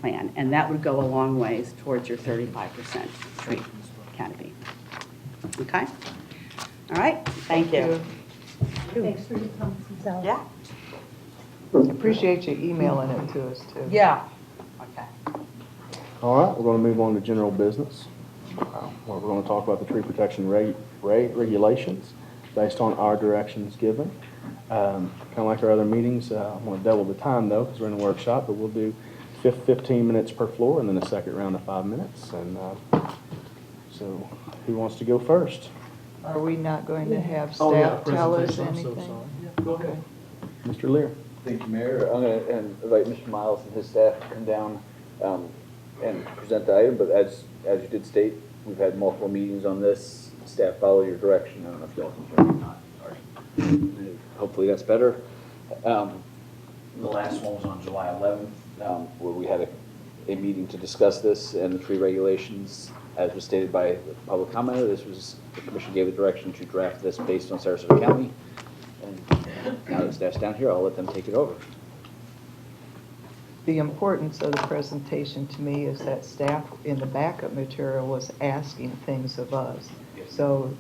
plan, and that would go a long ways towards your 35% tree canopy. Okay? All right, thank you. Thanks for your comments, Sally. Yeah? Appreciate you emailing it to us, too. Yeah. Okay. All right, we're going to move on to general business. Where we're going to talk about the tree protection regulations based on our directions given. Kind of like our other meetings, I want to double the time though, because we're in a workshop, but we'll do 15 minutes per floor and then a second round of 5 minutes. And so who wants to go first? Are we not going to have Oh, yeah, staff tell us presentation, I'm so anything? sorry. Yeah, go ahead. Mr. Lear. Thank you, Mayor. I'm going to invite Mr. Miles and his staff to come down and present the item, but as you did state, we've had multiple meetings on this. Staff follow your direction. I don't know if y'all can hear me or not. All right. Hopefully that's better. The last one was on July 11th, where we had a meeting to discuss this and the tree regulations. As was stated by the public commenter, the commission gave a direction to draft this based on Sarasota County. And now that staff's down here, I'll let them take it over. The importance of the presentation to me is that staff in the backup material was asking things of us. So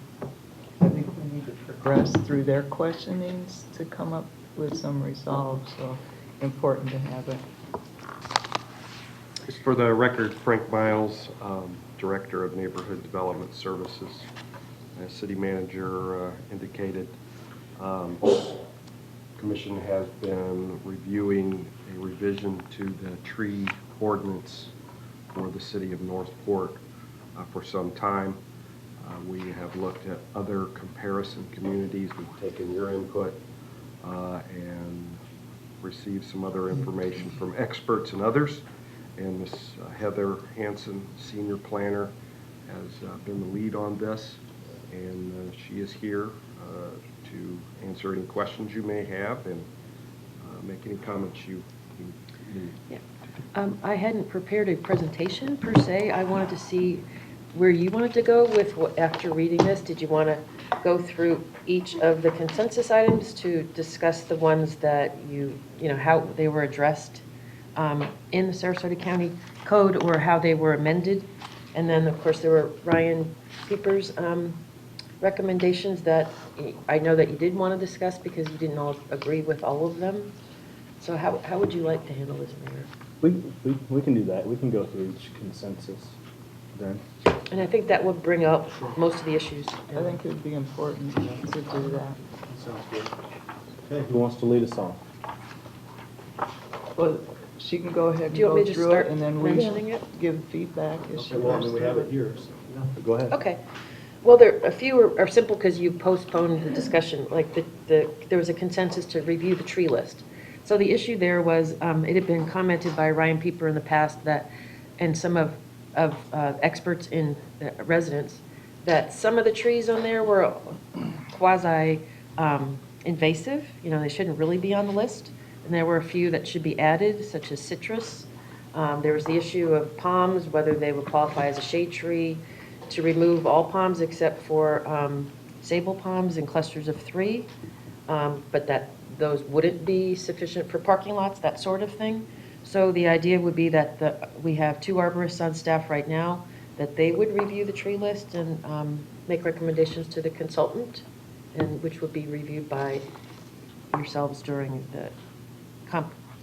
I think we need to progress through their questionings to come up with some resolve, so important to have it. Just for the record, Frank Miles, Director of Neighborhood Development Services. As City Manager indicated, Commission has been reviewing a revision to the tree ordinance for the City of Northport for some time. We have looked at other comparison communities. We've taken your input and received some other information from experts and others. And Ms. Heather Hansen, Senior Planner, has been the lead on this, and she is here to answer any questions you may have and make any comments you need. Yeah. I hadn't prepared a presentation per se. I wanted to see where you wanted to go with after reading this. Did you want to go through each of the consensus items to discuss the ones that you know, how they were addressed in the Sarasota County Code or how they were amended? And then, of course, there were Ryan Pieper's recommendations that I know that you did want to discuss because you didn't all agree with all of them. So how would you like to handle this, Mayor? We can do that. We can go through each consensus then. And I think that would bring up most of the issues. I think it would be important to do that. Sounds good. Okay, who wants to lead us on? Well, she can go ahead Do you and want me go to through start it, and then we mentioning it? give feedback as she Okay, well, I goes mean, we have through it here, so, yeah. Go ahead. Okay. Well, a few are simple because you postponed the discussion. Like there was a consensus to review the tree list. So the issue there was, it had been commented by Ryan Pieper in the past that, and some of experts in residents, that some of the trees on there were quasi invasive. You know, they shouldn't really be on the list. And there were a few that should be added, such as citrus. There was the issue of palms, whether they would qualify as a shade tree, to remove all palms except for sable palms in clusters of 3, but that those wouldn't be sufficient for parking lots, that sort of thing. So the idea would be that we have 2 arborists on staff right now, that they would review the tree list and make recommendations to the consultant, and which would be reviewed by yourselves during the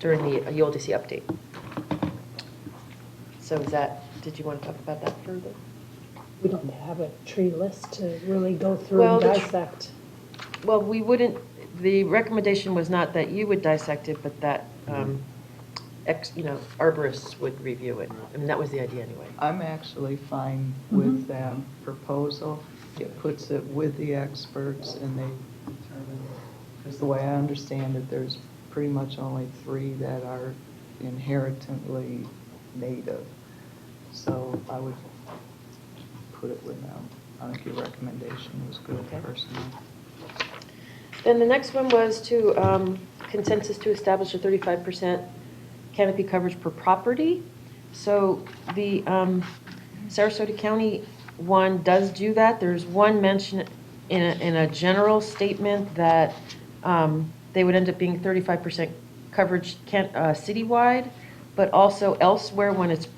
ULDC update. So did you want to talk about that further? We don't have a tree list to really go through Well, and the dissect. Well, we wouldn't, the recommendation was not that you would dissect it, but that, arborists would review it. I mean, that was the idea anyway. I'm actually fine with that proposal. It puts it with the experts and they determine, because the way I understand it, there's pretty much only 3 that are inherently native. So I would put it with them. I think your recommendation was good, personally. Then the next one was to consensus to establish a 35% canopy coverage per property. So the Sarasota County one does do that. There's one mention in a general statement that they would end up being 35% coverage citywide, but also elsewhere when it's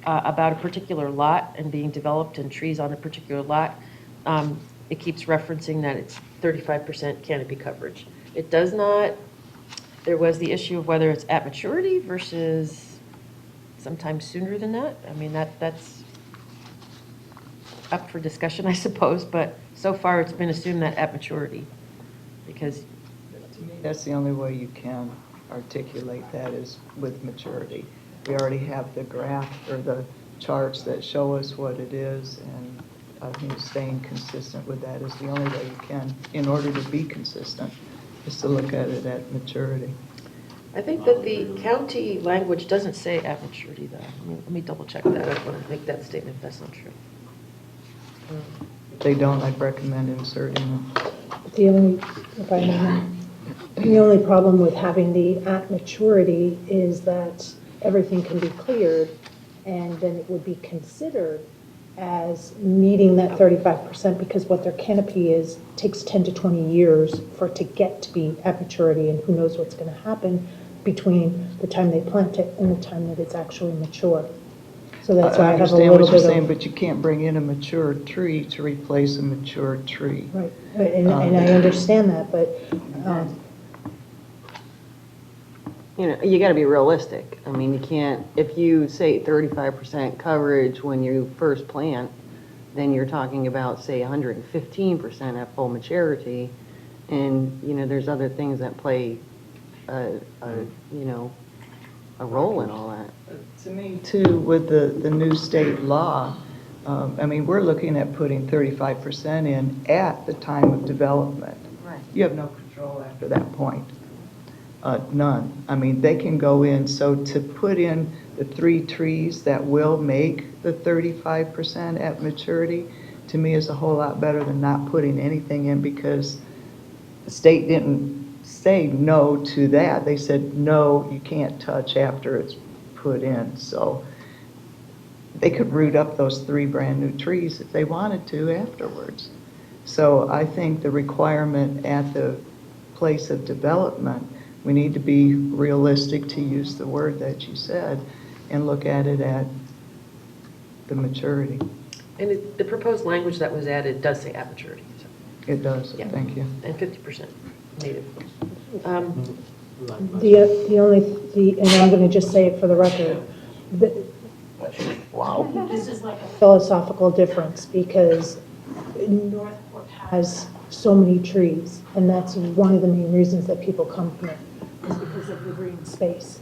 about a particular lot and being developed and trees on a particular lot, it keeps referencing that it's 35% canopy coverage. It does not, there was the issue of whether it's at maturity versus sometimes sooner than that. I mean, that's up for discussion, I suppose, but so far it's been assumed that at maturity, because To me, that's the only way you can articulate that is with maturity. We already have the graph or the charts that show us what it is, and I think staying consistent with that is the only way you can, in order to be consistent, is to look at it at maturity. I think that the county language doesn't say at maturity, though. Let me double check that. I don't want to make that statement if that's not true. If they don't, I'd recommend inserting it. The only, if I may, the only problem with having the at maturity is that everything can be cleared, and then it would be considered as meeting that 35%, because what their canopy is takes 10 to 20 years for it to get to be at maturity, and who knows what's going to happen between the time they plant it and the time that it's actually mature. So that's why I have a understand little what you're bit saying, of. but you can't bring in a mature tree to replace a mature tree. Right, and I understand that, but, You know, you got to be realistic. I mean, you can't, if you say 35% coverage when you first plant, then you're talking about, say, 115% at full maturity. And, you know, there's other things that play, you know, a role in all that. To me, too, with the new state law, I mean, we're looking at putting 35% in at the time of development. Right. You have no control after that point. None. I mean, they can go in, so to put in the 3 trees that will make the 35% at maturity, to me is a whole lot better than not putting anything in, because the state didn't say no to that. They said, no, you can't touch after it's put in. So they could root up those 3 brand-new trees if they wanted to afterwards. So I think the requirement at the place of development, we need to be realistic, to use the word that you said, and look at it at the maturity. And the proposed language that was added does say at maturity, so, It does, Yeah. thank you. and 50% native. the only, and I'm going to just say it for the record, this is like a philosophical difference, because Northport has so many trees, and that's one of the main reasons that people come here, is because of the green space.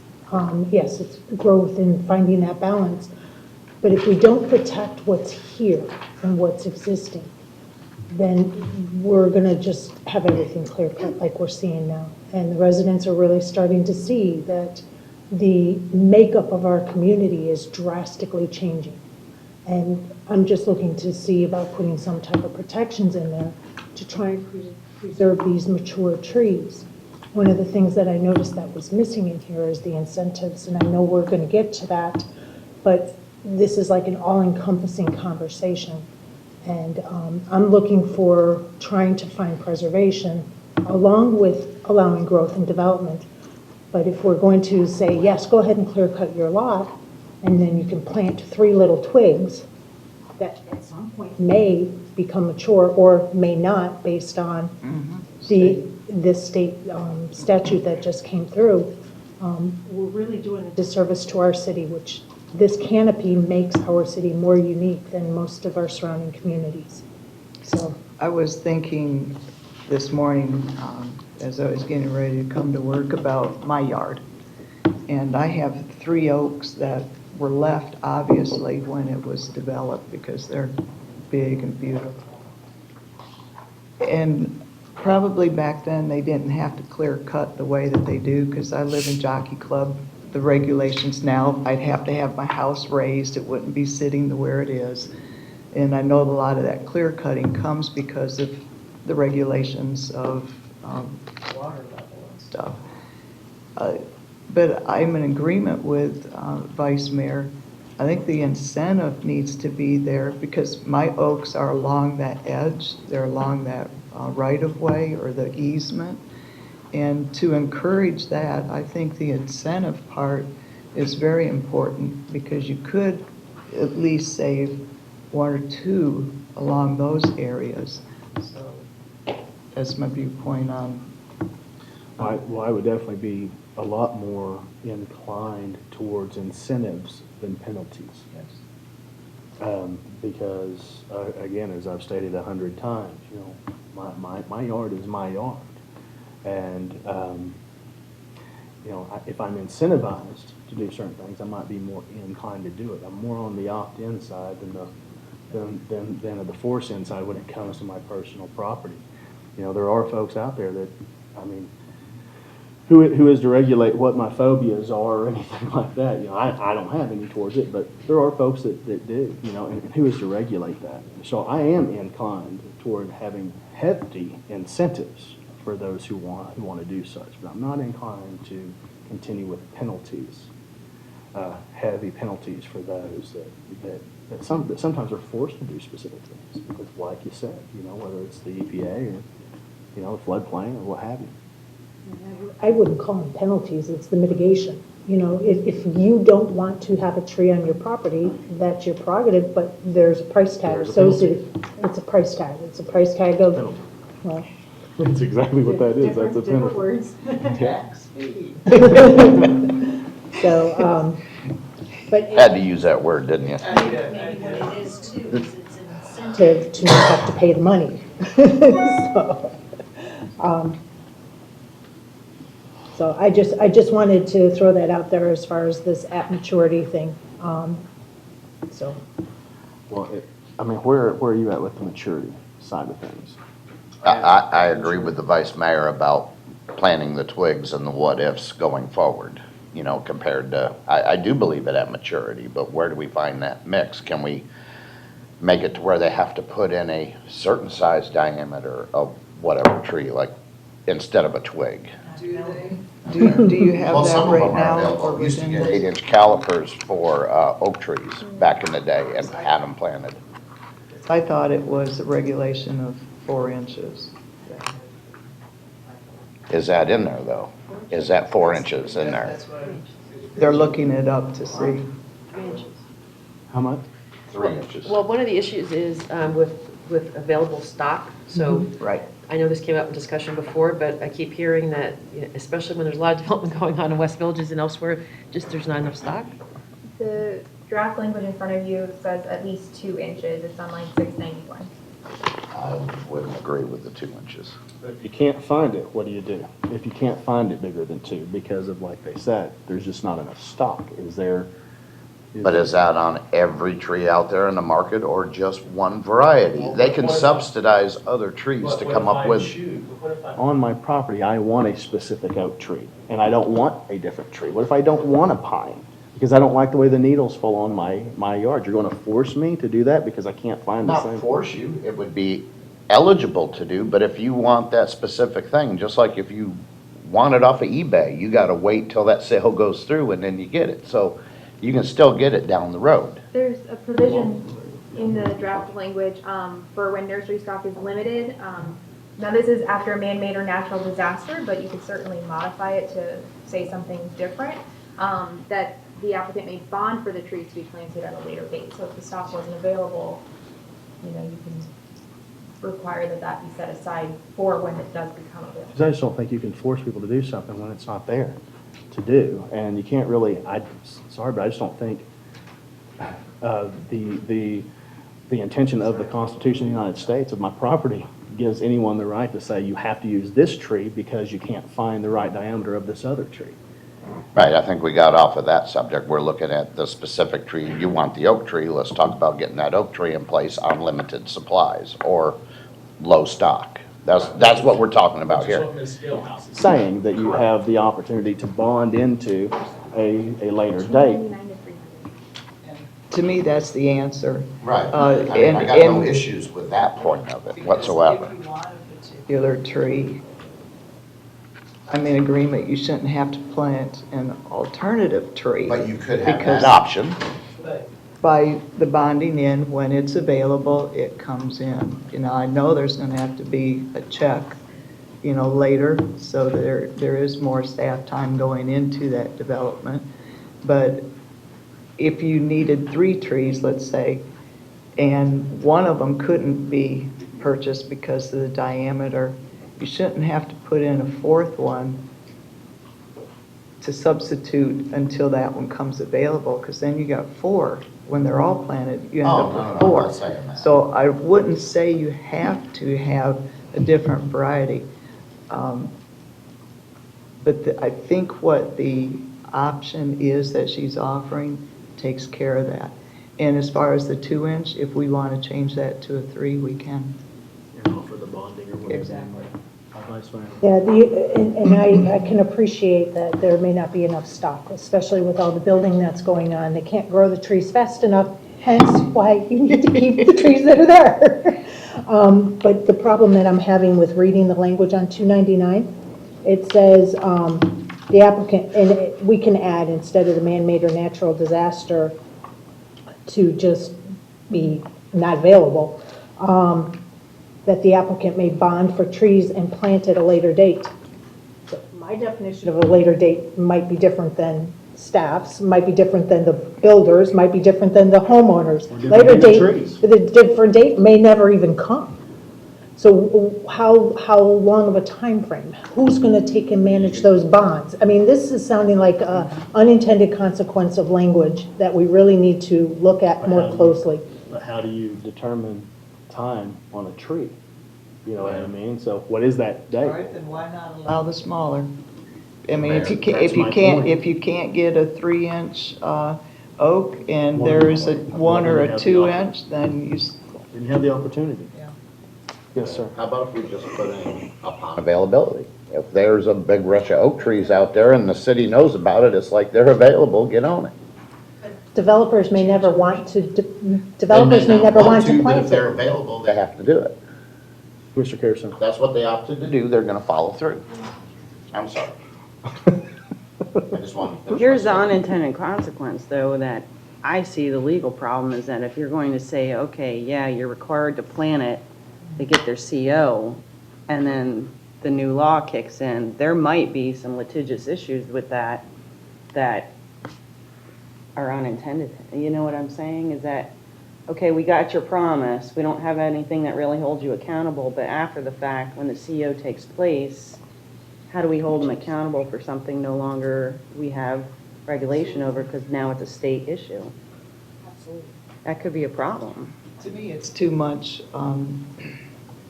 Yes, it's growth and finding that balance, but if we don't protect what's here and what's existing, then we're going to just have everything clear cut like we're seeing now. And the residents are really starting to see that the makeup of our community is drastically changing. And I'm just looking to see about putting some type of protections in there to try and preserve these mature trees. One of the things that I noticed that was missing in here is the incentives, and I know we're going to get to that, but this is like an all-encompassing conversation. And I'm looking for trying to find preservation along with allowing growth and development. But if we're going to say, yes, go ahead and clear cut your lot, and then you can plant 3 little twigs that at some point may become mature or may not, based on this state statute that just came through, we're really doing a disservice to our city, which this canopy makes our city more unique than most of our surrounding communities. So I was thinking this morning, as I was getting ready to come to work, about my yard. And I have 3 oaks that were left, obviously, when it was developed, because they're big and beautiful. And probably back then, they didn't have to clear cut the way that they do, because I live in Jockey Club. The regulations now, I'd have to have my house raised. It wouldn't be sitting where it is. And I know a lot of that clear cutting comes because of the regulations of water level and stuff. But I'm in agreement with Vice Mayor. I think the incentive needs to be there, because my oaks are along that edge. They're along that right-of-way or the easement. And to encourage that, I think the incentive part is very important because you could at least save one or two along those areas. So that's my viewpoint on, I would definitely be a lot more inclined towards incentives than penalties. Because, again, as I've stated 100 times, you know, my yard is my yard. And, you know, if I'm incentivized to do certain things, I might be more inclined to do it. I'm more on the opt-in side than the force-in side when it comes to my personal property. You know, there are folks out there that, I mean, who is to regulate what my phobias are or anything like that? You know, I don't have any towards it, but there are folks that do, you know, and who is to regulate that? So I am inclined toward having hefty incentives for those who want to do such, but I'm not inclined to continue with penalties, heavy penalties for those that sometimes are forced to do specific things, because like you said, you know, whether it's the EPA or, you know, the floodplain or what have you. I wouldn't call them penalties, it's the mitigation. You know, if you don't want to have a tree on your property, that's your prerogative, but there's a price tag There's a associated. It's a price tag. It's a price tag of, Penalty. well. That's exactly what that is, that's a Different penalty. words. tax fee. So, but Had to use that word, didn't you? Maybe what it is too, is it's an incentive. to not have to pay the money. So I just wanted to throw that out there as far as this at maturity thing. So, Well, I mean, where are you at with the maturity side of things? I agree with the vice mayor about planting the twigs and the what-ifs going forward, you know, compared to, I do believe it at maturity, but where do we find that mix? Can we make it to where they have to put in a certain size diameter of whatever tree, like, instead of a twig? Do you have that right now? Or We used to within get the- 8-inch calipers for oak trees back in the day and had them planted. I thought it was a regulation of 4 inches. Is that in there, though? Is that 4 inches in there? They're looking it up to see. 3 inches. How much? 3 inches. Well, one of the issues is with available stock, so Right. I know this came up in discussion before, but I keep hearing that, you know, especially when there's a lot of development going on in West Villages and elsewhere, just there's not enough stock. The draft language in front of you says at least 2 inches. It's on line 691. I wouldn't agree with the 2 inches. If you can't find it, what do you do? If you can't find it bigger than 2, because of, like they said, there's just not enough stock, is there? But is that on every tree out there in the market or just one variety? They can subsidize other trees to come up with. On my property, I want a specific oak tree, and I don't want a different tree. What if I don't want a pine? Because I don't like the way the needles fall on my yard. You're going to force me to do that because I can't find the same? Not force you, it would be eligible to do, but if you want that specific thing, just like if you want it off of eBay, you gotta wait till that sale goes through and then you get it. So you can still get it down the road. There's a provision in the draft language for when nursery stock is limited. Now, this is after a man-made or natural disaster, but you could certainly modify it to say something different, that the applicant may bond for the trees to be planted at a later date. So if the stock wasn't available, you know, you can require that that be set aside for when it does become available. Because I just don't think you can force people to do something when it's not there to do. And you can't really, sorry, but I just don't think the intention of the Constitution of the United States of my property gives anyone the right to say you have to use this tree because you can't find the right diameter of this other tree. Right, I think we got off of that subject. We're looking at the specific tree. You want the oak tree, let's talk about getting that oak tree in place on limited supplies or low stock. That's what we're talking about here. Saying that you have the opportunity to bond into a later date. 299 to 300. To me, that's the answer. Right. And- I got no and- issues with that point of it whatsoever. If you want a particular tree, I'm in agreement, you shouldn't have to plant an alternative tree. But you could have Because that option. by the bonding in, when it's available, it comes in. You know, I know there's gonna have to be a check, you know, later, so there is more staff time going into that development. But if you needed 3 trees, let's say, and one of them couldn't be purchased because of the diameter, you shouldn't have to put in a 4th one to substitute until that one comes available, because then you got 4. When they're all planted, you end Oh, up no, with no, I'm 4. not saying that. So I wouldn't say you have to have a different variety. But I think what the option is that she's offering takes care of that. And as far as the 2-inch, if we want to change that to a 3, we can. And offer the bonding or whatever. Exactly. Vice Mayor. Yeah, and I can appreciate that there may not be enough stock, especially with all the building that's going on. They can't grow the trees fast enough, hence why you need to keep the trees that are there. But the problem that I'm having with reading the language on 299, it says the applicant, and we can add instead of the man-made or natural disaster to just be not available, that the applicant may bond for trees and plant at a later date. So my definition of a later date might be different than staff's, might be different than the builders, might be different than the homeowners. Or different Later than the date, trees. the different date may never even come. So how long of a time frame? Who's going to take and manage those bonds? I mean, this is sounding like an unintended consequence of language that we really need to look at more closely. But how do you determine time on a tree? You know what I mean? So what is that All date? right, then why not allow the smaller? I mean, if you That's my can't, point. if you can't get a 3-inch oak and One- there is a 1 or one a have the 2-inch, then you, Then you have the opportunity. Yeah. Yes, sir. How about if we just put in upon availability? If there's a big rush of oak trees out there and the city knows about it, it's like they're available, get on it. Developers may never want to, developers may never want to But plant if they're it. available, they have to do it. Mr. Carson. If that's what they opted to do, they're gonna follow through. I'm sorry. I just wanted to finish Here's the my statement. unintended consequence, though, that I see the legal problem is that if you're going to say, okay, yeah, you're required to plan it, they get their CO, and then the new law kicks in, there might be some litigious issues with that that are unintended. You know what I'm saying? Is that, okay, we got your promise, we don't have anything that really holds you accountable, but after the fact, when the CO takes place, how do we hold them accountable for something no longer we have regulation over because now it's a state issue? That could be a problem. to me, it's too much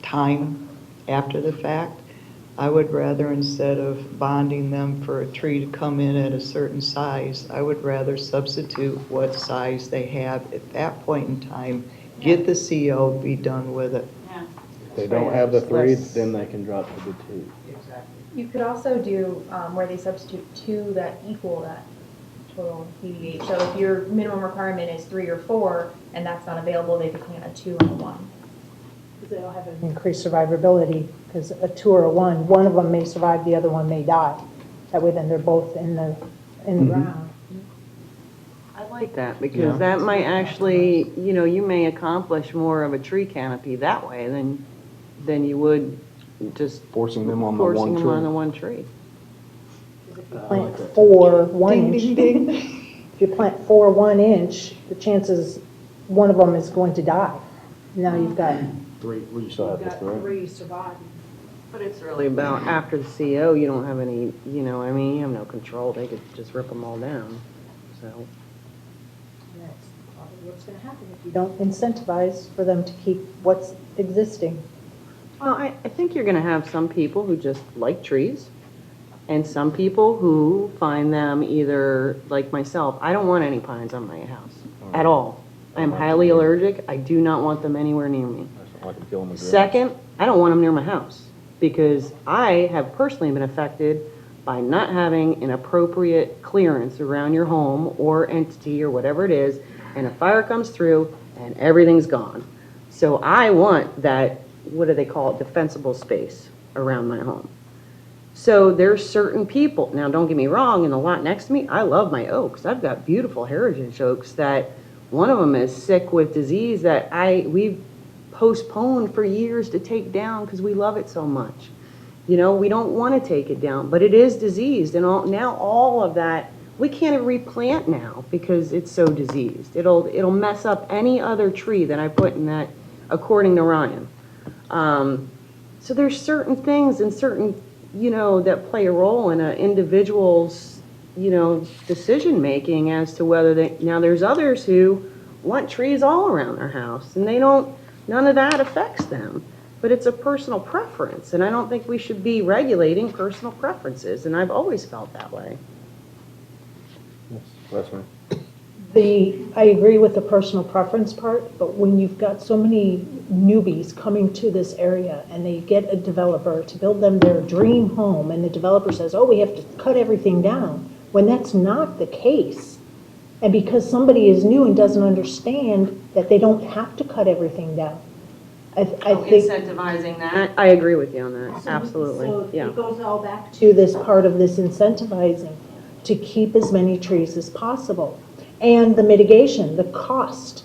time after the fact. I would rather, instead of bonding them for a tree to come in at a certain size, I would rather substitute what size they have at that point in time, get the CO, be done with it. If they don't have the 3, then they can drop to the 2. Exactly. You could also do where they substitute 2 that equal that total PDH. So if your minimum requirement is 3 or 4, and that's not available, they could plant a 2 and a 1. They don't have an increased survivability, because a 2 or a 1, one of them may survive, the other one may die. That way then they're both in the ground. I like that Yeah. because that might actually, you know, you may accomplish more of a tree canopy that way than you would just Forcing them on the forcing one them tree. on the one tree. Plant 4 Ding, 1-inch. ding, ding. If you plant 4 1-inch, the chances one of them is going to die. Now you've got 3, well, you still have the 3. surviving. But it's really about after the CO, you don't have any, you know, I mean, you have no control. They could just rip them all down. So, That's probably what's going to happen if you don't incentivize for them to keep what's existing. well, I think you're going to have some people who just like trees and some people who find them either, like myself, I don't want any pines on my house at all. I'm highly allergic. I do not want them anywhere near me. I can kill them with grass. Second, I don't want them near my house because I have personally been affected by not having an appropriate clearance around your home or entity or whatever it is, and a fire comes through and everything's gone. So I want that, what do they call it, defensible space around my home. So there's certain people, now don't get me wrong, in the lot next to me, I love my oaks. I've got beautiful heritage oaks that one of them is sick with disease that we've postponed for years to take down because we love it so much. You know, we don't want to take it down, but it is diseased, and now all of that we can't even replant now because it's so diseased. It'll mess up any other tree that I put in that, according to Ryan. So there's certain things and certain, that play a role in an individual's, decision-making as to whether now there's others who want trees all around their house, and none of that affects them. But it's a personal preference, and I don't think we should be regulating personal preferences, and I've always felt that way. Yes, that's right. I agree with the personal preference part, but when you've got so many newbies coming to this area and they get a developer to build them their dream home and the developer says, oh, we have to cut everything down, when that's not the case. And because somebody is new and doesn't understand that they don't have to cut everything down. I think. Incentivizing that. I agree with you on that, absolutely, So yeah. it goes all back to this part of this incentivizing, to keep as many trees as possible. And the mitigation, the cost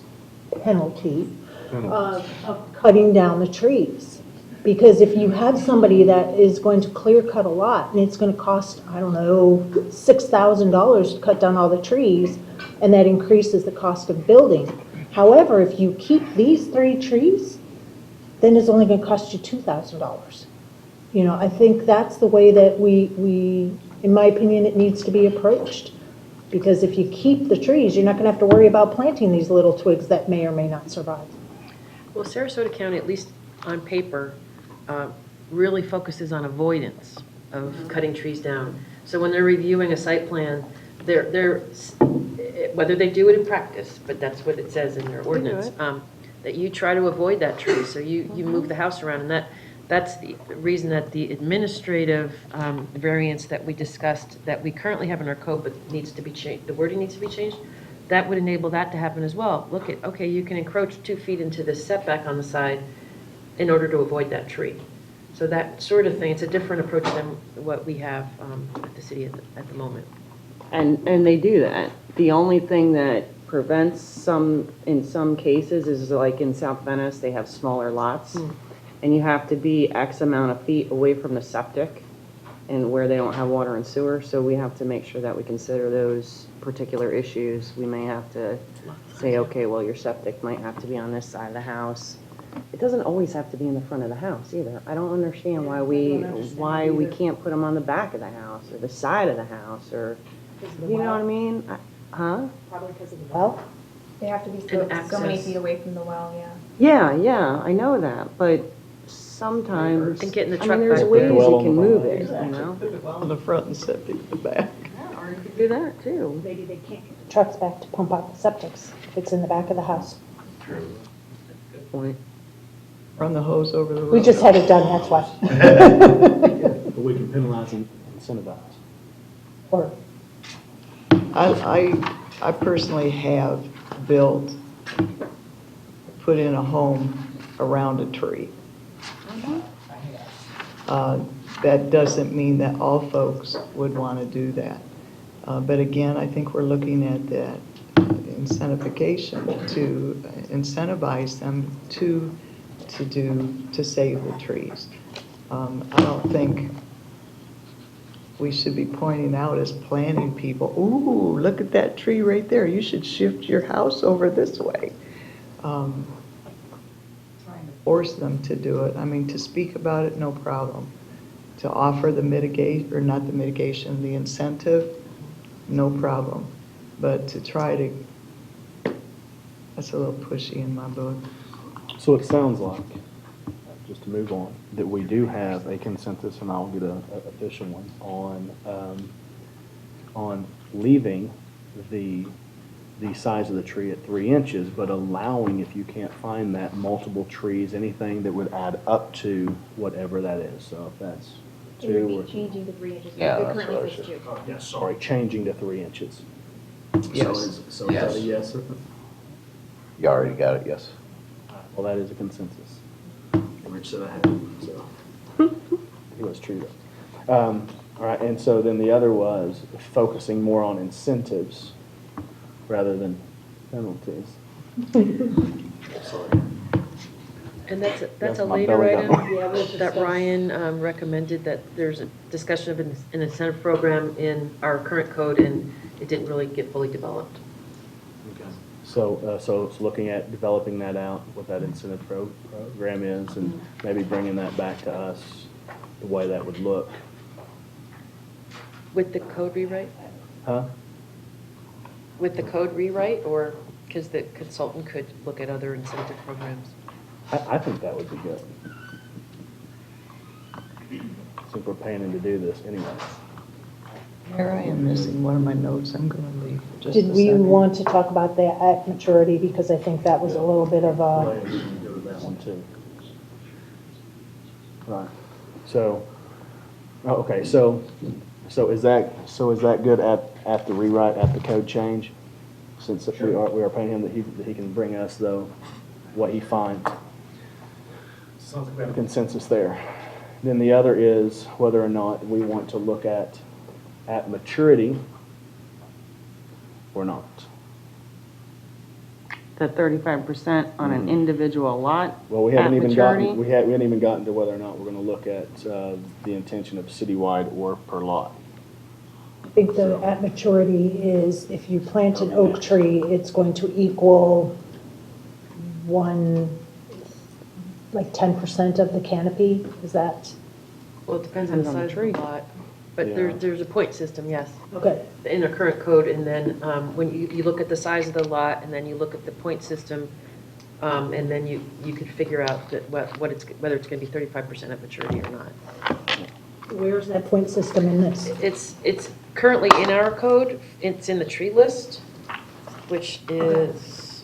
penalty of cutting down the trees. Because if you have somebody that is going to clear cut a lot, and it's going to cost, I don't know, $6,000 to cut down all the trees, and that increases the cost of building. However, if you keep these 3 trees, then it's only going to cost you $2,000. I think that's the way that we, in my opinion, it needs to be approached. Because if you keep the trees, you're not going to have to worry about planting these little twigs that may or may not survive. Well, Sarasota County, at least on paper, really focuses on avoidance of cutting trees down. So when they're reviewing a site plan, they're whether they do it in practice, but that's what it says in their ordinance, that you try to avoid that tree. So you move the house around, and that's the reason that the administrative variance that we discussed, that we currently have in our code, but needs to be changed, the wording needs to be changed, that would enable that to happen as well. Look at, okay, you can encroach 2 feet into the setback on the side in order to avoid that tree. So that sort of thing, it's a different approach than what we have at the city at the moment. And they do that. The only thing that prevents in some cases is like in South Venice, they have smaller lots. And you have to be X amount of feet away from the septic and where they don't have water and sewer. So we have to make sure that we consider those particular issues. We may have to say, okay, well, your septic might have to be on this side of the house. It doesn't always have to be in the front of the house either. I don't understand why we can't put them on the back of the house or the side of the house or, you know what I mean? Probably because of the well. They have to be And so many access. feet away from the well, yeah. Yeah, I know that, but sometimes, And getting the I truck mean, there's back ways there. you can move it, On the front and septic in the back. Or you could do that too. Maybe they can't get the trucks back to pump out the septics if it's in the back of the house. Good point. Run the hose over the roof. We just had it done, that's why. But we can penalize and incentivize. Or I personally have put in a home around a tree. That doesn't mean that all folks would want to do that. But again, I think we're looking at that incentivization to incentivize them to save the trees. I don't think we should be pointing out as planning people, ooh, look at that tree right there, you should shift your house over this way. Trying to force them to do it. I mean, to speak about it, no problem. To offer the the incentive, no problem. But to try to, that's a little pushy in my book. So it sounds like, just to move on, that we do have a consensus, and I'll get a official one, on leaving the size of the tree at 3 inches, but allowing, if you can't find that, multiple trees, anything that would add up to whatever that is. So if that's It would 2 be or... changing to 3 inches. Yeah, It that's what I currently was says 2. Yes, sorry, changing to 3 inches. Yes. So is that a yes? Or? You already got it, yes. Well, that is a consensus. Rich said I had, so. It was true though. All right, and so then the other was focusing more on incentives rather than penalties. Sorry. And that's That's a my later belly item button. that Ryan recommended, that there's a discussion of an incentive program in our current code, and it didn't really get fully developed. So it's looking at developing that out, what that incentive program is, and maybe bringing that back to us, the way that would look. With the code rewrite? Huh? With the code rewrite, or, because the consultant could look at other incentive programs? I think that would be good. Since we're paying him to do this anyway. Here I am missing one of my notes, I'm going to leave just a Did we second. want to talk about that at maturity? Because I think that was a little bit of a, We can go to that one too. Right, so, okay, so is that good at the rewrite, at the code change? Since we are paying him that he can bring us though, what he finds. Sounds like we have a consensus there. Then the other is whether or not we want to look at maturity or not. That 35% on an individual lot Well, we at haven't even maturity? gotten, we hadn't even gotten to whether or not we're gonna look at, the intention of citywide or per lot. I think the at maturity is if you plant an oak tree, it's going to equal like 10% of the canopy. Is that, Well, it depends on the Depends on the size of the tree. lot. But Yeah. there's a point system, yes, okay. in our current code, and then when you look at the size of the lot, and then you look at the point system, and then you could figure out that whether it's going to be 35% at maturity or not. Where's that point system in this? It's currently in our code, it's in the tree list, which is,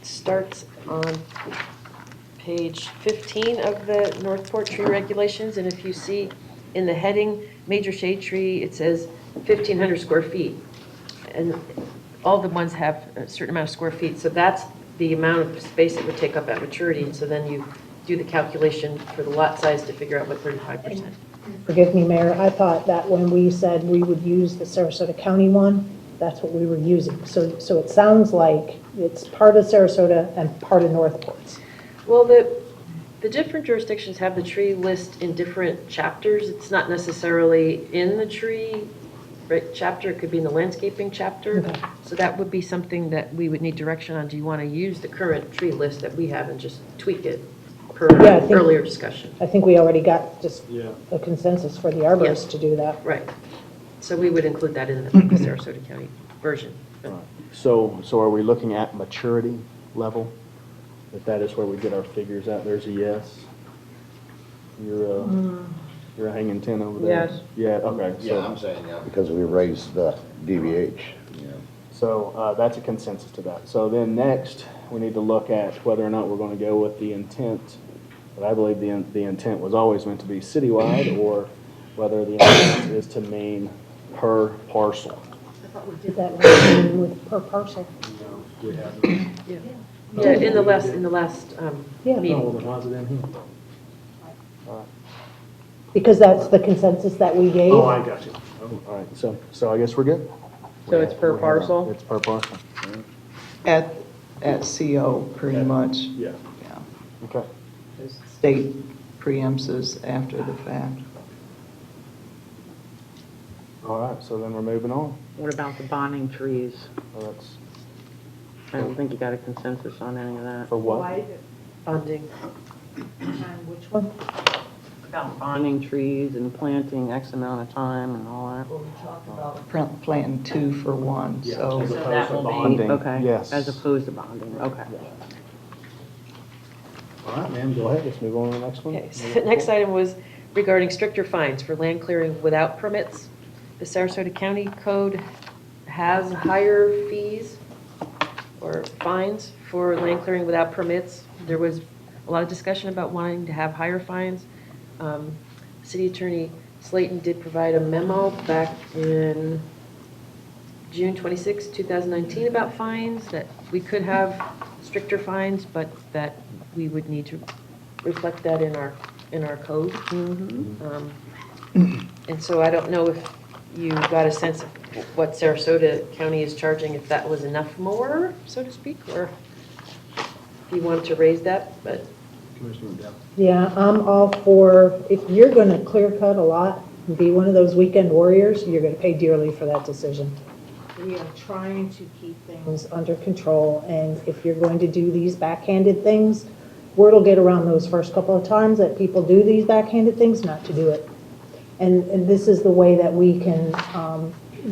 starts on page 15 of the Northport tree regulations, and if you see in the heading, major shade tree, it says 1,500 square feet. And all the ones have a certain amount of square feet, so that's the amount of space it would take up at maturity, and so then you do the calculation for the lot size to figure out what 35%. Forgive me, Mayor, I thought that when we said we would use the Sarasota County one, that's what we were using. So it sounds like it's part of Sarasota and part of Northport's. Well, the different jurisdictions have the tree list in different chapters. It's not necessarily in the tree chapter, it could be in the landscaping chapter. Okay. So that would be something that we would need direction on. Do you want to use the current tree list that we have and just tweak it per Yeah, I think- earlier discussion? I think we already got just Yeah. a consensus for the arborist to do that. Right. So we would include that in the Sarasota County version. So are we looking at maturity level? If that is where we get our figures at, there's a yes. You're a hanging 10 over there? Yes. Yeah, okay, Yeah, I'm so, saying, yeah, because we raised the DVH, you know. so that's a consensus to that. So then next, we need to look at whether or not we're gonna go with the intent. But I believe the intent was always meant to be citywide, or whether the intent is to mean per parcel. I thought we did that with per parcel. Yeah, in the last Yeah. meeting. Why is it in here? Because that's the consensus that we gave. Oh, I got you. All right, so I guess we're good? So it's per parcel? It's per parcel. At CO, pretty much, Yeah. yeah. Okay. The state preempts us after the fact. All right, so then we're moving on. What about the bonding trees? Well, that's I don't think you got a consensus on any of that. for what? Bonding. Which one? About bonding trees and planting X amount of time and all that. Well, we talked about planting 2 for 1, so. So that will be, Bonding, okay. yes. As opposed to bonding, okay. All right, ma'am, go ahead, let's move on to the next one. Okay, so the next item was regarding stricter fines for land clearing without permits. The Sarasota County Code has higher fees or fines for land clearing without permits. There was a lot of discussion about wanting to have higher fines. City Attorney Slayton did provide a memo back in June 26, 2019 about fines, that we could have stricter fines, but that we would need to reflect that in our code. And so I don't know if you got a sense of what Sarasota County is charging, if that was enough more, so to speak, or if you wanted to raise that, but Commissioner Dell. Yeah, I'm all for, if you're gonna clear cut a lot and be one of those weekend warriors, you're gonna pay dearly for that decision. We are trying to keep things under control, and if you're going to do these backhanded things, word will get around those first couple of times that people do these backhanded things, not to do it. And this is the way that we can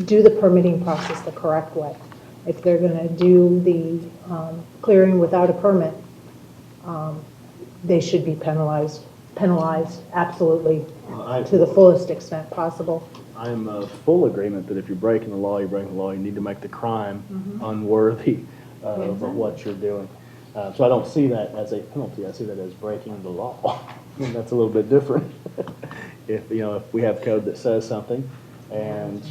do the permitting process the correct way. If they're gonna do the clearing without a permit, they should be penalized, absolutely, to the fullest extent possible. I am a full agreement that if you're breaking the law, you're breaking the law. You need to make the crime unworthy of what you're doing. So I don't see that as a penalty. I see that as breaking the law. And that's a little bit different. If we have code that says something, and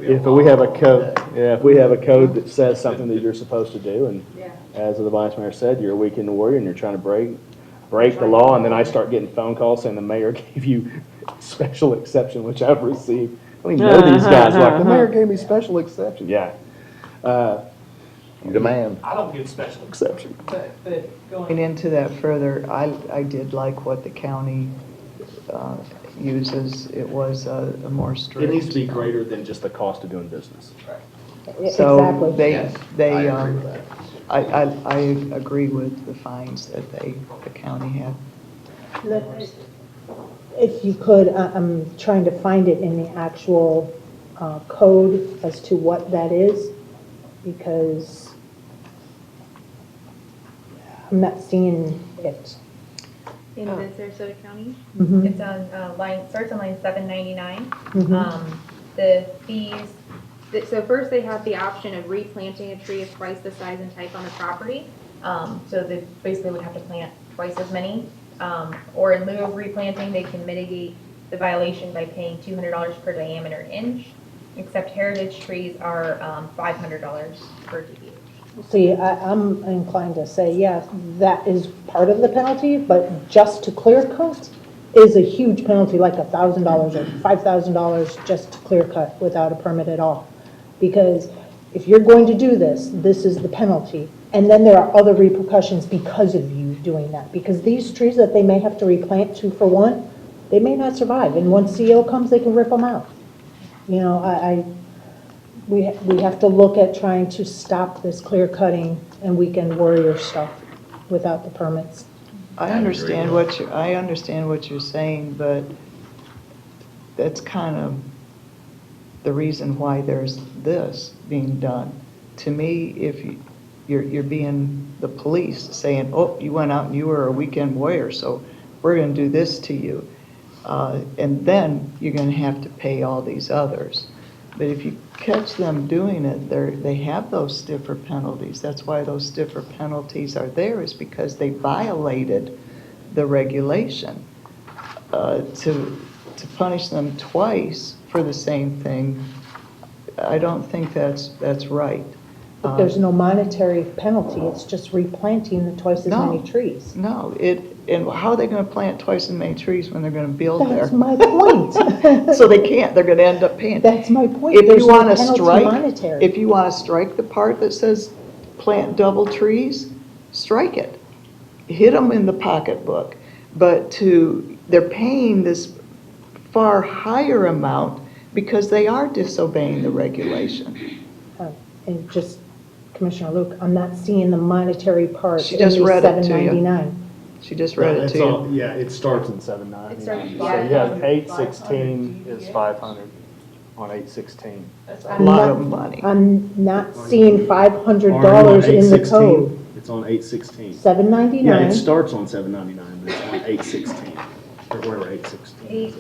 if we have a code that says something that you're supposed to do, and as the vice mayor said, you're a weekend warrior and you're trying to break the law, and then I start getting phone calls saying the mayor gave you special exception, which I've received. I don't even know these guys. Like, the mayor gave me special exception. Yeah. Demand. I don't get special exception. But going into that further, I did like what the county uses. It was a more strict. It needs to be greater than just the cost of doing business. So Exactly. they, I agree with that. I agree with the fines that the county had. If you could, I'm trying to find it in the actual code as to what that is, because I'm not seeing it. In the Sarasota County. Mhm. It's on starts on line 799. Mhm. The fees, so first they have the option of replanting a tree of twice the size and type on the property. So they basically would have to plant twice as many. Or in lieu of replanting, they can mitigate the violation by paying $200 per diameter inch, except heritage trees are $500 per DBH. See, I'm inclined to say, yeah, that is part of the penalty, but just to clear cut is a huge penalty, like $1,000 or $5,000 just to clear cut without a permit at all. Because if you're going to do this, this is the penalty. And then there are other repercussions because of you doing that. Because these trees that they may have to replant 2 for 1, they may not survive. And once CO comes, they can rip them out. You know, we have to look at trying to stop this clear cutting and weekend warrior stuff without the permits. I understand what you're saying, but that's kind of the reason why there's this being done. To me, if you're being the police saying, oh, you went out and you were a weekend warrior, so we're going to do this to you. And then you're going to have to pay all these others. But if you catch them doing it, they have those stiffer penalties. That's why those stiffer penalties are there, is because they violated the regulation. To punish them twice for the same thing, I don't think that's right. But there's no monetary penalty, it's just replanting the twice as No. many trees. No, and how are they going to plant twice as many trees when they're going to build there? That's my point. So they can't, they're going to end up paying. That's my point. If There's you no want to penalty strike, monetary. if you want to strike the part that says plant double trees, strike it. Hit them in the pocketbook. But they're paying this far higher amount because they are disobeying the regulation. And just, Commissioner Luke, I'm not seeing the monetary part She in just the read it to you. $7.99. She just read it to you. Yeah, it starts in 799. It starts- So yeah. you have 816 is 500 on 816. That's a lot of money. I'm not seeing Or $500 in the 816. code. It's on 816. $7.99. Yeah, it starts on 799, but it's on 816, or wherever 816 is.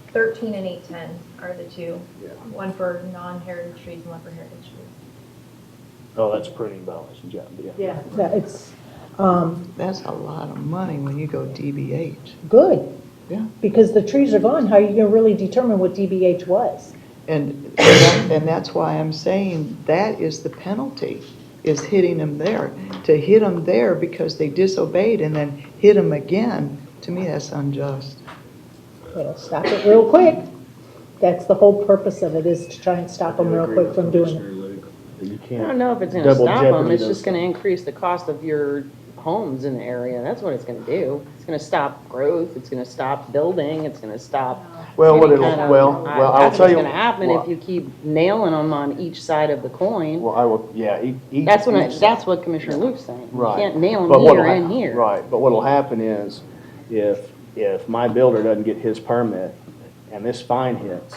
813 and 810 are the two. Yeah. One for non-heritage trees and one for heritage trees. Oh, that's printing violations, yeah. Yeah, it's That's a lot of money when you go DBH. good. Yeah. Because the trees are gone, how are you going to really determine what DBH was? And that's why I'm saying that is the penalty, is hitting them there. To hit them there because they disobeyed and then hit them again, to me, that's unjust. It'll stop it real quick. That's the whole purpose of it, is to try and stop them real quick from doing it. You I can't. don't know if it's gonna double stop them, jeopardy it's those just gonna increase the cost of your homes in the area, that's what it's gonna do. It's gonna stop growth, it's gonna stop building, it's gonna stop. Well, what any it'll, kind of- well, I will That's tell what's you. gonna happen well, if you keep nailing them on each side of the coin. Well, I will, yeah. That's what Commissioner Luke's saying. You Right. can't nail But them what'll here hap- and here. Right, but what'll happen is, if my builder doesn't get his permit and this fine hits,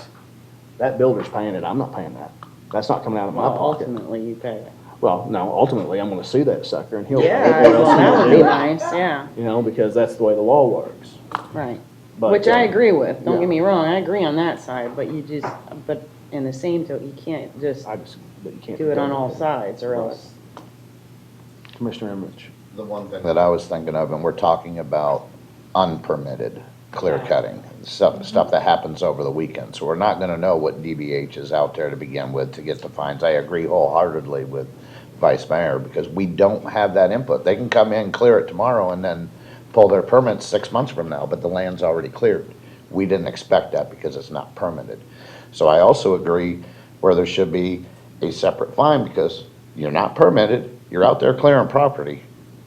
that builder's paying it, I'm not paying that. That's not coming out of my Well, pocket. ultimately, you pay it. Well, no, ultimately, I'm gonna sue that sucker and he'll pay Yeah, it, or else well, he that won't would do be it. nice, yeah, You know, because that's the way the law works. right. But, Which I uh, agree with, don't yeah. get me wrong, I agree on that side, but you just, but in the same token, you can't just But you can't. do it on all double. sides, or Right. else. Commissioner Emmerich. The one thing that I was thinking of, and we're talking about unpermitted clear cutting, stuff that happens over the weekend. So we're not gonna know what DBH is out there to begin with to get the fines. I agree wholeheartedly with Vice Mayor, because we don't have that input. They can come in, clear it tomorrow, and then pull their permits 6 months from now, but the land's already cleared. We didn't expect that because it's not permitted. So I also agree where there should be a separate fine, because you're not permitted, you're out there clearing property.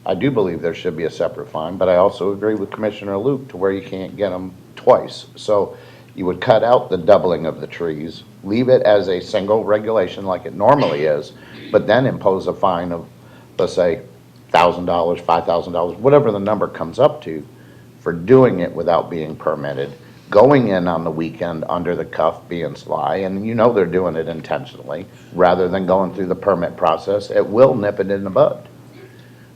I do believe there should be a separate fine, but I also agree with Commissioner Luke to where you can't get them twice. So you would cut out the doubling of the trees, leave it as a single regulation like it normally is, but then impose a fine of, let's say, $1,000, $5,000, whatever the number comes up to, for doing it without being permitted, going in on the weekend under the cuff, being sly, and you know they're doing it intentionally, rather than going through the permit process. It will nip it in the bud.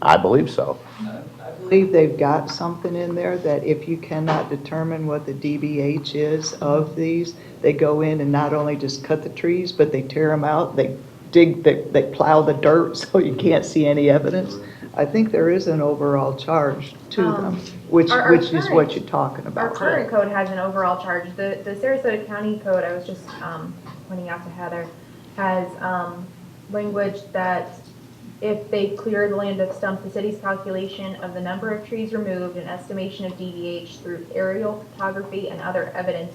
I believe so. I believe they've got something in there that if you cannot determine what the DBH is of these, they go in and not only just cut the trees, but they tear them out, they they plow the dirt so you can't see any evidence. I think there is an overall charge to them, which our is current- what you're talking Our about. current code has an overall charge. The Sarasota County Code, I was just pointing out to Heather, has language that if they clear the land of stumps, the city's calculation of the number of trees removed and estimation of DVH through aerial photography and other evidence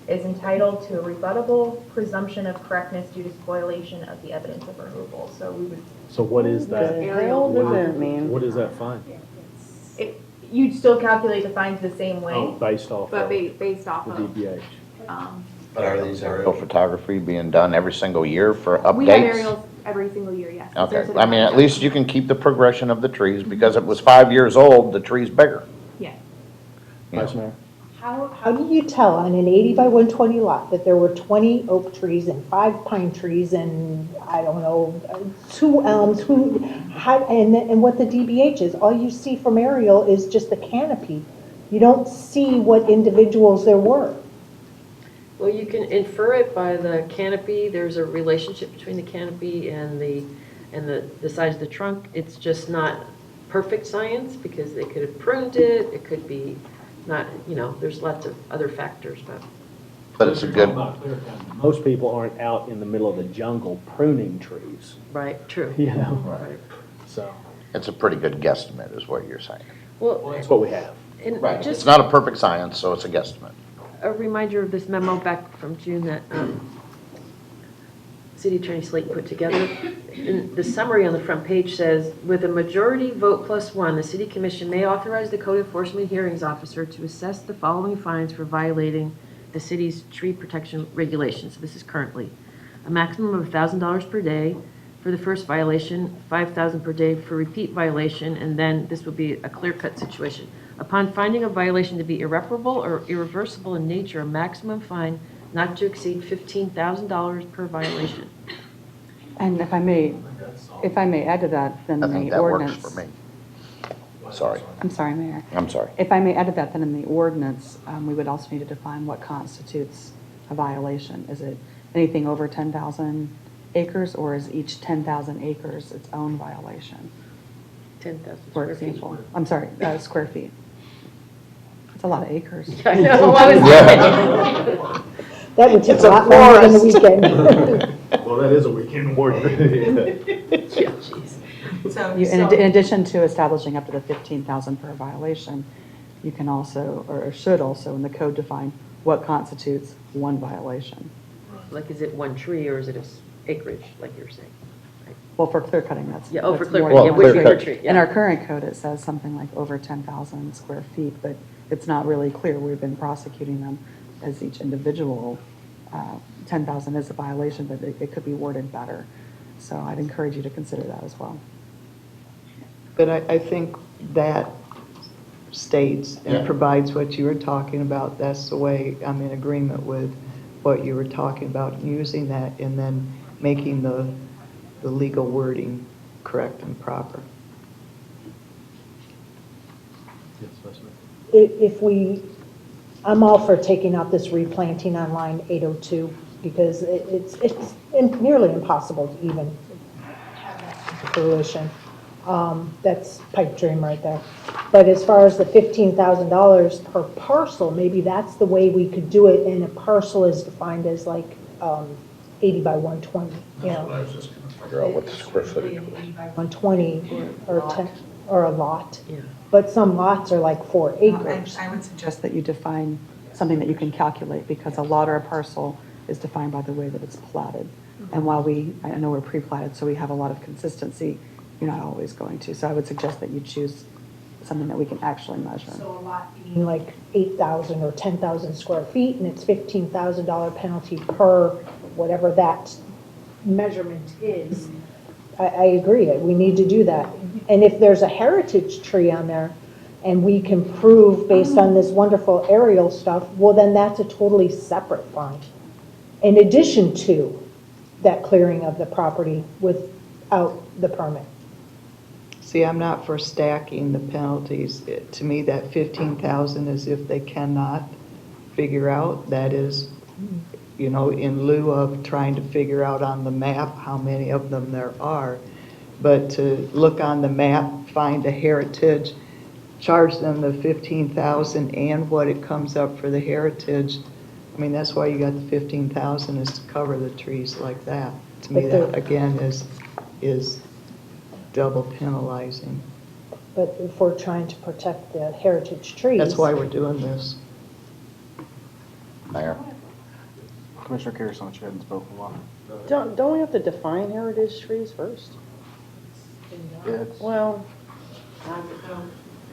is entitled to a rebuttable presumption of correctness due to spoliation of the evidence of removal. So we would, So what is The that? hell does that mean? What is that fine? you'd still calculate the fines the same way, Oh, based off but of based off the of. DBH. But are these aerial photography being done every single year for updates? We have aerials every single year, yes. Okay, Sarasota I mean, at County least you can keep the progression of the trees, because it was 5 years old, the tree's bigger. Yeah. You know. Vice Mayor? How do you tell on an 80 by 120 lot that there were 20 oak trees and 5 pine trees and, I don't know, 2 elms, and what the DBH is? All you see from aerial is just the canopy. You don't see what individuals there were. Well, you can infer it by the canopy. There's a relationship between the canopy and the size of the trunk. It's just not perfect science, because they could have pruned it. It could be not, there's lots of other factors, but. But it's a good, Most people aren't out in the middle of the jungle pruning trees, Right, true. you know? Right. So, it's a pretty good guesstimate, is what you're saying. Well, that's what we have. and It's just not a perfect science, so it's a guesstimate. a reminder of this memo back from June that City Attorney Slate put together. And the summary on the front page says, with a majority vote +1, the City Commission may authorize the Code Enforcement Hearings Officer to assess the following fines for violating the city's tree protection regulations. This is currently a maximum of $1,000 per day for the first violation, $5,000 per day for repeat violation, and then this would be a clear-cut situation. Upon finding a violation to be irreparable or irreversible in nature, a maximum fine not to exceed $15,000 per violation. And if I may add to that, then I think the that works ordinance. for me. Sorry, I'm sorry, Mayor. I'm sorry. If I may add to that, then in the ordinance, we would also need to define what constitutes a violation. Is it anything over 10,000 acres, or is each 10,000 acres its own violation? 10,000 For square feet. example, I'm sorry, square feet. It's a lot of acres. I know, I was That would take a lot longer than the weekend. Well, that is a weekend warrior. Yeah, jeez. In addition to establishing up to the 15,000 per violation, you can also, or should also, in the code define what constitutes one violation. Like, is it one tree or is it acreage, like you're saying? Well, for clear cutting, that's. Yeah, oh, for that's clear more cutting, than yeah, one with tree. the tree, In yeah. our current code, it says something like over 10,000 square feet, but it's not really clear. We've been prosecuting them as each individual. 10,000 is a violation, but it could be worded better. So I'd encourage you to consider that as well. But I think that states Yeah. and provides what you were talking about. That's the way I'm in agreement with what you were talking about, using that and then making the legal wording correct and proper. If we, I'm all for taking out this replanting on line 802, because it's nearly impossible to even have that come to fruition. That's pipe dream right there. But as far as the $15,000 per parcel, maybe that's the way we could do it, and a parcel is defined as like 80 by 120, you know. Figure out what the square footage was. 120 or 10, or a lot. Yeah. But some lots are like 4 acres. I would suggest that you define something that you can calculate, because a lot or a parcel is defined by the way that it's platted. And while I know we're pre-platted, so we have a lot of consistency, you're not always going to. So I would suggest that you choose something that we can actually measure. So a lot being like 8,000 or 10,000 square feet, and it's $15,000 penalty per whatever that measurement is. I agree, we need to do that. And if there's a heritage tree on there, and we can prove based on this wonderful aerial stuff, well, then that's a totally separate fine. In addition to that clearing of the property without the permit. See, I'm not for stacking the penalties. To me, that 15,000 is if they cannot figure out, that is, you know, in lieu of trying to figure out on the map how many of them there are. But to look on the map, find a heritage, charge them the 15,000 and what it comes up for the heritage. I mean, that's why you got the 15,000 is to cover the trees like that. To me, that again is double penalizing. But if we're trying to protect the heritage trees. That's why we're doing this. Mayor? Commissioner Carrison, you hadn't spoken a lot. Don't we have to define heritage trees first? Well,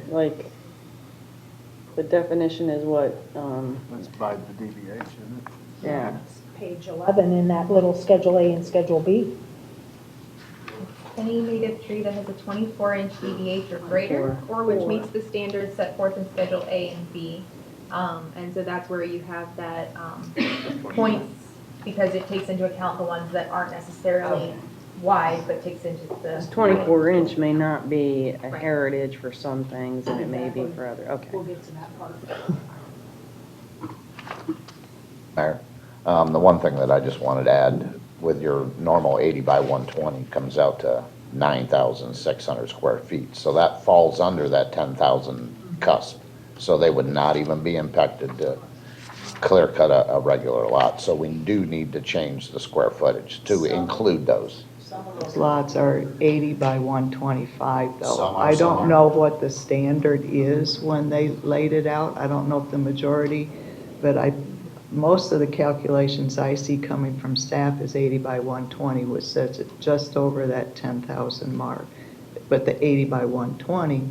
like, the definition is what, That's by the DBH, isn't it? yeah. Page 11 in that little Schedule A and Schedule B. Any native tree that has a 24-inch DBH or greater, or which meets the standards set forth in Schedule A and B. And so that's where you have that points, because it takes into account the ones that aren't necessarily wide, but takes into the. 24-inch may not be a Right. heritage for some things, and it may be for other, okay. We'll get to that part. Mayor, the one thing that I just wanted to add, with your normal 80 by 120 comes out to 9,600 square feet. So that falls under that 10,000 cusp. So they would not even be impacted to clear cut a regular lot. So we do need to change the square footage to include those. Those lots are 80 by 125 though. Some are, I some don't aren't. know what the standard is when they laid it out. I don't know if the majority, but most of the calculations I see coming from staff is 80 by 120, which sets it just over that 10,000 mark. But the 80 by 120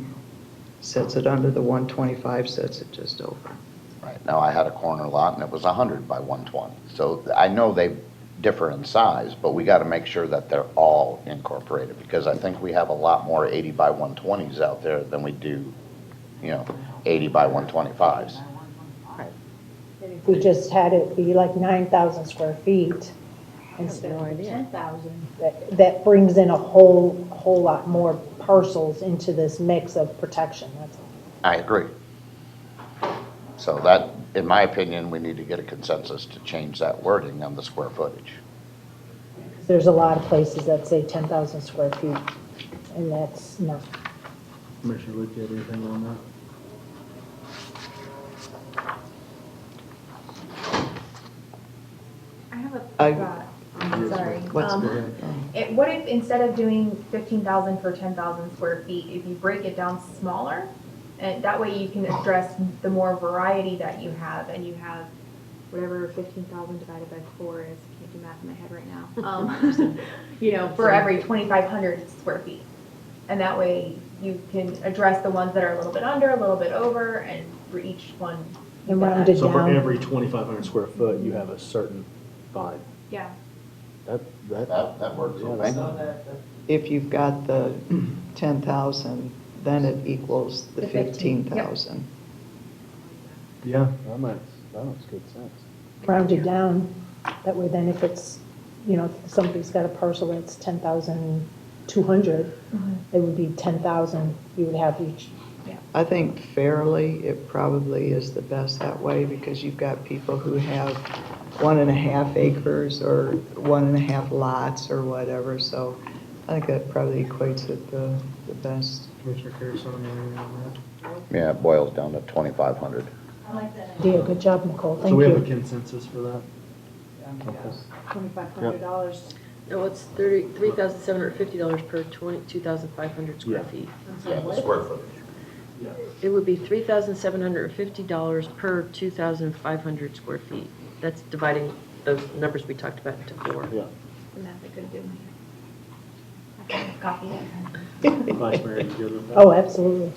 sets it under the 125, sets it just over. Right, now I had a corner lot and it was 100 by 120. So I know they differ in size, but we got to make sure that they're all incorporated, because I think we have a lot more 80 by 120s out there than we do, 80 by 125s. If we just had it be like 9,000 square feet instead no of idea. 10,000, that brings in a whole lot more parcels into this mix of protection. That's all. I agree. So that, in my opinion, we need to get a consensus to change that wording on the square footage. There's a lot of places that say 10,000 square feet, and that's not. Commissioner Luke, you have anything on that? I have a I- thought. I'm sorry. What's What if instead of doing 15,000 for 10,000 square feet, if you break it down smaller, and that way you can address the more variety that you have, and you have whatever 15,000 divided by 4 is, I can't do math in my head right now. You know, for every 2,500 square feet. And that way you can address the ones that are a little bit under, a little bit over, and for each one. And round it So for down. every 2,500 square foot, you have a certain fine. Yeah. That works Yeah, okay. that's- If you've got the 10,000, then it equals the The 15, yep. 15,000. Yeah, that makes good sense. Round it down. That way then if it's, you know, if somebody's got a parcel that's 10,200, it would be 10,000 you would have each. I think fairly, it probably is the best that way because you've got people who have 1.5 acres or 1.5 lots or whatever. So I think that probably equates it the best. Commissioner Carrison, anything on Yeah, it boils down to 2,500. I like that. Idea. Good job, Nicole. that? Thank So we have a you. consensus for that? $2,500. No, it's $3,750 per 2,500 square Yeah. feet. Square footage. It would be $3,750 per 2,500 square feet. That's dividing those numbers we talked about into 4. Yeah. The math I couldn't do in my head. I can copy it. Vice Mayor, you good with that? Oh, absolutely.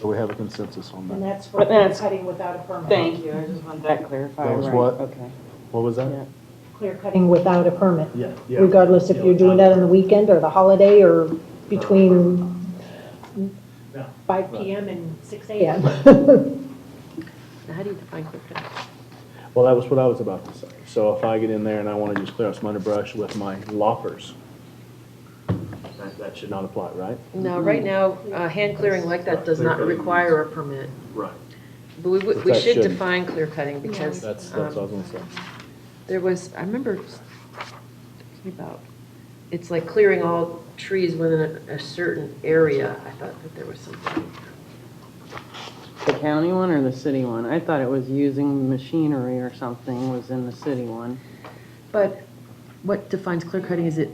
So we have a consensus on And that. that's for But that's- cutting without a permit. Thank you, I just want that clarified. That was right. what? Okay. What was that? Yeah. Clear cutting without a permit. Yeah. yeah. Regardless if Yeah, you're doing that on the weekend or the holiday or between Yeah. 5 PM and 6 AM. Now, how do you define clear cutting? Well, that was what I was about to say. So if I get in there and I want to just clear out some underbrush with my loppers, that should not apply, right? No, right now, hand clearing like that does not require a permit. Right. But we But we that should shouldn't. define clear cutting because That's what I was going to say. there was, I remember thinking about, it's like clearing all trees within a certain area. I thought that there was something. The county one or the city one? I thought it was using machinery or something was in the city one. But what defines clear cutting? Is it,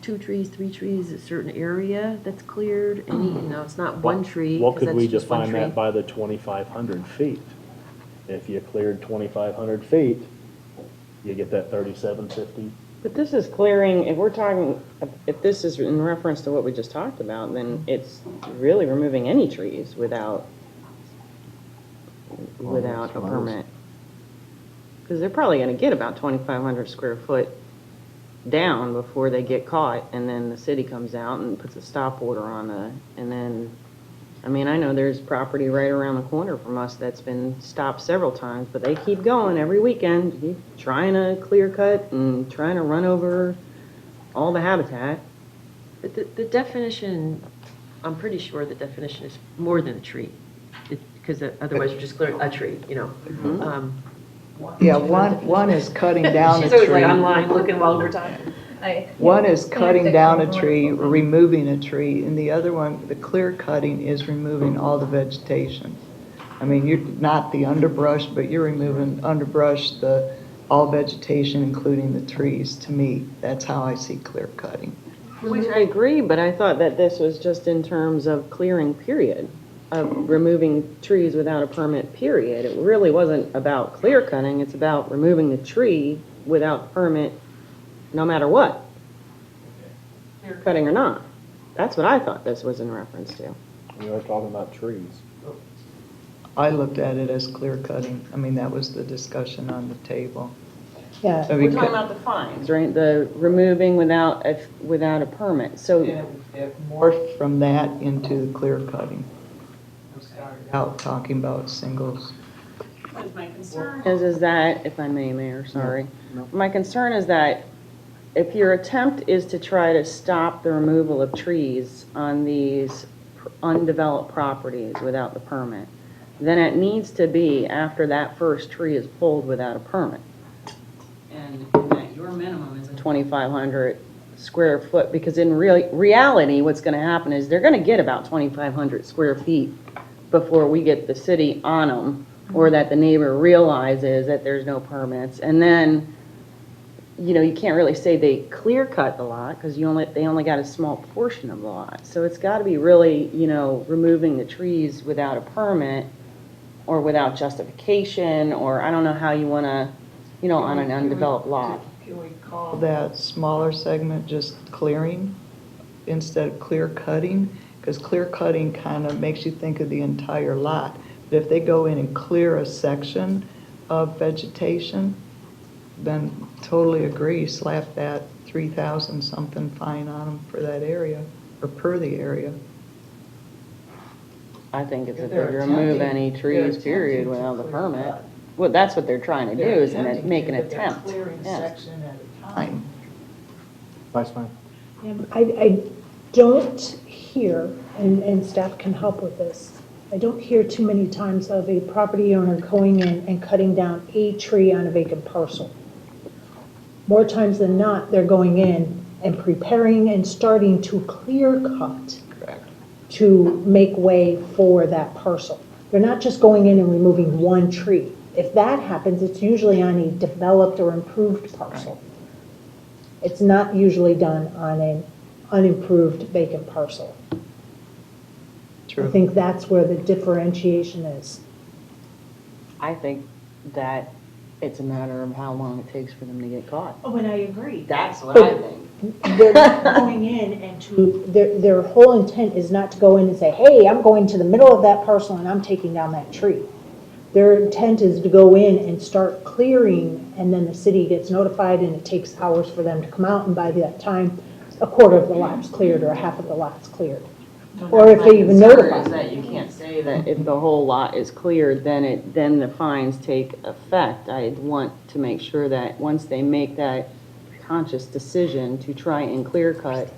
2 trees, 3 trees, a certain area that's cleared? It's not one tree. Well, 'cause could that's we just one define tree. that by the 2,500 feet? If you cleared 2,500 feet, you get that 3,750. But this is clearing, if we're talking, if this is in reference to what we just talked about, then it's really removing any trees without a that's what I was- permit. Because they're probably gonna get about 2,500 square foot down before they get caught, and then the city comes out and puts a stop order on and then, I mean, I know there's property right around the corner from us that's been stopped several times, but they keep going every weekend, keep trying to clear cut and trying to run over all the habitat. But the definition, I'm pretty sure the definition is more than a tree. Because otherwise you're just clearing a tree. Yeah, one is cutting down a She's always like tree. online looking while we're talking. One is cutting down a tree, removing a tree, and the other one, the clear cutting, is removing all the vegetation. I mean, you're not the underbrush, but you're removing underbrush, all vegetation, including the trees. To me, that's how I see clear cutting. Which I agree, but I thought that this was just in terms of clearing, period, of removing trees without a permit, period. It really wasn't about clear cutting, it's about removing the tree without permit, no matter what. Clear cutting or not. That's what I thought this was in reference to. We are talking about trees. I looked at it as clear cutting. I mean, that was the discussion on the table. Yeah. So We're talking about the fines, right? The removing without a permit, so. It morphed from that into the clear cutting. We started out talking about singles. My concern is that, if I may, Mayor, sorry. My concern is that if your attempt is to try to stop the removal of trees on these undeveloped properties without the permit, then it needs to be after that first tree is pulled without a permit. And that your minimum is a 2,500 square foot, because in reality, what's gonna happen is they're gonna get about 2,500 square feet before we get the city on them, or that the neighbor realizes that there's no permits. And then, you can't really say they clear cut the lot, because they only got a small portion of the lot. So it's gotta be really, removing the trees without a permit, or without justification, or I don't know how you wanna on an undeveloped lot. Can we call that smaller segment just clearing instead of clear cutting? Because clear cutting kind of makes you think of the entire lot. But if they go in and clear a section of vegetation, then totally agree, slap that 3,000 something fine on them for that area, or per the area. I think it's if they They're remove attempting- any they're trees, period, attempting to without a clear permit. cut. Well, that's what they're trying to do, They're is attempting make an to, but they're attempt. Clearing Yes. section at a time. Vice Mayor? I don't hear, and staff can help with this, I don't hear too many times of a property owner going in and cutting down a tree on a vacant parcel. More times than not, they're going in and preparing and starting to clear cut Correct. to make way for that parcel. They're not just going in and removing one tree. If that happens, it's usually on a developed or improved parcel. It's not usually done on an unimproved vacant parcel. I True. think that's where the differentiation is. I think that it's a matter of how long it takes for them to get caught. Oh, and I agree. That's what I think. They're not going in and to, their whole intent is not to go in and say, hey, I'm going to the middle of that parcel and I'm taking down that tree. Their intent is to go in and start clearing, and then the city gets notified, and it takes hours for them to come out, and by that time, a quarter of the lot's cleared or a half of the lot's cleared. Or if they even My concern notify. is that you can't say that if the whole lot is cleared, then the fines take effect. I'd want to make sure that once they make that conscious decision to try and clear cut,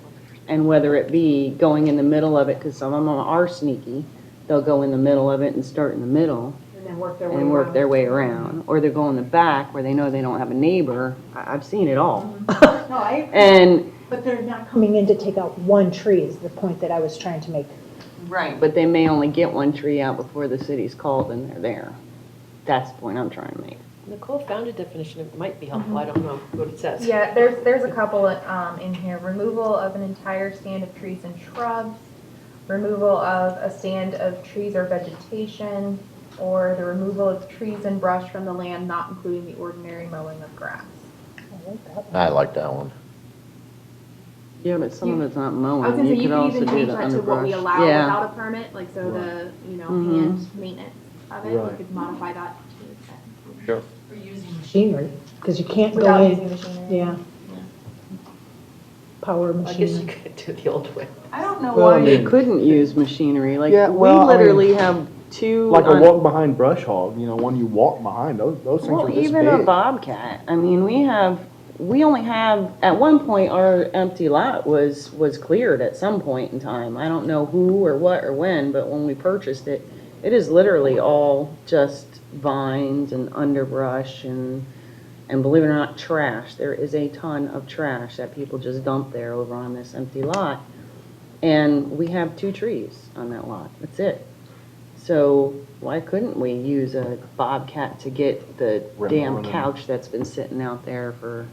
and whether it be going in the middle of it, because some of them are sneaky, they'll go in the middle of it and start in the middle And then work their way and work around. their way around. Or they'll go in the back where they know they don't have a neighbor. I've seen it all. No, I, And but they're not coming in to take out one tree is the point that I was trying to make. right, but they may only get one tree out before the city's called and they're there. That's the point I'm trying to make. Nicole found a definition, it might be helpful, I don't know what it says. Yeah, there's a couple in here. Removal of an entire stand of trees and shrubs, removal of a stand of trees or vegetation, or the removal of trees and brush from the land, not including the ordinary mowing of grass. I like that one. Yeah, but some of it's not I was mowing. gonna say, You you could could also even do change the that to what we underbrush. allow Yeah. without a permit, like so the, Mhm. hand maintenance of it, Right. you could modify that to Sure. Machinery, because you can't go without in. using machinery. Yeah. Power I guess you machine. could do it the old way. I don't know Well, I why you mean- couldn't use machinery. Like, Yeah, we well, I mean, literally have two. Like a on- walk behind brush hog, one you walk behind, those things Well, are this even a big. bobcat. I mean, we only have, at one point, our empty lot was cleared at some point in time. I don't know who or what or when, but when we purchased it, it is literally all just vines and underbrush and believe it or not, trash. There is a ton of trash that people just dump there over on this empty lot. And we have 2 trees on that lot. That's it. So why couldn't we use a bobcat to get the damn Remove them. couch that's been sitting out there for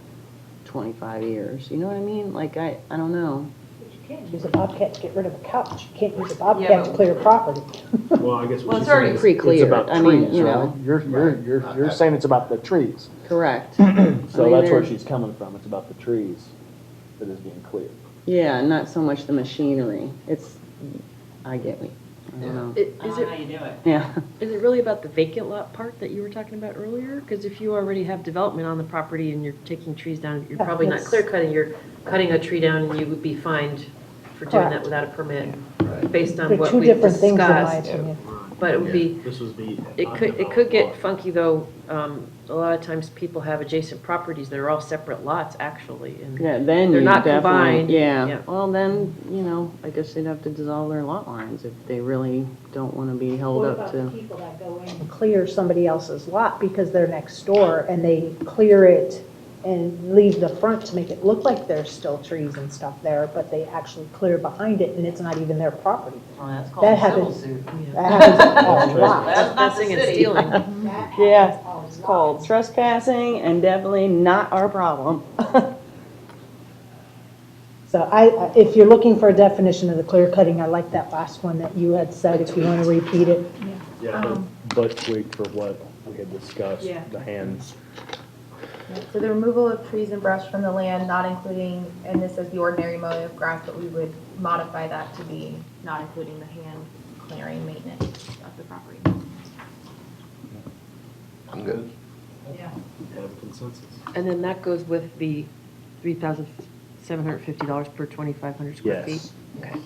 25 years? You know what I mean? Like, I don't know. You can't use a bobcat to get rid of a couch. You can't use a Yeah, bobcat to but- clear property. Well, I guess Well, what it's you're already saying is pre-cleared. It's about I mean, trees, you right? know. You're saying it's about the trees. Correct. So I mean, that's where there's- she's coming from. It's about the trees that is being cleared. Yeah, not so much the machinery. I get me. I don't know. Is it, Yeah. is it really about the vacant lot part that you were talking about earlier? Because if you already have development on the property and you're taking trees down, you're Yeah, probably not that's- clear cutting, you're cutting a tree down and you would be fined for doing that Correct. without a permit, based on They're what two we different things, in my discussed. opinion. But it would be, This was the. it could get funky though. A lot of times people have adjacent properties that are all separate lots actually. And Yeah, then They're you not definitely, combined. yeah. Yeah. Well, then, I guess they'd have to dissolve their lot lines if they really don't want to be held What up about to. the people that go in and clear somebody else's lot because they're next door and they clear it and leave the front to make it look like there's still trees and stuff there, but they actually clear behind it and it's not even their property? Oh, that's That happens. yeah. That happens a lot. Trespassing and stealing. Yeah, it's called trespassing and definitely not our problem. So if you're looking for a definition of the clear cutting, I like that last one that you had said, if you want to repeat it. Yeah, but tweaked for what we had discussed, Yeah. the hands. So the removal of trees and brush from the land, not including, and this is the ordinary mowing of grass, but we would modify that to be not including the hand clearing maintenance of the property. I'm good. And then that goes with the $3,750 per 2,500 square feet? Yes. Okay.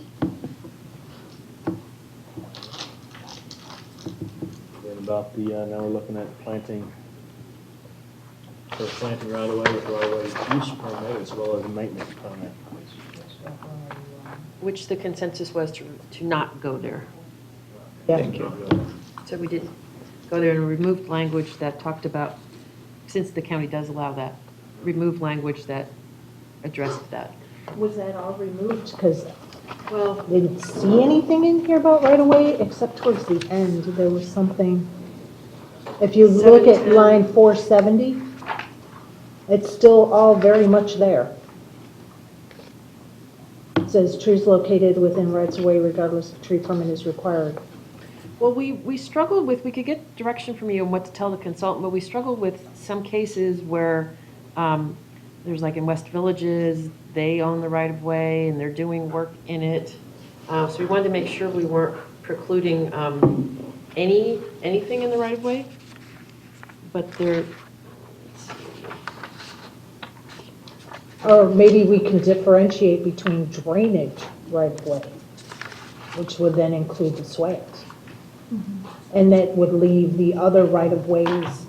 Then about the, now we're looking at planting, For planting right away with right away use permit as well as a maintenance permit. Which the consensus was to not go there. Yeah. Thank you. So we did go there and removed language that talked about, since the county does allow that, remove language that addressed that. Was that all removed? Because, well, didn't see anything in here about right away, except towards the end, there was something. If you look at 710. line 470, it's still all very much there. It says trees located within rights of way regardless of tree permit is required. Well, we struggled with, we could get direction from you on what to tell the consultant, but we struggled with some cases where there's like in West Villages, they own the right of way and they're doing work in it. So we wanted to make sure we weren't precluding anything in the right of way. But there, Or maybe we can differentiate between drainage right of way, which would then include the swales. And that would leave the other right of ways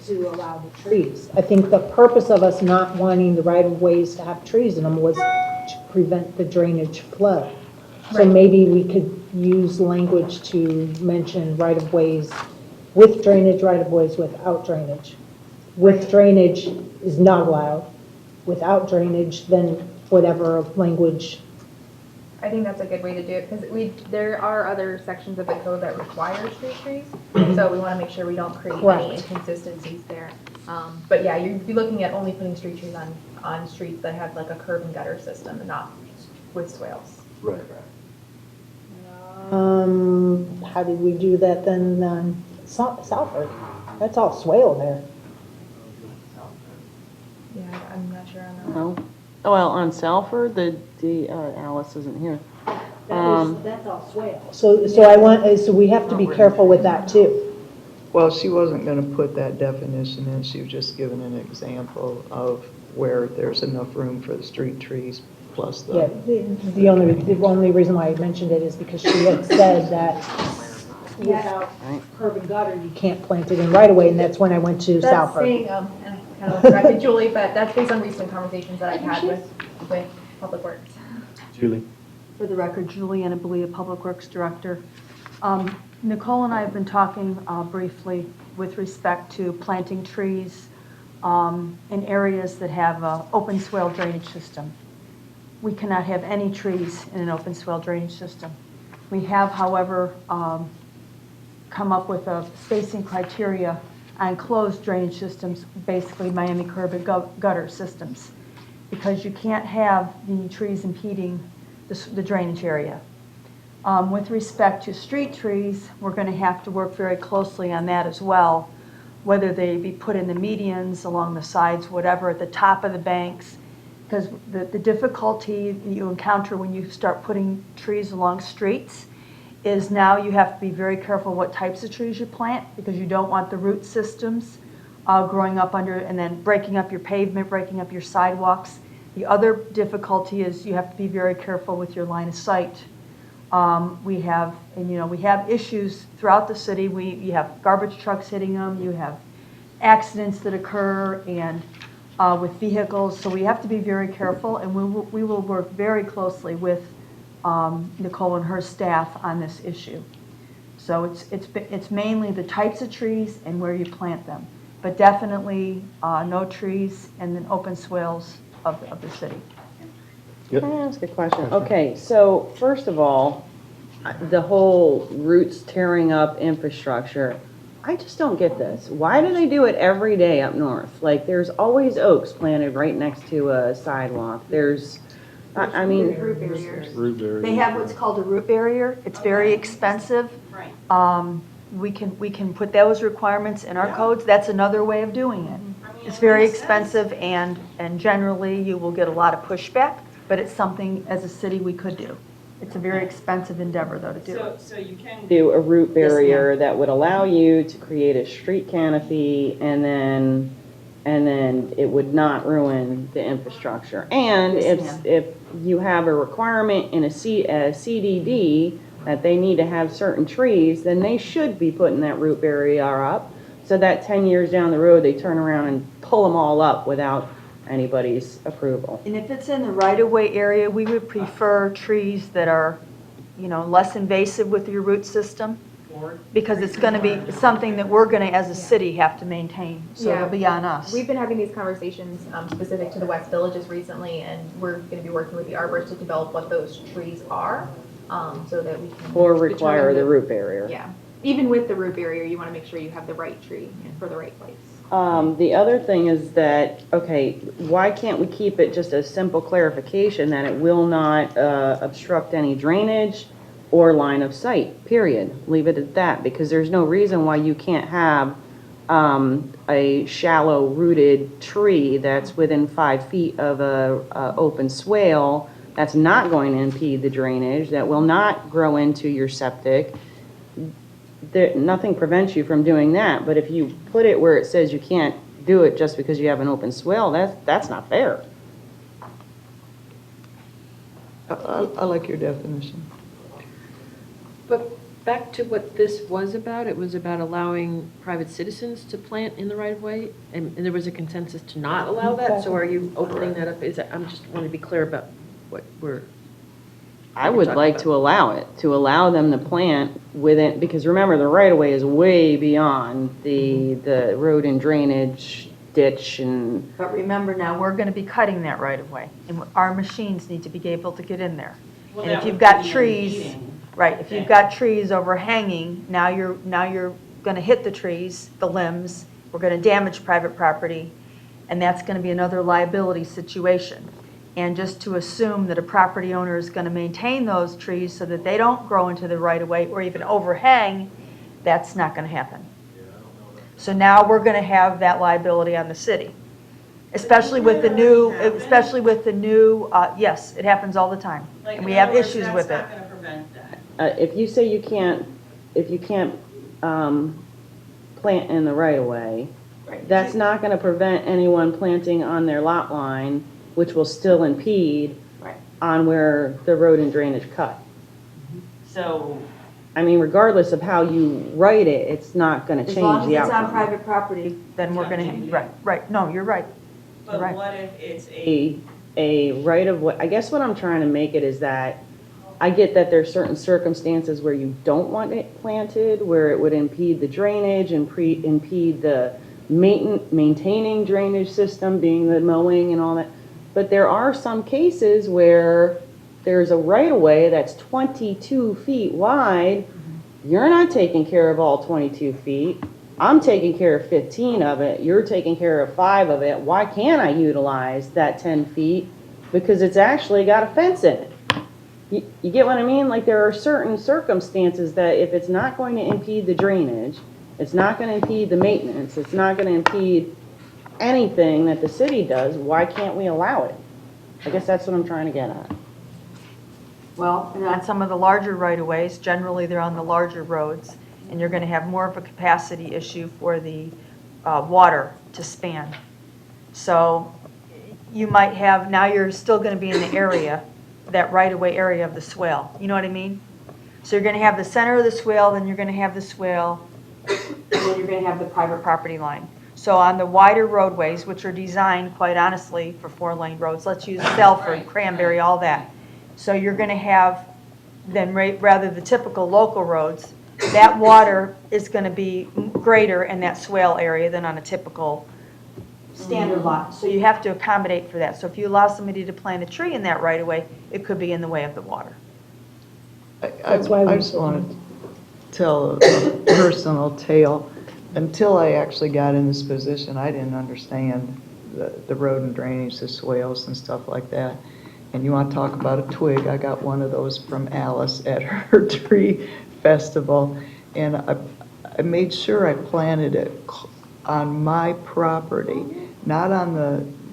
to allow the trees. I think the purpose of us not wanting the right of ways to have trees in them was to prevent the drainage flow. So Right. maybe we could use language to mention right of ways with drainage, right of ways without drainage. With drainage is not allowed. Without drainage, then whatever language. I think that's a good way to do it, because there are other sections of the code that require street trees, so we want to make sure we don't create any Correct. inconsistencies there. But yeah, you'd be looking at only putting street trees on streets that have like a curb and gutter system and not with swales. Right. How did we do that then on Southford? That's all swale there. Yeah, I'm not sure on that. No. Oh, well, on Salford, Alice isn't here. That's all swale. So we have to be careful with that too. Well, she wasn't going to put that definition in, she was just giving an example of where there's enough room for the street trees plus Yeah, the. the only reason why I mentioned it is because she had said that without curb and gutter, you can't plant it in right away, and that's when I went to That's Southford. saying, and I kind of corrected Julie, but that's based on recent conversations that I've had with Public Works. Julie? For the record, Juliana Belia, Public Works Director. Nicole and I have been talking briefly with respect to planting trees in areas that have an open swale drainage system. We cannot have any trees in an open swale drainage system. We have, however, come up with a spacing criteria on closed drainage systems, basically Miami curb and gutter systems, because you can't have the trees impeding the drainage area. With respect to street trees, we're going to have to work very closely on that as well, whether they be put in the medians, along the sides, whatever, at the top of the banks, because the difficulty that you encounter when you start putting trees along streets is now you have to be very careful what types of trees you plant, because you don't want the root systems growing up under and then breaking up your pavement, breaking up your sidewalks. The other difficulty is you have to be very careful with your line of sight. We have issues throughout the city. You have garbage trucks hitting them, you have accidents that occur and with vehicles, so we have to be very careful, and we will work very closely with Nicole and her staff on this issue. So it's mainly the types of trees and where you plant them, but definitely no trees and then open swales of the city. Can I ask a question? Okay, so first of all, the whole roots tearing up infrastructure, I just don't get this. Why do they do it every day up north? Like, there's always oaks planted right next to a sidewalk. There's, I mean, Root barriers. Root barrier. They have what's called a root barrier. It's very expensive. Right. We can put those requirements in our codes. That's another way of doing it. I mean, It's very expensive, and generally, you will get a lot of pushback, but it's something, as a city, we could do. It's a very expensive endeavor, though, to do. So you can do a root barrier that would allow you to create a street canopy, and then it would not ruin the infrastructure. And Yes, if you have a requirement in a CDD that they need to have certain trees, then they should be putting that root barrier up, so that 10 years down the road, they turn around and pull them all up without anybody's approval. And if it's in the right-of-way area, we would prefer trees that are, less invasive with your root system, because it's going to be something that we're going to, as a city, have to maintain, so it'll be on us. We've been having these conversations specific to the West Villages recently, and we're going to be working with the arborist to develop what those trees are, so that we can. Or require determine the root barrier. Yeah. Even with the root barrier, you want to make sure you have the right tree for the right place. The other thing is that, okay, why can't we keep it just a simple clarification that it will not obstruct any drainage or line of sight, period? Leave it at that, because there's no reason why you can't have a shallow rooted tree that's within 5 feet of a open swale that's not going to impede the drainage, that will not grow into your septic. Nothing prevents you from doing that, but if you put it where it says you can't do it just because you have an open swale, that's not fair. I like your definition. But back to what this was about, it was about allowing private citizens to plant in the right-of-way, and there was a consensus to not allow that, so are you opening that up? I'm just want to be clear about what I would like to allow them to plant within, because remember, the right-of-way is way beyond the road and drainage ditch and. But remember now, we're going to be cutting that right-of-way, and our machines need to be able to get in there. And if you've got trees, right, if you've got trees overhanging, now you're going to hit the trees, the limbs, we're going to damage private property, and that's going to be another liability situation. And just to assume that a property owner is going to maintain those trees so that they don't grow into the right-of-way or even overhang, that's not going to happen. So now we're going to have that liability on the city, especially with the new, yes, it happens all the time. And we have issues with it. If you say you can't plant in the right-of-way, that's not going to prevent anyone planting on their lot line, which will still impede on where the road and drainage cut. So, I mean, regardless of how you write it, it's not going to change the outcome. As long as it's on private property, then we're going to, right, no, you're right. But what if it's a right-of-way? I guess what I'm trying to make it is that I get that there's certain circumstances where you don't want it planted, where it would impede the drainage and impede the maintaining drainage system, being the mowing and all that. But there are some cases where there's a right-of-way that's 22 feet wide. You're not taking care of all 22 feet. I'm taking care of 15 of it. You're taking care of 5 of it. Why can't I utilize that 10 feet? Because it's actually got a fence in it. You get what I mean? Like, there are certain circumstances that if it's not going to impede the drainage, it's not going to impede the maintenance, it's not going to impede anything that the city does, why can't we allow it? I guess that's what I'm trying to get at. Well, and on some of the larger right-of-ways, generally they're on the larger roads, and you're going to have more of a capacity issue for the water to span. So you might have, now you're still going to be in the area, that right-of-way area of the swale. You know what I mean? So you're going to have the center of the swale, then you're going to have the swale, and then you're going to have the private property line. So on the wider roadways, which are designed, quite honestly, for 4-lane roads, let's use Selford, Cranberry, all that. So you're going to have, then rather the typical local roads, that water is going to be greater in that swale area than on a typical standard lot. So you have to accommodate for that. So if you allow somebody to plant a tree in that right of way, it could be in the way of the water. I just want to tell a personal tale. Until I actually got in this position, I didn't understand the road and drainage, the swales and stuff like that. And you want to talk about a twig, I got one of those from Alice at her tree festival. And I made sure I planted it on my property not on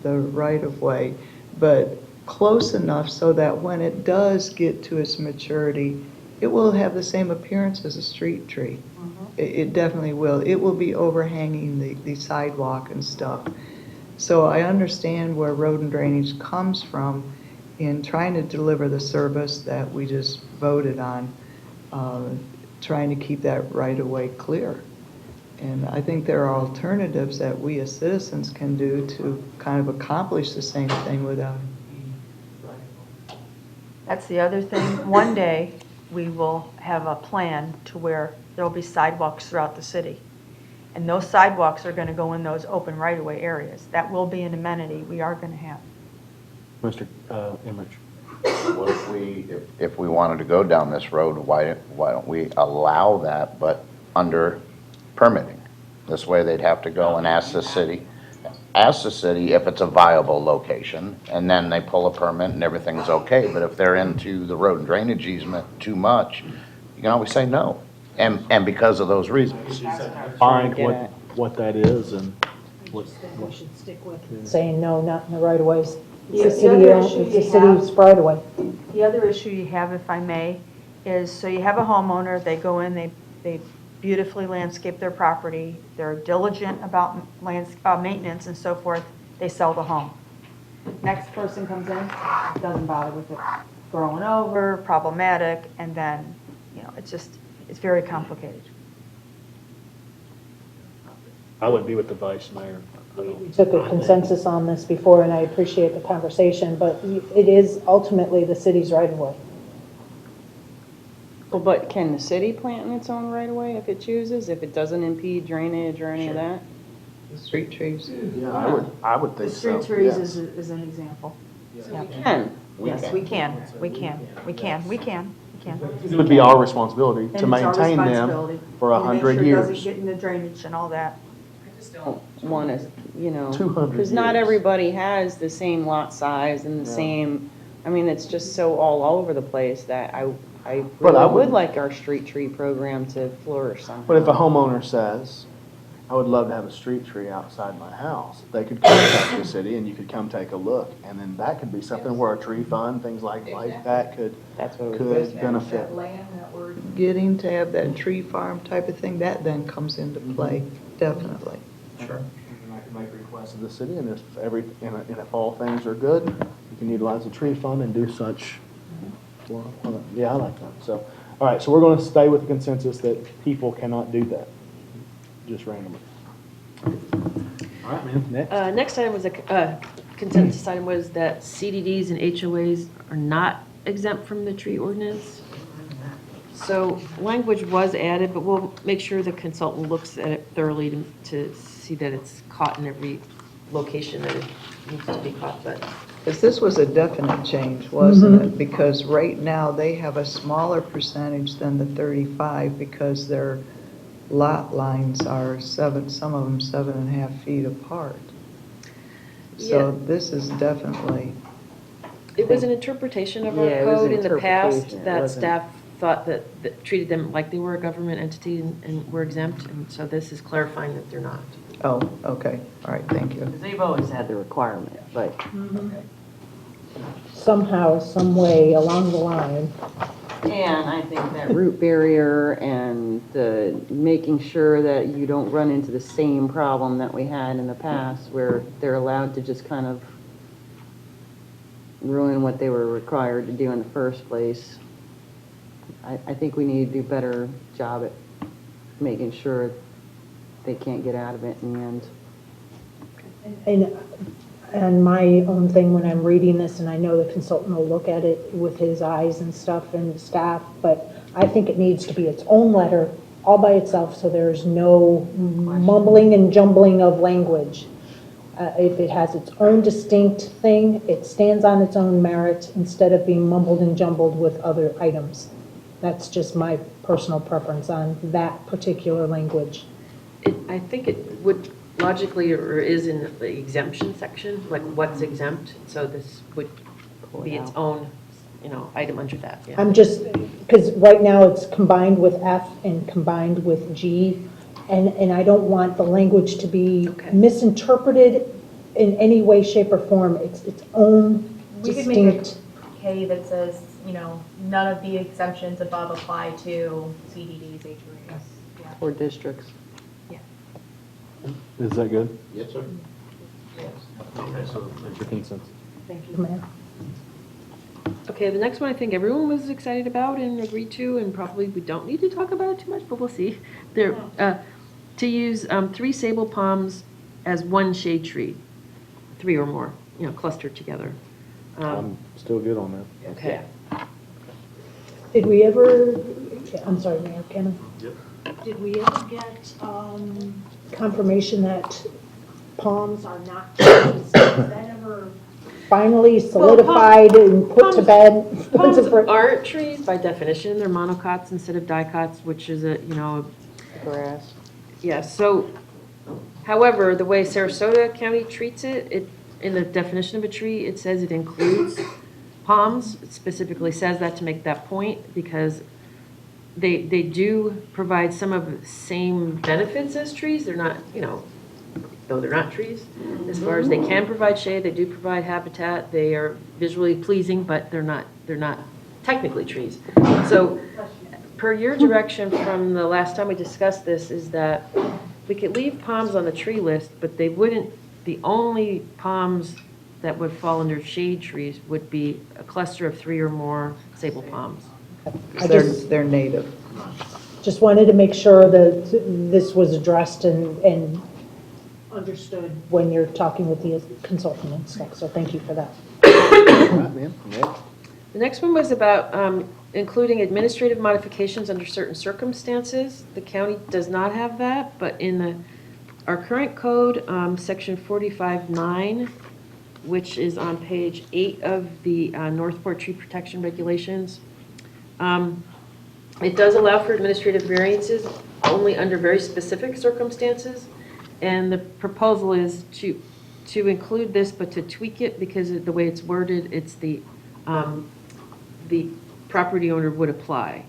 the right-of-way, but close enough so that when it does get to its maturity, it will have the same appearance as a street tree. It definitely will. It will be overhanging the sidewalk and stuff. So I understand where road and drainage comes from in trying to deliver the service that we just voted on, trying to keep that right-of-way clear. And I think there are alternatives that we as citizens can do to kind of accomplish the same thing without. That's the other thing. One day, we will have a plan to where there'll be sidewalks throughout the city. And those sidewalks are going to go in those open right-of-way areas. That will be an amenity we are going to have. Mr. Emmerich? What if we wanted to go down this road, why don't we allow that, but under permitting? This way they'd have to go and ask the city if it's a viable location, and then they pull a permit and everything's okay. But if they're into the road and drainage easement too much, you can always say no. And because of those reasons. Find what that is and what. We should stick with saying no, not in the right of ways. The It's the other issue city, it's the you have- city's right of way. The other issue you have, if I may, is, so you have a homeowner, they go in, they beautifully landscape their property, they're diligent about maintenance and so forth, they sell the home. Next person comes in, doesn't bother with it, growing over, problematic, and then, it's very complicated. I would be with the vice mayor. We took a consensus on this before, and I appreciate the conversation, but it is ultimately the city's right of way. Well, but can the city plant in its own right of way if it chooses, if it doesn't impede drainage or any of that? Street trees. Yeah, I would think so. The street trees yes. is an example. Yeah. Can. Yes, we can. It would be our responsibility And to it's our maintain them responsibility for to make 100 sure it doesn't years. get in the drainage and all that. Don't want to, 200 because not years. everybody has the same lot size and the Yeah. same, I mean, it's just so all over the place that I But I really would would- like our street tree program to flourish somehow. But if a homeowner says, I would love to have a street tree outside my house, they could contact the city and you could come take a look. And then that could be something where a tree fund, things like that could That's what it was. benefit. Land that we're getting to have that tree farm type of thing, that then comes into play, definitely. Sure. And I can make requests of the city, and if all things are good, you can utilize the tree fund and do such. Yeah, I like that. So, all right, so we're going to stay with the consensus that people cannot do that, just randomly. All right, man, next. Next item was a consensus item was that CDDs and HOAs are not exempt from the tree ordinance. So language was added, but we'll make sure the consultant looks at it thoroughly to see that it's caught in every location that it needs to be caught, but. Because this was a definite change, wasn't it? Because right now, they have a smaller percentage than the 35 because their lot lines are some of them 7.5 feet apart. So Yeah. this is definitely, It was an interpretation of our Yeah, it was code an in the past interpretation. It that wasn't- staff thought that treated them like they were a government entity and were exempt, and so this is clarifying that they're not. oh, okay, all right, thank you. Because they've always had the requirement, but Somehow, some way along the line, and I think that root barrier and making sure that you don't run into the same problem that we had in the past where they're allowed to just kind of ruin what they were required to do in the first place. I think we need to do a better job at making sure they can't get out of it in the end. and my own thing when I'm reading this, and I know the consultant will look at it with his eyes and stuff and staff, but I think it needs to be its own letter all by itself, so there's no mumbling and jumbling of language. If it has its own distinct thing, it stands on its own merit instead of being mumbled and jumbled with other items. That's just my personal preference on that particular language. I think it would logically, or is in the exemption section, like what's exempt, so this would be its own, item under that, yeah. I'm just, because right now it's combined with F and combined with G, and I don't want the language to be Okay. misinterpreted in any way, shape, or form its own We could make a distinct. K that says, none of the exemptions above apply to CDDs, HOAs. Yeah. Or districts. Is that good? Yes, sir. Okay, so Is your consensus? Thank you, Mayor. Okay, the next one I think everyone was excited about and agreed to, and probably we don't need to talk about it too much, but we'll see. There, to use 3 sable palms as one shade tree, 3 or more, clustered together. I'm still good on that. Okay. Did we ever, I'm sorry, Mayor, can Yep. Did we ever get confirmation that palms are not trees? Is that ever finally solidified and put to bed? Palms aren't trees by definition, they're monocots instead of dicots, which is Grass. yeah, so, however, the way Sarasota County treats it, in the definition of a tree, it says it includes palms. It specifically says that to make that point, because they do provide some of the same benefits as trees. They're not, though they're not trees. As far as they can provide shade, they do provide habitat. They are visually pleasing, but they're not technically trees. So, per your direction from the last time we discussed this, is that we could leave palms on the tree list, but they wouldn't, the only palms that would fall under shade trees would be a cluster of 3 or more sable palms. They're native. Just wanted to make sure that this was addressed and understood when you're talking with the consultant and stuff, so thank you for that. The next one was about including administrative modifications under certain circumstances. The county does not have that, but in our current code, section 45.9, which is on page 8 of the Northport Tree Protection Regulations, it does allow for administrative variances only under very specific circumstances. And the proposal is to include this, but to tweak it, because of the way it's worded, it's the property owner would apply,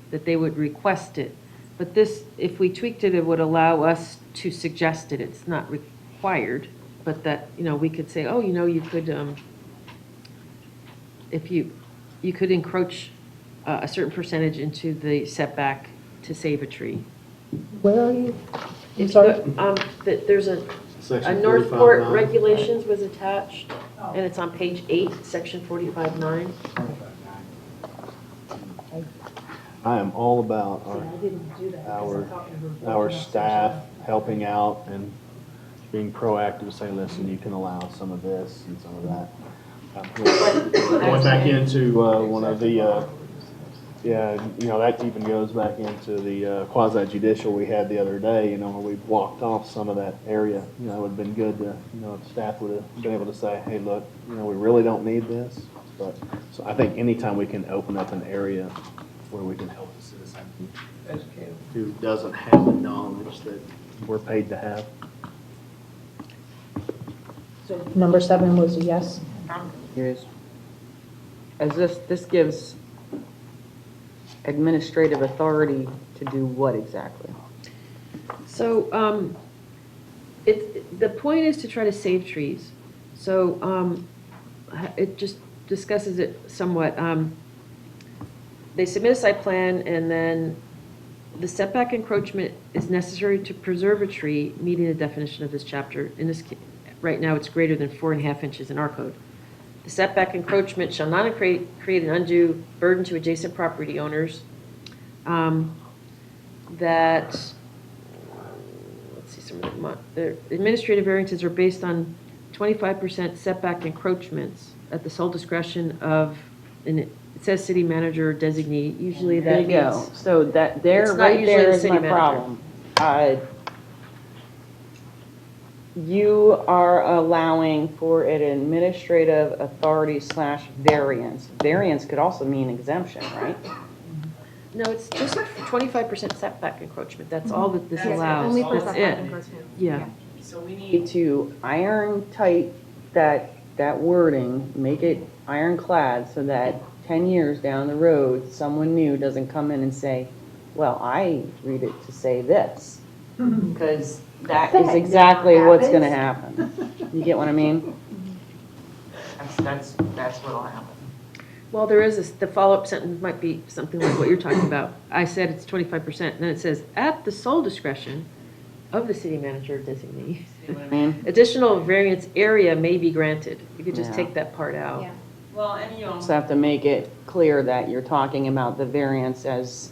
that they would request it. But this, if we tweaked it, it would allow us to suggest it. It's not required, but that, we could say, oh, you could, if you could encroach a certain percentage into the setback to save a tree. Where are you? I'm If sorry? There's a Northport regulations was attached, and it's on page 8, section 45.9. I am all about I didn't do that. our staff helping out and being proactive, saying, listen, you can allow some of this and some of that. Going back into one of the, that even goes back into the quasi judicial we had the other day, where we blocked off some of that area. It would have been good to, if staff would have been able to say, hey, look, we really don't need this. But, so I think anytime we can open up an area where we can help the citizen who doesn't have the knowledge that we're paid to have. So number 7 was a yes? Yes. As this gives administrative authority to do what exactly? So the point is to try to save trees. So it just discusses it somewhat. They submit a site plan, and then the setback encroachment is necessary to preserve a tree, meeting the definition of this chapter. In this case, right now, it's greater than 4.5 inches in our code. The setback encroachment shall not create an undue burden to adjacent property owners. That, let's see, some of the administrative variances are based on 25% setback encroachments at the sole discretion of, and it says city manager or designee. Usually There that you go. means, So that there, It's not right usually there the is city my manager. problem. You are allowing for an administrative authority / variance. Variance could also mean exemption, right? no, it's just 25% setback encroachment. That's all that this Yes, allows. only for That's setback it. encroachment. Yeah. So we need to iron tight that wording, make it ironclad so that 10 years down the road, someone new doesn't come in and say, well, I read it to say this. Because that is exactly what's gonna happen. You get what I mean? That's what'll happen. Well, there is, the follow-up sentence might be something like what you're talking about. I said it's 25%, and then it says, at the sole discretion of the city manager designee, See what I mean? additional variance area may be granted. You could just Yeah. take that part out. Yeah. Well, and you also have to make it clear that you're talking about the variance as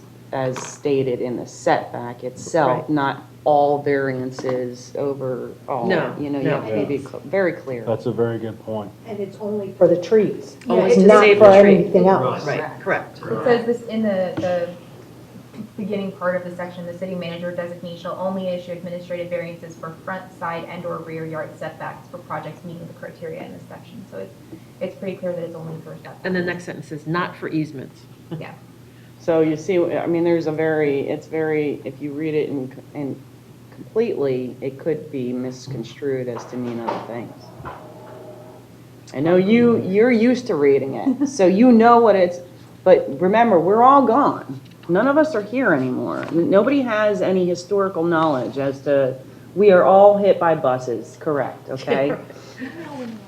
stated in the setback itself, Right. not all variances over all. No, You know, you no. have to be very clear. That's a very good point. And it's only for the trees. Only It's to not save for the tree. anything else. Right, correct. It says this in the beginning part of the section, the city manager designee shall only issue administrative variances for front, side, and/or rear yard setbacks for projects meeting the criteria in this section. So it's pretty clear that it's only for setbacks. And the next sentence is not for easements. Yeah. So you see, I mean, there's it's very, if you read it in completely, it could be misconstrued as to mean other things. I know you're used to reading it, so you know what it's, but remember, we're all gone. None of us are here anymore. Nobody has any historical knowledge as to, we are all hit by buses, correct, okay?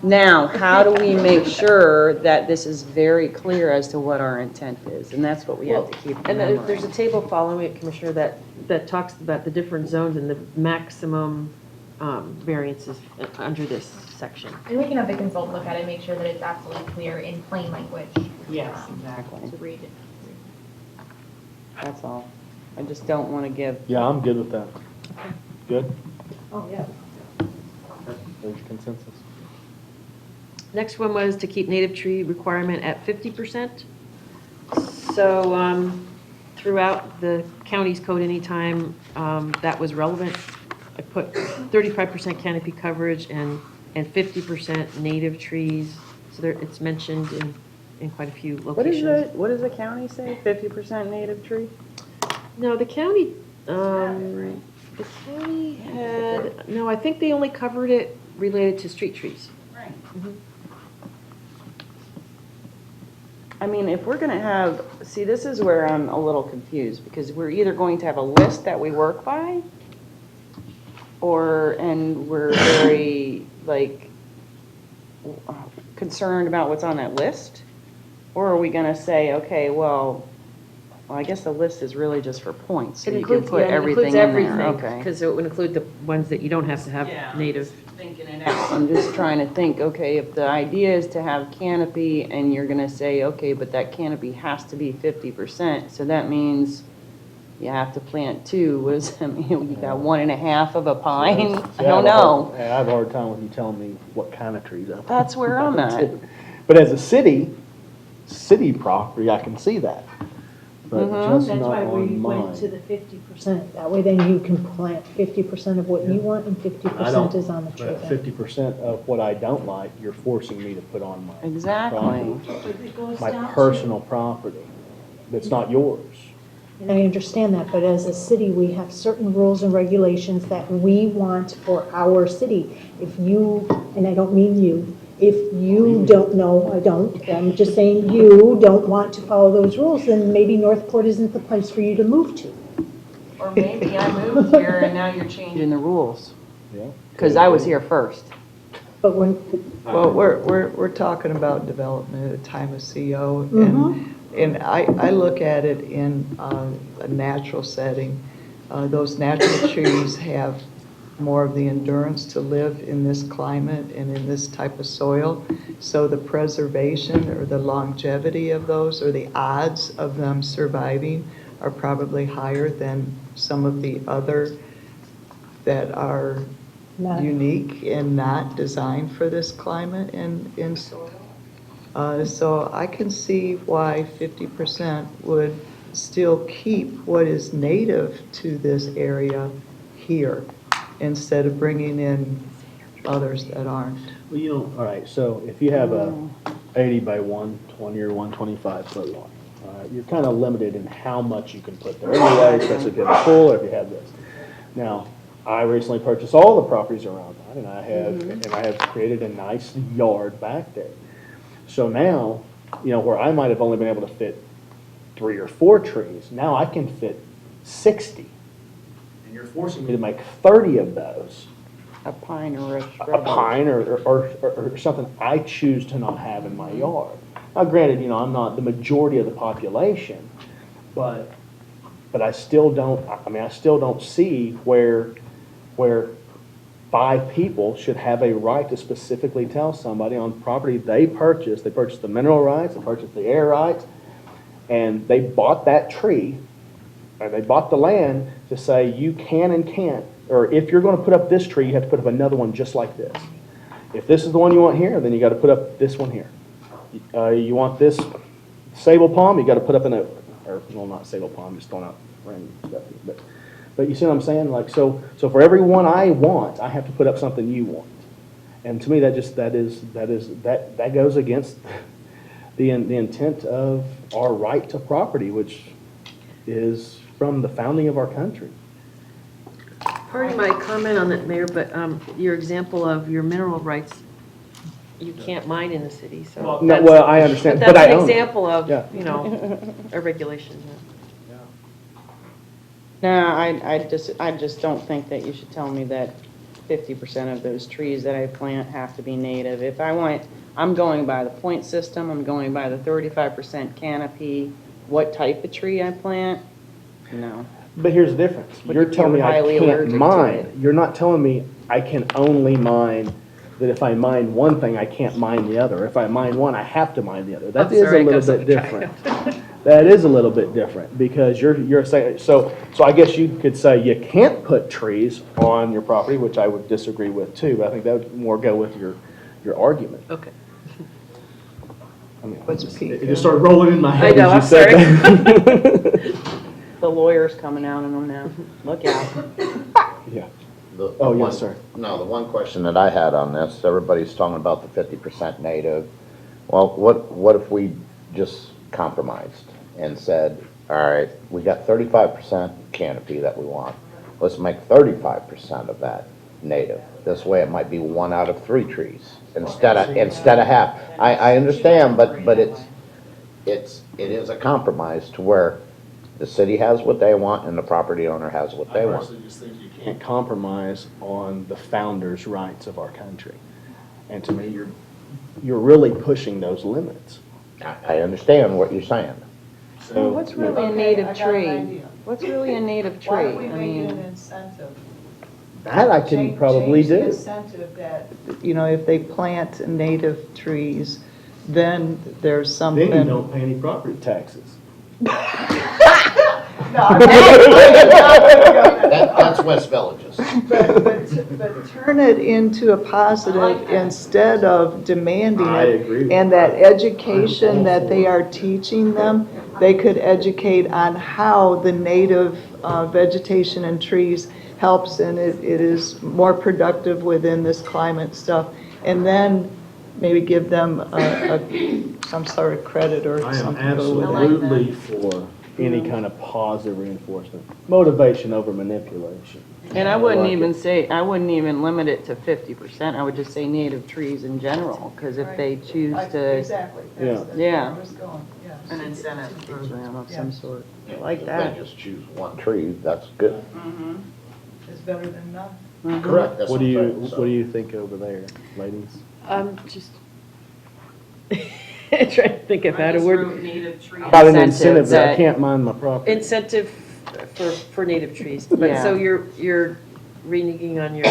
Now, how do we make sure that this is very clear as to what our intent is? And that's what we have to keep in And memory. there's a table following it, Commissioner, that talks about the different zones and the maximum variances under this section. And we can have the consultant look at it, make sure that it's absolutely clear in plain language. Yes, exactly. To read it. That's all. I just don't want to give, Yeah, I'm good with that. Good? Oh, yeah. There's consensus. Next one was to keep native tree requirement at 50%. So throughout the county's code, anytime that was relevant, I put 35% canopy coverage and 50% native trees. So there, it's mentioned in quite a few locations. what does the county say? 50% native tree? No, the county had, no, I think they only covered it related to street trees. Right. I mean, if we're gonna have, see, this is where I'm a little confused, because we're either going to have a list that we work by, and we're very, like, concerned about what's on that list, or are we gonna say, okay, well, I guess the list is really just for points, so you can put everything in there, okay. Because it would include the ones that you don't have to have native. Thinking it out. I'm just trying to think, okay, if the idea is to have canopy and you're gonna say, okay, but that canopy has to be 50%, so that means you have to plant two, what does that mean? You got 1.5 of a pine? I don't know. I have a hard time with you telling me what kind of trees. That's where I'm at. But as a city property, I can see that. But just That's not why we on went to mine. the 50%. That way then you can plant 50% of what you want and 50% is on the tree. But 50% of what I don't like, you're forcing me to put on my Exactly. property, my personal property. That's not yours. And I understand that, but as a city, we have certain rules and regulations that we want for our city. If you, and I don't mean you, if you don't know, I don't, I'm just saying you don't want to follow those rules, then maybe Northport isn't the place for you to move to. Or maybe I moved here and now you're changing the rules, Yeah. because I was here first. But when, Well, we're talking about development at a time of CO, and I look at it in a natural setting. Those natural trees have more of the endurance to live in this climate and in this type of soil. So the preservation or the longevity of those, or the odds of them surviving, are probably higher than some of the other that are unique and not designed for this climate and in soil. So I can see why 50% would still keep what is native to this area here, instead of bringing in others that aren't. Well, you know, all right, so if you have a 80 by 120 or 125 foot lawn, you're kind of limited in how much you can put there anyway, especially if you have a pool or if you have this. Now, I recently purchased all the properties around that, and I have created a nice yard back there. So now, you know, where I might have only been able to fit 3 or 4 trees, now I can fit 60. and you're forcing me to make 30 of those, A pine or a a shrub. pine or something I choose to not have in my yard. Now granted, I'm not the majority of the population, but I still don't see where 5 people should have a right to specifically tell somebody on property they purchased the mineral rights, they purchased the air rights, and they bought that tree, or they bought the land to say you can and can't, or if you're gonna put up this tree, you have to put up another one just like this. If this is the one you want here, then you gotta put up this one here. You want this sable palm, you gotta put up not sable palm, just throwing out random stuff, but you see what I'm saying? Like, so for every one I want, I have to put up something you want. And to me, that goes against the intent of our right to property, which is from the founding of our country. Pardon my comment on that, Mayor, but your example of your mineral rights, you can't mine in the city, so. No, that's- well, I understand, But but I that's an own it. example of, Yeah. a regulation. No, I just don't think that you should tell me that 50% of those trees that I plant have to be native. If I'm going by the point system, I'm going by the 35% canopy, what type of tree I plant, no. But here's the difference. But You're if telling me you're I highly can't allergic to mine. it. You're not telling me I can only mine, that if I mine one thing, I can't mine the other. If I mine one, I have to mine the other. That I'm is sorry, a I little got so bit excited. different. That is a little bit different, because you're saying, so I guess you could say you can't put trees on your property, which I would disagree with too, but I think that would more go with your argument. Okay. I mean, What's it just started rolling in my head I know, as you I'm said that. The lawyer's coming out in them now, look out. Yeah. The Oh, one- yes, sir. No, the one question that I had on this, everybody's talking about the 50% native. Well, what if we just compromised and said, all right, we got 35% canopy that we want. Let's make 35% of that native. This way it might be 1 out of 3 trees instead of half. I understand, but it is a compromise to where the city has what they want and the property owner has what they I want. personally just think you can't compromise on the founders' rights of our country. And to me, you're really pushing those limits. I understand what you're saying. So, What's really a native tree? What's really a native tree? Why don't we I make it an mean, incentive? that I can probably Change the do. incentive that, if they plant native trees, then there's something. Then you don't pay any property taxes. That's West Villages. But turn it into a positive instead of demanding I it. agree with And that. that education that they are teaching them, they could educate on how the native vegetation and trees helps, and it is more productive within this climate stuff. And then maybe give them some sort of credit or I am something. to go with it. absolutely for any kind of positive reinforcement. Motivation over manipulation. and I wouldn't like even it. say, I wouldn't even limit it to 50%, I would just say native trees in general, because if they choose to, Exactly. Yeah. Yeah. Going, an incentive program of some sort, I like If that. they just choose one tree, that's good. It's better than none. Correct. That's What do I'm you, saying, so. what do you think over there, ladies? Just trying to think of how to word. native tree About an incentive that I can't mine my property. Incentive for native trees, but Yeah. so you're reneging on your.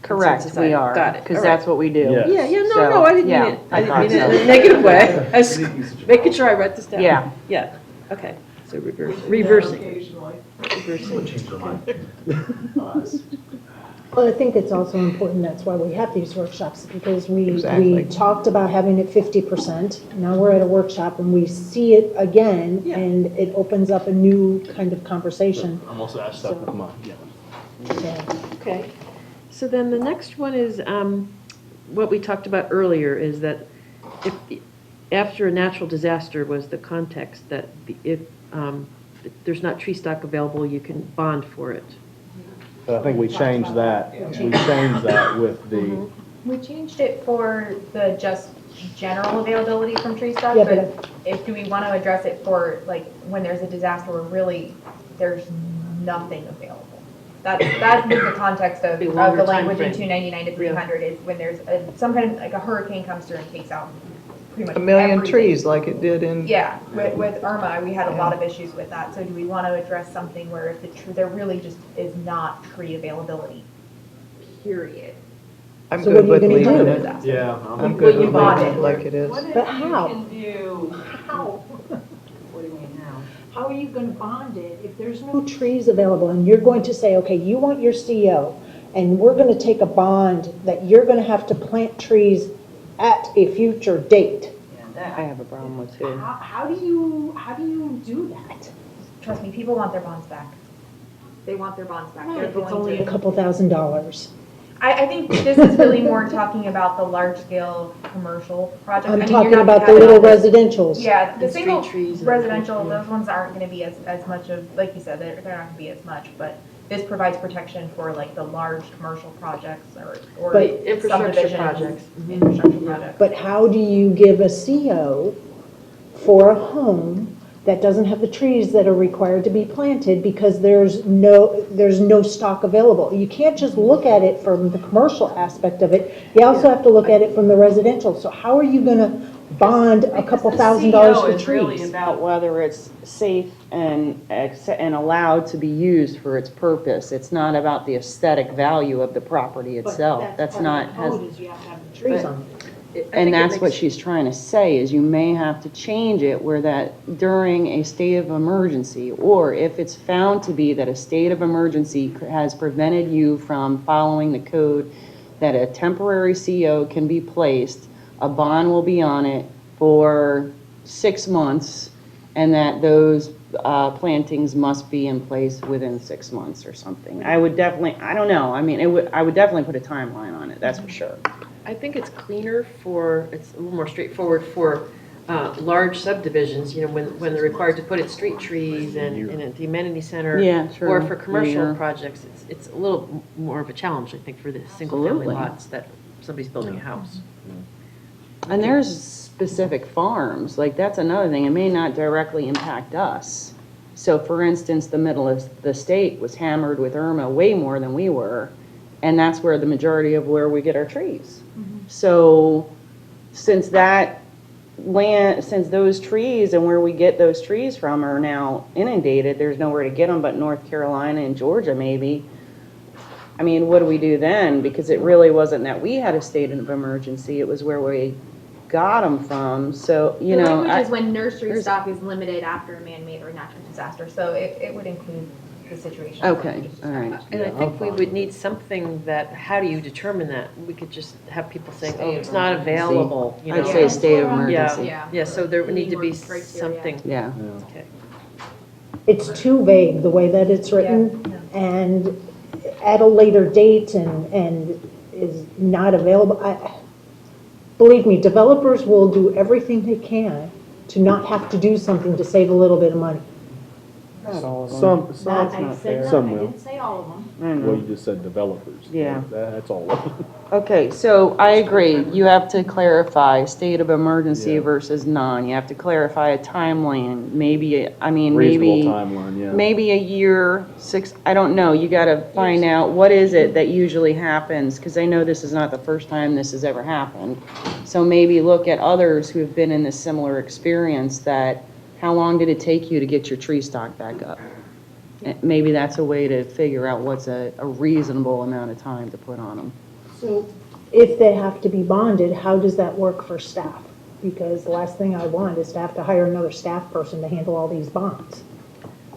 Correct, consensus we item. are. Got it. Because all right. that's what we do. Yeah. Yeah, So, no, I didn't yeah, mean it. I I didn't mean thought it in so. a negative way. I was making sure I write this down. Yeah. Yeah, okay, so reversing. Occasionally. Well, I think it's also important, that's why we have these workshops, because we Exactly. talked about having it 50%. Now we're at a workshop and we see it again, Yeah. and it opens up a new kind of conversation. I'm also, I stuck with mine, yeah. Yeah. Okay, so then the next one is, what we talked about earlier, is that if, after a natural disaster was the context that if there's not tree stock available, you can bond for it. But I think we changed that, with the, We changed it for the just general availability from tree stock, Yeah, but do we want to address it for, like, when there's a disaster where really there's nothing available? That's the context of Be the longer language in timeframe. 299 to 300 is when there's some kind of, like a hurricane comes through and takes out pretty much A million everything. trees like it did in. Yeah, with Irma, we had a lot of issues with that. So do we want to address something where if there really just is not tree availability, period? I'm So what good are you with gonna leaving do? it. Yeah. I'm Will good you with bond leaving it? it like it is. But how? How? What do you mean now? How are you gonna bond it if there's no No trees available, and you're going to say, okay, you want your CO, and we're gonna take a bond that you're gonna have to plant trees at a future date. Yeah, that I have a problem with too. How do you do that? Trust me, people want their bonds back. They want their bonds back. They're If it's going only to. A couple $1,000s. I think this is really more talking about the large-scale commercial project. I I'm mean, talking you're not about the gonna have little all this- residentials. Yeah, the And street single trees and residential, everything, yeah. those ones aren't gonna be as much of, like you said, they're not gonna be as much, but this provides protection for like the large commercial projects or But- Infrastructure subdivisions, projects. Mhm. Infrastructure projects. But how do you give a CO for a home that doesn't have the trees that are required to be planted because there's no stock available? You can't just look at it from the commercial aspect of it. You also have to look at it from the residential. So how are you gonna bond a couple $1,000 for It's really trees? about whether it's safe and allowed to be used for its purpose. It's not about the aesthetic value of the property itself. That's not, has. Code is you have to have the trees on it. And that's what she's trying to say, is you may have to change it where that during a state of emergency, or if it's found to be that a state of emergency has prevented you from following the code, that a temporary CO can be placed, a bond will be on it for 6 months, and that those plantings must be in place within 6 months or something. I would definitely, I don't know, I mean, I would definitely put a timeline on it, that's for sure. I think it's cleaner it's a little more straightforward for large subdivisions, you know, when they're required to put in street trees and at the amenity center. Yeah, true. Or for commercial Yeah. projects, it's a little more of a challenge, I think, for the single-family Absolutely. lots that somebody's building a house. And there's specific farms, like that's another thing, it may not directly impact us. So for instance, the middle of the state was hammered with Irma way more than we were, and that's where the majority of where we get our trees. So since those trees and where we get those trees from are now inundated, there's nowhere to get them but North Carolina and Georgia maybe. I mean, what do we do then? Because it really wasn't that we had a state of emergency, it was where we got them from, so, you The know. language is when nursery there's- stock is limited after a man-made or natural disaster, so it would include the situation. Okay, all right. And I think we would need something that, how do you determine that? We could just have people saying, oh, it's not available, you know. I'd say state of Yeah, emergency. yeah, so there would need to be Keyword criteria. something. Yeah. Okay. It's too vague, the way that it's written, and at a later date and is not available. Believe me, developers will do everything they can to not have to do something to save a little bit of money. Not all of them. Some I said Some none, I will. didn't say all of them. I don't Well, know. you just said developers. Yeah. That's all of them. Okay, so I agree, you have to clarify state of emergency Yeah. versus none, you have to clarify a timeline, maybe, Reasonable maybe, timeline, yeah. maybe a year, 6, I don't know, you gotta find out what is it that usually happens, because I know this is not the first time this has ever happened. So maybe look at others who have been in this similar experience, that, how long did it take you to get your tree stock back up? Maybe that's a way to figure out what's a reasonable amount of time to put on them. So if they have to be bonded, how does that work for staff? Because the last thing I want is to have to hire another staff person to handle all these bonds.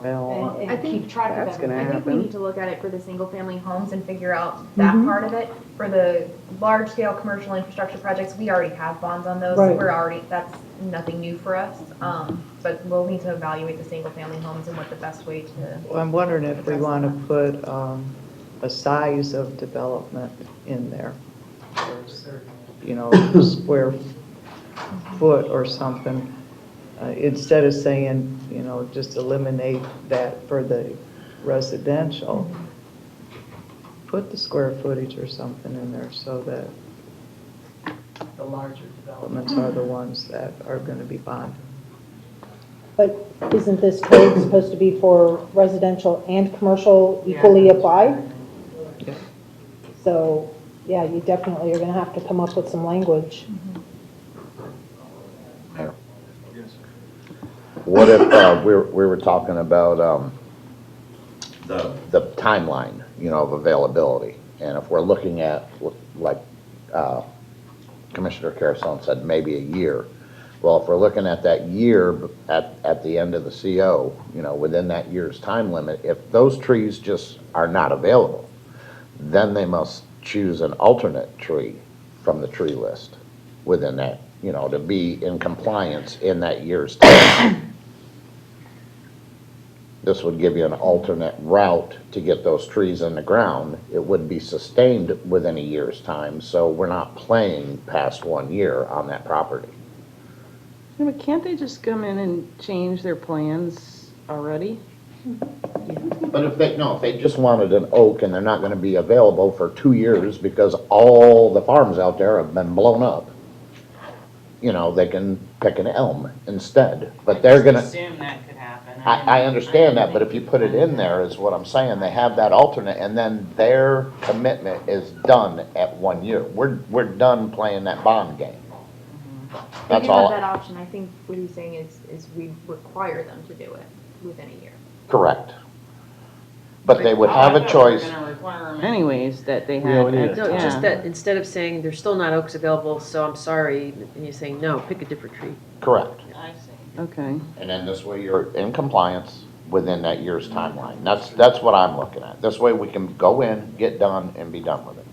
Well, And I think keep track of that's everything. gonna I think we happen. need to look at it for the single-family homes and figure out that Mhm. part of it. For the large-scale commercial infrastructure projects, we already have bonds on those. Right. That's nothing new for us. But we'll need to evaluate the single-family homes and what the best way to. Well, I'm wondering if we want to put a size of development in there, or a certain, you know, square foot or something, instead of saying, you know, just eliminate that for the residential. Put the square footage or something in there so that the larger developments are the ones that are going to be bonded. But isn't this code supposed to be for residential and commercial equally applied? Yeah. So, yeah, you definitely are gonna have to come up with some language. What if, we were talking about, the timeline, of availability? And if we're looking at, like, Commissioner Carasone said, maybe a year. Well, if we're looking at that year, at the end of the CO, within that year's time limit, if those trees just are not available, then they must choose an alternate tree from the tree list within that, to be in compliance in that year's time. This would give you an alternate route to get those trees in the ground. It would be sustained within a year's time, so we're not playing past 1 year on that property. Yeah, but can't they just come in and change their plans already? But if they just wanted an oak and they're not gonna be available for 2 years because all the farms out there have been blown up, they can pick an elm instead, but they're gonna. Assume that could happen. I understand that, but if you put it in there, is what I'm saying, they have that alternate, and then their commitment is done at 1 year. We're done playing that bond game. If That's you have all. that option, I think what he's saying is we require them to do it within a year. Correct. But they would have a choice. Anyways, that they Yeah, we had. need it. No, yeah. just that, instead of saying, there's still not oaks available, so I'm sorry, and you're saying, no, pick a different tree. Correct. I see. Okay. And then this way you're in compliance within that year's timeline. That's what I'm looking at. This way we can go in, get done, and be done with it.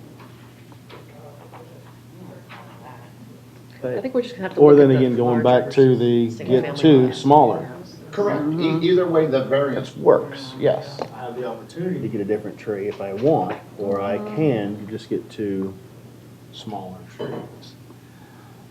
I think we're just gonna have to Or look at then the again, going larger back to the versus get single-family to homes. smaller. Correct. Either way, the variance works, yes. I have the opportunity To get a different tree if I want, or I can just get two smaller trees.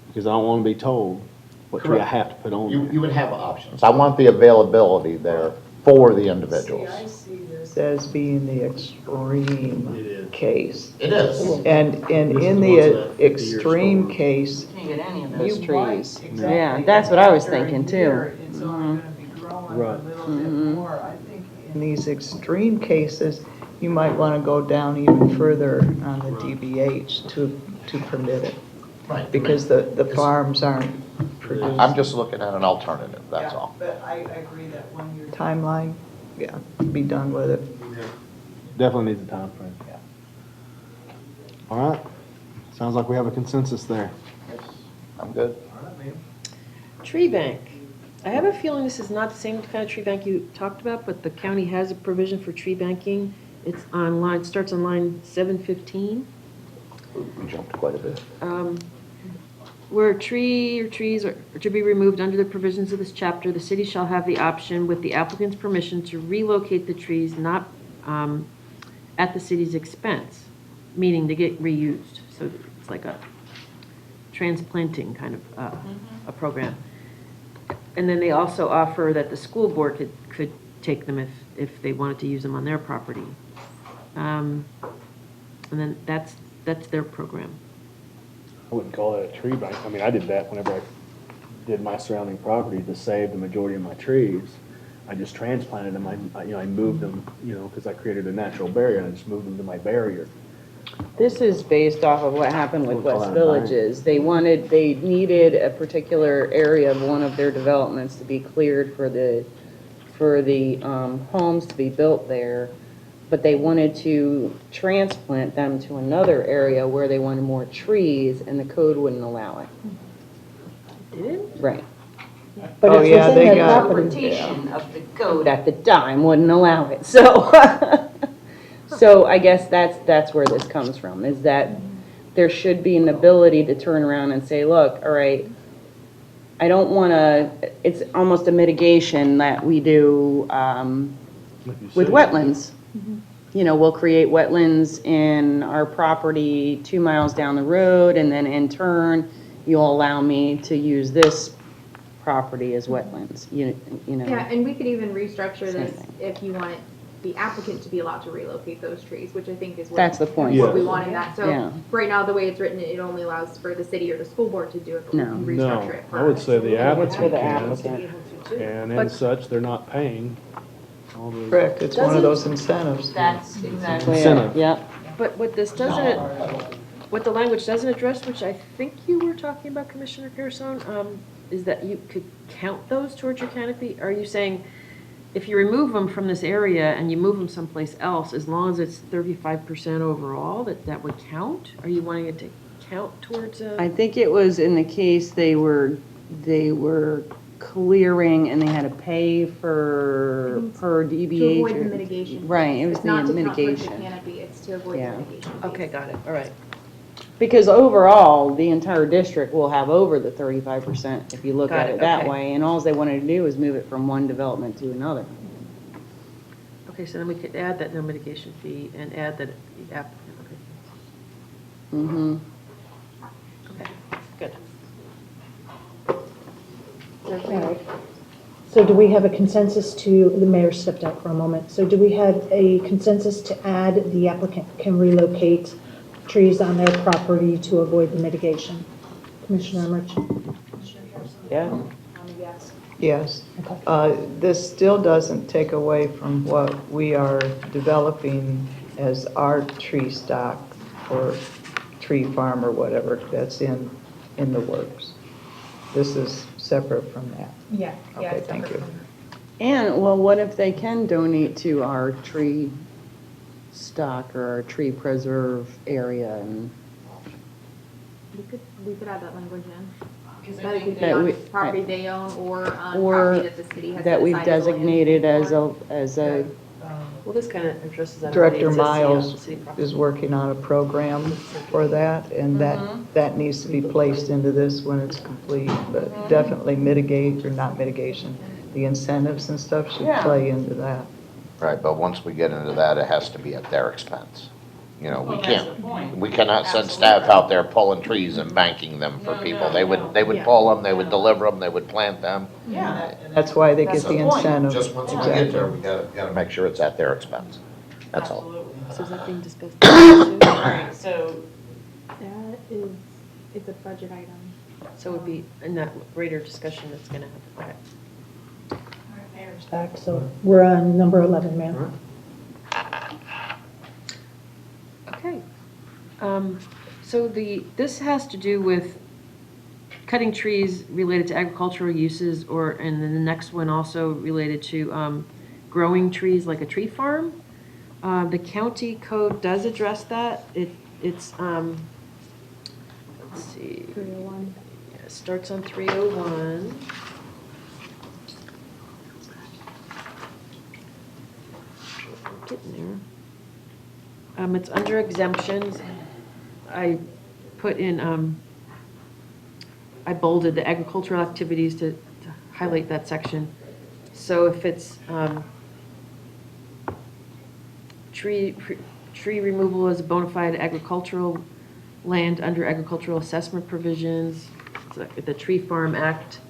Because I don't want to be told what tree I Correct. have to put on You there. would have options. I want the availability there for the individuals. See, I see this as being the extreme It is. case. It is. And This in is the ones the that 50-year extreme storm. case, Can't get any of those you might, trees. exactly. Yeah, that's what I was after a thinking too. year, It's only gonna be growing Right. a little bit more. I think in these extreme cases, you might want to go down even further on the DBH to permit it. Right. Because the farms aren't producing. I'm just looking at an alternative, that's all. But I agree that 1 year timeline, yeah, be done with it. Definitely needs a time frame. Yeah. All right. Sounds like we have a consensus there. I'm good. Tree bank. I have a feeling this is not the same kind of tree bank you talked about, but the county has a provision for tree banking. It's on line, starts on line 715. We jumped quite a bit. Where a tree or trees are to be removed under the provisions of this chapter, the city shall have the option, with the applicant's permission, to relocate the trees not at the city's expense, meaning to get reused. So it's like a transplanting kind of a program. And then they also offer that the school board could take them if they wanted to use them on their property. And then that's their program. I wouldn't call that a tree bank. I mean, I did that whenever I did my surrounding property to save the majority of my trees. I just transplanted them. I moved them, because I created a natural barrier, and I just moved them to my barrier. This is based off of what happened with We'll call West that a Villages. They needed a particular area of one of their developments to be cleared for the homes to be built there. But they wanted to transplant them to another area where they wanted more trees, and the code wouldn't allow it. Did? Right. But Oh, it's yeah, within they their got- property. Interpretation of the code at the time wouldn't allow it, so. So I guess that's where this comes from, is that there should be an ability to turn around and say, look, all right, I don't want to, it's almost a mitigation that we do with wetlands. We'll create wetlands in our property 2 miles down the road, and then in turn, you'll allow me to use this property as wetlands, you know. Yeah, and we could even restructure Same this thing. if you want the applicant to be allowed to relocate those trees, which I think is what. That's the point. What we Yes. want in that. Yeah. So right now, the way it's written, it only allows for the city or the school board to do it, but we No. can No, restructure it. I would say the It's for applicant the can. applicant. And But- as such, they're not paying all those. Correct, it's one of those incentives. That's exactly Incentive. it, yep. But what this doesn't, what the language doesn't address, which I think you were talking about, Commissioner Pearson, is that you could count those towards your canopy? Are you saying if you remove them from this area and you move them someplace else, as long as it's 35% overall, that would count? Are you wanting it to count towards I think it was in the case they were clearing and they had to pay for, per DBH. To avoid the or- mitigation. Right, it was It's not the to count towards the mitigation. canopy, it's to avoid the Yeah. mitigation. Okay, got it, all right. Because overall, the entire district will have over the 35% if you look Got at it, it that okay. way. And all they wanted to do was move it from one development to another. Okay, so then we could add that no mitigation fee and add that the applicant, Mm-hmm. okay, good. All right. So do we have a consensus to, the mayor stepped out for a moment, so do we have a consensus to add the applicant can relocate trees on their property to avoid the mitigation? Commissioner Emmerich? Yeah. Yes. Yes. Okay. This still doesn't take away from what we are developing as our tree stock or tree farm or whatever that's in the works. This is separate from that. Yeah, yeah. Okay, it's thank separate you. from- And, well, what if they can donate to our tree stock or our tree preserve area and We could add that language in. Because That it could be That on we- property they own or on or property that the city has. that set we've aside as land designated as for. a, Well, this kind of addresses that. Director already. It says, Miles city property. is working on a program for that, and that needs to be placed into this when it's complete, but definitely mitigate, or not mitigation, the incentives and stuff should Yeah. play into that. Right, but once we get into that, it has to be at their expense. You know, we can't, we cannot send staff out there pulling trees and banking them for people. They would Yeah. pull them, they would deliver them, they would plant them. yeah. That's why they get the incentive. Just once we get there, we gotta make sure it's at their expense. That's all. So is that being discussed? Right, so That is, it's a budget item. So it would be in that greater discussion that's going to happen. Okay. Back, so we're on number 11, ma'am. Okay. So this has to do with cutting trees related to agricultural uses, and then the next one also related to growing trees like a tree farm. The county code does address that. It's, let's see. 301. Yeah, it starts on 301. Getting there. It's under exemptions. I put in, I bolded the agricultural activities to highlight that section. So if it's tree removal as a bona fide agricultural land under agricultural assessment provisions, it's like the Tree Farm Act.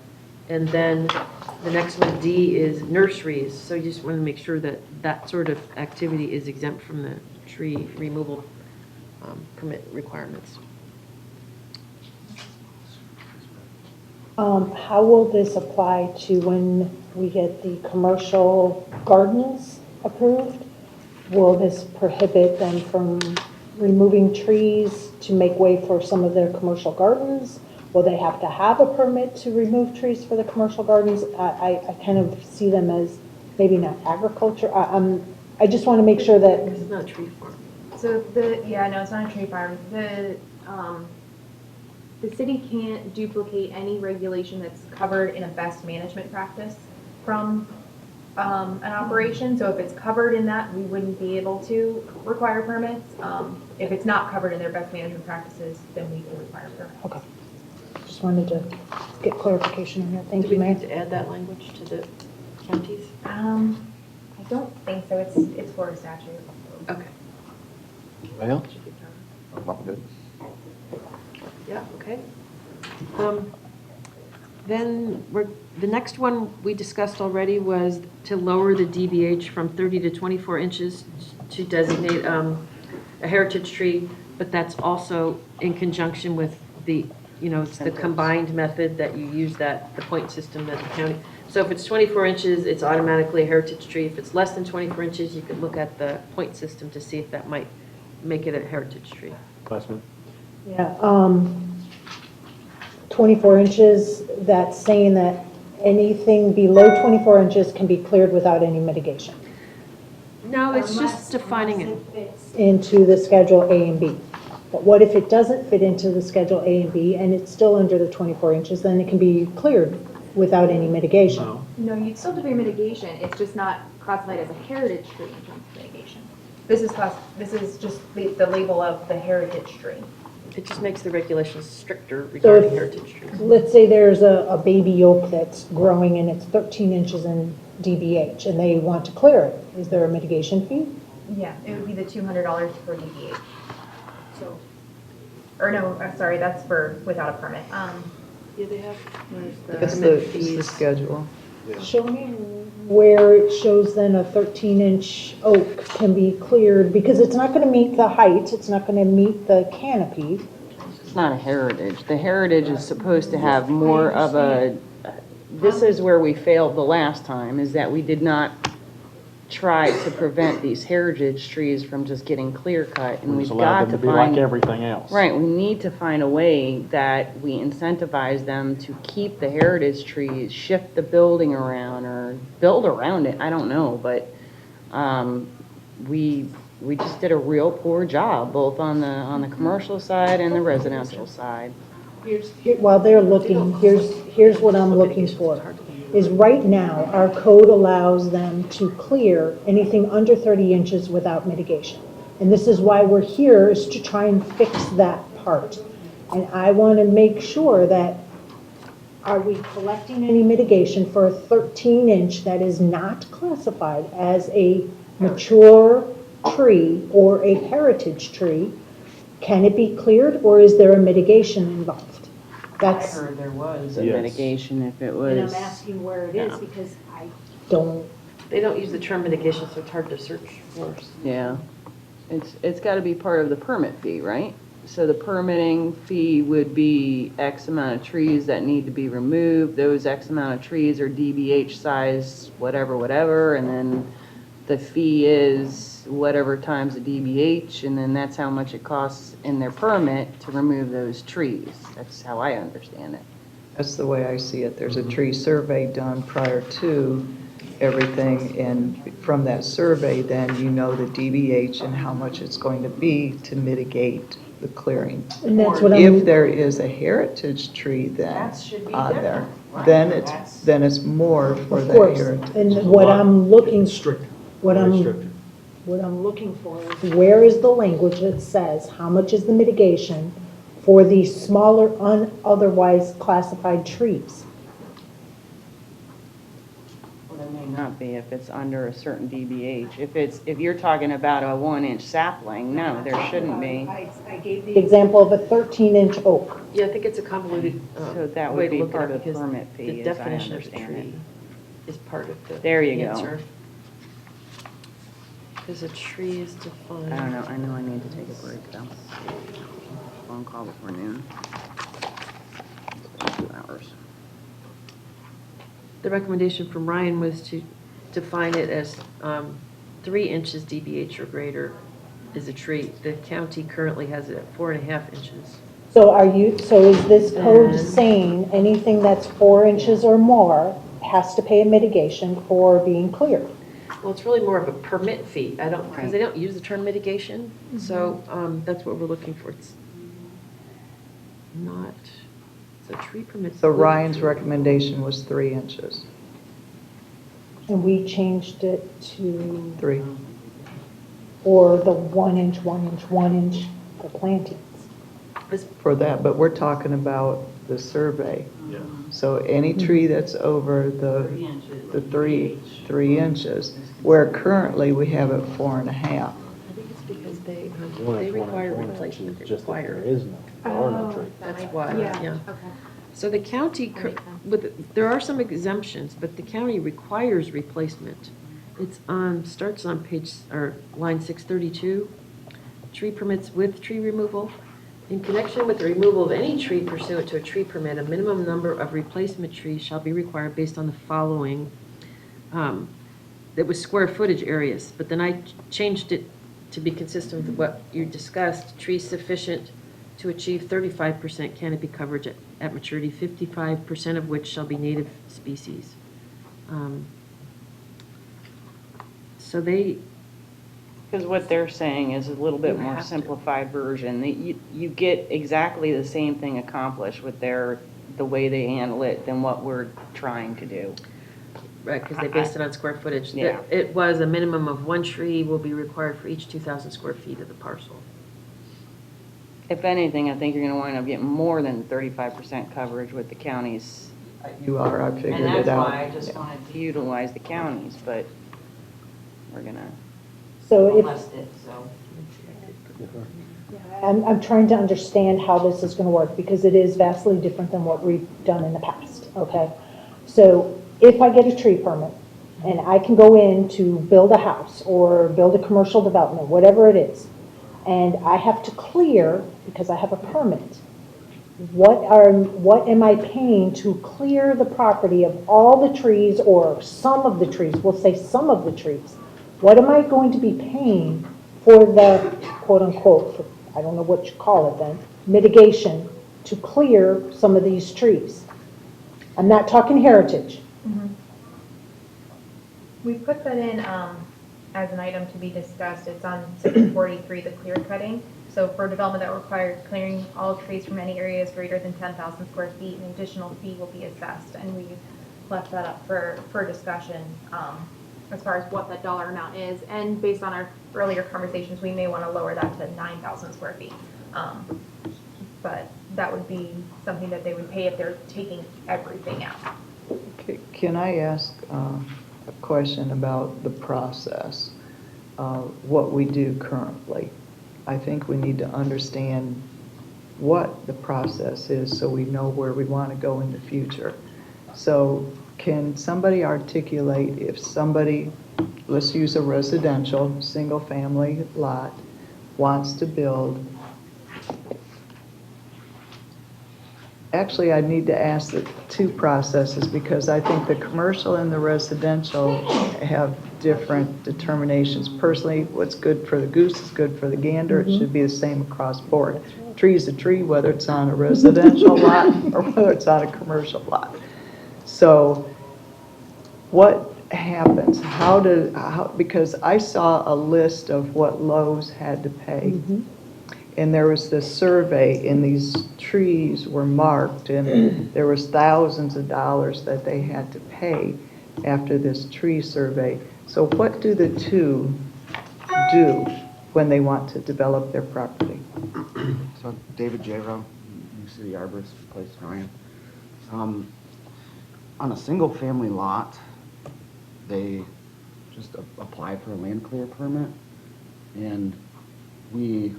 And then the next one, D, is nurseries. So you just want to make sure that that sort of activity is exempt from the tree removal permit requirements. How will this apply to when we get the commercial gardens approved? Will this prohibit them from removing trees to make way for some of their commercial gardens? Will they have to have a permit to remove trees for the commercial gardens? I kind of see them as maybe not agriculture. I just want to make sure that, It's not a tree farm. So no, it's not a tree farm. The city can't duplicate any regulation that's covered in a best management practice from an operation. So if it's covered in that, we wouldn't be able to require permits. If it's not covered in their best management practices, then we can require permits. okay. Just wanted to get clarification on that. Thank Do you, we Mayor. need to add that language to the counties? I don't think so. It's for a statute. Okay. Well, I'm good. Yeah, okay. Then the next one we discussed already was to lower the DBH from 30 to 24 inches to designate a heritage tree, but that's also in conjunction with the it's the combined method that you use the point system that the county, so if it's 24 inches, it's automatically a heritage tree. If it's less than 24 inches, you could look at the point system to see if that might make it a heritage tree. Classman? Yeah, 24 inches, that's saying that anything below 24 inches can be cleared without any mitigation No, it's just defining it. into the Schedule A and B. But what if it doesn't fit into the Schedule A and B and it's still under the 24 inches, then it can be cleared without any mitigation? No. No, you'd still do your mitigation, it's just not classified as a heritage tree in terms of mitigation. This is just the label of the heritage tree. It just makes the regulations stricter So regarding if, heritage trees. let's say there's a baby oak that's growing and it's 13 inches in DBH and they want to clear it, is there a mitigation fee? Yeah, it would be the $200 for DBH. So, or no, sorry, that's for without a permit. Yeah, they have, It's the schedule. Show me where it shows then a 13-inch oak can be cleared, because it's not going to meet the height, it's not going to meet the canopy. It's not a heritage. The heritage is supposed to have more of a, this is where we failed the last time, is that we did not try to prevent these heritage trees from just getting clear cut, and We we've just allowed got them to to be like find. everything else. Right, we need to find a way that we incentivize them to keep the heritage trees, shift the building around, or build around it, I don't know, but, we just did a real poor job, both on the commercial side and the residential side. While they're looking, here's what I'm looking for, is right now, our code allows them to clear anything under 30 inches without mitigation. And this is why we're here, is to try and fix that part. And I want to make sure that, are we collecting any mitigation for a 13-inch that is not classified as a mature tree or a heritage tree? Can it be cleared, or is there a mitigation involved? I That's, heard there was a Yes. mitigation if it And was. I'm asking where it is Yeah. because I don't, They don't use the term mitigation, so it's hard to search for. Yeah, it's got to be part of the permit fee, right? So the permitting fee would be X amount of trees that need to be removed, those X amount of trees are DBH size, whatever, and then the fee is whatever times the DBH, and then that's how much it costs in their permit to remove those trees. That's how I understand it. That's the way I see it. There's a tree survey done prior to everything, and from that survey, then you know the DBH and how much it's going to be to mitigate the clearing. and that's what If I'm, there is a heritage tree then That should be on there, different, then right? it's more for of the course, heritage. and what I'm looking, Stricter. what Very I'm, stricter. what I'm looking for is, where is the language that says how much is the mitigation for these smaller, otherwise classified trees? Well, there may not be if it's under a certain DBH. If you're talking about a 1-inch sapling, no, there shouldn't be. I gave The the example of a 13-inch oak. Yeah, I think it's a convoluted So that way would to be look part at it of the because permit fee, the as I definition of understand it. tree is part of the There you go. answer. Because a tree is defined. I don't know, I know I need to take a break though. Phone call before noon. It's been 2 hours. The recommendation from Ryan was to define it as 3 inches DBH or greater is a tree. The county currently has it at 4.5 inches. So is this code And- saying anything that's 4 inches or more has to pay a mitigation for being cleared? Well, it's really more of a permit fee. I don't, because they don't use the term mitigation, so that's what we're looking for. It's not, so tree permits. So Ryan's recommendation was 3 inches, And we changed it to, 3. or the 1-inch, 1-inch, 1-inch for plantings. For that, but we're talking about the survey. Yeah. So any tree that's over the 3 inches, where currently we have it 4.5. I think it's because they require replacement, they Just that there require. is no, there are no trees. That's why, yeah. Okay. So the county, That makes sense. there are some exemptions, but the county requires replacement. It's starts on line 632, tree permits with tree removal. In connection with the removal of any tree pursuant to a tree permit, a minimum number of replacement trees shall be required based on the following. That was square footage areas, but then I changed it to be consistent with what you discussed. Trees sufficient to achieve 35% canopy coverage at maturity, 55% of which shall be native species. So they, Because what they're saying is a little bit You more have to. simplified version. That you get exactly the same thing accomplished with the way they handle it than what we're trying to do. right, because they based it on square footage. Yeah. It was a minimum of one tree will be required for each 2,000 square feet of the parcel. If anything, I think you're gonna wind up getting more than 35% coverage with the counties. You are, I figured And it that's out. why I just wanted to utilize the counties, but we're gonna So if, molest it, so. I'm trying to understand how this is gonna work, because it is vastly different than what we've done in the past, okay? So if I get a tree permit, and I can go in to build a house, or build a commercial development, whatever it is, and I have to clear, because I have a permit, what am I paying to clear the property of all the trees, or some of the trees, we'll say some of the trees? What am I going to be paying for the quote-unquote, I don't know what you call it then, mitigation to clear some of these trees? I'm not talking heritage. We put that in as an item to be discussed. It's on section 43, the clear cutting. So for development that requires clearing all trees from any areas greater than 10,000 square feet, an additional fee will be assessed. And we've left that up for discussion as far as what that dollar amount is. And based on our earlier conversations, we may want to lower that to 9,000 square feet. But that would be something that they would pay if they're taking everything out. Can I ask a question about the process, what we do currently? I think we need to understand what the process is so we know where we want to go in the future. So can somebody articulate if somebody, let's use a residential, single-family lot, wants to build. Actually, I need to ask the two processes, because I think the commercial and the residential have different determinations. Personally, what's good for the goose is good for the gander. It should be the same across board. Tree's a tree, whether it's on a residential lot or whether it's on a commercial lot. So what happens? Because I saw a list of what Lowe's had to pay. And there was this survey, and these trees were marked, and there was thousands of dollars that they had to pay after this tree survey. So what do the two do when they want to develop their property? So David J. Rowe, New City Arborist, place Ryan. On a single-family lot, they just apply for a land clear permit, and we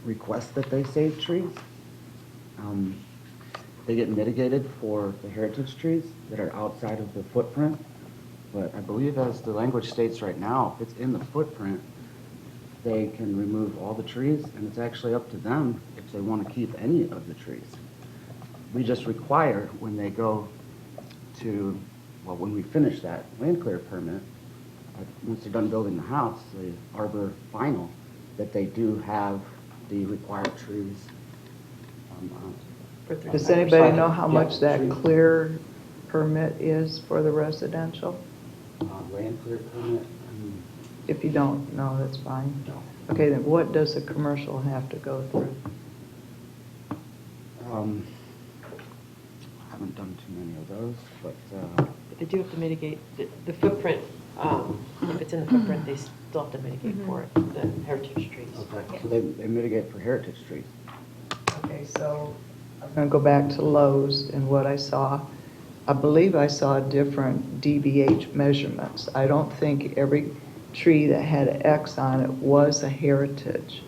request that they save trees. They get mitigated for the heritage trees that are outside of the footprint, but I believe as the language states right now, if it's in the footprint, they can remove all the trees, and it's actually up to them if they want to keep any of the trees. We just require when they go to, well, when we finish that land clear permit, once they're done building the house, the arbor final, that they do have the required trees. Does anybody know how much Yeah, that tree- clear permit is for the residential? Land clear permit, If you don't know, that's fine. Okay, then what does a commercial have to go through? I haven't done too many of those, but But they do have to mitigate the footprint. If it's in the footprint, they still have to mitigate for it, the heritage trees. okay, so they mitigate for heritage trees. Okay, so I'm going to go back to Lowe's and what I saw. I believe I saw different DBH measurements. I don't think every tree that had an X on it was a heritage.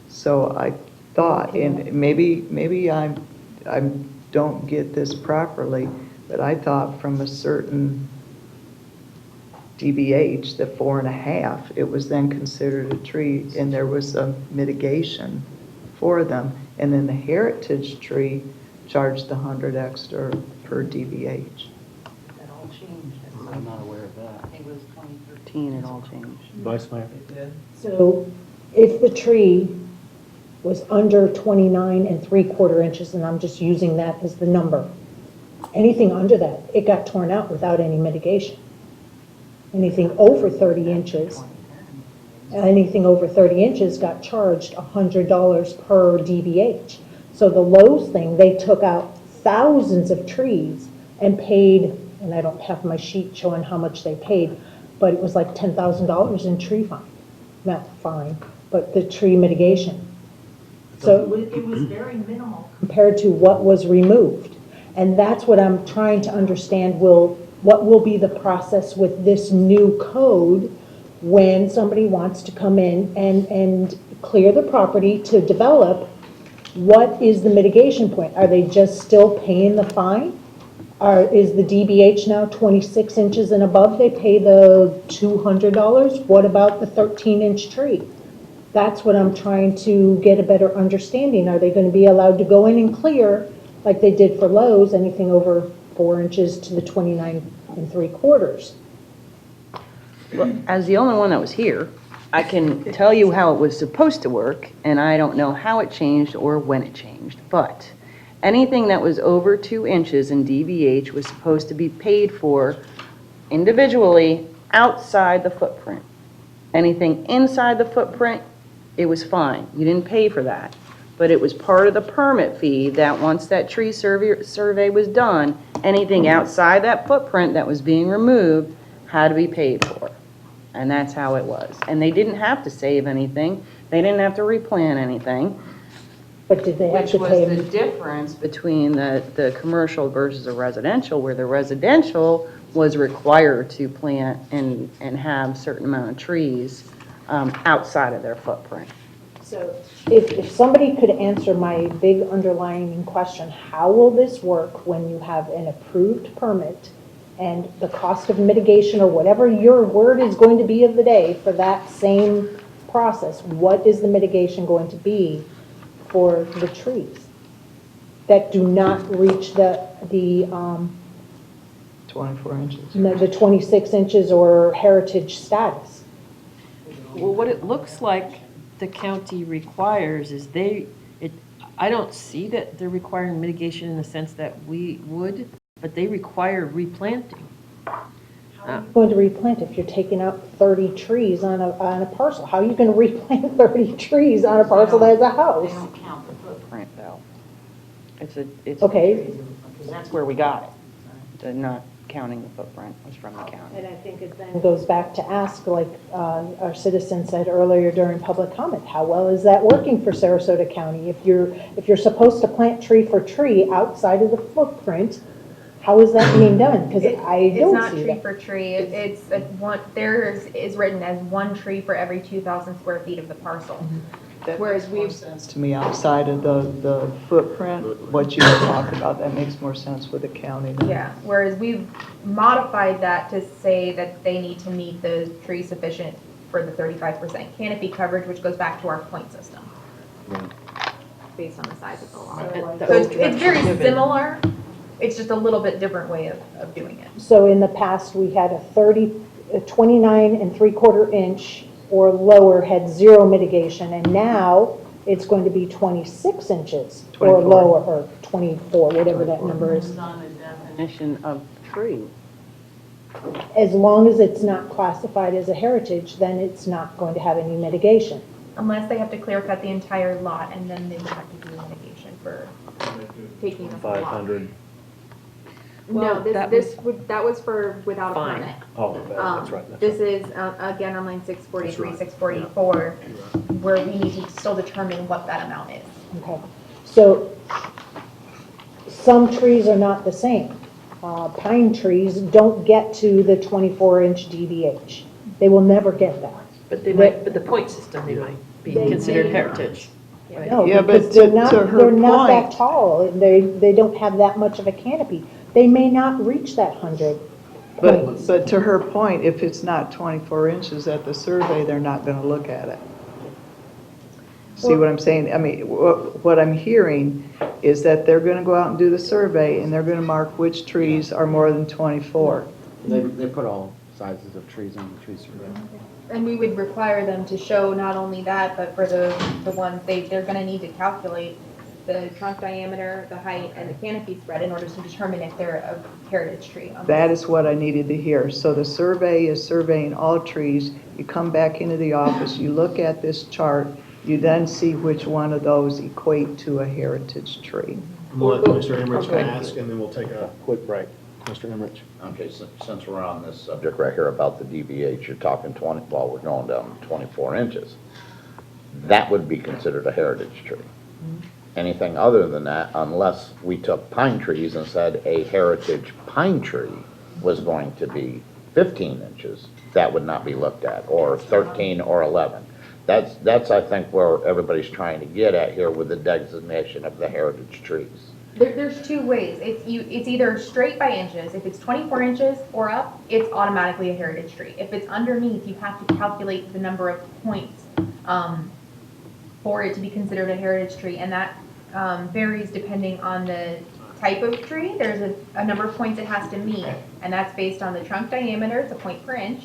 So I thought, and maybe I don't get this properly, but I thought from a certain DBH, the 4.5, it was then considered a tree, and there was a mitigation for them. And then the heritage tree charged 100 extra per DBH. That all changed. I'm not aware of that. I think it was 2013, it all changed. Vice Mayor? So if the tree was under 29 3/4 inches, and I'm just using that as the number, anything under that, it got torn out without any mitigation. Anything over 30 inches, got charged $100 per DBH. So the Lowe's thing, they took out thousands of trees and paid, and I don't have my sheet showing how much they paid, but it was like $10,000 in tree fine. Not fine, but the tree mitigation. So It was very minimal. compared to what was removed. And that's what I'm trying to understand, what will be the process with this new code when somebody wants to come in and clear the property to develop? What is the mitigation point? Are they just still paying the fine? Is the DBH now 26 inches and above, they pay the $200? What about the 13-inch tree? That's what I'm trying to get a better understanding. Are they going to be allowed to go in and clear, like they did for Lowe's, anything over 4 inches to the 29 3/4? Well, as the only one that was here, I can tell you how it was supposed to work, and I don't know how it changed or when it changed, but anything that was over 2 inches in DBH was supposed to be paid for individually outside the footprint. Anything inside the footprint, it was fine. You didn't pay for that. But it was part of the permit fee that once that tree survey was done, anything outside that footprint that was being removed had to be paid for. And that's how it was. And they didn't have to save anything. They didn't have to replant anything. But did they have Which to was pay? the difference between the commercial versus the residential, where the residential was required to plant and have a certain amount of trees outside of their footprint. So if somebody could answer my big underlying question, how will this work when you have an approved permit and the cost of mitigation or whatever your word is going to be of the day for that same process? What is the mitigation going to be for the trees that do not reach the 24 inches. the 26 inches or heritage status? Well, what it looks like the county requires is I don't see that they're requiring mitigation in the sense that we would, but they require replanting. Going to replant if you're taking out 30 trees on a parcel? How are you going to replant 30 trees on a parcel that has a They house? don't count the footprint, though. It's Okay. because that's where we got it. The not counting the footprint was from the county. And I think it then goes back to ask, like our citizen said earlier during public comment, how well is that working for Sarasota County? If you're supposed to plant tree for tree outside of the footprint, how is that being done? Because I don't see It's not that. tree for tree, it's theirs is written as one tree for every 2,000 square feet of the parcel. That Whereas makes more we've- sense to me outside of the footprint, what you had talked about, that makes more sense with the county. than- Yeah, whereas we've modified that to say that they need to meet the tree sufficient for the 35% canopy coverage, which goes back to our point system. Based on the size of the lot. So it's very similar, it's just a little bit different way of doing it. So in the past, we had a 29 3/4 inch or lower had zero mitigation, and now it's going to be 26 inches or 24. lower, or 24, whatever that number is. It's on the definition of tree. As long as it's not classified as a heritage, then it's not going to have any mitigation. Unless they have to clear cut the entire lot, and then they would have to do mitigation for taking the whole lot. 500. No, Well, that that was for without a Fine. permit. Oh, that's right. that's This right. is, again, on line 643, That's right. 644, where we need to still determine what that amount is. Okay, so some trees are not the same. Pine trees don't get to the 24-inch DBH. They will never get that. But the point system, they might be considered heritage. Right. No, Yeah, but because they're to not, her they're not that point- tall. They don't have that much of a canopy. They may not reach that 100 points. But to her point, if it's not 24 inches at the survey, they're not going to look at it. See what I'm saying? I mean, what I'm hearing is that they're gonna go out and do the survey, and they're gonna mark which trees are more than 24. They put all sizes of trees on the tree survey. And we would require them to show not only that, but for the ones, they're gonna need to calculate the trunk diameter, the height, and the canopy spread in order to determine if they're a heritage tree. That is what I needed to hear. So the survey is surveying all trees. You come back into the office, you look at this chart, you then see which one of those equate to a heritage tree. We'll let Mr. Emmerich Okay. ask, and then we'll take a Quick break. Mr. Emmerich? Okay, since we're on this subject right here about the DVH, you're talking 20, well, we're going down to 24 inches. That would be considered a heritage tree. Anything other than that, unless we took pine trees and said a heritage pine tree was going to be 15 inches, that would not be looked at, or 13 or 11. That's, I think, where everybody's trying to get at here with the designation of the heritage trees. There's two ways. It's either straight by inches. If it's 24 inches or up, it's automatically a heritage tree. If it's underneath, you have to calculate the number of points for it to be considered a heritage tree, and that varies depending on the type of tree. There's a number of points it has to meet, and that's based on the trunk diameter, it's a point per inch.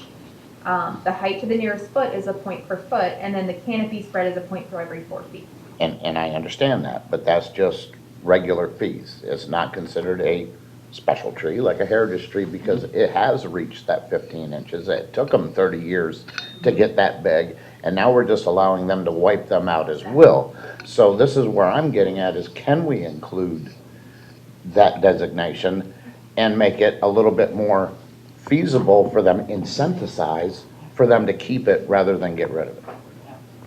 The height to the nearest foot is a point per foot, and then the canopy spread is a point for every 4 feet. And I understand that, but that's just regular fees. It's not considered a special tree like a heritage tree because it has reached that 15 inches. It took them 30 years to get that big, and now we're just allowing them to wipe them out as will. So this is where I'm getting at is, can we include that designation and make it a little bit more feasible for them, incentivize for them to keep it rather than get rid of it?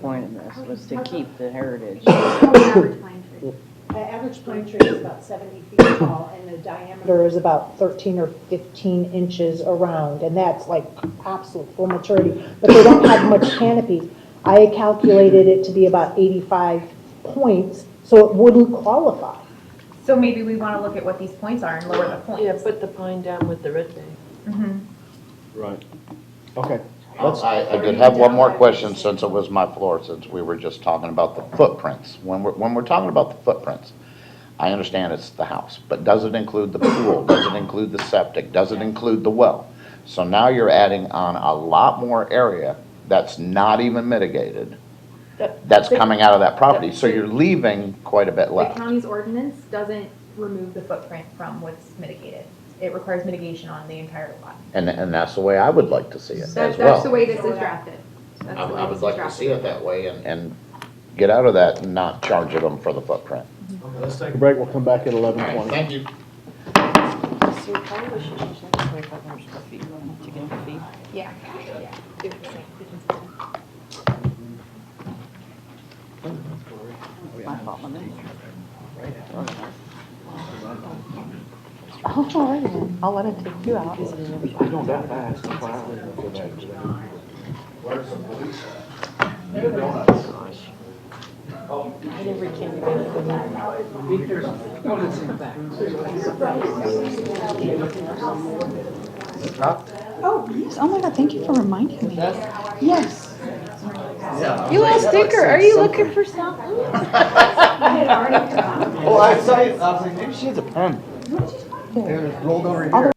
Point in this was to keep the heritage. The average pine tree is about 70 feet tall, and the diameter is about 13 or 15 inches around, and that's like absolute full maturity. But they don't have much canopy. I calculated it to be about 85 points, so it wouldn't qualify. So maybe we want to look at what these points are and lower the points. Yeah, put the pine down with the red bay. Mhm. Right. Okay. I did have one more question since it was my floor, since we were just talking about the footprints. When we're talking about the footprints, I understand it's the house, but does it include the pool? Does it include the septic? Does it include the well? So now you're adding on a lot more area that's not even mitigated, that's coming out of that property. So you're leaving quite a bit The left. county's ordinance doesn't remove the footprint from what's mitigated. It requires mitigation on the entire lot. And that's the way I would like to see it as That's well. the way this is drafted. That's the way I this would is like to drafted. see it that way and get out of that and not charge them for the footprint. Okay, let's take The break will come back at 11:20. Thank you. So probably should change that to 2,500 square feet to get the fee. Yeah, yeah. Do the same. My fault, my bad. Oh, all right then. I'll let it take you out. I don't that fast. Oh, yes. Oh my God, thank you for reminding me. Yes. You little stinker, are you looking for something? Oh, I saw it. I was like, maybe she has a pen. It rolled over here.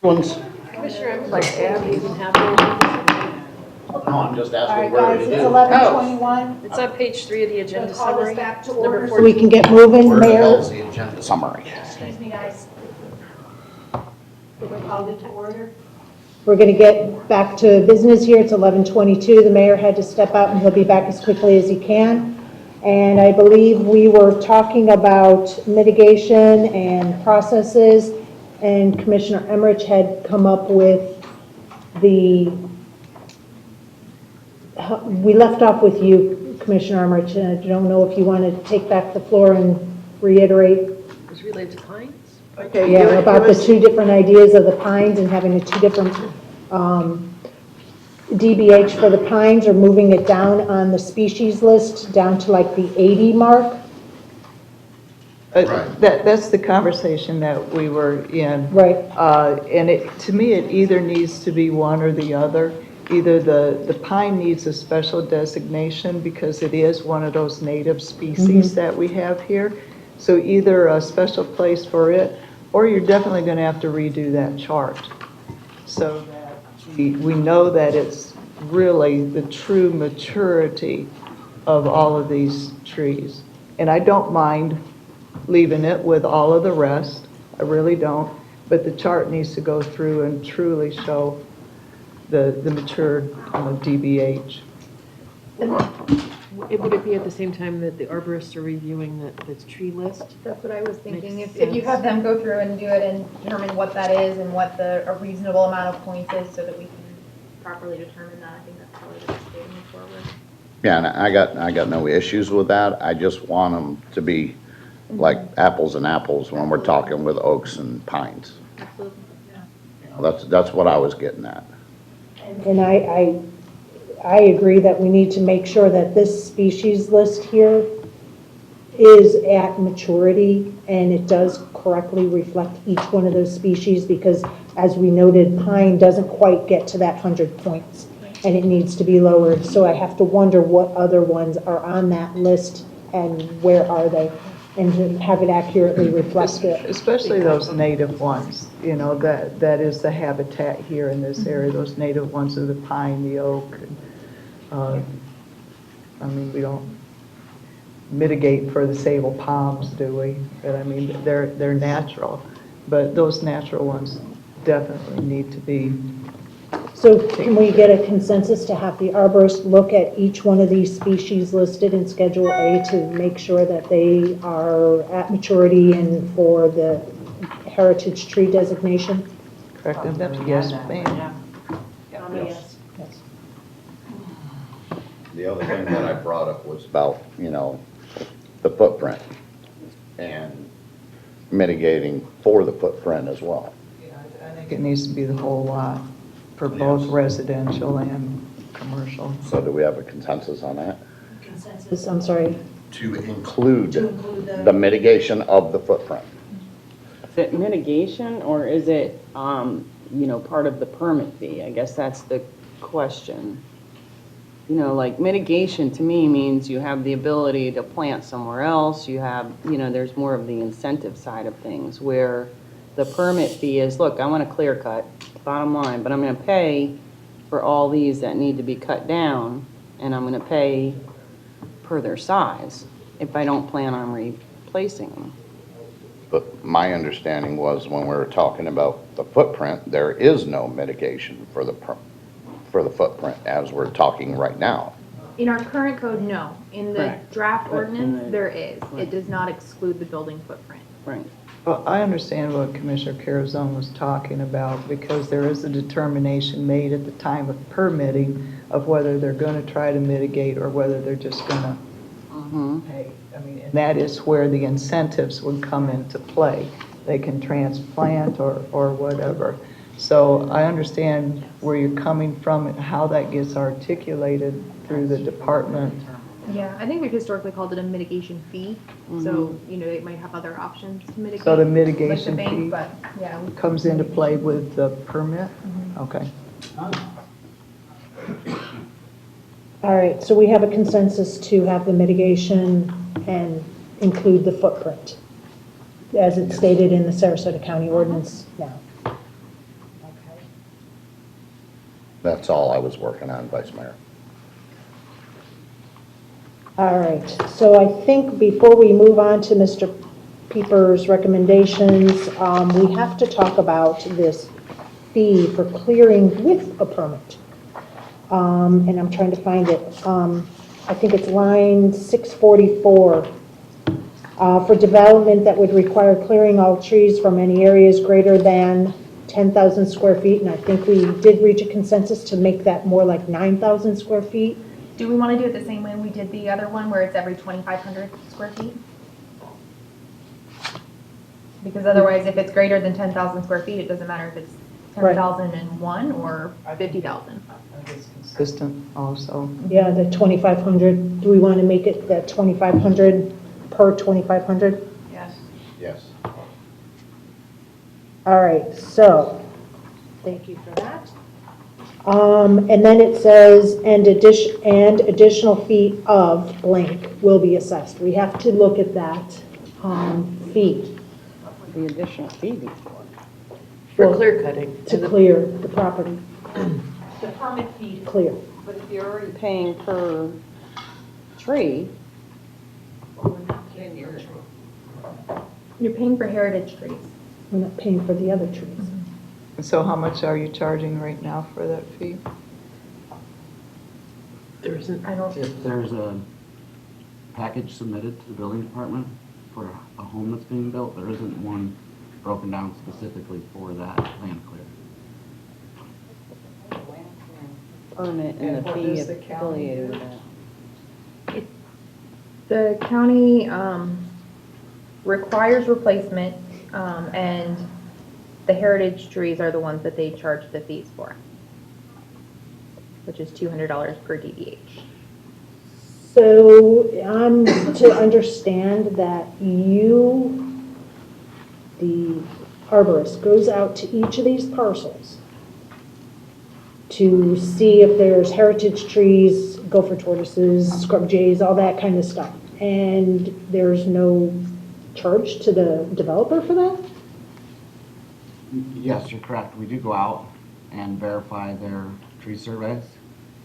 Commissioner, I'm like, Abby even have it. No, I'm just All asking right, where guys, it it's is. 11:21. It's on page 3 of the agenda Call this summary. back to Number order so 14. we can get moving. Where the Mayor, hell's the agenda summary? excuse me, guys. We're called into order. We're going to get back to business here. It's 11:22. The mayor had to step out, and he'll be back as quickly as he can. And I believe we were talking about mitigation and processes, and Commissioner Emmerich had come up with we left off with you, Commissioner Emmerich, and I don't know if you want to take back the floor and reiterate. It was related to Pines? Okay, Yeah, about the two different ideas of the pines and having the two different DBH for the pines, or moving it down on the species list, down to like the 80 mark. That's the conversation that we were in. Right. And to me, it either needs to be one or the other. Either the pine needs a special designation because it is one of those native species that we have here. So either a special place for it, or you're definitely going to have to redo that chart so that we know that it's really the true maturity of all of these trees. And I don't mind leaving it with all of the rest. I really don't. But the chart needs to go through and truly show the mature DBH. Would it be at the same time that the arborists are reviewing the tree list? That's what I was thinking. Makes If you sense. have them go through and do it and determine what that is and what a reasonable amount of points is so that we can properly determine that, I think that's probably the best way to move forward. Yeah, and I got no issues with that. I just want them to be like apples and apples when we're talking with oaks and pines. Absolutely. That's what I was getting at. And I agree that we need to make sure that this species list here is at maturity, and it does correctly reflect each one of those species, because as we noted, pine doesn't quite get to that 100 points, and it needs to be lowered. So I have to wonder what other ones are on that list and where are they, and to have it accurately reflect it. Especially those native ones, that is the habitat here in this area. Those native ones are the pine, the oak. I mean, we don't mitigate for the sable palms, do we? But I mean, they're natural. But those natural ones definitely need to be. So can we get a consensus to have the arborist look at each one of these species listed in Schedule A to make sure that they are at maturity and for the heritage tree designation? Correct, yes, ma'am. Yes. The other thing that I brought up was about, the footprint and mitigating for the footprint as well. I think it needs to be the whole lot for both residential and commercial. So do we have a consensus on that? Consensus, I'm sorry. To include the mitigation of the footprint. Is it mitigation or is it, part of the permit fee? I guess that's the question. Like mitigation to me means you have the ability to plant somewhere else. You have, there's more of the incentive side of things where the permit fee is, look, I want to clear cut, bottom line, but I'm going to pay for all these that need to be cut down, and I'm going to pay per their size if I don't plan on replacing them. But my understanding was when we were talking about the footprint, there is no mitigation for the footprint as we're talking right now. In our current code, no. In the Correct. draft But in ordinance, the- there is. Right. It does not exclude the building footprint. Right. Well, I understand what Commissioner Carazone was talking about because there is a determination made at the time of permitting of whether they're going to try to mitigate or whether they're just going to pay. I mean, and that is where the incentives would come into play. They can transplant or whatever. So I understand where you're coming from and how that gets articulated through the department. Yeah, I think we've historically called it a mitigation fee. So, it might have other options to mitigate. So the like mitigation bank, fee But, yeah. comes into play with the permit? Okay. All right, so we have a consensus to have the mitigation and include the footprint, as it's stated in the Sarasota County ordinance now. That's all I was working on, Vice Mayor. All right, so I think before we move on to Mr. Pieper's recommendations, we have to talk about this fee for clearing with a permit. And I'm trying to find it. I think it's line 644. For development that would require clearing all trees from any areas greater than 10,000 square feet. And I think we did reach a consensus to make that more like 9,000 square feet. Do we want to do it the same way we did the other one, where it's every 2,500 square feet? Because otherwise, if it's greater than 10,000 square feet, it doesn't matter if it's Right. 10,001 or 50,000. Consistent also. Yeah, the 2,500. Do we want to make it that 2,500 per 2,500? Yes. Yes. All right, so, thank you for that. And then it says, and additional fee of blank will be assessed. We have to look at that fee. The additional fee be for? For Well, clear cutting. To clear the property, The permit fee. clear. But if you're already paying per tree, You're paying for heritage trees. We're not paying for the other trees. So how much are you charging right now for that fee? There isn't, I don't, If there's a package submitted to the building department for a home that's being built, there isn't one broken down specifically for that land clear. permit and And the what fee does the county affiliated do? with that. the county requires replacement, and the heritage trees are the ones that they charge the fees for, which is $200 per DBH. So I'm to understand that you, the arborist, goes out to each of these parcels to see if there's heritage trees, gopher tortoises, scrub jays, all that kind of stuff. And there's no charge to the developer for that? Yes, you're correct. We do go out and verify their tree surveys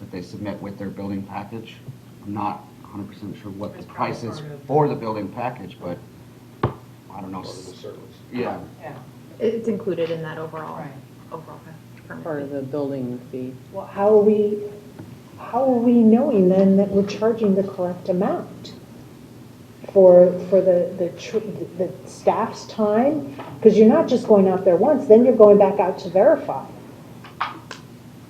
that they submit with their building package. I'm not 100% sure what the price is for the building package, but I don't know. Yeah. It's included in that overall permit Part of fee. the building fee. Well, how are we knowing then that we're charging the correct amount for the staff's time? Because you're not just going out there once, then you're going back out to verify.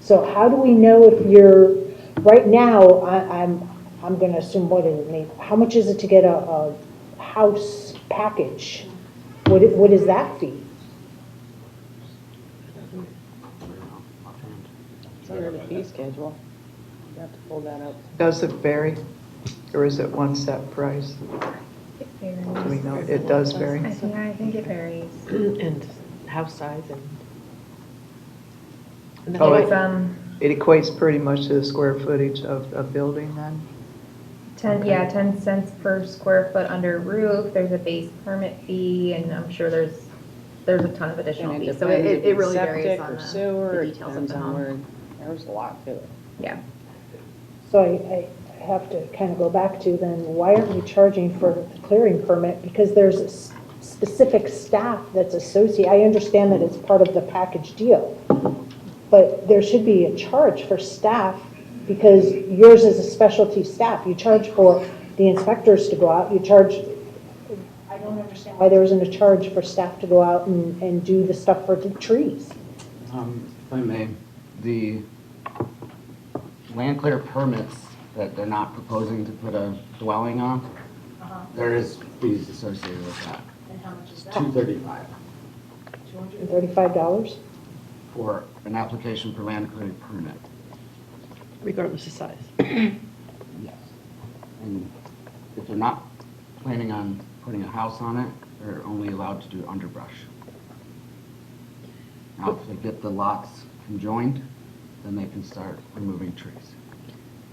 So how do we know if you're, right now, I'm going to assume what is it, how much is it to get a house package? What is that fee? It's under the fee schedule. You have to pull that up. Does it vary, or is it one set price? It Do we varies. know? It does vary. I think it varies. and house size and. Oh, It was, It equates pretty much to the square footage of a building then? 10 cents per square foot under roof. There's a base permit fee, and I'm sure there's a ton of additional And fees. So depends if it it's really varies septic on or sewer, the it details of depends the on where, home. there's a lot to it. Yeah. So I have to kind of go back to then, why aren't we charging for the clearing permit? Because there's a specific staff that's associated. I understand that it's part of the package deal, but there should be a charge for staff because yours is a specialty staff. You charge for the inspectors to go out, you charge, I don't understand why there isn't a charge for staff to go out and do the stuff for the trees. If I may, the land clear permits that they're not proposing to put a dwelling on, there is fees associated with that. And how much is that? $235 $235? for an application for land clearing permit. Regardless of size. Yes. And if they're not planning on putting a house on it, they're only allowed to do underbrush. Now, if they get the lots conjoined, then they can start removing trees.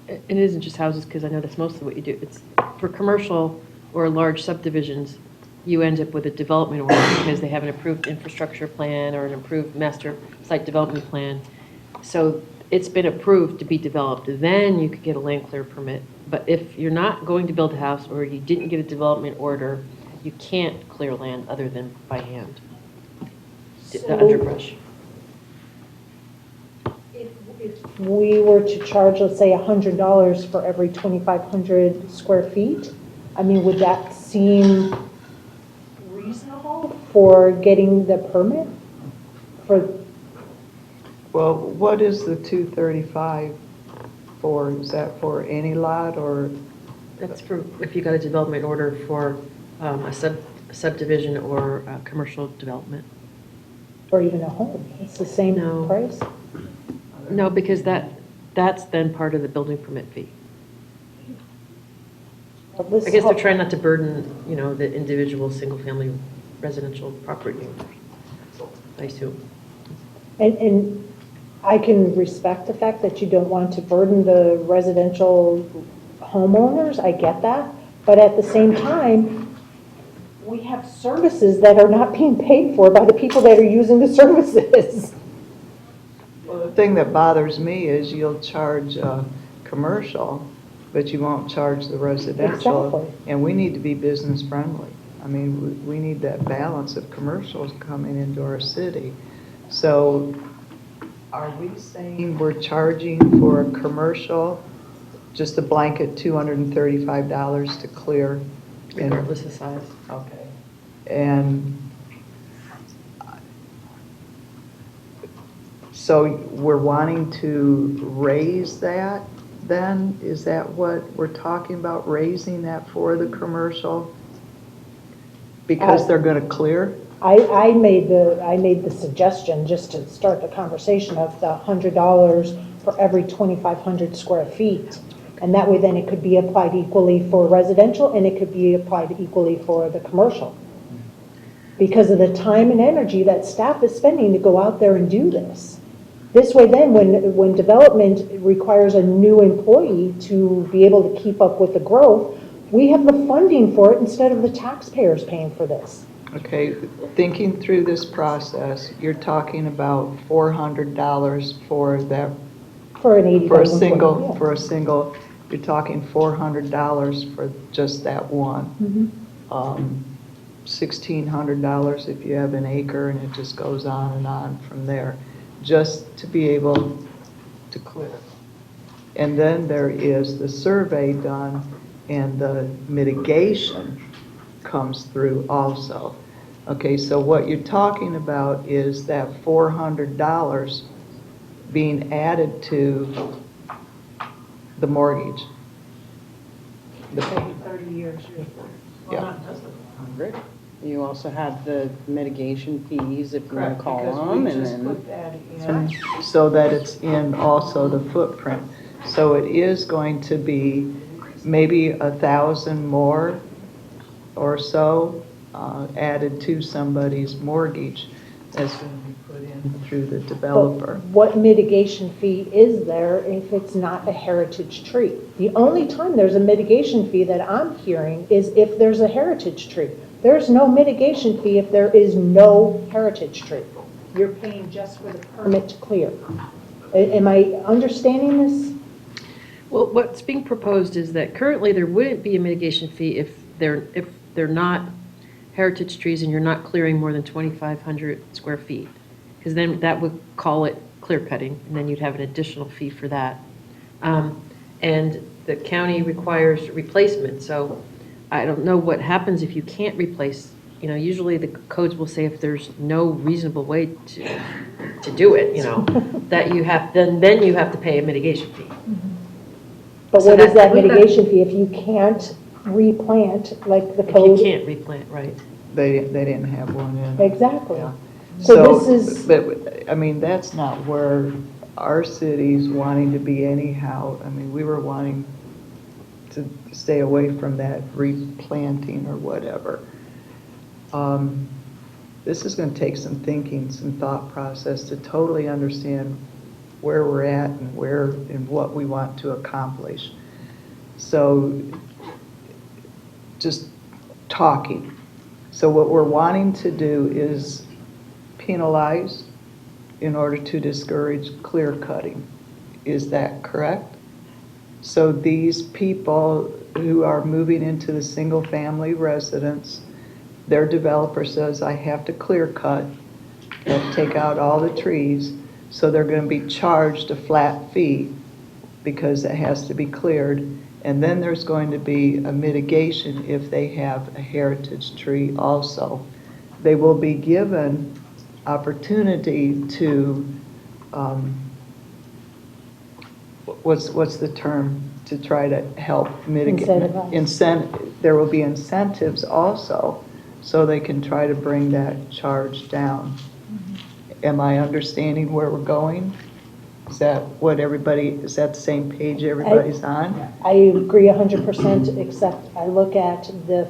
It isn't just houses, because I know that's mostly what you do. It's for commercial or large subdivisions, you end up with a development order because they have an approved infrastructure plan or an approved master site development plan. So it's been approved to be developed, then you could get a land clear permit. But if you're not going to build a house or you didn't get a development order, you can't clear land other than by hand. The underbrush. If we were to charge, let's say, $100 for every 2,500 square feet, I mean, would that seem reasonable for getting the permit? Well, what is the 235 for? Is that for any lot or? That's for, if you got a development order for a subdivision or a commercial development. Or even a home? It's the same No. price? No, because that's then part of the building permit fee. I guess they're trying not to burden, the individual single-family residential property owners, I assume. And I can respect the fact that you don't want to burden the residential homeowners, I get that. But at the same time, we have services that are not being paid for by the people that are using the services. Well, the thing that bothers me is you'll charge commercial, but you won't charge the residential. Exactly. And we need to be business friendly. I mean, we need that balance of commercials coming into our city. So are we saying we're charging for a commercial, just a blanket $235 to clear? Regardless of size. Okay. And so we're wanting to raise that then? Is that what we're talking about, raising that for the commercial? Because they're going to clear? I made the suggestion, just to start the conversation, of the $100 for every 2,500 square feet. And that way then it could be applied equally for residential and it could be applied equally for the commercial. Because of the time and energy that staff is spending to go out there and do this. This way then, when development requires a new employee to be able to keep up with the growth, we have the funding for it instead of the taxpayers paying for this. Okay, thinking through this process, you're talking about $400 for that, For an 80 for by a 120, yeah. you're talking $400 for just that one. $1,600 if you have an acre, and it just goes on and on from there, just to be able to clear. And then there is the survey done, and the mitigation comes through also. Okay, so what you're talking about is that $400 being added to the mortgage. The 30 years. Yeah. Great. You also have the mitigation fees, if you want to call Because them, we and just then. put that in so that it's in also the footprint. So it is going to be maybe 1,000 more or so added to somebody's mortgage that's going to be put in through the developer. But what mitigation fee is there if it's not a heritage tree? The only time there's a mitigation fee that I'm hearing is if there's a heritage tree. There's no mitigation fee if there is no heritage tree. You're paying just for the permit to clear. Am I understanding this? Well, what's being proposed is that currently there wouldn't be a mitigation fee if they're not heritage trees and you're not clearing more than 2,500 square feet. Because then that would call it clear cutting, and then you'd have an additional fee for that. And the county requires replacement, so I don't know what happens if you can't replace. Usually the codes will say if there's no reasonable way to do it, that you have, then you have to pay a mitigation fee. But So what is that that- mitigation fee if you can't replant like the If code? you can't replant, right. They didn't have one in. Exactly. Yeah. So this is, But, I mean, that's not where our city's wanting to be anyhow. I mean, we were wanting to stay away from that replanting or whatever. This is going to take some thinking, some thought process to totally understand where we're at and where and what we want to accomplish. So just talking. So what we're wanting to do is penalize in order to discourage clear cutting. Is that correct? So these people who are moving into the single-family residence, their developer says, I have to clear cut and take out all the trees, so they're going to be charged a flat fee because it has to be cleared. And then there's going to be a mitigation if they have a heritage tree also. They will be given opportunity to, what's the term, to try to help mitigate. Incentivize. There will be incentives also, so they can try to bring that charge down. Am I understanding where we're going? Is that what everybody, is that the same page everybody's on? I agree 100%, except I look at the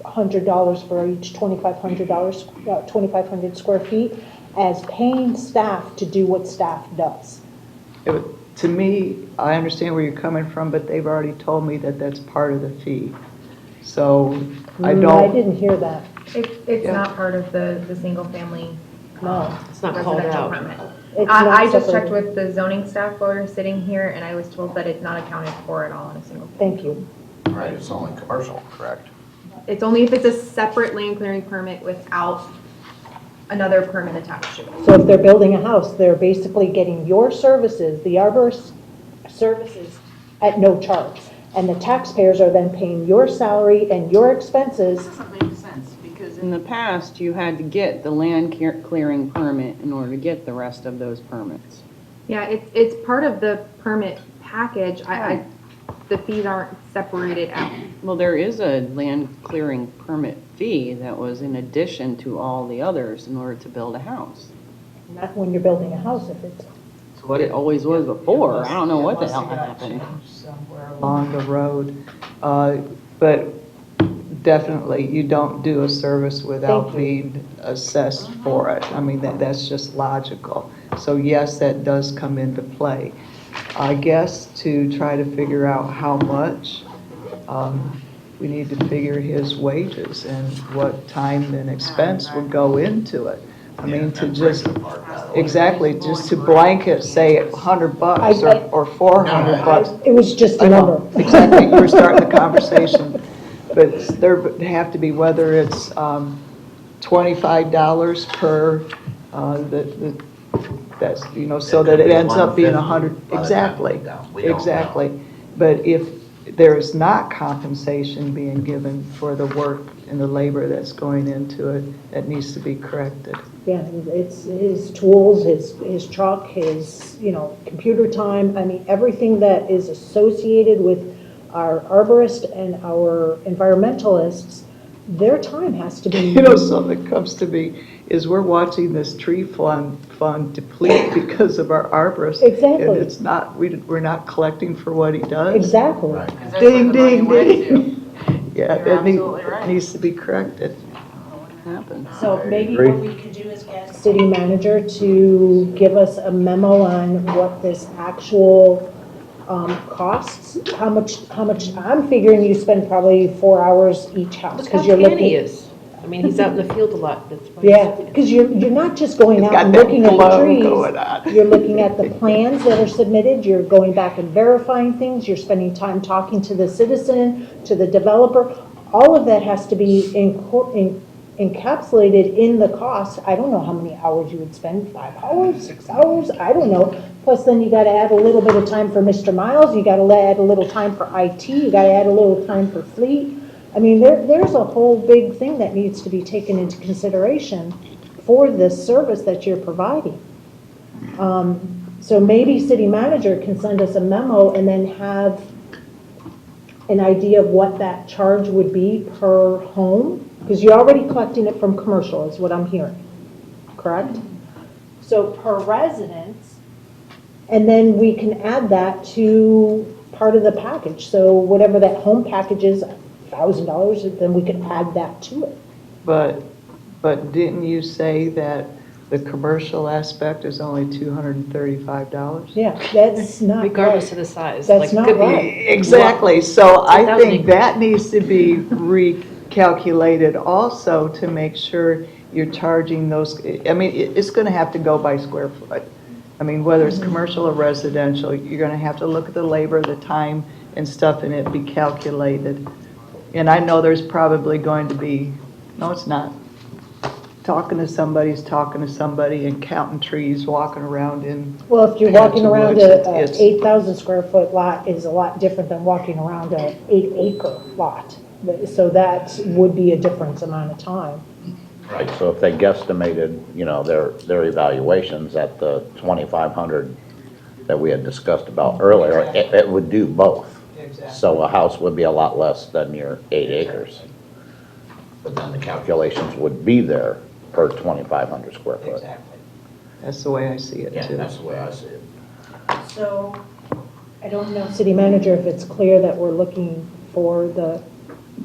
$100 for each $2,500 square feet as paying staff to do what staff does. To me, I understand where you're coming from, but they've already told me that that's part of the fee. So I I don't, didn't hear that. It's not part of the single family No. It's not called residential out. permit. It's not I just checked separated. with the zoning staff while we were sitting here, and I was told that it's not accounted for at all in a single. Thank you. Right, it's only commercial, correct? It's only if it's a separate land clearing permit without another permit attached to it. So if they're building a house, they're basically getting your services, the arborist services, at no charge. And the taxpayers are then paying your salary and your expenses. Doesn't make sense, because in the past, you had to get the land clearing permit in order to get the rest of those permits. Yeah, it's part of the permit package. The fees aren't separated out. Well, there is a land clearing permit fee that was in addition to all the others in order to build a house. Not when you're building a house, if it's. It's what it always was before. I don't know what the hell happened. somewhere along the road, but definitely, you don't do a service without being assessed for it. I mean, that's just logical. So yes, that does come into play. I guess to try to figure out how much, we need to figure his wages and what time and expense would go into it. I mean, to just, exactly, just to blanket, say $100 or $400. It was just a I know, number. exactly, you were starting the conversation, but there would have to be, whether it's $25 per, that's, you know, so that it ends up being 100, exactly, exactly. But if there is not compensation being given for the work and the labor that's going into it, that needs to be corrected. Yeah, it's his tools, his truck, his, computer time. I mean, everything that is associated with our arborist and our environmentalists, their time has to be. You know, something that comes to me is we're watching this tree fund deplete because of our arborist. Exactly. And it's not, we're not collecting for what he does. Exactly. Ding, ding, ding. Yeah, You're it absolutely right. needs to be corrected. Happened. So maybe what we could do is get city manager to give us a memo on what this actual costs, how much, I'm figuring you spend probably 4 hours each house. Look how 'cause you're tan looking. he is. I mean, he's out in the field a lot. That's why. Yeah, because you're not just going It's out got and that looking at the glow trees. going on. You're looking at the plans that are submitted, you're going back and verifying things, you're spending time talking to the citizen, to the developer. All of that has to be encapsulated in the cost. I don't know how many hours you would spend, 5 hours, 6 hours, I don't know. Plus then you gotta add a little bit of time for Mr. Miles, you gotta add a little time for IT, you gotta add a little time for fleet. I mean, there's a whole big thing that needs to be taken into consideration for this service that you're providing. So maybe city manager can send us a memo and then have an idea of what that charge would be per home? Because you're already collecting it from commercial, is what I'm hearing, correct? So per residence, and then we can add that to part of the package. So whatever that home package is, $1,000, then we can add that to it. But didn't you say that the commercial aspect is only $235? Yeah, that's not Regardless right. of the size. That's Like, not could be- right. Exactly, so I 2,000 think that needs to be recalculated also to make sure you're charging those, I mean, it's gonna have to go by square foot. I mean, whether it's commercial or residential, you're gonna have to look at the labor, the time and stuff, and it be calculated. And I know there's probably going to be, no, it's not. Talking to somebody's talking to somebody and counting trees, walking around in. Well, if you're patch walking of around woods, a it's- 8,000 square foot lot is a lot different than walking around a 8-acre lot. So that would be a different amount of time. Right, so if they guesstimated, you know, their evaluations at the 2,500 that we had discussed about earlier, it would do both. So a house would be a lot less than your 8 acres. But then the calculations would be there per 2,500 square foot. Exactly. That's the way I see it too. the way I see it. So I don't know, city manager, if it's clear that we're looking for the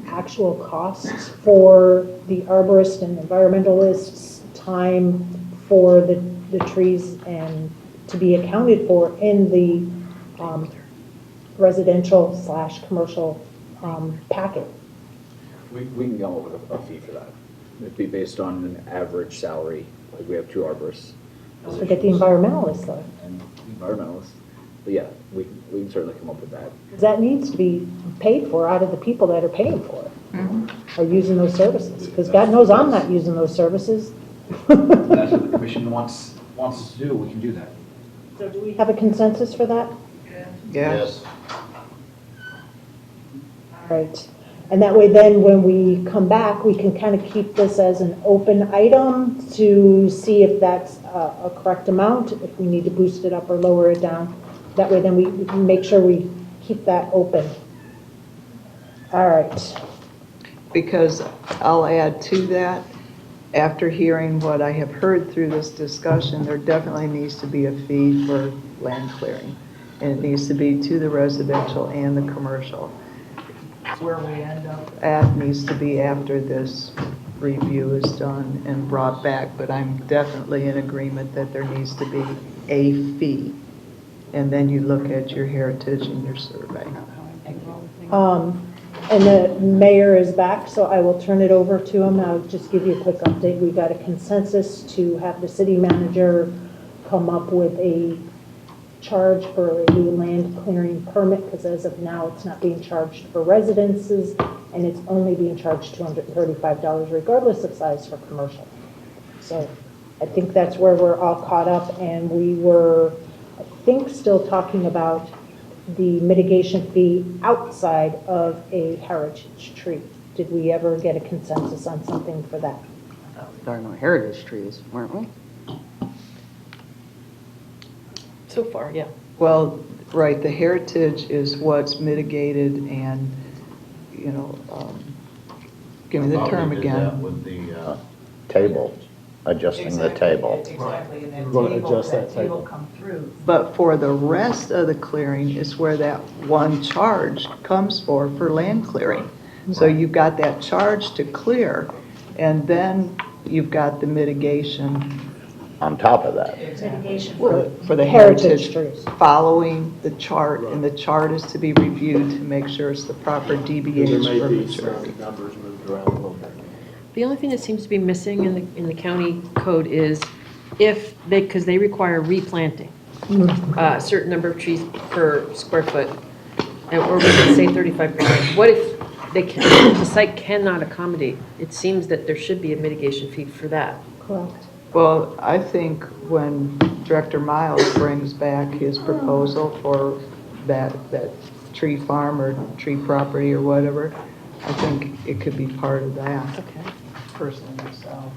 actual costs for the arborist and environmentalists' time for the trees and to be accounted for in the residential/commercial packet. We can come up with a fee for that. It'd be based on an average salary, like we have 2 arborists. Don't forget the environmentalists though. And environmentalists. But yeah, we can certainly come up with that. Because that needs to be paid for out of the people that are paying for it, are using those services. Because God knows I'm not using those services. That's what the commission wants us to do, we can do that. So do we have a consensus for that? Yes. All right. And that way then when we come back, we can kind of keep this as an open item to see if that's a correct amount, if we need to boost it up or lower it down. That way then we can make sure we keep that open. All right. Because I'll add to that, after hearing what I have heard through this discussion, there definitely needs to be a fee for land clearing. And it needs to be to the residential and the commercial. Where we end up at needs to be after this review is done and brought back, but I'm definitely in agreement that there needs to be a fee. And then you look at your heritage and your survey. And the mayor is back, so I will turn it over to him. I'll just give you a quick update. We got a consensus to have the city manager come up with a charge for a land clearing permit, because as of now, it's not being charged for residences, and it's only being charged $235 regardless of size for commercial. So I think that's where we're all caught up, and we were, I think, still talking about the mitigation fee outside of a heritage tree. Did we ever get a consensus on something for that? Talking about heritage trees, weren't we? So far, yeah. Well, right, the heritage is what's mitigated and, you know, give me the term again. With the table, adjusting the table. Exactly, and that We're gonna table, adjust that table. come through. But for the rest of the clearing is where that one charge comes for land clearing. So you've got that charge to clear, and then you've got the mitigation. On top of that. Mitigation For the Heritage heritage, trees. following the chart, and the chart is to be reviewed to make sure it's the proper There DBH may for be maturity. some numbers moved around a little bit. The only thing that seems to be missing in the county code is if they, because they require replanting, a certain number of trees per square foot, and or we can say 35%. What if they can, the site cannot accommodate? It seems that there should be a mitigation fee for that. Correct. Well, I think when Director Miles brings back his proposal for that tree farm or tree property or whatever, I think it could be part of that. Okay. Personally myself.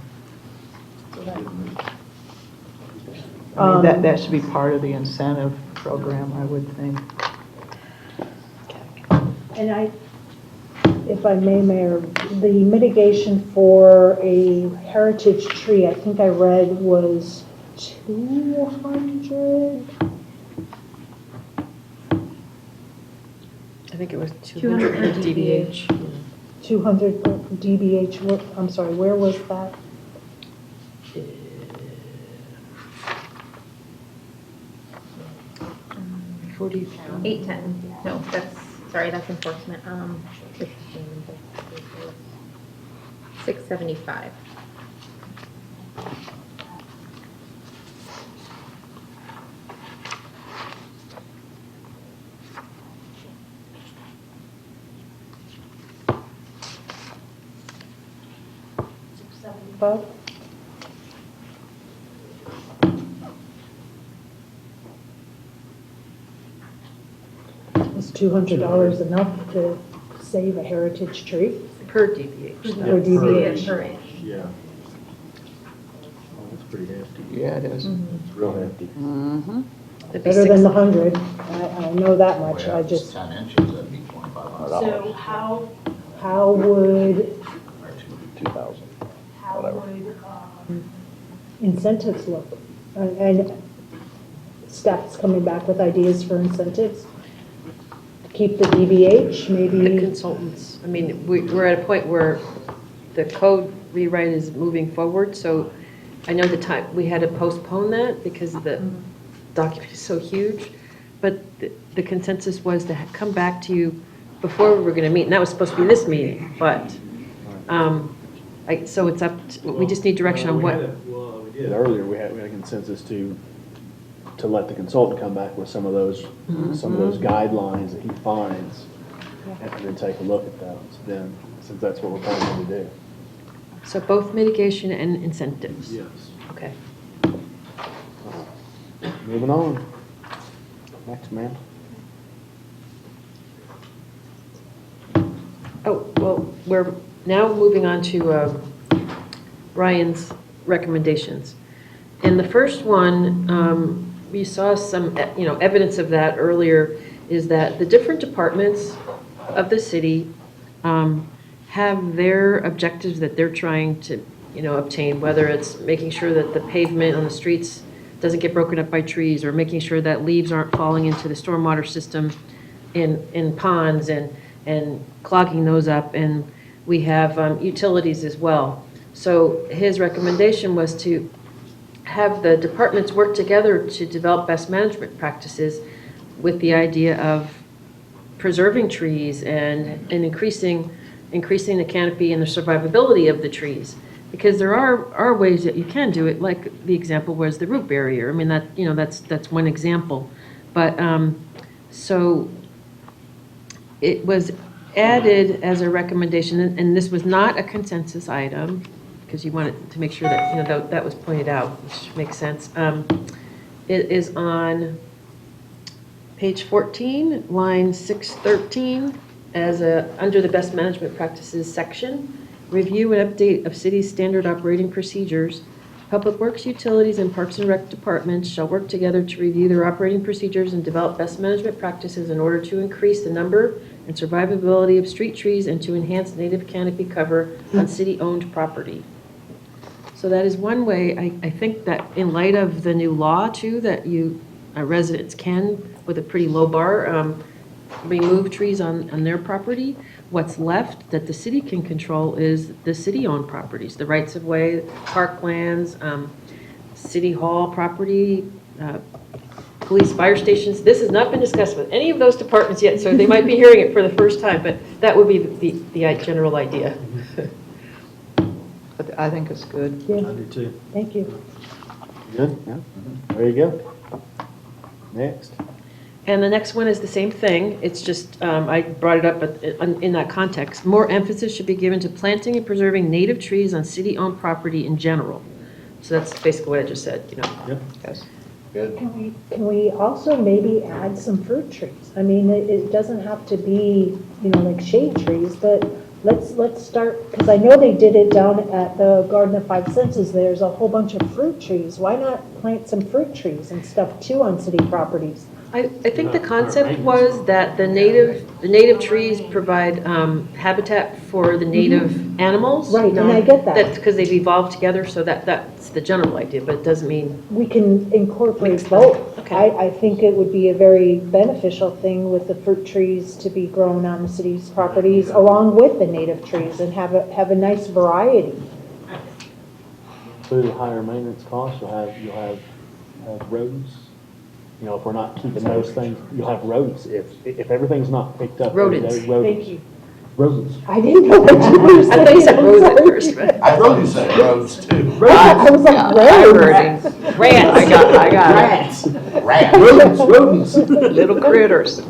I mean, that should be part of the incentive program, I would think. And if I may, Mayor, the mitigation for a heritage tree, I think I read was 200? I think it was 200 DBH. 200 DBH, I'm sorry, where was that? $810. No, that's enforcement. 675. Bob? Is $200 enough to save a heritage tree? Per DBH. Per DBH? Yeah. That's pretty hefty. Yeah, it is. It's real hefty. Mm-hmm. That'd be Better than six- the 100. I know that much. I just, 10 inches, that'd be $2,500. So how would, 2,000. how would incentives look? And staff's coming back with ideas for incentives? Keep the DBH, The maybe? consultants, I mean, we're at a point where the code rewrite is moving forward, so I know the time, we had to postpone that because the document is so huge, but the consensus was to come back to you before we were gonna meet, and that was supposed to be this meeting, but, so it's up, we just need direction on what. Well, we did. Earlier, we had a consensus to let the consultant come back with some of those guidelines that he finds, and then take a look at those, then, since that's what we're planning to do. So both mitigation and incentives? Yes. Okay. Moving on. Next, ma'am. Oh, well, we're now moving on to Ryan's recommendations. And the first one, we saw some, evidence of that earlier, is that the different departments of the city have their objectives that they're trying to, obtain, whether it's making sure that the pavement on the streets doesn't get broken up by trees, or making sure that leaves aren't falling into the stormwater system in ponds and clogging those up. And we have utilities as well. So his recommendation was to have the departments work together to develop best management practices with the idea of preserving trees and increasing the canopy and the survivability of the trees. Because there are ways that you can do it, like the example was the root barrier. I mean, that's one example. But, so it was added as a recommendation, and this was not a consensus item, because you wanted to make sure that, that was pointed out, which makes sense. It is on page 14, line 613, under the best management practices section. Review and update of city's standard operating procedures. Public Works, Utilities, and Parks and Rec departments shall work together to review their operating procedures and develop best management practices in order to increase the number and survivability of street trees and to enhance native canopy cover on city-owned property. So that is one way. I think that in light of the new law, too, that residents can, with a pretty low bar, remove trees on their property. What's left that the city can control is the city-owned properties, the rights-of-way, parklands, city hall property, police, fire stations. This has not been discussed with any of those departments yet, so they might be hearing it for the first time, but that would be the general idea. But I think it's good. Yeah, I do too. thank you. Good? Yeah. There you go. Next. And the next one is the same thing. It's just, I brought it up in that context. More emphasis should be given to planting and preserving native trees on city-owned property in general. So that's basically what I just said, Yeah. Yes. Good. Can we also maybe add some fruit trees? I mean, it doesn't have to be, like shade trees, but let's start, because I know they did it down at the Garden of Five Senses. There's a whole bunch of fruit trees. Why not plant some fruit trees and stuff too on city properties? I think the concept was that the native trees provide habitat for the native animals. Right, and I get that. That's because they've evolved together, so that's the general idea, but it doesn't mean, We can incorporate both. Okay. I think it would be a very beneficial thing with the fruit trees to be grown on the city's properties along with the native trees and have a nice variety. Through the higher maintenance costs, you'll have rodents. If we're not keeping those things, you'll have rodents. If everything's not picked up. every day, Rodents. rodents. Thank you. Rodents. I didn't know what you were saying. I thought you said I'm rose at sorry. first, but. I thought you said roads too. I was like, roads. Rats. I got it. Rats. Rodents, rodents. Little critters.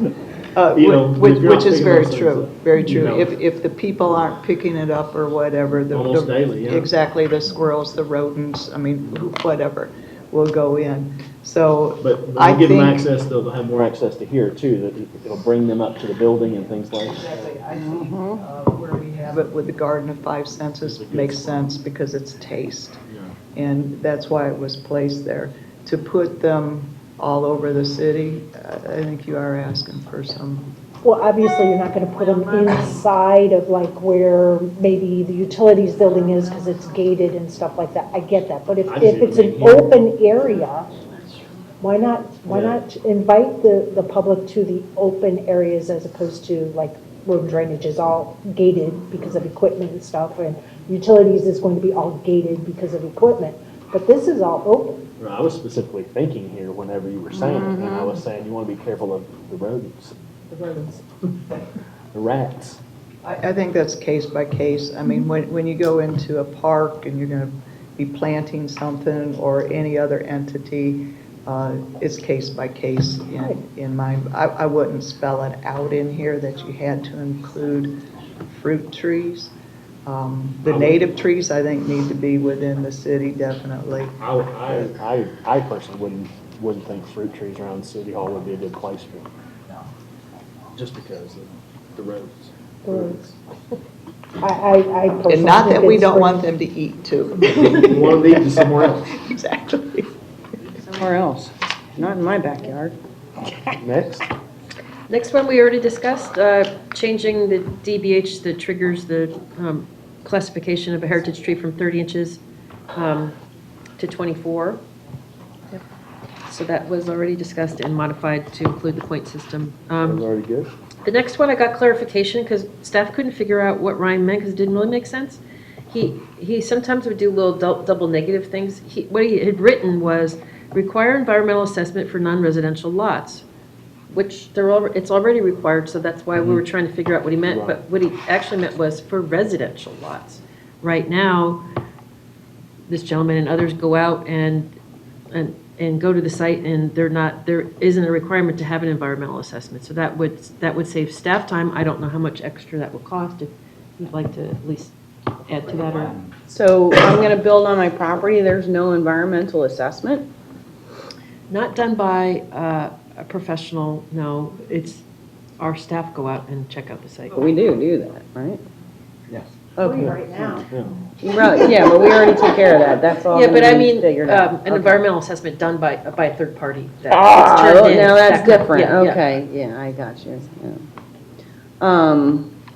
You know, if you're Which is picking very those things true, up, very you true. know. If the people aren't picking it up or whatever, Almost daily, yeah. exactly, the squirrels, the rodents, I mean, whatever, will go in. So But I when you give them think. access, they'll have More more. access to here too, that it'll bring them up to the building and things like that. Exactly. I think where we have it with the Garden of Five Senses makes sense because it's taste. And that's why it was placed there. To put them all over the city, I think you are asking for some. Well, obviously, you're not gonna put them inside of like where maybe the utilities building is because it's gated and stuff like that. I get that. But if I see it's what you an mean. open area, why not invite the public to the open areas as opposed to like road drainage is all gated because of equipment and stuff, and utilities is going to be all gated because of equipment. But this is all open. I was specifically thinking here whenever you were saying it, and I was saying you want to be careful of the rodents. The rodents. The rats. I think that's case by case. I mean, when you go into a park and you're going to be planting something or any other entity, it's case by case in mind. I wouldn't spell it out in here that you had to include fruit trees. The native trees, I think, need to be within the city, definitely. I personally wouldn't think fruit trees around City Hall would be a good place for them. Just because of the roads. I personally And not that think we it's don't great. want them to eat too. You want them to eat to somewhere else. Exactly. Somewhere else, not in my backyard. Next. Next one, we already discussed, changing the DBH that triggers the classification of a heritage tree from 30 inches to 24. So that was already discussed and modified to include the point system. That was already good. The next one, I got clarification because staff couldn't figure out what Ryan meant because it didn't really make sense. He sometimes would do little double negative things. What he had written was require environmental assessment for non-residential lots, which it's already required, so that's why we were trying to figure out what he meant. Right. But what he actually meant was for residential lots. Right now, this gentleman and others go out and go to the site, and there isn't a requirement to have an environmental assessment. So that would save staff time. I don't know how much extra that would cost. If you'd like to at least add to that, or So I'm going to build on my property, there's no environmental assessment? not done by a professional. No, it's our staff go out and check out the site. But we do that, right? Yes. Okay. Right now. Right, yeah, but we already took care of that, that's all. Yeah, but we I need mean, figured out. an Okay. environmental assessment done by a third party. That Ah, gets turned in, now that's that kind of- different, yeah, yeah. okay, yeah, I got you, yeah.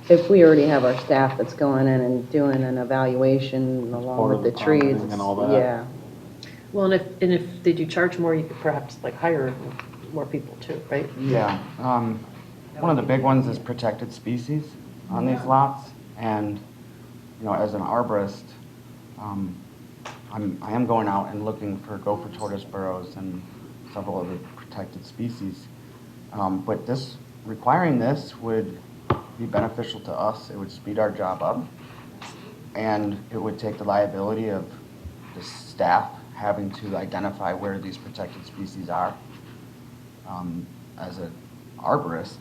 If we already have our staff that's going in and doing an evaluation along Part with of the the trees. planting and all that. Yeah, Well, and if they do charge more, you could perhaps like hire more people too, right? Yeah, one of the big ones is protected species on these lots, and, you know, as an arborist, I am going out and looking for gopher tortoise burrows and several other protected species. But requiring this would be beneficial to us, it would speed our job up, and it would take the liability of the staff having to identify where these protected species are. As an arborist,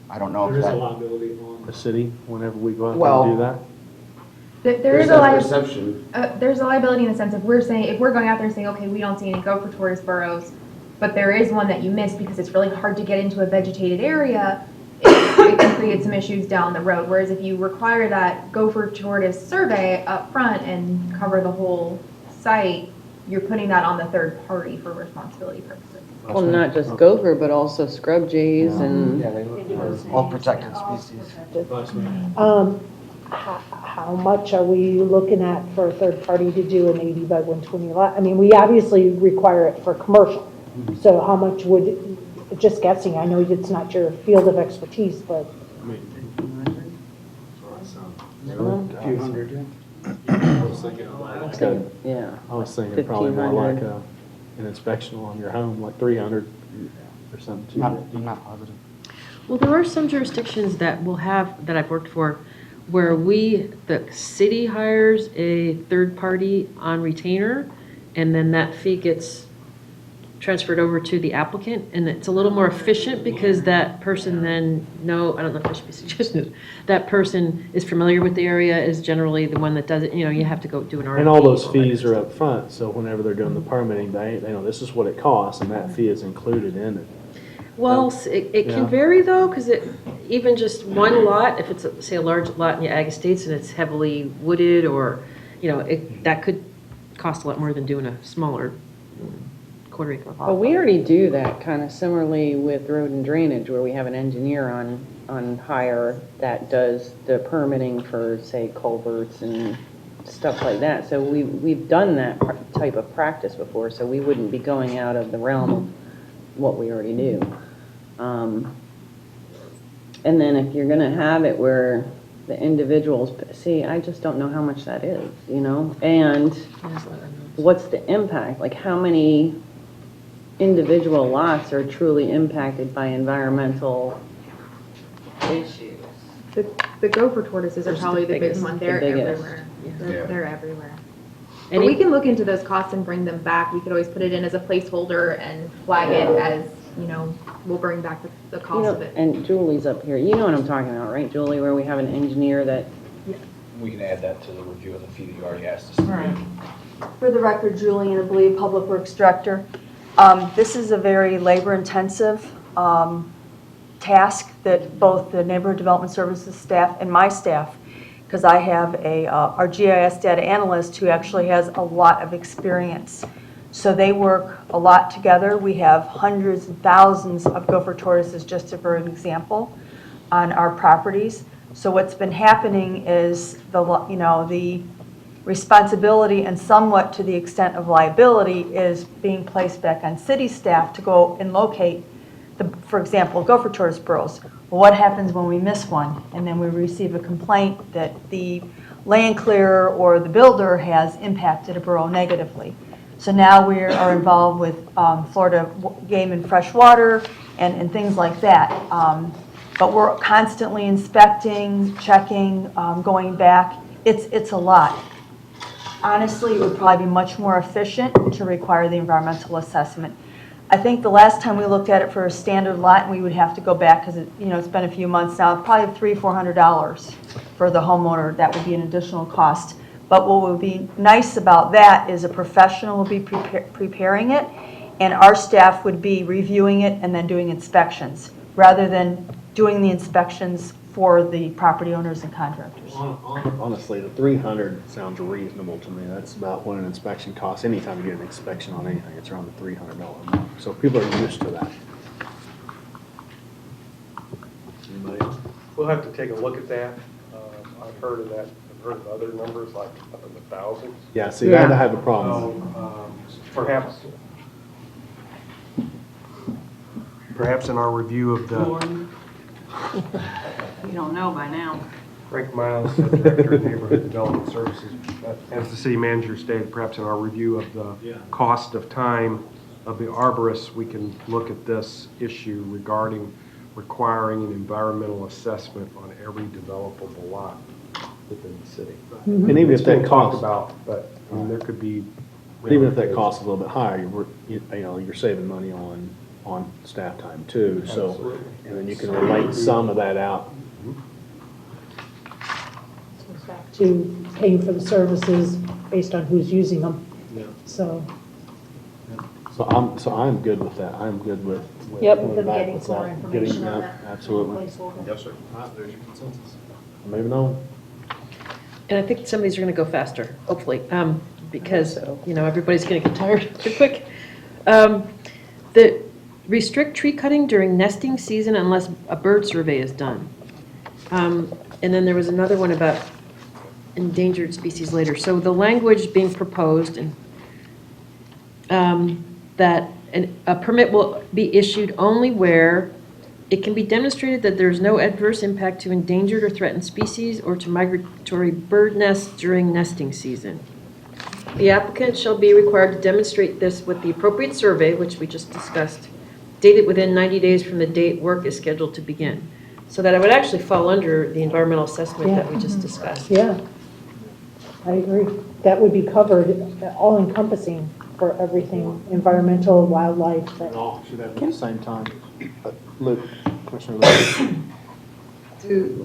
I don't know There if is a that. liability on The city, whenever we go out there Well- and do that. There is a Perception. there's a liability in the sense of if we're going out there and saying, okay, we don't see any gopher tortoise burrows, but there is one that you missed because it's really hard to get into a vegetated area, it can create some issues down the road. Whereas if you require that gopher tortoise survey up front and cover the whole site, you're putting that on the third party for responsibility purposes. well, not just gopher, but also scrub jays and, Yeah, they look, all protected species. How much are we looking at for a third party to do an 80 by 120 lot? I mean, we obviously require it for commercial. So how much would, just guessing, I know it's not your field of expertise, but A few hundred. I was thinking about that. yeah. I was thinking probably more 1,500. like an inspection on your home, like 300 or something. I'm not positive. Well, there are some jurisdictions that will have, that I've worked for, where the city hires a third party on retainer, and then that fee gets transferred over to the applicant, and it's a little more efficient because that person then I don't know if I should be suggesting this, that person is familiar with the area, is generally the one that does it, you have to go do an RFP. And all those that fees kind are of up front, so whenever they're doing the permitting, they know this is what it costs, and that fee is included in it. Well, it Yeah. can vary though, because even just one lot, if it's, say, a large lot in the Ag Estates and it's heavily wooded or, that could cost a lot more than doing a smaller quarter-acre lot. Well, we already do that kind of similarly with road and drainage, where we have an engineer on hire that does the permitting for, say, culverts and stuff like that. So we've done that type of practice before, so we wouldn't be going out of the realm of what we already do. And then if you're gonna have it where the individuals, see, I just don't know how much that is, and what's the impact? Like, how many individual lots are truly impacted by environmental issues? The gopher tortoises are Those are probably the the big biggest. one. They're The biggest. everywhere. Yeah. They're everywhere. And But we it- can look into those costs and bring them back. We could always put it in as a placeholder and flag it as, we'll bring back the cost of it. And Julie's up here, you know what I'm talking about, right, Julie, where we have an engineer that, We can add that to the review of the fee that you already asked us. For the record, Julie, I believe Public Works Director. This is a very labor-intensive task that both the Neighborhood Development Services staff and my staff, because I have our GIS data analyst who actually has a lot of experience. So they work a lot together. We have hundreds and thousands of gopher tortoises, just for an example, on our properties. So what's been happening is the responsibility and somewhat to the extent of liability is being placed back on city staff to go and locate, for example, gopher tortoise burrows. Well, what happens when we miss one and then we receive a complaint that the land clearer or the builder has impacted a burrow negatively? So now we are involved with Florida Game and Fresh Water and things like that. But we're constantly inspecting, checking, going back. It's a lot. Honestly, it would probably be much more efficient to require the environmental assessment. I think the last time we looked at it for a standard lot, we would have to go back because it's been a few months now, probably $300-400 for the homeowner. That would be an additional cost. But what would be nice about that is a professional would be preparing it, and our staff would be reviewing it and then doing inspections, rather than doing the inspections for the property owners and contractors. Honestly, the 300 sounds reasonable to me. That's about what an inspection costs. Anytime you get an inspection on anything, it's around the $300 mark. So people are used to that. Anybody else? We'll have to take a look at that. I've heard of that, I've heard of other numbers like up in the thousands. Yeah, see, that I have a problem. Perhaps in our review of the, You don't know by now. Frank Miles, Director of Neighborhood Development Services, as the city manager stated, perhaps in our review of the cost of time of the arborists, we can look at this issue regarding requiring an environmental assessment on every developable lot within the city. And even if It's been that talked costs, about, but I mean, there could be. but even if that costs a little bit higher, you're saving money on staff time too. So, Absolutely. and then you can relate some of that out. Goes back to paying for the services based on who's using them. Yeah. So, So I'm good with that. I'm good with. Yep. going Them back getting with some more that. information Getting on that, that. absolutely. placeholder. Yes, sir. All right, there's your consensus. Maybe no. And I think some of these are going to go faster, hopefully, because, everybody's going to get tired too quick. The restrict tree cutting during nesting season unless a bird survey is done. And then there was another one about endangered species later. So the language being proposed and that a permit will be issued only where it can be demonstrated that there is no adverse impact to endangered or threatened species or to migratory bird nests during nesting season. The applicant shall be required to demonstrate this with the appropriate survey, which we just discussed, dated within 90 days from the date work is scheduled to begin. So that it would actually fall under the environmental assessment that we just discussed. Yeah, I agree. That would be covered, all encompassing. for everything, environmental, wildlife, but All should have at the same time. Luke, Commissioner Luke.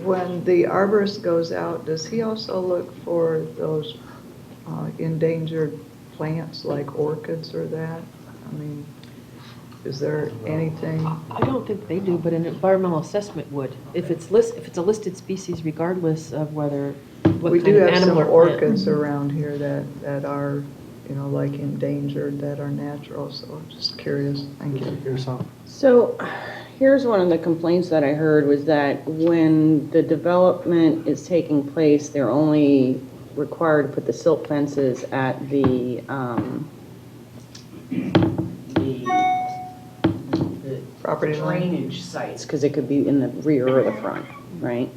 When the arborist goes out, does he also look for those endangered plants like orchids or that? I mean, is there anything? I don't think they do, but an environmental assessment would. If it's a listed species regardless of whether, what We kind do of have some animal or plant. orchids around here that are, like endangered, that are natural, so I'm just curious. Thank you. Here's some. So here's one of the complaints that I heard was that when the development is taking place, they're only required to put the silt fences at the Property line. drainage sites, because it could be in the rear or the front, right?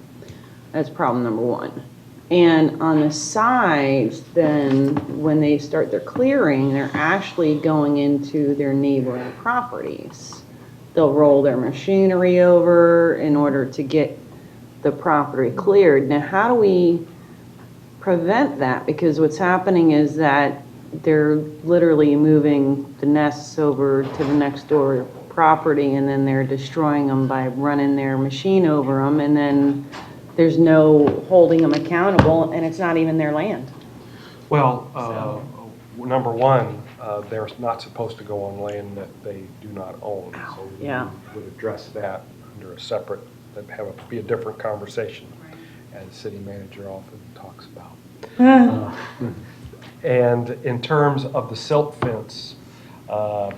That's problem number one. And on the sides, then, when they start their clearing, they're actually going into their neighboring properties. They'll roll their machinery over in order to get the property cleared. Now, how do we prevent that? Because what's happening is that they're literally moving the nests over to the next door property, and then they're destroying them by running their machine over them, and then there's no holding them accountable, and it's not even their land. Well, number one, they're not supposed to go on land that they do not own. So we Yeah. would address that under a separate, be a different conversation, as the city manager often talks about. And in terms of the silt fence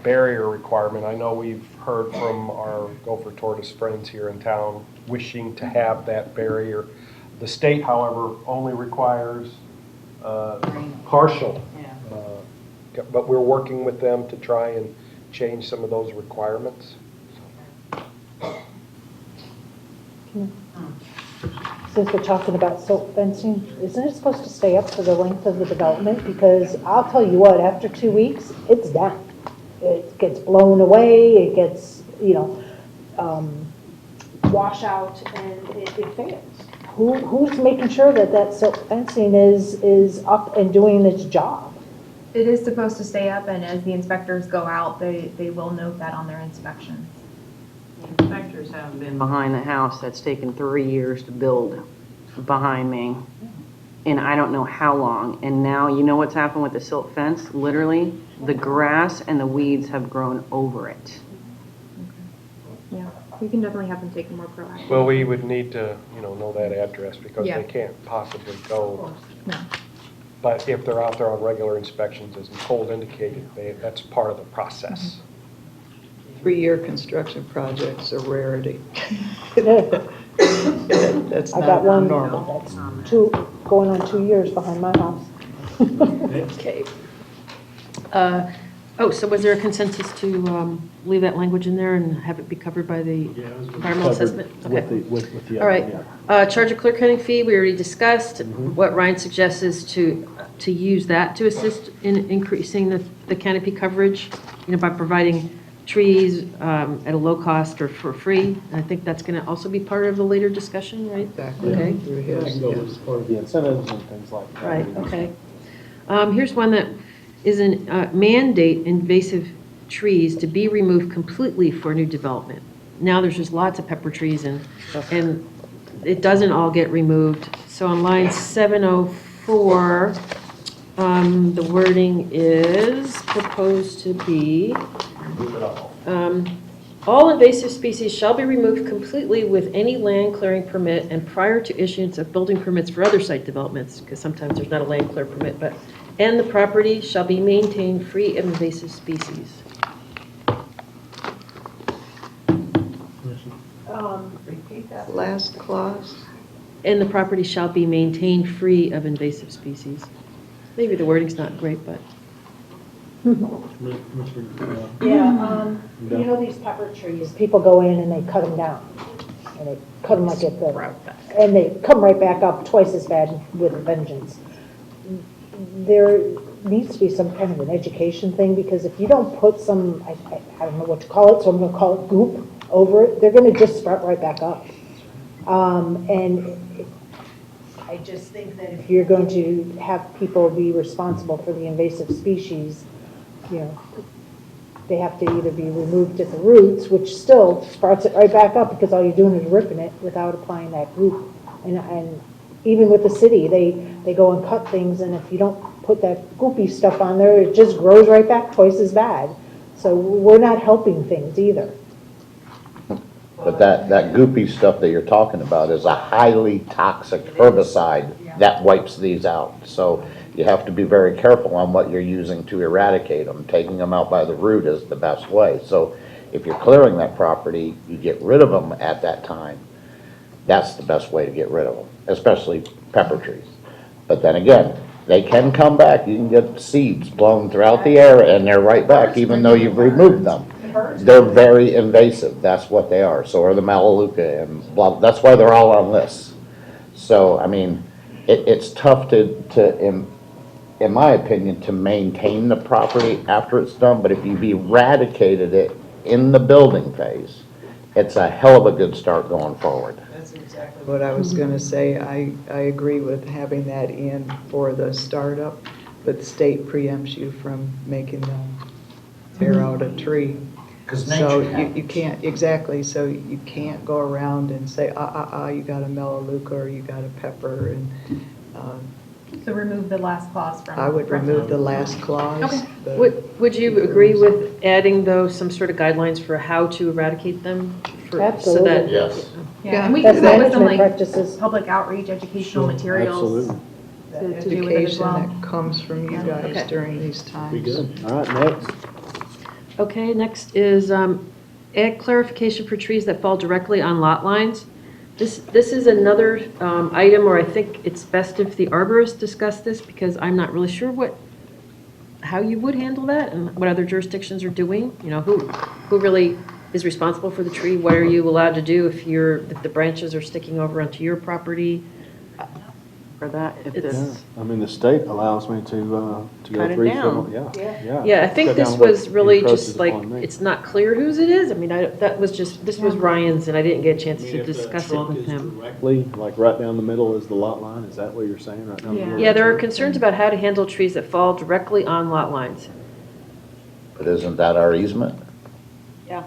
barrier requirement, I know we've heard from our Gopher Tortoise friends here in town wishing to have that barrier. The state, however, only requires partial. But we're working with them to try and change some of those requirements. since we're talking about silt fencing, isn't it supposed to stay up for the length of the development? Because I'll tell you what, after 2 weeks, it's done. It gets blown away, it gets, wash out, and it fails. Who's making sure that that silt fencing is up and doing its job? It is supposed to stay up, and as the inspectors go out, they will note that on their inspections. Inspectors have been behind the house that's taken 3 years to build behind me. And I don't know how long. And now, you know what's happened with the silt fence? Literally, the grass and the weeds have grown over it. Yeah, we can definitely have them take a more proactive. Well, we would need to, know that address because Yeah. they can't possibly go. No. But if they're out there on regular inspections, as Nicole indicated, that's part of the process. 3-year construction projects are rarity. That's I got not one normal. that's going on 2 years behind my house. Okay. So was there a consensus to leave that language in there and have it be covered by the environmental assessment? Okay. With the All right. Charge of clear cutting fee, we already discussed. Mm-hmm. What Ryan suggests is to use that to assist in increasing the canopy coverage, by providing trees at a low cost or for free. And I think that's going to also be part of the later discussion, right? Exactly. Okay. Through I his- can go with part of The incentives and things like that. Right, okay. Here's one that is a mandate invasive trees to be removed completely for new development. Now there's just lots of pepper trees and it doesn't all get removed. So on line 704, the wording is proposed to be, all invasive species shall be removed completely with any land clearing permit and prior to issuance of building permits for other site developments, because sometimes there's not a land clear permit, and the property shall be maintained free of invasive species. Repeat that last clause. And the property shall be maintained free of invasive species. Maybe the wording's not great, but. Yeah, these pepper trees, people go in and they cut them down. And they cut them like at the, and they come right back up twice as bad with a vengeance. There needs to be some kind of an education thing, because if you don't put some, I don't know what to call it, so I'm gonna call it goop over it, they're gonna just sprout right back up. And I just think that if you're going to have people be responsible for the invasive species, you know, they have to either be removed at the roots, which still starts it right back up because all you're doing is ripping it without applying that goop. And even with the city, they go and cut things, and if you don't put that goopy stuff on there, it just grows right back twice as bad. So we're not helping things either. But that goopy stuff that you're talking about is a highly toxic herbicide that wipes these out. So you have to be very careful on what you're using to eradicate them. Taking them out by the root is the best way. So if you're clearing that property, you get rid of them at that time. That's the best way to get rid of them, especially pepper trees. But then again, they can come back. You can get seeds blown throughout the air and they're right back, even though you've removed them. They're very invasive. That's what they are. So are the Melaleuca and blah. That's why they're all on lists. So, I mean, it's tough in my opinion, to maintain the property after it's done. But if you've eradicated it in the building phase, it's a hell of a good start going forward. That's exactly what I was going to say. I agree with having that in for the startup, but the state preempts you from making them tear out a tree. So you can't, exactly, so you can't go around and say, you got a Melaleuca or you got a pepper, and So remove the last clause from. I would remove the last clause. Okay. Would you agree with adding, though, some sort of guidelines for how to eradicate them? So Absolutely. that Yes. Yeah, and we Best can come up with some management like practices. public outreach, educational materials Absolutely. to do with it as Education well. that comes from you guys Okay. during these times. Be good. All right, next. Okay, next is add clarification for trees that fall directly on lot lines. This is another item where I think it's best if the arborist discuss this, because I'm not really sure how you would handle that and what other jurisdictions are doing. You know, who really is responsible for the tree? What are you allowed to do if the branches are sticking over onto your property? For that, if It's- this, I mean, the state allows me to go Cut it 3 down. foot, yeah. Yeah, I think Cut this down what was really encroaches just like, upon me. it's not clear whose it is. I mean, this was Ryan's, and I didn't get a chance to discuss it with him. Directly, like right down the middle is the lot line, is that what you're saying, right down the middle? Yeah, there are concerns about how to handle trees that fall directly on lot lines. But isn't that our easement? yeah.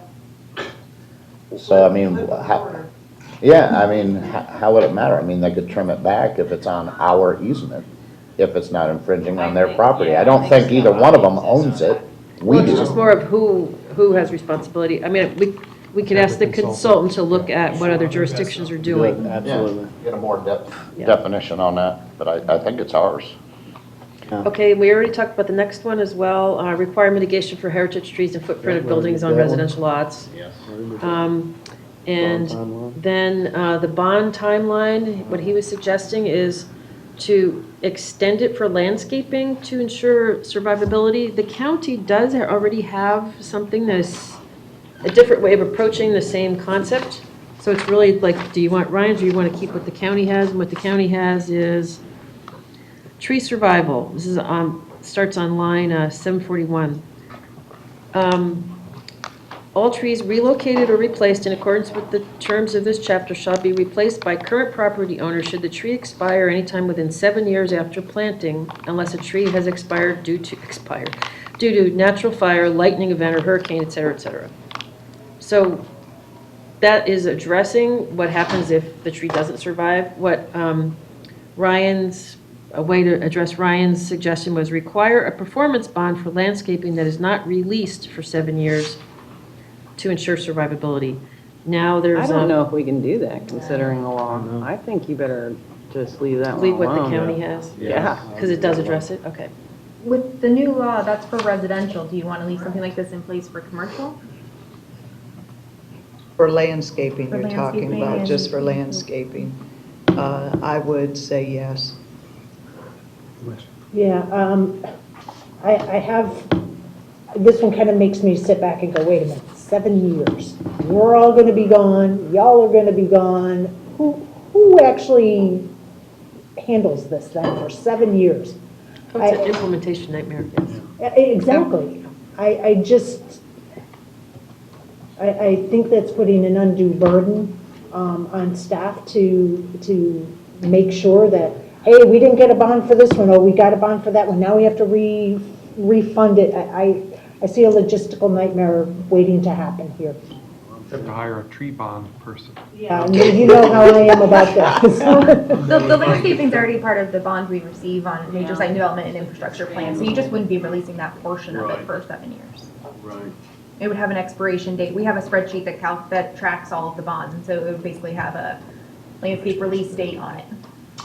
So, I mean, how would it matter? I mean, they could trim it back if it's on our easement, if it's not infringing on their property. I don't think either one of them owns it. We Well, it's just do. more of who has responsibility. I mean, we could ask the consultant to look at what other jurisdictions are Good, doing. absolutely. Get a more Yeah. definition on that, but I think it's ours. Okay, we already talked about the next one as well, require mitigation for heritage trees and footprint of Yeah, we already buildings did on that one. residential lots. Yes. And timeline. then the bond timeline, what he was suggesting is to extend it for landscaping to ensure survivability. The county does already have something that's a different way of approaching the same concept. So it's really like, do you want Ryan's or you want to keep what the county has? And what the county has is tree survival. This is starts on line 741. All trees relocated or replaced in accordance with the terms of this chapter shall be replaced by current property owner should the tree expire anytime within 7 years after planting, unless a tree has expired due to natural fire, lightning event, or hurricane, et cetera, et cetera. So that is addressing what happens if the tree doesn't survive. What a way to address Ryan's suggestion was require a performance bond for landscaping that is not released for 7 years to ensure survivability. Now there's. I don't know if we can do that, considering the law. I think you better just leave that one Leave what the alone. county has? Yeah. Because it does address it? Okay. With the new law, that's for residential. Do you want to leave something like this in place for commercial? For landscaping, For you're talking landscaping about, and- just for landscaping. I would say yes. Yeah, I have, this one kind of makes me sit back and go, wait a minute, 7 years. We're all gonna be gone, y'all are gonna be gone. Who actually handles this then for 7 years? Oh, it's an implementation nightmare, yes. Exactly. I think that's putting an undue burden on staff to make sure that, hey, we didn't get a bond for this one, or we got a bond for that one, now we have to refund it. I see a logistical nightmare waiting to happen here. Have to hire a tree bond person. Yeah, and you know how I am about this. The landscaping's already part of the bonds we receive on major site development and infrastructure plans, so you just wouldn't be releasing that portion of it for 7 years. Right. It would have an expiration date. We have a spreadsheet that tracks all of the bonds, and so it would basically have a landscape release date on it.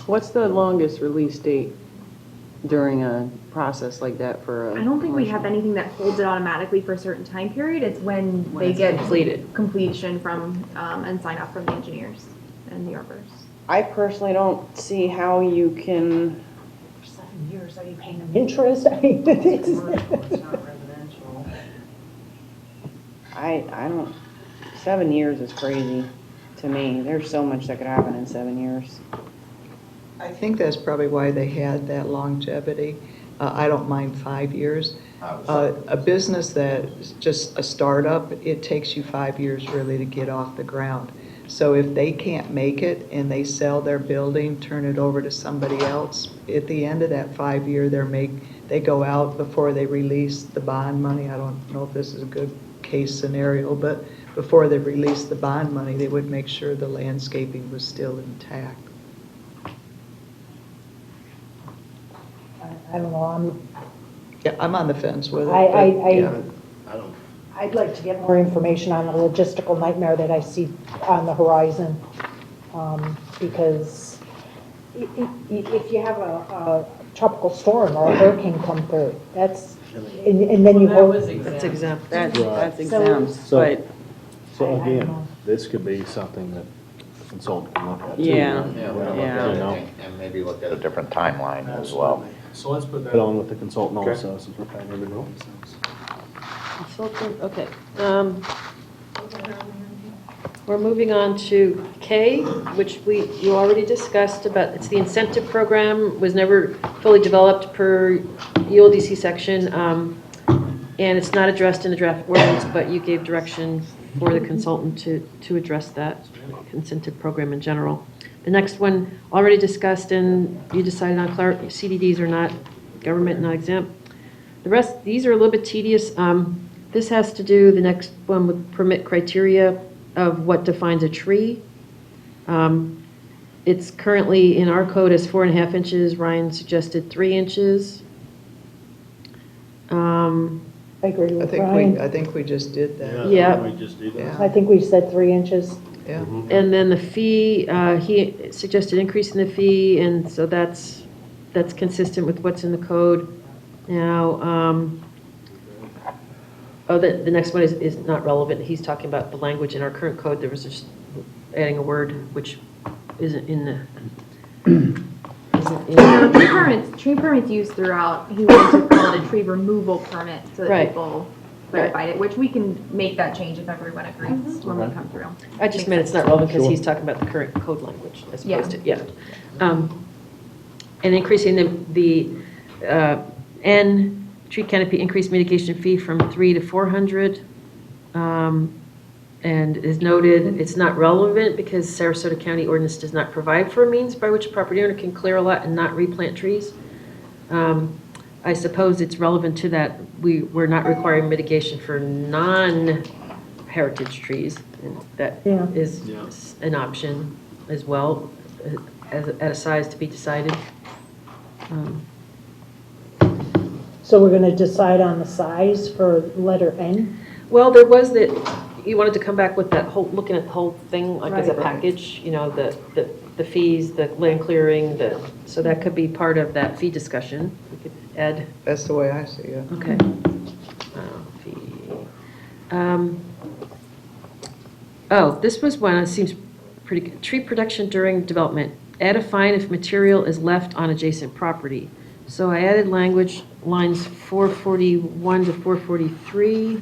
What's the longest release date during a process like that for a? I don't think we have anything that holds it automatically for a certain time period. It's when they it's get completed. completion from, and sign off from the engineers and the arbors. I personally don't see how you can. For 7 years, are you paying them interest? I mean, it's- I don't, 7 years is crazy to me. There's so much that could happen in 7 years. I think that's probably why they had that longevity. I don't mind 5 years. A business that's just a startup, it takes you 5 years really to get off the ground. So if they can't make it and they sell their building, turn it over to somebody else, at the end of that 5 year, they go out before they release the bond money. I don't know if this is a good case scenario, but before they release the bond money, they would make sure the landscaping was still intact. I don't know, Yeah, I'm on the fence with it. I I'd like to get more information on the logistical nightmare that I see on the horizon. Because if you have a tropical storm or a hurricane come through, that's, and then you hold. That's exempt. That's So- exempt, So- but, So I don't again, know. this could be something that the consultant can look at too. Yeah. Yeah, You know? and maybe look at a different timeline as well. So let's put Put that on with the consultant also, since we're paying every bill. Consultant, okay. We're moving on to K, which you already discussed about, it's the incentive program, was never fully developed per ULDC section, and it's not addressed in the draft ordinance, but you gave direction for the consultant to address that incentive program in general. The next one, already discussed, and you decided on CDDs are not government, not exempt. The rest, these are a little bit tedious. This has to do, the next one, with permit criteria of what defines a tree. It's currently in our code as 4.5 inches. Ryan suggested 3 inches. I agree I with think Brian. I think we just did that. Yeah. We just do that. Yeah. I think we said 3 inches. Yeah. And then the fee, he suggested increasing the fee, and so that's consistent with what's in the code. Now, the next one is not relevant. He's talking about the language in our current code. There was just adding a word which isn't in the. Tree permits used throughout, he wanted to call it a tree removal permit so that Right. people clarified it, which we can make that change if everyone agrees when we come through. I just meant it's not relevant because he's talking about the current code language as opposed to, yeah. And increasing the N, tree canopy increased mitigation fee from 300 to 400. And is noted, it's not relevant because Sarasota County ordinance does not provide for a means by which a property owner can clear a lot and not replant trees. I suppose it's relevant to that. We're not requiring mitigation for non-heritage trees. And that Yeah. is an option as well, at a size to be decided. So we're gonna decide on the size for letter N? Well, there was that, you wanted to come back with that whole, looking at the whole thing, like as a Right. package, you know, the fees, the land clearing, so that could be part of that fee discussion. We could add, That's the way I see it. okay. Fee. Oh, this was one, it seems pretty good. Tree production during development. Add a fine if material is left on adjacent property. So I added language, lines 441 to 443.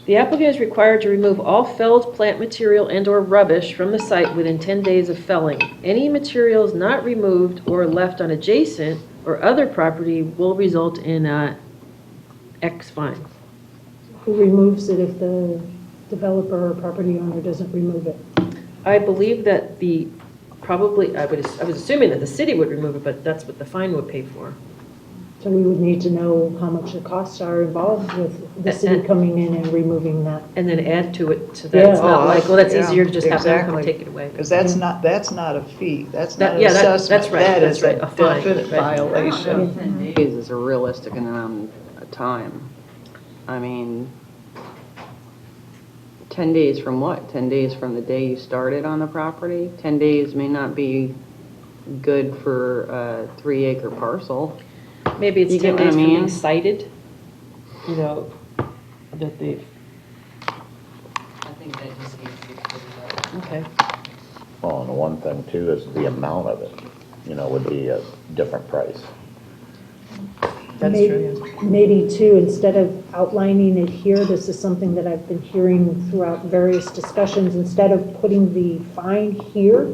The applicant is required to remove all felled plant material and/or rubbish from the site within 10 days of felling. Any materials not removed or left on adjacent or other property will result in a X fine. Who removes it if the developer or property owner doesn't remove it? I believe that I was assuming that the city would remove it, but that's what the fine would pay for. So we would need to know how much the costs are involved with the city coming in and removing that. And then add to it, so Yeah. that it's not like, well, that's Yeah, easier to just have them come exactly. take it away. Because that's not a fee, that's not an Yeah, that's assessment. right, That that's is a right, a fine, definite right. violation. 10 days is a realistic amount of time. I mean, 10 days from what? 10 days from the day you started on the property? 10 days may not be good for a 3-acre parcel. Maybe it's You 10 get what I days from being mean? cited, you know, that they, I think that just needs to be cleared up. okay. Well, and the one thing too is the amount of it, would be a different price. That's Maybe- true, Maybe too, instead of outlining it here, this is something that I've been hearing throughout various discussions, instead of putting the fine here,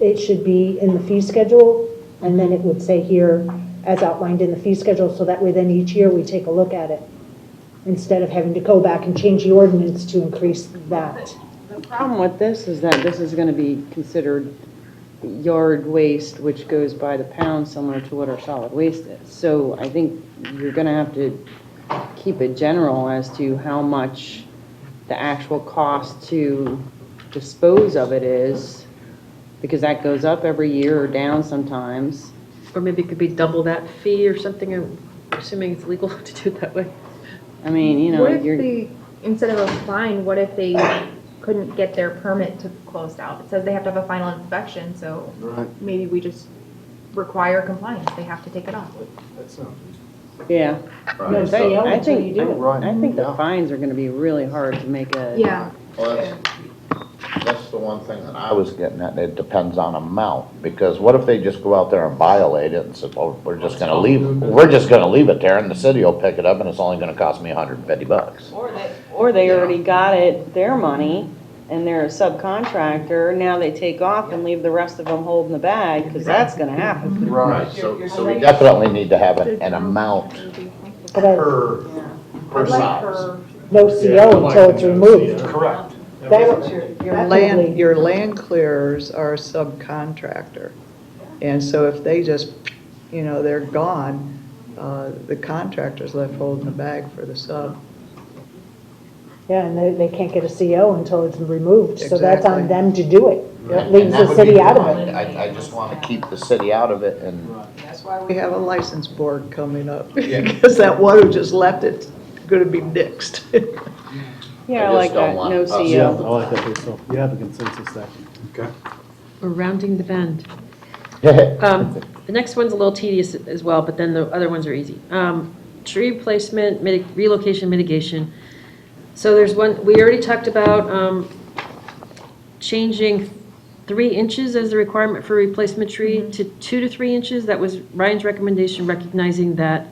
it should be in the fee schedule, and then it would say here, as outlined in the fee schedule, so that way then each year we take a look at it, instead of having to go back and change the ordinance to increase that. The problem with this is that this is gonna be considered yard waste, which goes by the pound, similar to what our solid waste is. So I think you're gonna have to keep it general as to how much the actual cost to dispose of it is, because that goes up every year or down sometimes. Or maybe it could be double that fee or something, I'm assuming it's legal to do it that way. I mean, What if you're. they, instead of a fine, what if they couldn't get their permit to closed out? It says they have to have a final inspection, so maybe we just require compliance, they have to take it off. That sounds Yeah. No CO I until think, you do it. I think the fines are gonna be really hard to make a. Yeah. Well, that's the one thing that I was getting at, it depends on amount, because what if they just go out there and violate it and say, well, we're just gonna leave it there, and the city will pick it up, and it's only gonna cost me $150. Or they already got it, their money, and they're a subcontractor, now they take off and leave the rest of them holding the bag, because that's gonna happen. Right, so we definitely need to have an amount But I- per I'd like size. her, No CO until it's removed. correct. Your land clearers are a subcontractor. And so if they just, they're gone, the contractor's left holding the bag for the sub. Yeah, and they can't get a CO until it's removed, so that's on Exactly. them to do it. That And leaves that the would city be out of fine. it. I just wanna keep the city out of it, and That's why we have a license board coming up, Yeah. because that one who just left it's gonna be nixed. Yeah, I just like don't that, want no us- Yeah, I CO. like that too, so you have a consensus there. Okay. We're rounding the bend. The next one's a little tedious as well, but then the other ones are easy. Tree replacement, relocation mitigation. So there's one, we already talked about changing 3 inches as the requirement for replacement tree to 2 to 3 inches. That was Ryan's recommendation, recognizing that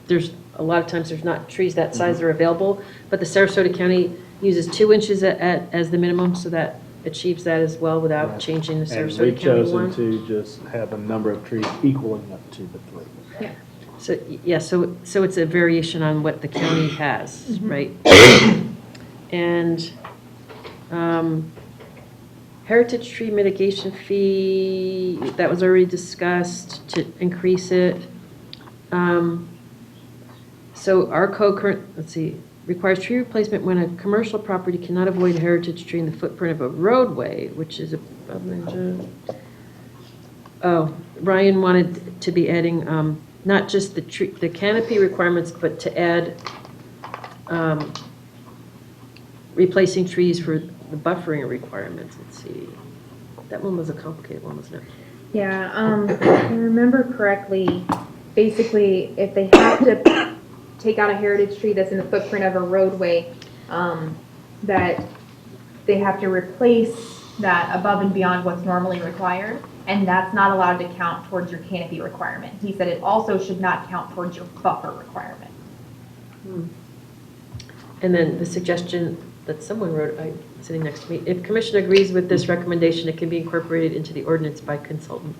there's, a lot of times there's not trees that size that are available, but the Sarasota County uses 2 inches as the minimum, so that achieves that as well without Right. changing the And Sarasota we've County chosen one. to just have a number of trees equaling up to the 3. So, yeah, so it's a variation on what the county has, right? And heritage tree mitigation fee, that was already discussed, to increase it. So our code current, let's see, requires tree replacement when a commercial property cannot avoid a heritage tree in the footprint of a roadway, which is Ryan wanted to be adding, not just the canopy requirements, but to add replacing trees for the buffering requirements. Let's see. That one was a complicated one, wasn't it? yeah, if I remember correctly, basically, if they have to take out a heritage tree that's in the footprint of a roadway, that they have to replace that above and beyond what's normally required, and that's not allowed to count towards your canopy requirement. He said it also should not count towards your buffer requirement. And then the suggestion that someone wrote, sitting next to me, if commission agrees with this recommendation, it can be incorporated into the ordinance by consultant.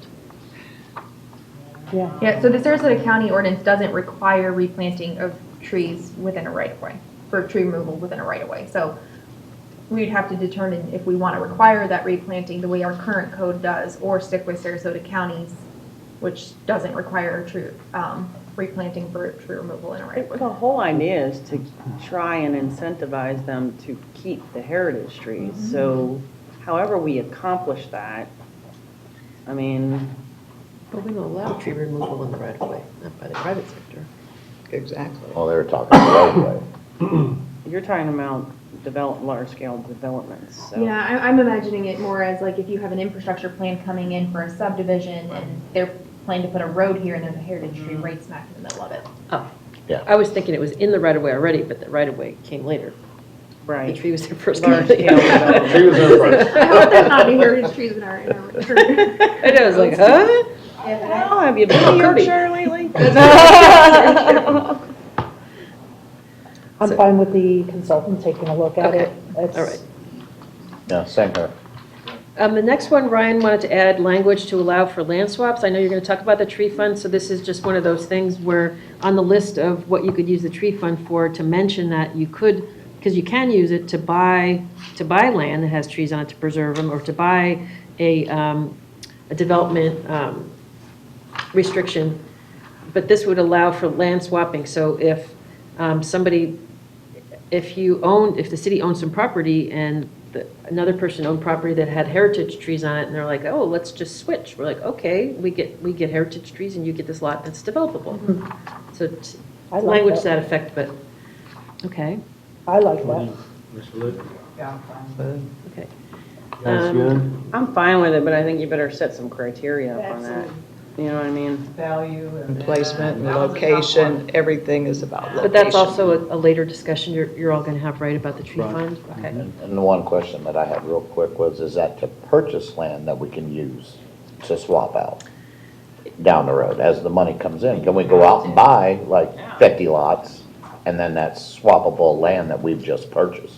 Yeah. Yeah, so the Sarasota County ordinance doesn't require replanting of trees within a right-of-way, for tree removal within a right-of-way. So we'd have to determine if we want to require that replanting the way our current code does, or stick with Sarasota County's which doesn't require tree, replanting for tree removal in a right of way. The whole idea is to try and incentivize them to keep the heritage trees. So however we accomplish that, I mean, But we don't allow tree removal in the right of way, not by the private sector. Exactly. Well, they were talking roadway. you're talking about large-scale developments, so. Yeah, I'm imagining it more as like if you have an infrastructure plan coming in for a subdivision and they're planning to put a road here and there's a heritage tree right smack in the middle of it. Oh. Yeah. I was thinking it was in the right of way already, but the right of way came later. The Right. tree was there first. Large-scale development. She was there first. I hope there's not any heritage trees in our I know, I was like, huh? Well, have you been to Yorkshire lately? I'm fine with the consultant taking a look at Okay. it. It's- All right. Yeah, same here. The next one, Ryan wanted to add language to allow for land swaps. I know you're going to talk about the tree fund, so this is just one of those things where on the list of what you could use the tree fund for, to mention that you could, because you can use it to buy land that has trees on it to preserve them, or to buy a development restriction. But this would allow for land swapping. So if if the city owns some property and another person owned property that had heritage trees on it, and they're like, oh, let's just switch. We're like, okay, we get heritage trees and you get this lot that's developable. So I like language to that. that effect, but, okay, I like that. Mr. Litt? Yeah, I'm fine with it. okay. That's good. I'm fine with it, but I think you better set some criteria up on that. You know what I mean? Value and placement and location, everything is about location. But that's also a later discussion you're all going to have, right, about the tree fund? Okay. And the one question that I had real quick was, is that to purchase land that we can use to swap out down the road as the money comes in? Can we go out and buy like 50 lots and then that's swappable land that we've just purchased?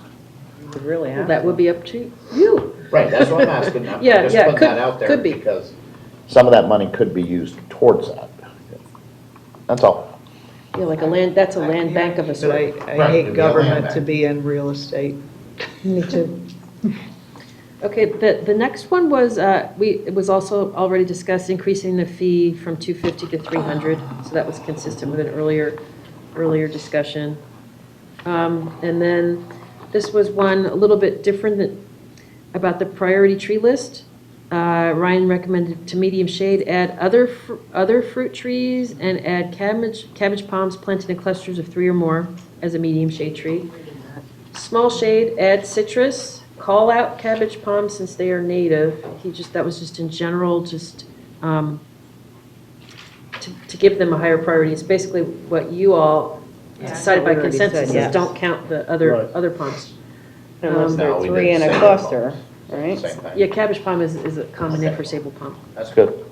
You would really Well, have that to. would be up to you. Right, that's what I'm asking. I'm Yeah, just yeah, putting could- that out there could be. because some of that money could be used towards that. That's all. Yeah, like that's a land bank of a But sort. I Right, hate it'd be a land government bank. to be in real estate. Me too. Okay, the next one was, it was also already discussed, increasing the fee from 250 to 300, so that was consistent with an earlier discussion. And then this was one a little bit different about the priority tree list. Ryan recommended to medium shade, add other fruit trees and add cabbage palms planted in clusters of 3 or more as a medium shade tree. Small shade, add citrus, call out cabbage palms since they are native. That was just in general, just to give them a higher priority. It's basically what you all decided by we already said, consensus, is yes. don't count the Right. other palms. Unless No, they're we 3 did in a sable cluster, palm. right? Same thing. Yeah, cabbage palm is a common name for sable palm. That's good.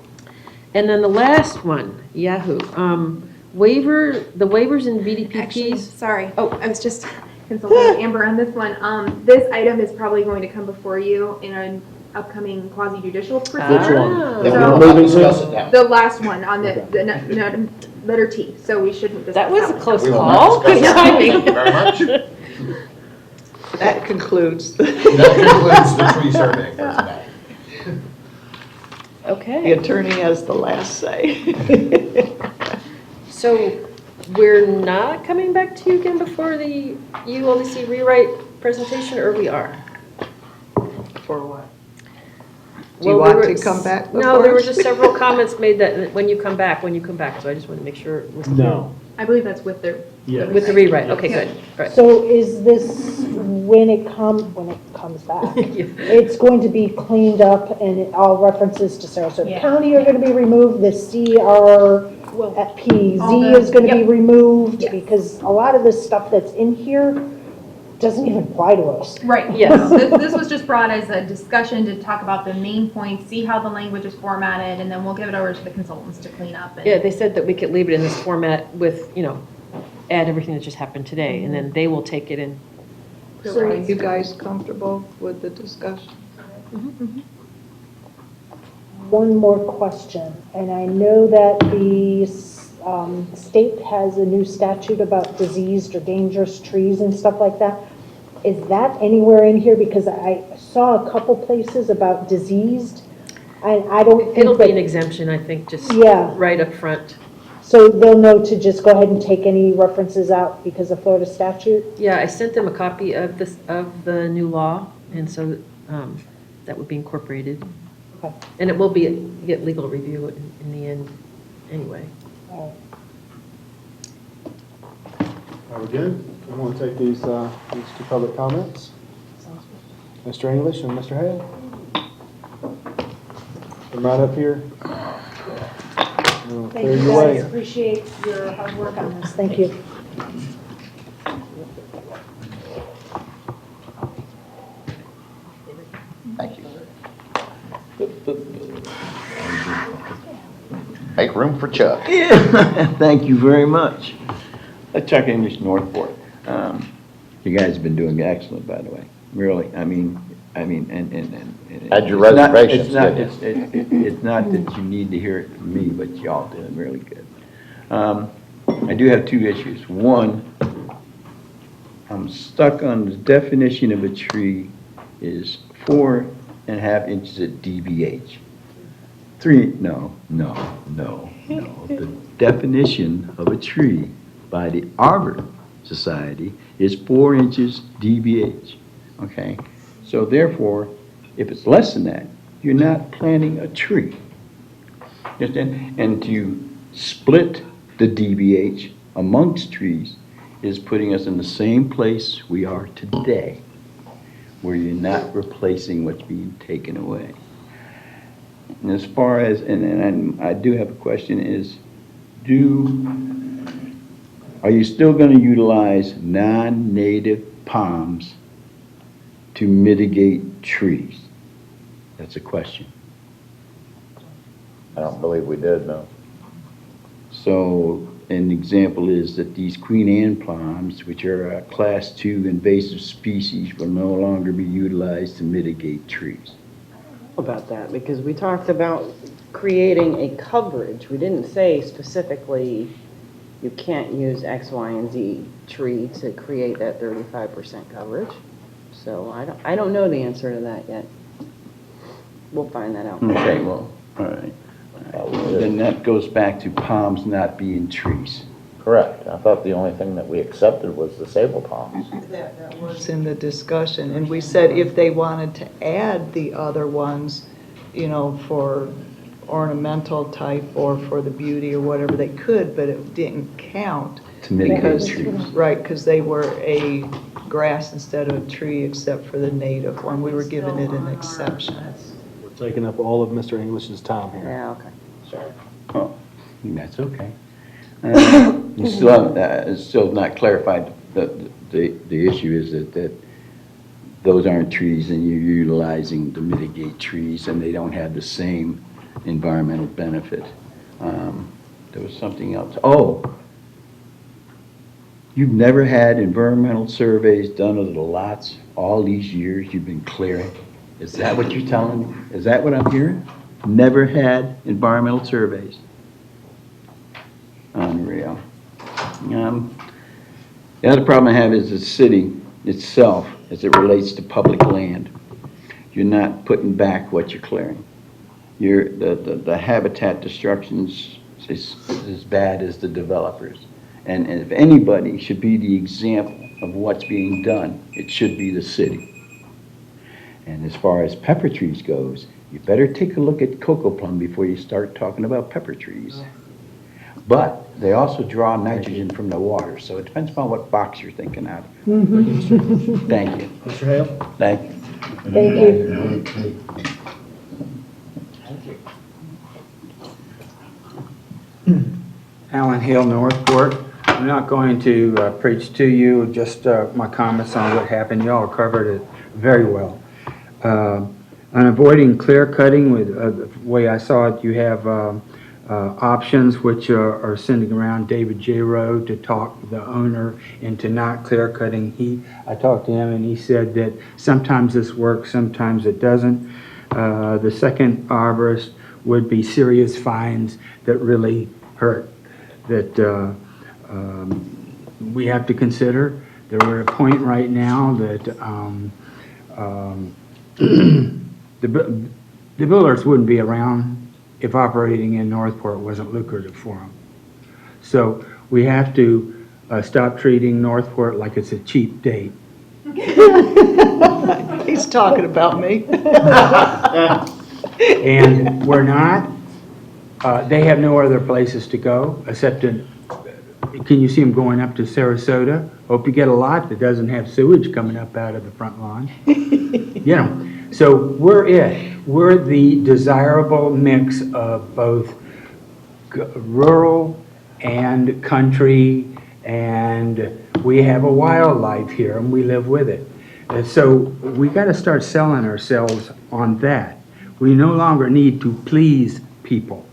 And then the last one, Yahoo, the waivers in Actually, VDPPs. sorry. Oh, I was just consulting Amber on this one. This item is probably going to come before you in an upcoming quasi judicial proceeding. Which one? Then So- we'll discuss it now. The last one on the letter T, so we shouldn't discuss That was a one. close We will call. not discuss Good that. timing. Thank you very much. That concludes That concludes the tree survey for tonight. the Okay, attorney has the last say. so we're not coming back to you again before the ULDC rewrite presentation, or we are? For what? Do you Well, there want to were- come back before? No, there were us? just several comments made that when you come back, so I just want to make sure it was clear. No. I believe that's with the. Yeah. With the rewrite, okay, good, all right. So is this, when it comes back, it's going to be cleaned up and all references to Sarasota Yeah. County are going to be removed, the CRPZ All the- is going to be yep. removed? Yes. Because a lot of this stuff that's in here doesn't even apply to us. Right, yes. This was just brought as a discussion to talk about the main points, see how the language is formatted, and then we'll give it over to the consultants to clean up. And Yeah, they said that we could leave it in this format with, add everything that just happened today, and then they will take it and. So are you guys comfortable with the discussion? One more question, and I know that the state has a new statute about diseased or dangerous trees and stuff like that. Is that anywhere in here? Because I saw a couple places about diseased. And I don't think It'll be an that, exemption, I think, just Yeah. right up front. so they'll know to just go ahead and take any references out because of Florida statute? Yeah, I sent them a copy of this, of the new law, and so that would be incorporated. Okay. And it will be, get legal review in the end, anyway. All Are we good? I want to take these two public comments. Mr. English and Mr. Hale. Come right up here. We'll Thank clear you your way. guys, appreciate your hard work on this, thank you. Thank you. Make room for Chuck. Thank you very much. Chuck English, Northport. You guys have been doing excellent, by the way. Really, I mean, and. Had your it's not- reservations, It's not, didn't it's not that you need to hear it from me, but y'all doing really good. I do have two issues. One, I'm stuck on the definition of a tree is 4.5 inches at DBH. No. The definition of a tree by the Arbor Society is 4 inches DBH, okay? So therefore, if it's less than that, you're not planting a tree. You understand? And to split the DBH amongst trees is putting us in the same place we are today, where you're not replacing what's being taken away. And as far as, and I do have a question, is are you still going to utilize non-native palms to mitigate trees? That's a question. I don't believe we did, no. So an example is that these Queen Anne palms, which are a Class 2 invasive species, will no longer be utilized to mitigate trees. About that, because we talked about creating a coverage. We didn't say specifically you can't use X, Y, and Z tree to create that 35% coverage. So I don't know the answer to that yet. We'll find that out. Okay, well, all right. Then that goes back to palms not being trees. Correct. I thought the only thing that we accepted was the sable palms. That was in the discussion, and we said if they wanted to add the other ones, you know, for ornamental type or for the beauty or whatever, they could, but it didn't count. To mitigate because- trees. Right, because they were a grass instead of a tree except for the native one. We were giving it an exception. We're taking up all of Mr. English's time here. Yeah, okay. Sorry. Oh, that's okay. You still not clarified, the issue is that those aren't trees and you're utilizing to mitigate trees and they don't have the same environmental benefit. There was something else. Oh, you've never had environmental surveys done of the lots all these years you've been clearing? Is that what you're telling me? Is that what I'm hearing? Never had environmental surveys? Unreal. The other problem I have is the city itself, as it relates to public land. You're not putting back what you're clearing. The habitat destruction's is as bad as the developers. And if anybody should be the example of what's being done, it should be the city. And as far as pepper trees goes, you better take a look at cocoa plum before you start talking about pepper trees. But they also draw nitrogen from the water, so it depends upon what box you're thinking out of. Thank you. Mr. Hale? Thank you. Thank you. Alan Hill, Northport. I'm not going to preach to you, just my comments on what happened. Y'all covered it very well. On avoiding clear cutting, with the way I saw it, you have options which are sending around David J. Rowe to talk the owner into not clear cutting. I talked to him and he said that sometimes this works, sometimes it doesn't. The second arborist would be serious fines that really hurt, that we have to consider. We're at a point right now that the builders wouldn't be around if operating in Northport wasn't lucrative for them. So we have to stop treating Northport like it's a cheap date. He's talking about me. And we're not. They have no other places to go except in, can you see them going up to Sarasota? Hope you get a lot that doesn't have sewage coming up out of the front lawn. You know, so we're it. We're the desirable mix of both rural and country, and we have a wildlife here and we live with it. And so we got to start selling ourselves on that. We no longer need to please people.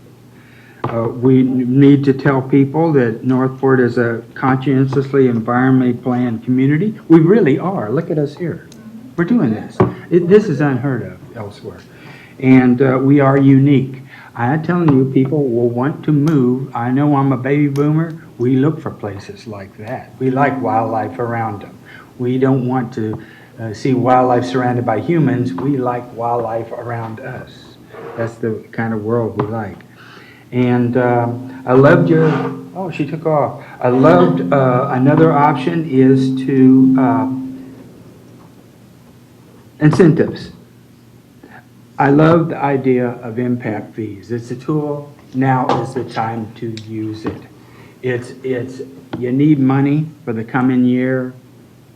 We need to tell people that Northport is a conscientiously environmentally planned community. We really are. Look at us here. We're doing this. This is unheard of elsewhere. And we are unique. I'm telling you, people will want to move. I know I'm a baby boomer. We look for places like that. We like wildlife around them. We don't want to see wildlife surrounded by humans. We like wildlife around us. That's the kind of world we like. And I loved your, oh, she took off. I loved, another option is to, incentives. I love the idea of impact fees. It's a tool. Now is the time to use it. It's, you need money for the coming year.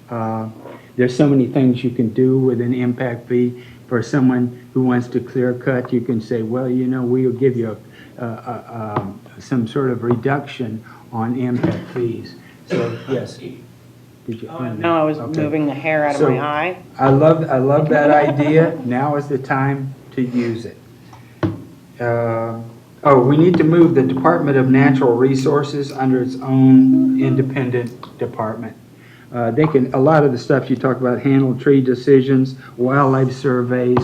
There's so many things you can do with an impact fee. For someone who wants to clear cut, you can say, well, you know, we'll give you some sort of reduction on impact fees. So, yes. Did you? No, I was Okay. moving the hair out of So, my eye. I love that idea. Now is the time to use it. Oh, we need to move the Department of Natural Resources under its own independent department. They can, a lot of the stuff you talk about, handle tree decisions, wildlife surveys.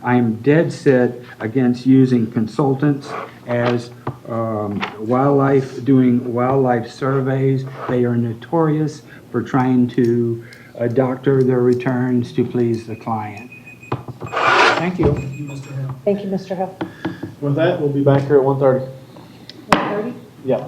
I'm dead set against using consultants as doing wildlife surveys. They are notorious for trying to doctor their returns to please the client. Thank you. Thank you, Mr. Hill. With that, we'll be back here at 1:30. 1:30? Yeah.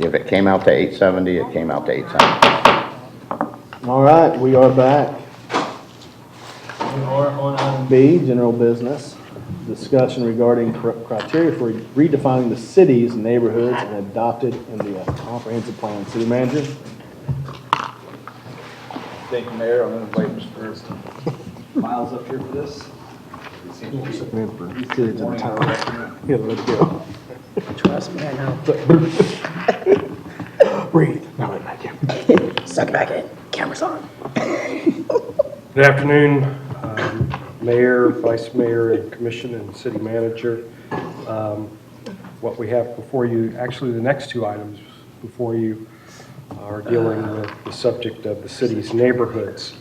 If it came out to 870, it came out to 870. All right, we are back. We are on item B, general business. Discussion regarding criteria for redefining the city's neighborhoods and adopted in the comprehensive plan. City manager? Thank you, Mayor. I'm going to invite Mr. Miles up here for this. Yeah, let's go. Trust me, I know. Breathe. Now let back in. Suck it back in. Camera's on. Good afternoon, Mayor, Vice Mayor, and Commission, and City Manager. What we have before you, actually the next two items before you are dealing with the subject of the city's neighborhoods.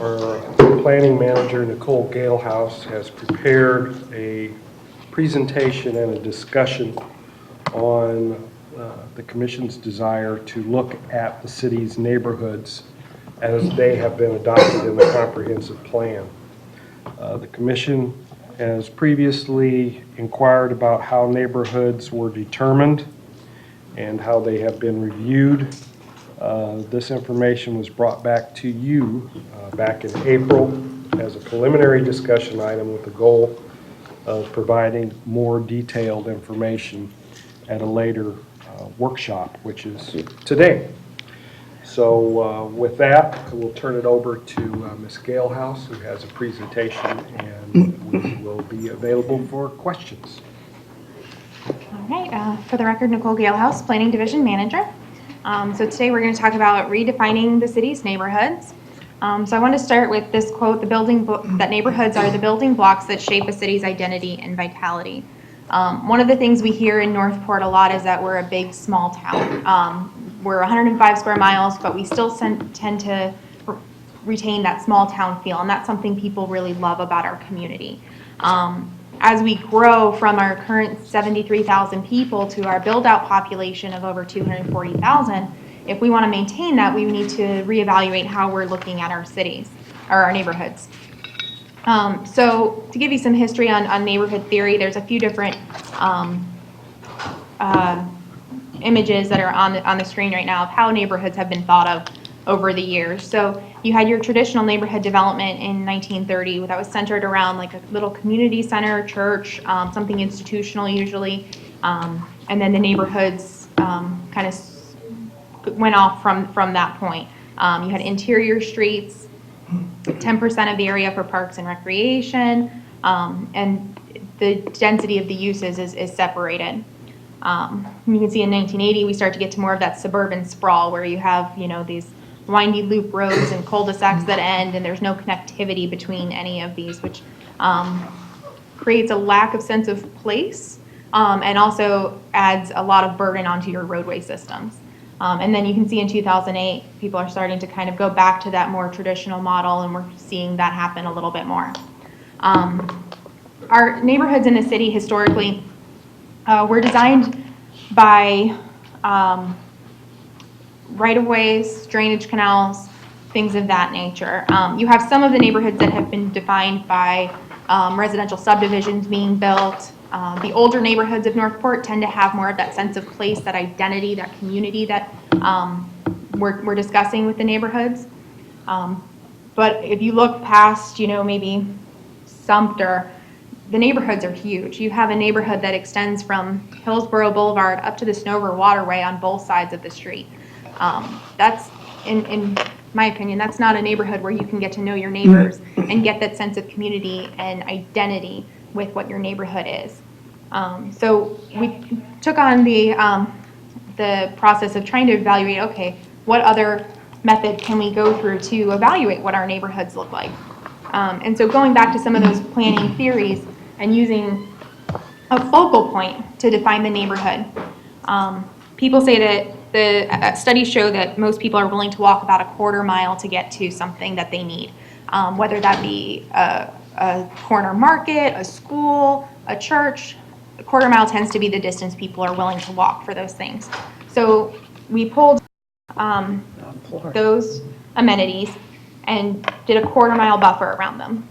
Our planning manager, Nicole Galehouse, has prepared a presentation and a discussion on the Commission's desire to look at the city's neighborhoods as they have been adopted in the comprehensive plan. The Commission has previously inquired about how neighborhoods were determined and how they have been reviewed. This information was brought back to you back in April as a preliminary discussion item with the goal of providing more detailed information at a later workshop, which is today. So with that, we'll turn it over to Ms. Galehouse, who has a presentation, and we will be available for questions. All right, for the record, Nicole Galehouse, Planning Division Manager. So today we're going to talk about redefining the city's neighborhoods. So I want to start with this quote, that neighborhoods are the building blocks that shape a city's identity and vitality. One of the things we hear in Northport a lot is that we're a big, small town. We're 105 square miles, but we still tend to retain that small town feel, and that's something people really love about our community. As we grow from our current 73,000 people to our build-out population of over 240,000, if we want to maintain that, we need to reevaluate how we're looking at our cities, or our neighborhoods. So to give you some history on neighborhood theory, there's a few different images that are on the screen right now of how neighborhoods have been thought of over the years. So you had your traditional neighborhood development in 1930 that was centered around like a little community center, church, something institutional usually, and then the neighborhoods kind of went off from that point. You had interior streets, 10% of the area for parks and recreation, and the density of the uses is separated. You can see in 1980 we start to get to more of that suburban sprawl where you have, these windy loop roads and cul-de-sacs that end, and there's no connectivity between any of these, which creates a lack of sense of place and also adds a lot of burden onto your roadway systems. And then you can see in 2008, people are starting to kind of go back to that more traditional model, and we're seeing that happen a little bit more. Our neighborhoods in the city historically were designed by right-of-ways, drainage canals, things of that nature. You have some of the neighborhoods that have been defined by residential subdivisions being built. The older neighborhoods of Northport tend to have more of that sense of place, that identity, that community that we're discussing with the neighborhoods. But if you look past, maybe Sumter, the neighborhoods are huge. You have a neighborhood that extends from Hillsborough Boulevard up to the Snover Waterway on both sides of the street. That's, in my opinion, that's not a neighborhood where you can get to know your neighbors and get that sense of community and identity with what your neighborhood is. So we took on the process of trying to evaluate, okay, what other method can we go through to evaluate what our neighborhoods look like? And so going back to some of those planning theories and using a focal point to define the neighborhood. People say that the studies show that most people are willing to walk about a quarter mile to get to something that they need, whether that be a corner market, a school, a church. A quarter mile tends to be the distance people are willing to walk for those things. So we pulled those amenities and did a quarter mile buffer around them.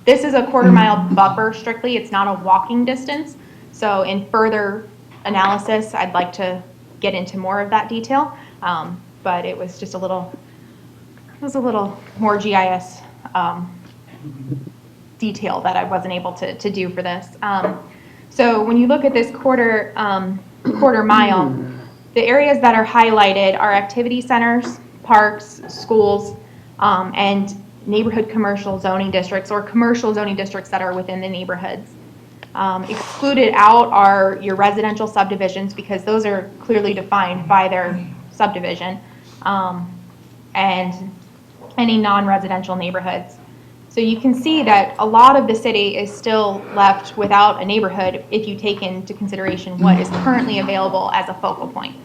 This is a quarter mile buffer strictly. It's not a walking distance. So in further analysis, I'd like to get into more of that detail, but it was just a little more GIS detail that I wasn't able to do for this. So when you look at this quarter mile, the areas that are highlighted are activity centers, parks, schools, and neighborhood commercial zoning districts or commercial zoning districts that are within the neighborhoods. Excluded out are your residential subdivisions because those are clearly defined by their subdivision, and any non-residential neighborhoods. So you can see that a lot of the city is still left without a neighborhood if you take into consideration what is currently available as a focal point.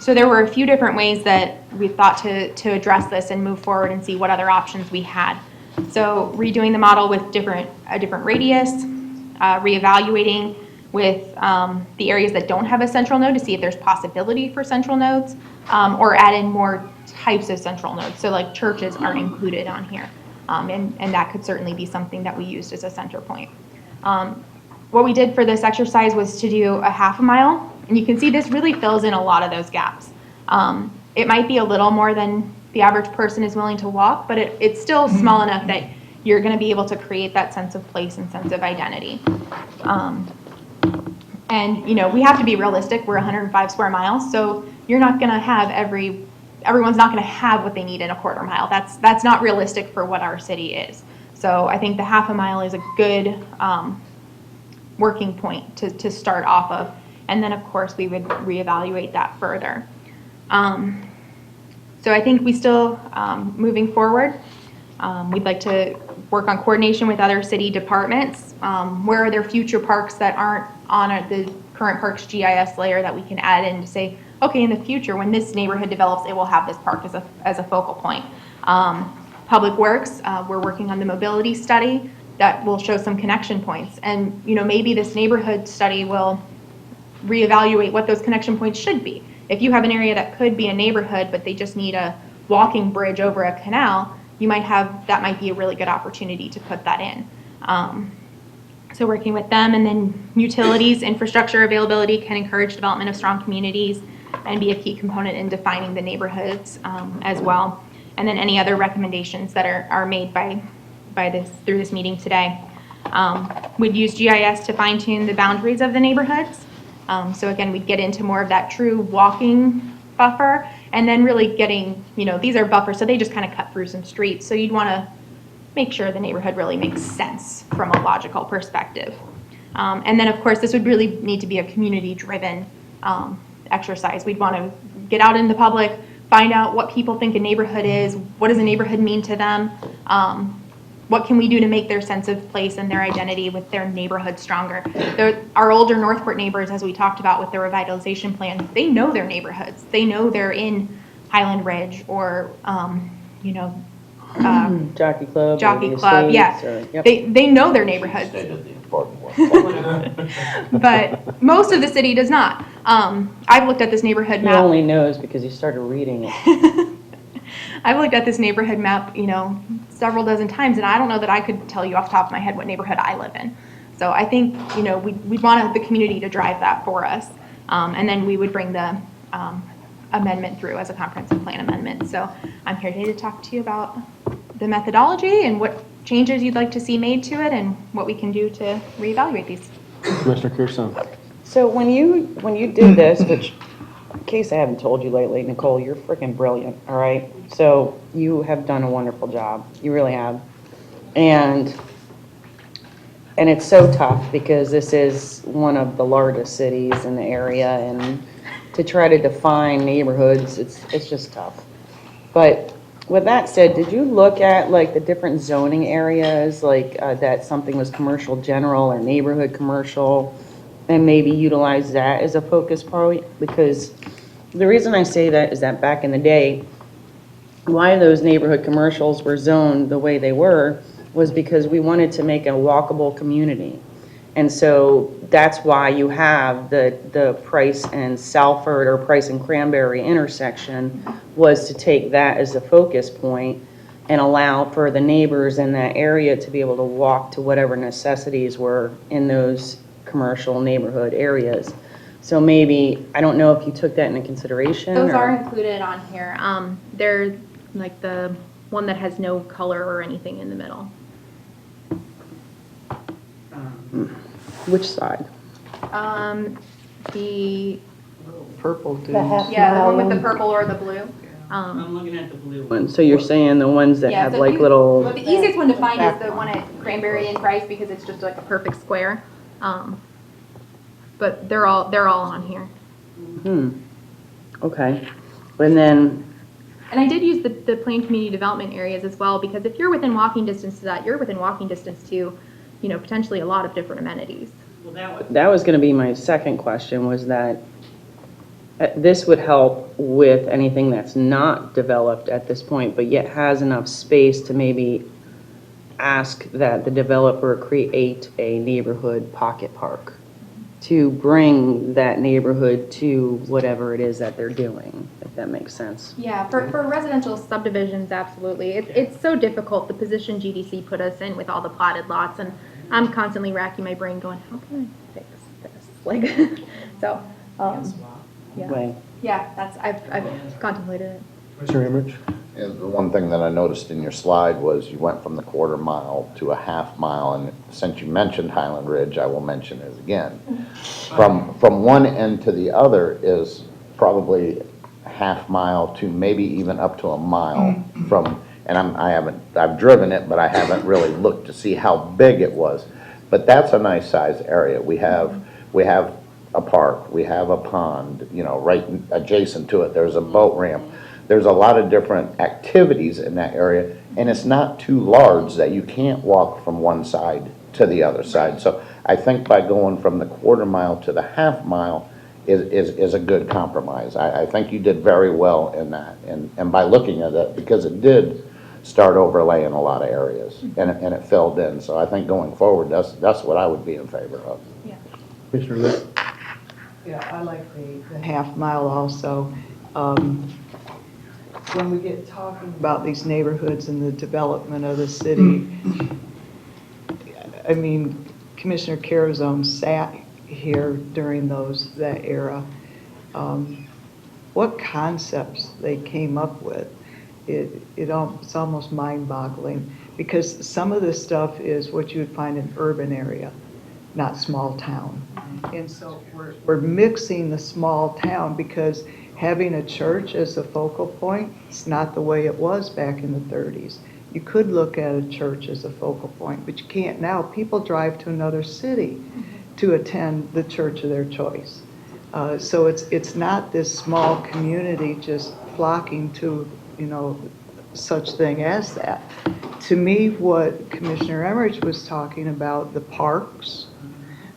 So there were a few different ways that we thought to address this and move forward and see what other options we had. So redoing the model with a different radius, reevaluating with the areas that don't have a central node to see if there's possibility for central nodes, or add in more types of central nodes. So like churches aren't included on here. And that could certainly be something that we used as a center point. What we did for this exercise was to do a half a mile, and you can see this really fills in a lot of those gaps. It might be a little more than the average person is willing to walk, but it's still small enough that you're going to be able to create that sense of place and sense of identity. And you know, we have to be realistic. We're 105 square miles, so you're not going to have everyone's not going to have what they need in a quarter mile. That's not realistic for what our city is. So I think the half a mile is a good working point to start off of. And then of course we would reevaluate that further. So I think we still, moving forward, we'd like to work on coordination with other city departments. Where are there future parks that aren't on the current parks GIS layer that we can add in to say, okay, in the future, when this neighborhood develops, it will have this park as a focal point. Public Works, we're working on the mobility study that will show some connection points. And you know, maybe this neighborhood study will reevaluate what those connection points should be. If you have an area that could be a neighborhood, but they just need a walking bridge over a canal, that might be a really good opportunity to put that in. So working with them, and then utilities, infrastructure availability can encourage development of strong communities and be a key component in defining the neighborhoods as well. And then any other recommendations that are made through this meeting today. We'd use GIS to fine tune the boundaries of the neighborhoods. So again, we'd get into more of that true walking buffer, and then really getting, you know, these are buffers, so they just kind of cut through some streets. So you'd want to make sure the neighborhood really makes sense from a logical perspective. And then of course, this would really need to be a community-driven exercise. We'd want to get out in the public, find out what people think a neighborhood is, what does a neighborhood mean to them, what can we do to make their sense of place and their identity with their neighborhood stronger. Our older Northport neighbors, as we talked about with the revitalization plan, they know their neighborhoods. They know they're in Highland Ridge or, you know, Jockey Club. Yeah. Or, yep. They know their neighborhoods. But most of the city does not. I've looked at this neighborhood map. He only knows because he started reading it. I've looked at this neighborhood map, you know, several dozen times, and I don't know that I could tell you off the top of my head what neighborhood I live in. So I think, you know, we'd want the community to drive that for us. And then we would bring the amendment through as a comprehensive plan amendment. So I'm here today to talk to you about the methodology and what changes you'd like to see made to it and what we can do to reevaluate these. Commissioner Kirsten. So when you did this, which in case I haven't told you lately, Nicole, you're freaking brilliant, all right? So you have done a wonderful job. You really have. And it's so tough because this is one of the largest cities in the area, and to try to define neighborhoods, it's just tough. But with that said, did you look at like the different zoning areas, like that something was commercial general or neighborhood commercial, and maybe utilize that as a focus point? Because the reason I say that is that back in the day, why those neighborhood commercials were zoned the way they were was because we wanted to make a walkable community. And so that's why you have the Price and Salford or Price and Cranberry intersection, was to take that as a focus point and allow for the neighbors in that area to be able to walk to whatever necessities were in those commercial neighborhood areas. So maybe, I don't know if you took that into consideration? Those or- are included on here. They're like the one that has no color or anything in the middle. Which side? The, Purple dudes. yeah, the one with the purple or the blue. I'm looking at the blue One. So you're saying the ones that Yeah, have so like you- little, But the easiest one to find is the one at Cranberry and Price because it's just like a perfect square. But they're all on here. okay. And then, And I did use the planned community development areas as well, because if you're within walking distance to that, you're within walking distance to, potentially a lot of different amenities. that was gonna be my second question, was that this would help with anything that's not developed at this point, but yet has enough space to maybe ask that the developer create a neighborhood pocket park to bring that neighborhood to whatever it is that they're doing, if that makes sense. Yeah, for residential subdivisions, absolutely. It's so difficult, the position GDC put us in with all the platted lots, and I'm constantly racking my brain going, how can I fix this? Like, so, yeah. Right. Yeah, I've contemplated it. Mr. Emmerich? And the one thing that I noticed in your slide was you went from the quarter mile to a half mile, and since you mentioned Highland Ridge, I will mention it again. From one end to the other is probably a half mile to maybe even up to a mile from, and I've driven it, but I haven't really looked to see how big it was. But that's a nice size area. We have a park, we have a pond, right adjacent to it, there's a boat ramp. There's a lot of different activities in that area, and it's not too large that you can't walk from one side to the other side. So I think by going from the quarter mile to the half mile is a good compromise. I think you did very well in that, and by looking at it, because it did start overlaying a lot of areas, and it filled in. So I think going forward, that's what I would be in favor of. Commissioner Lee? Yeah, I like the half mile also. When we get talking about these neighborhoods and the development of the city, I mean, Commissioner Carazone sat here during that era. What concepts they came up with, it's almost mind-boggling, because some of this stuff is what you would find in urban area, not small town. And so we're mixing the small town, because having a church as a focal point, it's not the way it was back in the 30s. You could look at a church as a focal point, but you can't now. People drive to another city to attend the church of their choice. So it's not this small community just flocking to, such thing as that. To me, what Commissioner Emmerich was talking about, the parks,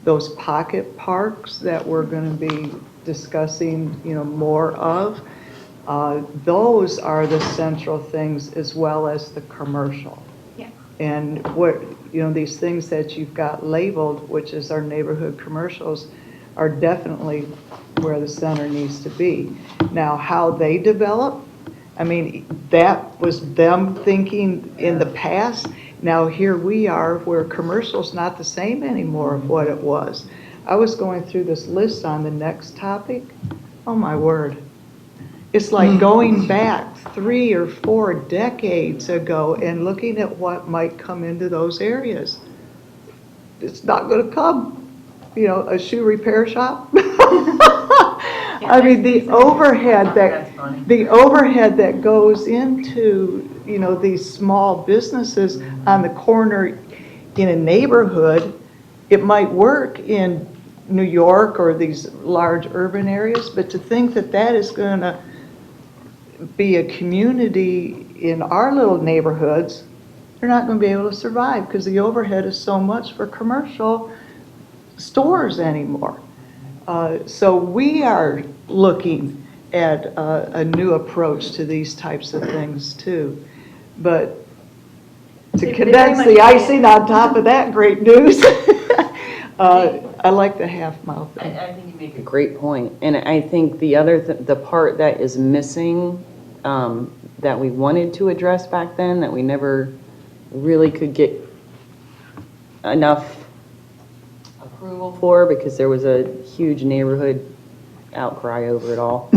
those pocket parks that we're going to be discussing, more of, those are the central things, as well as the commercial. Yeah. And what, these things that you've got labeled, which is our neighborhood commercials, are definitely where the center needs to be. Now, how they develop, I mean, that was them thinking in the past. Now here we are, where commercial's not the same anymore of what it was. I was going through this list on the next topic. Oh my word. It's like going back 3 or 4 decades ago and looking at what might come into those areas. It's not going to come, a shoe repair shop. I mean, the overhead that goes into, these small businesses on the corner in a neighborhood, it might work in New York or these large urban areas, but to think that that is going to be a community in our little neighborhoods, they're not going to be able to survive, because the overhead is so much for commercial stores anymore. So we are looking at a new approach to these types of things too. But to condense the icing on top of that great news, I like the half mile thing. I think you make a great point. And I think the part that is missing, that we wanted to address back then, that we never really could get enough approval for, because there was a huge neighborhood outcry over it all,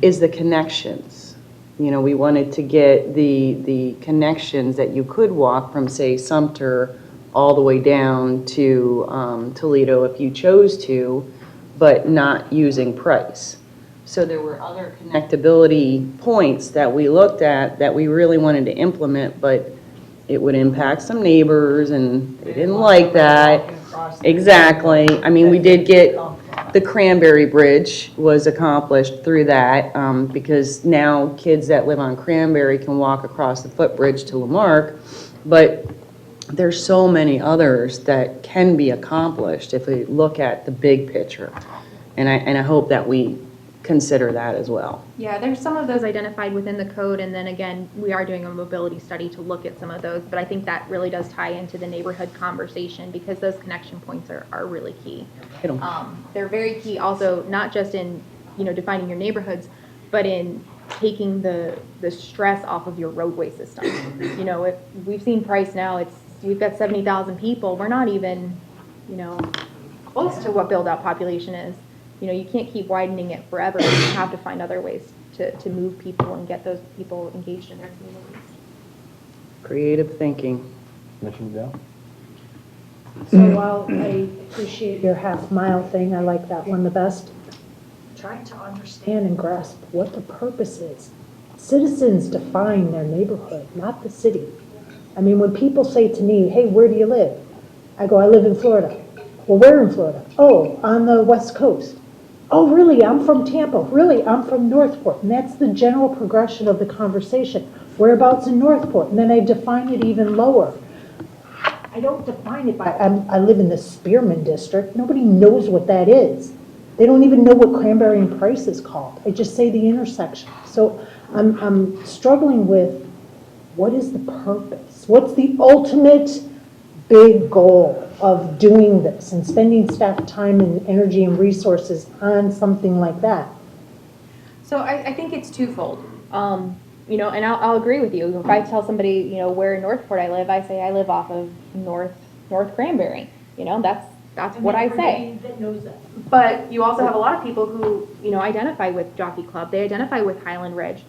is the connections. You know, we wanted to get the connections that you could walk from, say, Sumter all the way down to Toledo if you chose to, but not using Price. So there were other connectability points that we looked at that we really wanted to implement, but it would impact some neighbors, and they didn't like that. Exactly. I mean, we did get, the Cranberry Bridge was accomplished through that, because now kids that live on Cranberry can walk across the footbridge to Lamarck, but there's so many others that can be accomplished if we look at the big picture. And I hope that we consider that as well. Yeah, there's some of those identified within the code, and then again, we are doing a mobility study to look at some of those, but I think that really does tie into the neighborhood conversation because those connection points are really key. They're very key also, not just in, defining your neighborhoods, but in taking the stress off of your roadway system. If we've seen Price now, we've got 70,000 people, we're not even, close to what build-out population is. You can't keep widening it forever. You have to find other ways to move people and get those people engaged in their communities. Creative thinking. Commissioner Dell? So while I appreciate your half-mile thing, I like that one the best, trying to understand and grasp what the purpose is. Citizens define their neighborhood, not the city. I mean, when people say to me, hey, where do you live? I go, I live in Florida. Well, where in Florida? Oh, on the West Coast. Oh, really? I'm from Tampa. Really? I'm from Northport. And that's the general progression of the conversation. Whereabouts in Northport? And then I define it even lower. I don't define it by, I live in the Spearman district. Nobody knows what that is. They don't even know what Cranberry and Price is called. I just say the intersection. So I'm struggling with what is the purpose? What's the ultimate big goal of doing this and spending staff time and energy and resources on something like that? So I think it's twofold. And I'll agree with you. If I tell somebody, where in Northport I live, I say I live off of North Cranberry. That's what I say. That knows that. But you also have a lot of people who, identify with Jockey Club. They identify with Highland Ridge.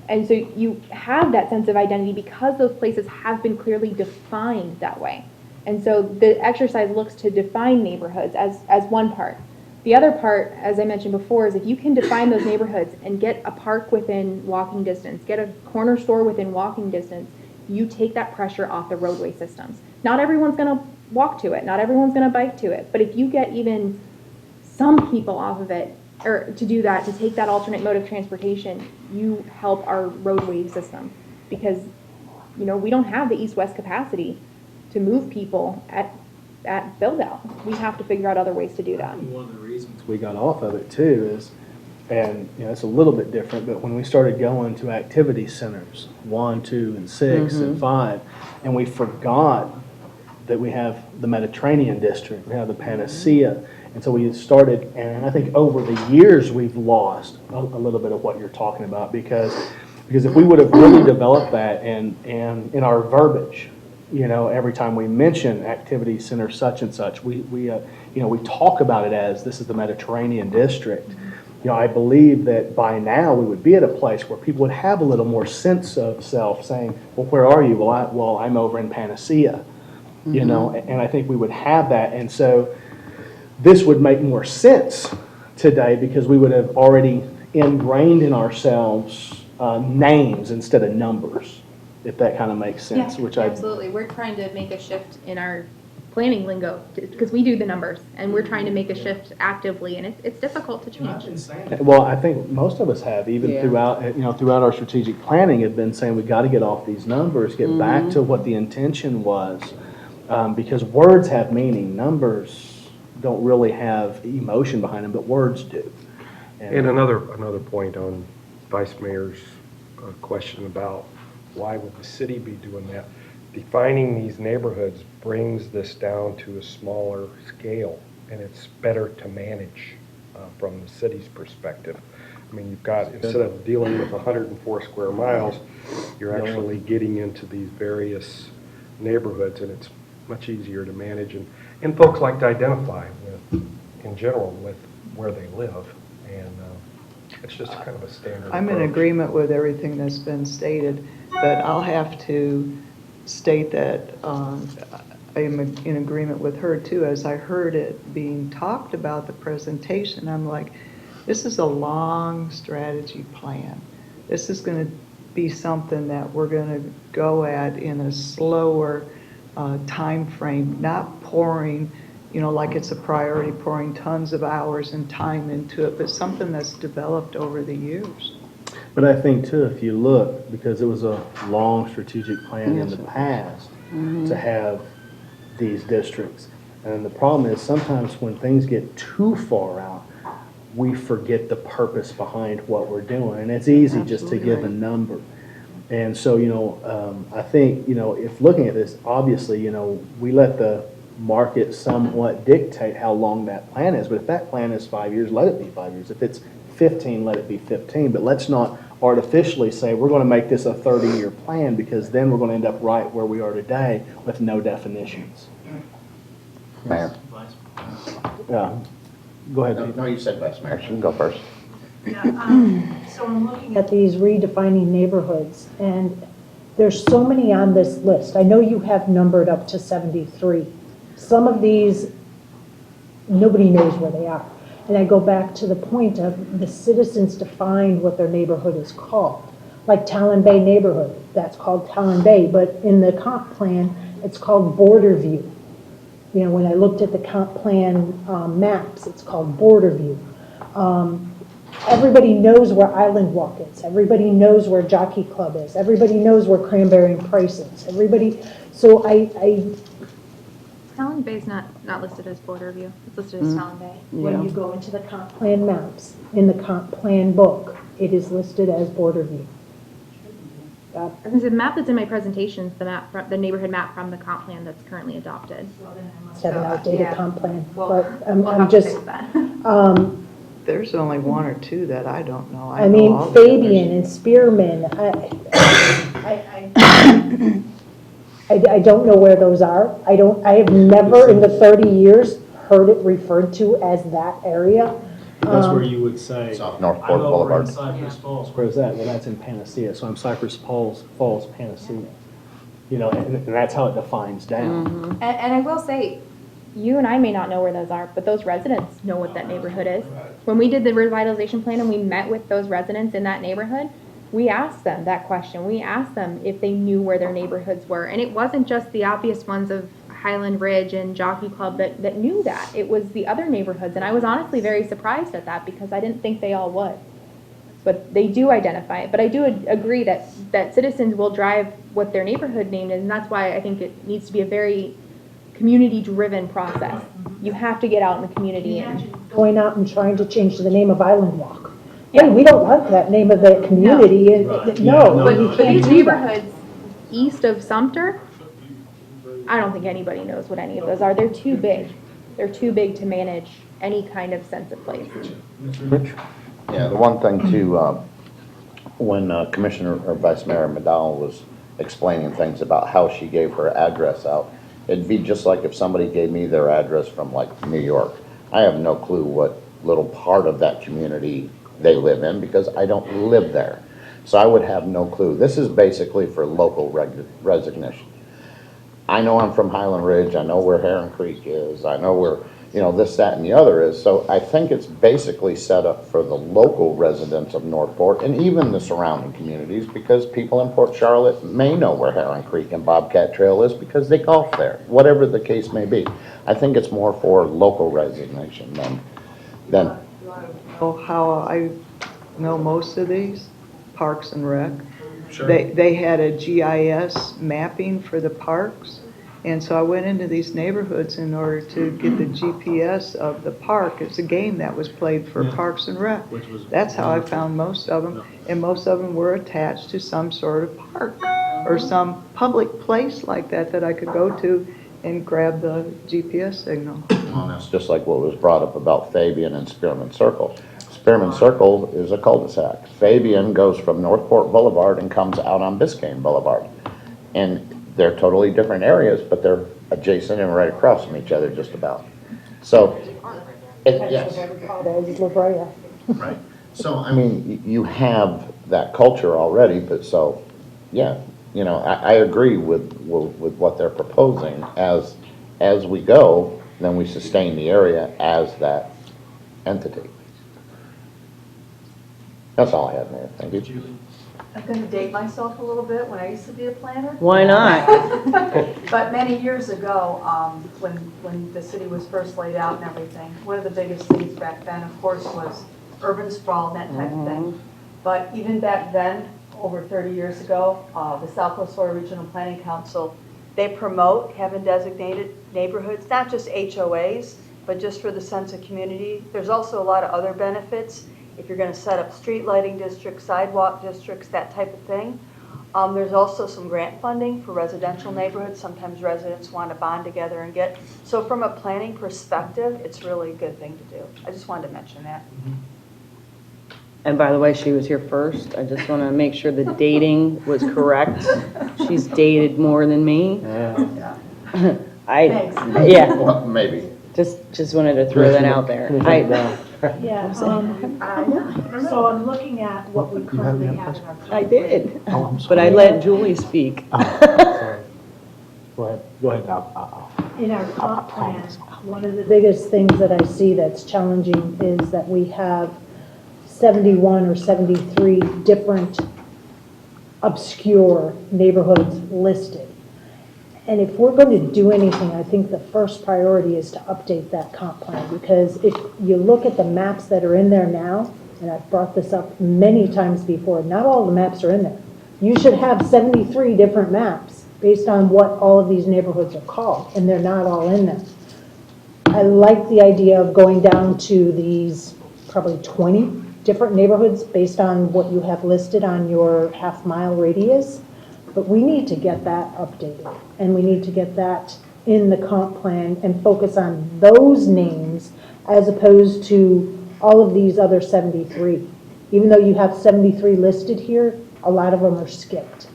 And so you have that sense of identity because those places have been clearly defined that way. And so the exercise looks to define neighborhoods as one part. The other part, as I mentioned before, is if you can define those neighborhoods and get a park within walking distance, get a corner store within walking distance, you take that pressure off the roadway systems. Not everyone's going to walk to it. Not everyone's going to bike to it. But if you get even some people off of it, or to do that, to take that alternate mode of transportation, you help our roadway system. Because, we don't have the east-west capacity to move people at build-out. We have to figure out other ways to do that. One of the reasons we got off of it too is, and it's a little bit different, but when we started going to activity centers, 1, 2, and 6, and 5, and we forgot that we have the Mediterranean district, we have the Panacea, and so we started, and I think over the years we've lost a little bit of what you're talking about because if we would have really developed that and in our verbiage, every time we mention activity center such and such, we talk about it as this is the Mediterranean district. I believe that by now we would be at a place where people would have a little more sense of self, saying, well, where are you? Well, I'm over in Panacea, and I think we would have that, and so this would make more sense today because we would have already ingrained in ourselves names instead of numbers, if that kind of makes sense. Yeah, absolutely. We're trying to make a shift in our planning lingo because we do the numbers, and we're trying to make a shift actively, and it's difficult to change. Well, I think most of us have, even throughout our strategic planning, have been saying we got to get off these numbers, get back to what the intention was, because words have meaning. Numbers don't really have emotion behind them, but words do. And another point on Vice Mayor's question about why would the city be doing that? Defining these neighborhoods brings this down to a smaller scale, and it's better to manage from the city's perspective. I mean, you've got, instead of dealing with 104 square miles, you're actually getting into these various neighborhoods, and it's much easier to manage, and folks like to identify with, in general, with where they live, and it's just kind of a standard I'm in approach. agreement with everything that's been stated, but I'll have to state that I am in agreement with her too. As I heard it being talked about, the presentation, I'm like, this is a long strategy plan. This is going to be something that we're going to go at in a slower time frame, not pouring, like it's a priority, pouring tons of hours and time into it, but something that's developed over the years. But I think too, if you look, because it was a long strategic plan in the past to have these districts. And the problem is sometimes when things get too far out, we forget the purpose behind what we're doing. And it's easy just to give a number. And so, I think, if looking at this, obviously, we let the market somewhat dictate how long that plan is. But if that plan is 5 years, let it be 5 years. If it's 15, let it be 15. But let's not artificially say we're going to make this a 30-year plan, because then we're going to end up right where we are today with no definitions. Mayor. Yeah. Go ahead, Pete. No, you said Vice Mayor. You can go first. So I'm looking at these redefining neighborhoods, and there's so many on this list. I know you have numbered up to 73. Some of these, nobody knows where they are. And I go back to the point of the citizens defined what their neighborhood is called. Like Talon Bay neighborhood, that's called Talon Bay, but in the comp plan, it's called Border View. When I looked at the comp plan maps, it's called Border View. Everybody knows where Island Walk is. Everybody knows where Jockey Club is. Everybody knows where Cranberry and Price is. So Talon Bay's not listed as Border View. It's listed as Talon Bay. when you go into the comp plan maps, in the comp plan book, it is listed as Border View. The map that's in my presentation is the neighborhood map from the comp plan that's currently adopted. It's an outdated Yeah. comp plan, We'll but have I'm to just, fix that. There's only one or two that I don't know. I know mean, all the Fabian and Spearman, I don't know where those are. I have never in the 30 years heard it referred to as that area. That's where you would say, North I'm Port over in Boulevard. Cypress Falls. Where's that? Well, that's in Panacea, so I'm Cypress Falls, Panacea. And that's how it defines down. And I will say, you and I may not know where those are, but those residents know what that neighborhood is. When we did the revitalization plan and we met with those residents in that neighborhood, we asked them that question. We asked them if they knew where their neighborhoods were. And it wasn't just the obvious ones of Highland Ridge and Jockey Club that knew that. It was the other neighborhoods. And I was honestly very surprised at that because I didn't think they all would. But they do identify it. But I do agree that citizens will drive what their neighborhood named is. And that's why I think it needs to be a very community-driven process. You have to get out in the community and Going out and trying to change the name of Island Walk. Hey, we don't like that name of the community. No, But you these can't do that. neighborhoods east of Sumter, I don't think anybody knows what any of those are. They're too big. They're too big to manage any kind of sense of place. Yeah, the one thing too, when Commissioner or Vice Mayor McDowell was explaining things about how she gave her address out, it'd be just like if somebody gave me their address from like New York. I have no clue what little part of that community they live in because I don't live there. So I would have no clue. This is basically for local recognition. I know I'm from Highland Ridge. I know where Heron Creek is. I know where, this, that, and the other is. So I think it's basically set up for the local residents of Northport and even the surrounding communities because people in Port Charlotte may know where Heron Creek and Bobcat Trail is because they golf there, whatever the case may be. I think it's more for local resignation than How I know most of these, Parks and Rec. Sure. They had a GIS mapping for the parks, and so I went into these neighborhoods in order to get the GPS of the park. It's a game that was played for Parks and Rec. That's how I found most of them, and most of them were attached to some sort of park or some public place like that I could go to and grab the GPS signal. That's just like what was brought up about Fabian and Spearman Circle. Spearman Circle is a cul-de-sac. Fabian goes from Northport Boulevard and comes out on Biscayne Boulevard. And they're totally different areas, but they're adjacent and right across from each other just about. So, yes. Right. So, I mean, you have that culture already, but so, yeah, you know, I agree with what they're proposing. As we go, then we sustain the area as that entity. That's all I have, Mayor. Thank you. I'm going to date myself a little bit when I used to be a planner. Why not? But many years ago, when the city was first laid out and everything, one of the biggest things back then, of course, was urban sprawl and that type of thing. But even back then, over 30 years ago, the Southwest Florida Regional Planning Council, they promote having designated neighborhoods, not just HOAs, but just for the sense of community. There's also a lot of other benefits. If you're going to set up street lighting districts, sidewalk districts, that type of thing. There's also some grant funding for residential neighborhoods. Sometimes residents want to bond together and get. So from a planning perspective, it's really a good thing to do. I just wanted to mention that. And by the way, she was here first. I just want to make sure the dating was correct. She's dated more than me. Yeah. Yeah. Well, maybe. Just wanted to throw that out there. Yeah, so I'm looking at what we currently have in our. I did, Oh, but I let Julie speak. Sorry. Go ahead. In our comp plan, one of the biggest things that I see that's challenging is that we have 71 or 73 different obscure neighborhoods listed. And if we're going to do anything, I think the first priority is to update that comp plan, because if you look at the maps that are in there now, and I've brought this up many times before, not all the maps are in there. You should have 73 different maps based on what all of these neighborhoods are called, and they're not all in there. I like the idea of going down to these probably 20 different neighborhoods based on what you have listed on your half-mile radius. But we need to get that updated, and we need to get that in the comp plan and focus on those names as opposed to all of these other 73. Even though you have 73 listed here, a lot of them are skipped.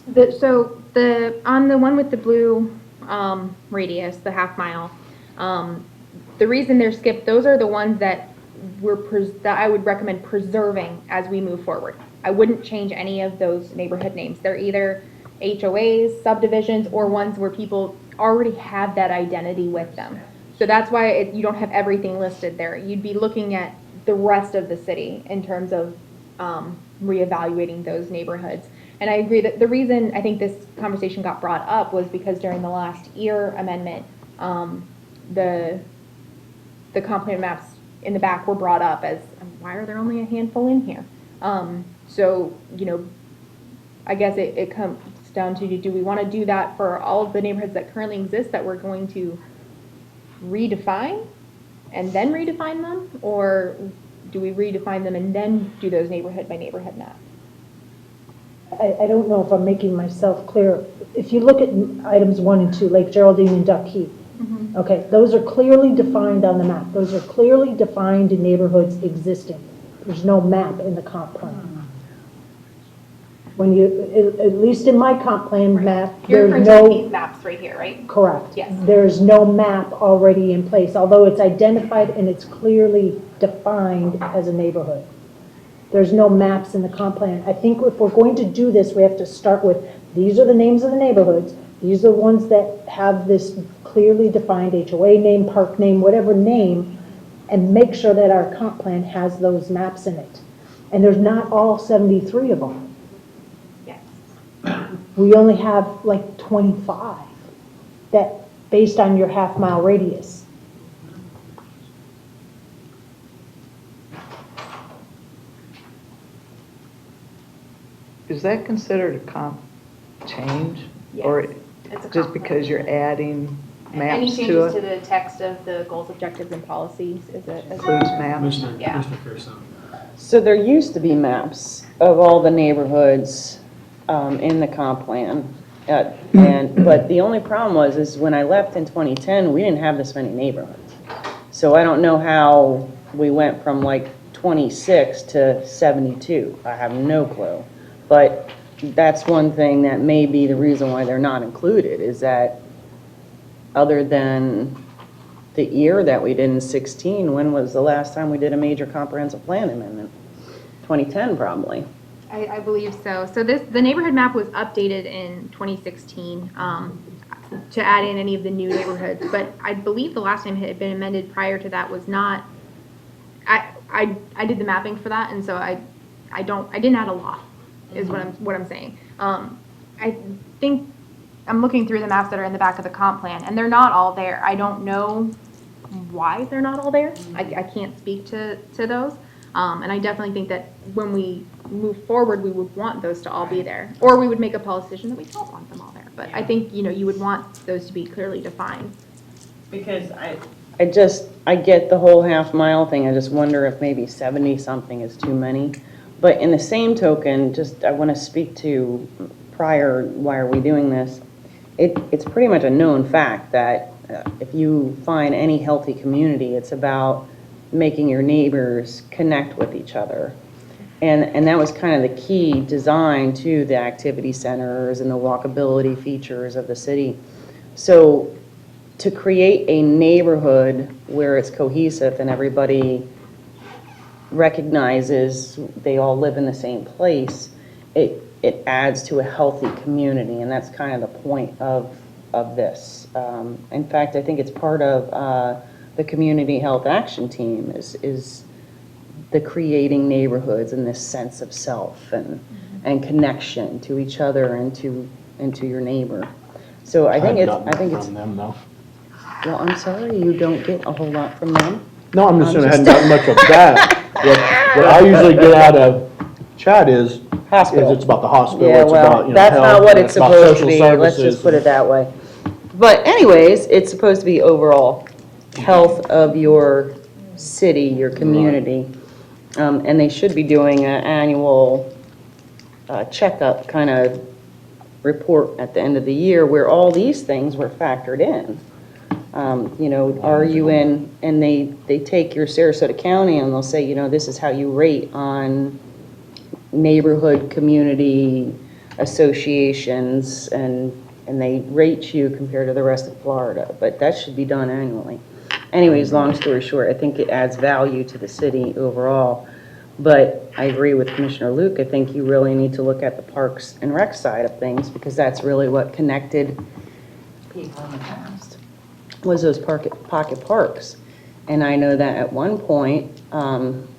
On the one with the blue radius, the half mile, the reason they're skipped, those are the ones that that I would recommend preserving as we move forward. I wouldn't change any of those neighborhood names. They're either HOAs, subdivisions, or ones where people already have that identity with them. So that's why you don't have everything listed there. You'd be looking at the rest of the city in terms of reevaluating those neighborhoods. And I agree that the reason I think this conversation got brought up was because during the last year amendment, the comp plan maps in the back were brought up as, why are there only a handful in here? So, I guess it comes down to, do we want to do that for all of the neighborhoods that currently exist that we're going to redefine and then redefine them? Or do we redefine them and then do those neighborhood by neighborhood maps? I don't know if I'm making myself clear. If you look at items 1 and 2, Lake Geraldine and Duck Heath, okay, those are clearly defined on the map. Those are clearly defined in neighborhoods existing. There's no map in the comp plan. When you, at least in my comp plan map, You're there's printing no, these maps right here, right? correct. Yes. There's no map already in place, although it's identified and it's clearly defined as a neighborhood. There's no maps in the comp plan. I think if we're going to do this, we have to start with, these are the names of the neighborhoods. These are the ones that have this clearly defined HOA name, park name, whatever name, and make sure that our comp plan has those maps in it. And there's not all 73 of them. Yes. We only have like 25 that, based on your half-mile radius. Is that considered a comp change? Yes, Or it's a just comp because you're adding Any maps to changes to it? the text of the goals, objectives, and policies is it? Includes maps? Yeah. So there used to be maps of all the neighborhoods in the comp plan. But the only problem is when I left in 2010, we didn't have this many neighborhoods. So I don't know how we went from like 26 to 72. I have no clue. But that's one thing that may be the reason why they're not included, is that other than the year that we did in 16, when was the last time we did a major comprehensive plan amendment? 2010, probably. I believe so. So the neighborhood map was updated in 2016 to add in any of the new neighborhoods. But I believe the last time it had been amended prior to that was not, I did the mapping for that, and so I didn't add a lot, is what I'm saying. I think I'm looking through the maps that are in the back of the comp plan, and they're not all there. I don't know why they're not all there. I can't speak to those. And I definitely think that when we move forward, we would want those to all be there. Or we would make a policy decision that we don't want them all there. But I think, you would want those to be clearly defined. Because I get the whole half mile thing. I just wonder if maybe 70 something is too many. But in the same token, I want to speak to prior, why are we doing this? It's pretty much a known fact that if you find any healthy community, it's about making your neighbors connect with each other. And that was kind of the key design to the activity centers and the walkability features of the city. So to create a neighborhood where it's cohesive and everybody recognizes they all live in the same place, it adds to a healthy community, and that's kind of the point of this. In fact, I think it's part of the Community Health Action Team is the creating neighborhoods and this sense of self and connection to each other and to your neighbor. So I think it's from them, though. Well, I'm sorry, you don't get a whole lot from them. No, I'm just saying I hadn't gotten much of that. What I usually get out of chat is it's about the hospital. Yeah, it's well, about, that's health, not what and it's about supposed to social be. Let's services. just put it that way. But anyways, it's supposed to be overall health of your city, your community. And they should be doing an annual checkup kind of report at the end of the year where all these things were factored in. Are you in, and they take your Sarasota County and they'll say, this is how you rate on neighborhood community associations, and they rate you compared to the rest of Florida, but that should be done annually. Anyways, long story short, I think it adds value to the city overall, but I agree with Commissioner Luke. I think you really need to look at the Parks and Rec side of things, because that's really what connected people in the past, was those pocket parks. And I know that at one point,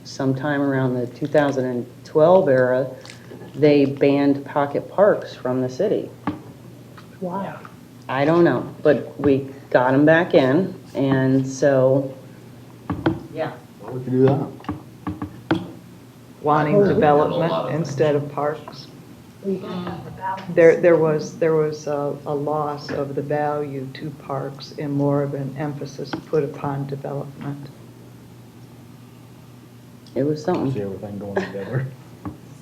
sometime around the 2012 era, they banned pocket parks from the city. Wow. I don't know, but we got them back in, and so, yeah. Well, we could do that. Wanting development instead of parks. There was a loss of the value to parks and more of an emphasis put upon development. It was something. See everything going together.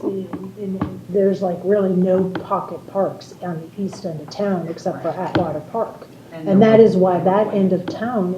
See, and there's like really no pocket parks on the east end of town except for Atwater Park. And that is why that end of town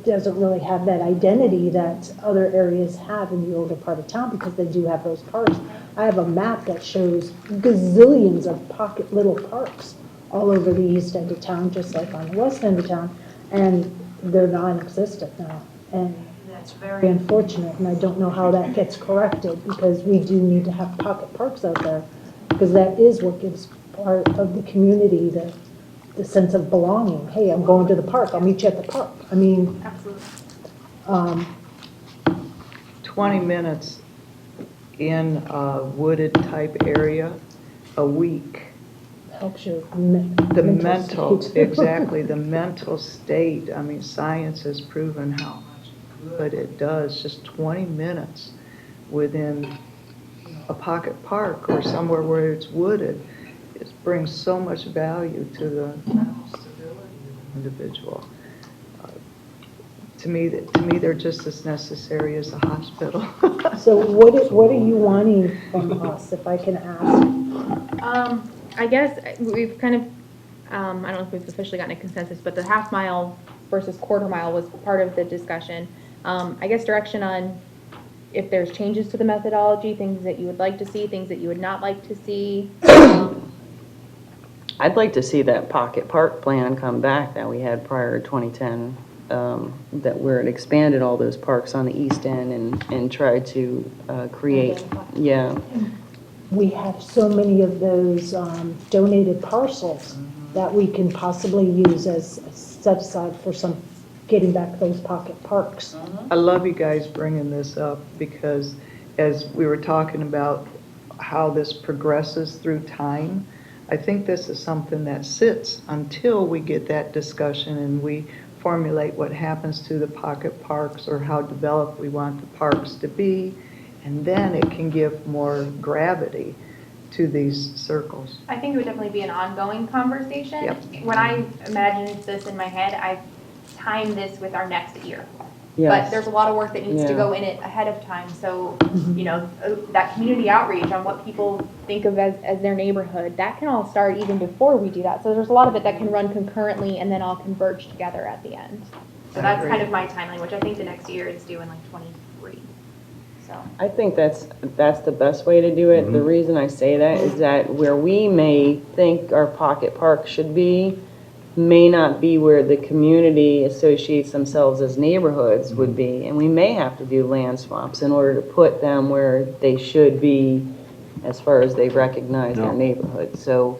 doesn't really have that identity that other areas have in the older part of town, because they do have those parks. I have a map that shows gazillions of little parks all over the east end of town, just like on the west end of town, and they're non-existent now. And that's very unfortunate, and I don't know how that gets corrected, because we do need to have pocket parks out there, because that is what gives part of the community the sense of belonging. Hey, I'm going to the park, I'll meet you at the park. I mean, Absolutely. 20 minutes in a wooded type area a week. helps your The mental, state. exactly, the mental state. I mean, science has proven how much good it does. Just 20 minutes within a pocket park or somewhere where it's wooded, it brings so much value to the mental stability of the individual. To me, they're just as necessary as a hospital. So what are you wanting from us, if I can ask? I guess we've kind of, I don't know if we've officially gotten a consensus, but the half mile versus quarter mile was part of the discussion. I guess direction on if there's changes to the methodology, things that you would like to see, things that you would not like to see. I'd like to see that pocket park plan come back that we had prior to 2010, that where it expanded all those parks on the east end and tried to create, yeah. We have so many of those donated parcels that we can possibly use as set aside for some, getting back those pocket parks. I love you guys bringing this up because as we were talking about how this progresses through time, I think this is something that sits until we get that discussion and we formulate what happens to the pocket parks or how developed we want the parks to be, and then it can give more gravity to these circles. I think it would definitely be an ongoing conversation. Yep. When I imagined this in my head, I timed this with our next year. Yes. But there's a lot of work that needs to Yeah. go in it ahead of time. So, you know, that community outreach on what people think of as their neighborhood, that can all start even before we do that. So there's a lot of it that can run concurrently and then all converge together at the end. So that's kind of my timeline, which I think the next year is due in like 23. So. I think that's the best way to do it. The reason I say that is that where we may think our pocket park should be, may not be where the community associates themselves as neighborhoods would be. And we may have to do land swaps in order to put them where they should be as far as they recognize their neighborhood. So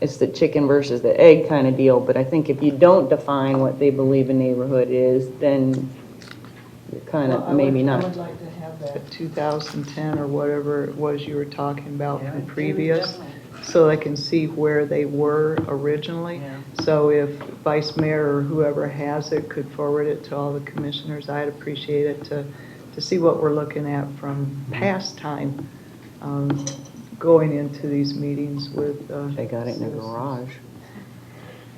it's the chicken versus the egg kind of deal. But I think if you don't define what they believe a neighborhood is, then you're kind of maybe not. I would like to have that 2010 or whatever it was you were talking about from previous, so I can see where they were originally. So if Vice Mayor or whoever has it could forward it to all the commissioners, I'd appreciate it to see what we're looking at from past time, going into these meetings with. They got it in the garage.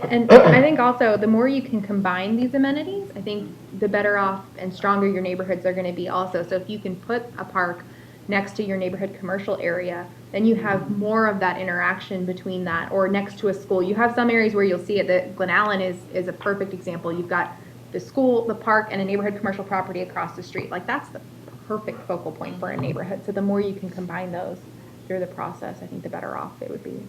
And I think also the more you can combine these amenities, I think the better off and stronger your neighborhoods are going to be also. So if you can put a park next to your neighborhood commercial area, then you have more of that interaction between that, or next to a school. You have some areas where you'll see it. That Glen Allen is a perfect example. You've got the school, the park, and a neighborhood commercial property across the street. Like that's the perfect focal point for a neighborhood. So the more you can combine those through the process, I think the better off it would be.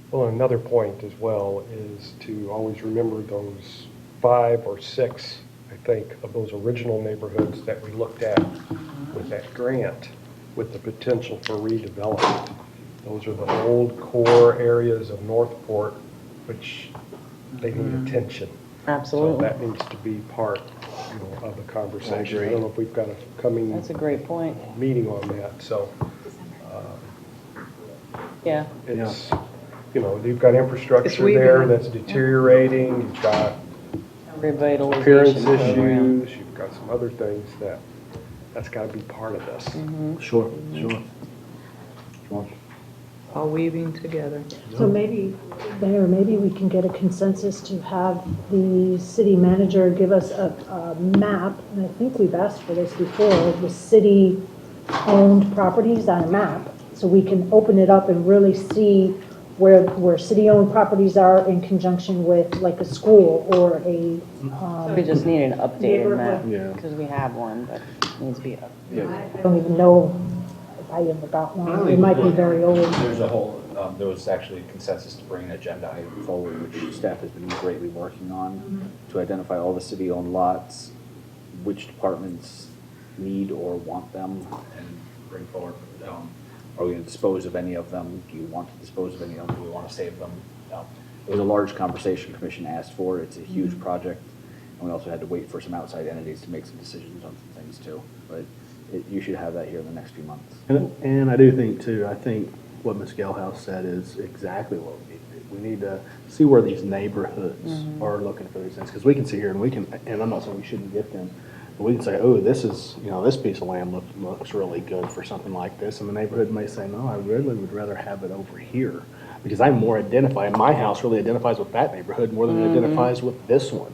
Well, another point as well is to always remember those 5 or 6, I think, of those original neighborhoods that we looked at with that grant, with the potential for redevelopment. Those are the old core areas of Northport, which they need attention. Absolutely. So that needs to be part, of the conversation. I don't know if we've got a coming. That's a great point. Meeting on that, so. Yeah. It's, you've got infrastructure It's weaving. there that's deteriorating, you've got Revitalization appearance program. issues, you've got some other things that's got to be part of this. Sure. All weaving together. So maybe, Mayor, maybe we can get a consensus to have the city manager give us a map, and I think we've asked for this before, the city-owned properties on a map, so we can open it up and really see where city-owned properties are in conjunction with like a school or a. We just need an updated map, Yeah. because we have one, but it needs to be updated. I don't even know if I ever got one. It might be very old. There's a whole, there was actually consensus to bring an agenda item forward, which staff has been greatly working on, to identify all the city-owned lots, which departments need or want them, and bring forward, are we going to dispose of any of them? Do you want to dispose of any of them? Do we want to save them? It was a large conversation Commission asked for. It's a huge project, and we also had to wait for some outside entities to make some decisions on some things too. But you should have that here in the next few months. And I do think too, I think what Ms. Gelhaus said is exactly what we need to do. We need to see where these neighborhoods are looking for these things, because we can see here and I'm not saying we shouldn't get them, but we can say, oh, this is, this piece of land looks really good for something like this, and the neighborhood may say, no, I really would rather have it over here, because I'm more identified, my house really identifies with that neighborhood more than it identifies with this one.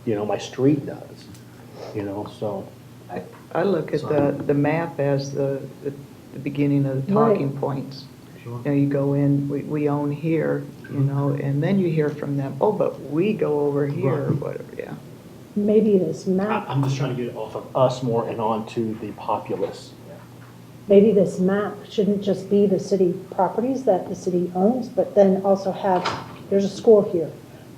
My street does, so. I look at the map as the beginning of the talking points. You go in, we own here, and then you hear from them, oh, but we go over here, or whatever, yeah. maybe this map, I'm just trying to get it off of us more and onto the populace. maybe this map shouldn't just be the city properties that the city owns, but then also have, there's a school here.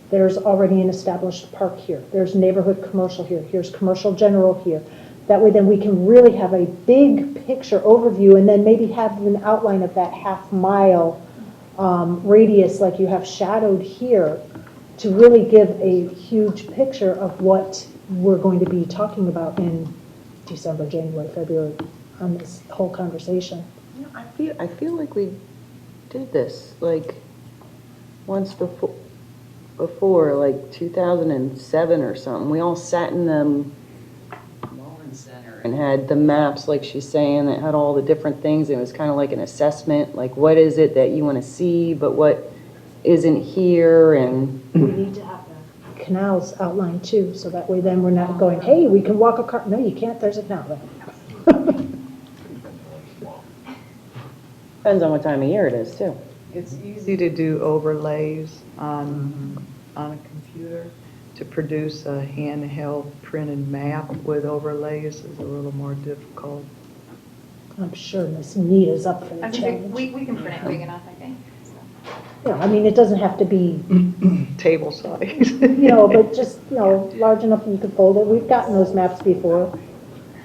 There's already an established park here. There's neighborhood commercial here. Here's commercial general here. That way then we can really have a big picture overview and then maybe have an outline of that half-mile radius like you have shadowed here to really give a huge picture of what we're going to be talking about in December, January, February on this whole conversation. I feel like we did this, like, once before, like 2007 or something. We all sat in the Mullen Center and had the maps, like she's saying, that had all the different things. It was kind of like an assessment, like what is it that you want to see, but what isn't here, and We need to have the canals outlined too, so that way then we're not going, hey, we can walk a car. No, you can't, there's a canal there. depends on what time of year it is too. It's easy to do overlays on a computer. To produce a handheld printed map with overlays is a little more difficult. I'm sure Miss Nita's up for the I think challenge. we can print it big enough, I think. Yeah, I mean, it doesn't have to be, Table size. but just, large enough that you can fold it. We've gotten those maps before,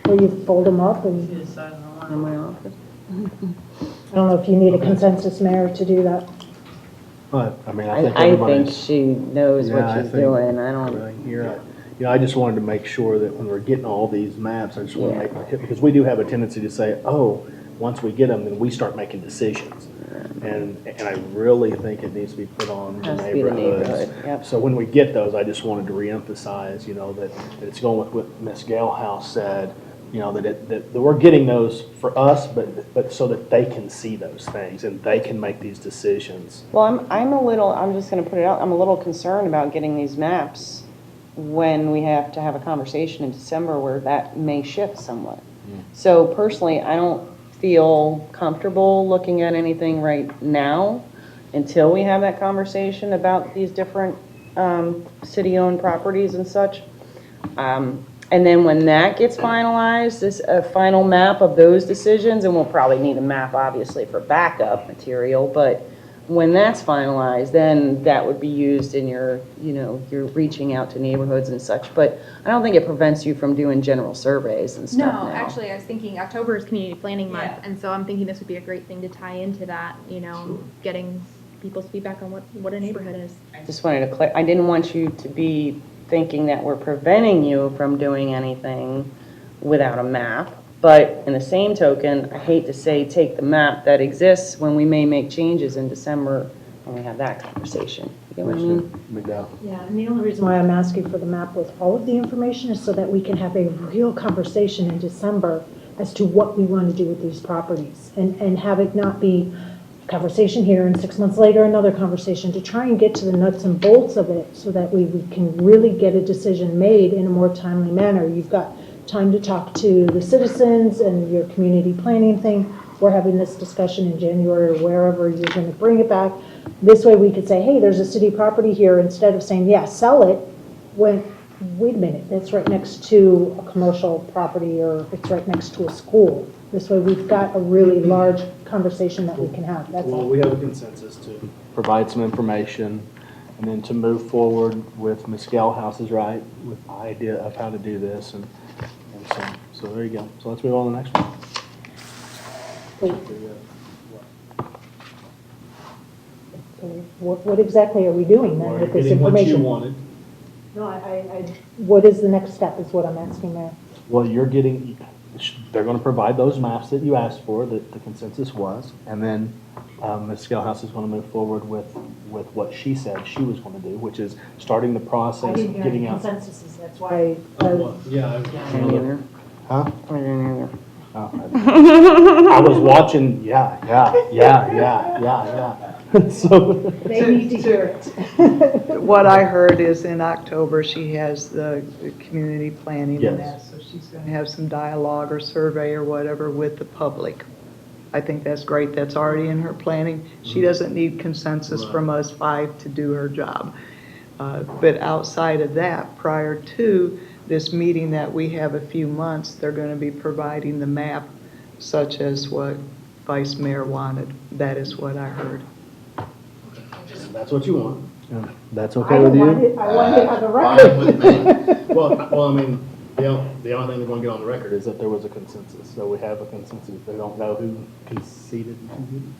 where you fold them up and, In my office. I don't know if you need a consensus, Mayor, to do that. But, I mean, I think I think everybody's. she knows Yeah, what I she's think- doing. I don't. Right, you're right. I just wanted to make sure that when we're getting all these maps, I just want to Yeah. make, because we do have a tendency to say, oh, once we get them, then we start making decisions. And I really think it needs to be put on the Has to be the neighborhoods. neighborhood, yep. So when we get those, I just wanted to reemphasize, that it's going with what Ms. Galehouse said, that we're getting those for us, but so that they can see those things and they can make these decisions. Well, I'm just gonna put it out, I'm a little concerned about getting these maps when we have to have a conversation in December where that may shift somewhat. So personally, I don't feel comfortable looking at anything right now until we have that conversation about these different, city-owned properties and such. And then when that gets finalized, a final map of those decisions, and we'll probably need a map, obviously, for backup material, but when that's finalized, then that would be used in your reaching out to neighborhoods and such. But I don't think it prevents you from doing general surveys and stuff now. No, actually, I was thinking October is Community Planning Month, and so I'm thinking this would be a great thing to tie into that, getting people's feedback on what a neighborhood is. I just wanted to I didn't want you to be thinking that we're preventing you from doing anything without a map. But in the same token, I hate to say take the map that exists when we may make changes in December when we have that conversation. You get what I mean? McDowell. Yeah, and the only reason why I'm asking for the map with all of the information is so that we can have a real conversation in December as to what we want to do with these properties and have it not be a conversation here and 6 months later, another conversation to try and get to the nuts and bolts of it so that we can really get a decision made in a more timely manner. You've got time to talk to the citizens and your community planning thing. We're having this discussion in January or wherever you're going to bring it back. This way we could say, hey, there's a city property here, instead of saying, yeah, sell it, when, wait a minute, it's right next to a commercial property or it's right next to a school. This way we've got a really large conversation that we can have. That's Well, all. we have a consensus to provide some information and then to move forward with Ms. Galhouse's right, with the idea of how to do this. And so there you go. So let's move on to the next one. So what exactly are we doing then with this Getting what information? you wanted. No, what is the next step is what I'm asking there. Well, you're getting, they're going to provide those maps that you asked for, that the consensus was, and then Ms. Scalehouse is going to move forward with what she said she was going to do, which is starting the I process, didn't hear getting any out. consensuses, that's why. Yeah. Me neither. Huh? I didn't either. Oh, I was watching, yeah. So. They need to hear it. What I heard is in October, she has the community planning and Yes. that, so she's going to have some dialogue or survey or whatever with the public. I think that's great. That's already in her planning. She doesn't need consensus from us five to do her job. But outside of that, prior to this meeting that we have a few months, they're going to be providing the map such as what Vice Mayor wanted. That is what I heard. That's what you want. And that's I okay don't with you? want it, I want it on the Fine with record. Well, I mean, the only thing they're going to get on the record is that there was a consensus. So we have a consensus. They don't know who conceded and who didn't.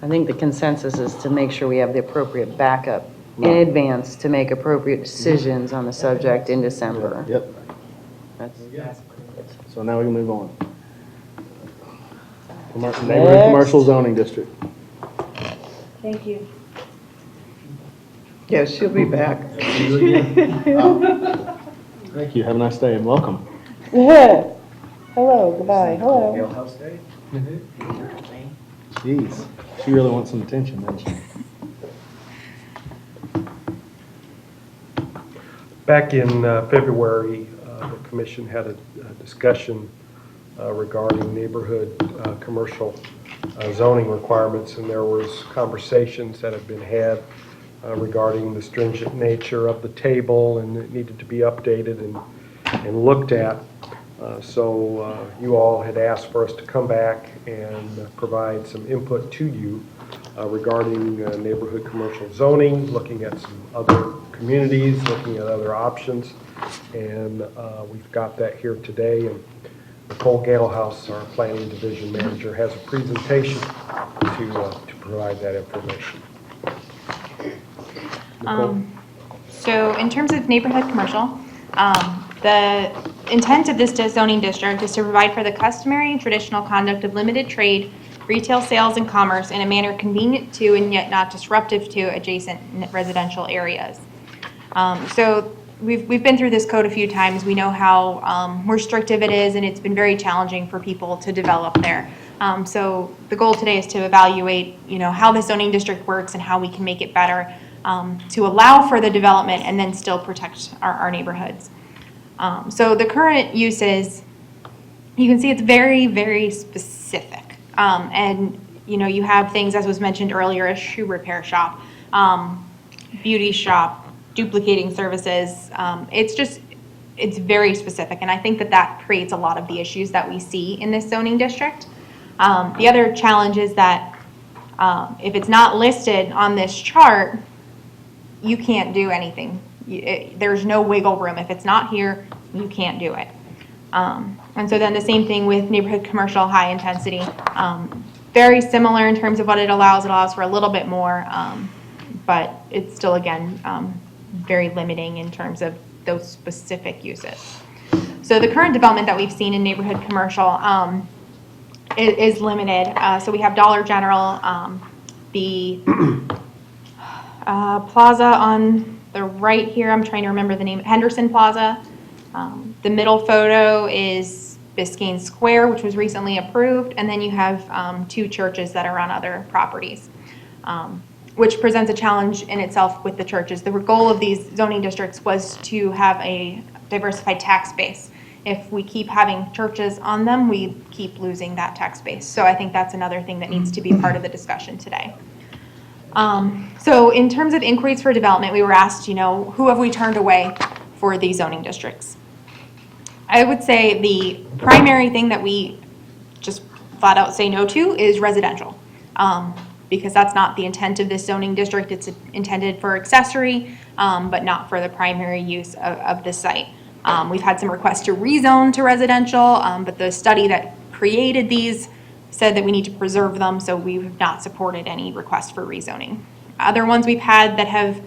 I think the consensus is to make sure we have the appropriate backup in advance to make appropriate decisions on the subject in December. Yep. That's- So now we can move on. Neighborhood commercial zoning district. Thank you. Yes, she'll be back. Thank you. Have a nice day and welcome. Yeah. Hello, goodbye, hello. Jailhouse Day? Jeez, she really wants some attention, doesn't she? Back in February, the commission had a discussion regarding neighborhood commercial zoning requirements, and there was conversations that have been had regarding the stringent nature of the table, and it needed to be updated and looked at. So you all had asked for us to come back and provide some input to you regarding neighborhood commercial zoning, looking at some other communities, looking at other options, and we've got that here today. And Nicole Galehouse, our planning division manager, has a presentation to provide that information. So in terms of neighborhood commercial, the intent of this zoning district is to provide for the customary and traditional conduct of limited trade, retail sales and commerce in a manner convenient to and yet not disruptive to adjacent residential areas. So we've been through this code a few times. We know how restrictive it is, and it's been very challenging for people to develop there. So the goal today is to evaluate, how the zoning district works and how we can make it better to allow for the development and then still protect our neighborhoods. So the current uses, you can see it's very, very specific. And, you have things, as was mentioned earlier, a shoe repair shop, beauty shop, duplicating services. It's very specific. And I think that creates a lot of the issues that we see in this zoning district. The other challenge is that if it's not listed on this chart, you can't do anything. There's no wiggle room. If it's not here, you can't do it. And so then the same thing with neighborhood commercial high intensity. Very similar in terms of what it allows. It allows for a little bit more, but it's still, again, very limiting in terms of those specific uses. So the current development that we've seen in neighborhood commercial is limited. So we have Dollar General, the plaza on the right here, I'm trying to remember the name, Henderson Plaza. The middle photo is Biscayne Square, which was recently approved, and then you have two churches that are on other properties, which presents a challenge in itself with the churches. The goal of these zoning districts was to have a diversified tax base. If we keep having churches on them, we keep losing that tax base. So I think that's another thing that needs to be part of the discussion today. So in terms of inquiries for development, we were asked, who have we turned away for these zoning districts? I would say the primary thing that we just flat out say no to is residential, because that's not the intent of this zoning district. It's intended for accessory, but not for the primary use of the site. We've had some requests to rezone to residential, but the study that created these said that we need to preserve them, so we have not supported any request for rezoning. Other ones we've had that have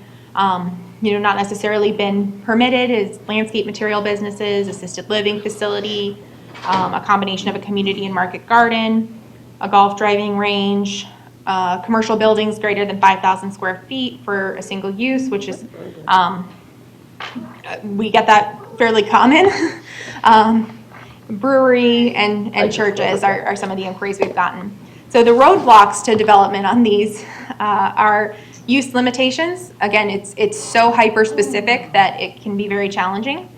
not necessarily been permitted is landscape material businesses, assisted living facility, a combination of a community and market garden, a golf driving range, commercial buildings greater than 5,000 square feet for a single use, which is, we get that fairly common. Brewery and churches are some of the inquiries we've gotten. So the roadblocks to development on these are use limitations. Again, it's so hyper-specific that it can be very challenging.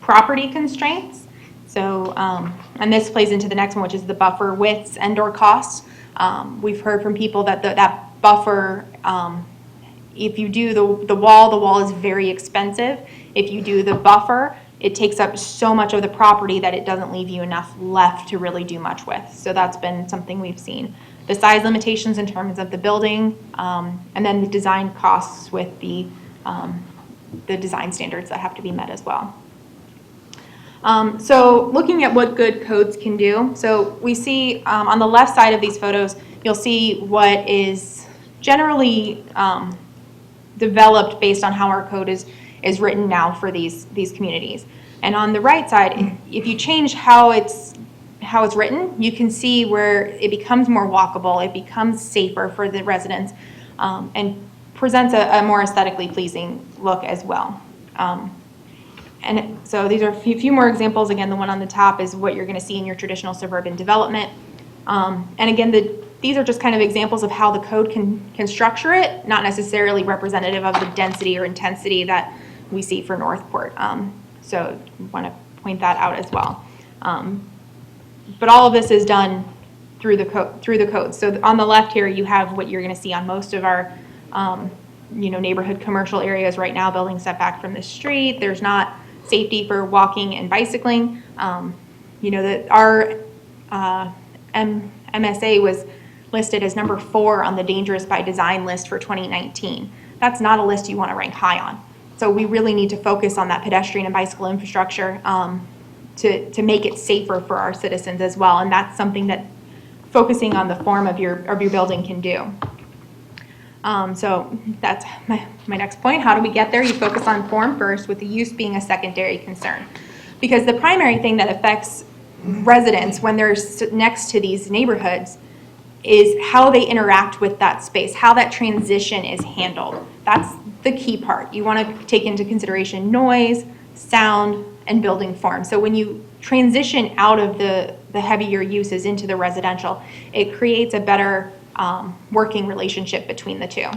Property constraints. So, and this plays into the next one, which is the buffer widths and/or costs. We've heard from people that that buffer if you do the wall is very expensive. If you do the buffer, it takes up so much of the property that it doesn't leave you enough left to really do much with. So that's been something we've seen. The size limitations in terms of the building, and then the design costs with the design standards that have to be met as well. So looking at what good codes can do. So we see on the left side of these photos, you'll see what is generally developed based on how our code is written now for these communities. And on the right side, if you change how it's written, you can see where it becomes more walkable, it becomes safer for the residents, and presents a more aesthetically pleasing look as well. And so these are a few more examples. Again, the one on the top is what you're going to see in your traditional suburban development. And again, these are just kind of examples of how the code can structure it, not necessarily representative of the density or intensity that we see for Northport. So I want to point that out as well. But all of this is done through the code. So on the left here, you have what you're going to see on most of our neighborhood commercial areas right now, building setback from the street. There's not safety for walking and bicycling. That our MSA was listed as number 4 on the Dangerous by Design list for 2019. That's not a list you want to rank high on. So we really need to focus on that pedestrian and bicycle infrastructure to make it safer for our citizens as well. And that's something that focusing on the form of your building can do. So that's my next point. How do we get there? You focus on form first, with the use being a secondary concern. Because the primary thing that affects residents when they're next to these neighborhoods is how they interact with that space, how that transition is handled. That's the key part. You want to take into consideration noise, sound, and building form. So when you transition out of the heavier uses into the residential, it creates a better working relationship between the two.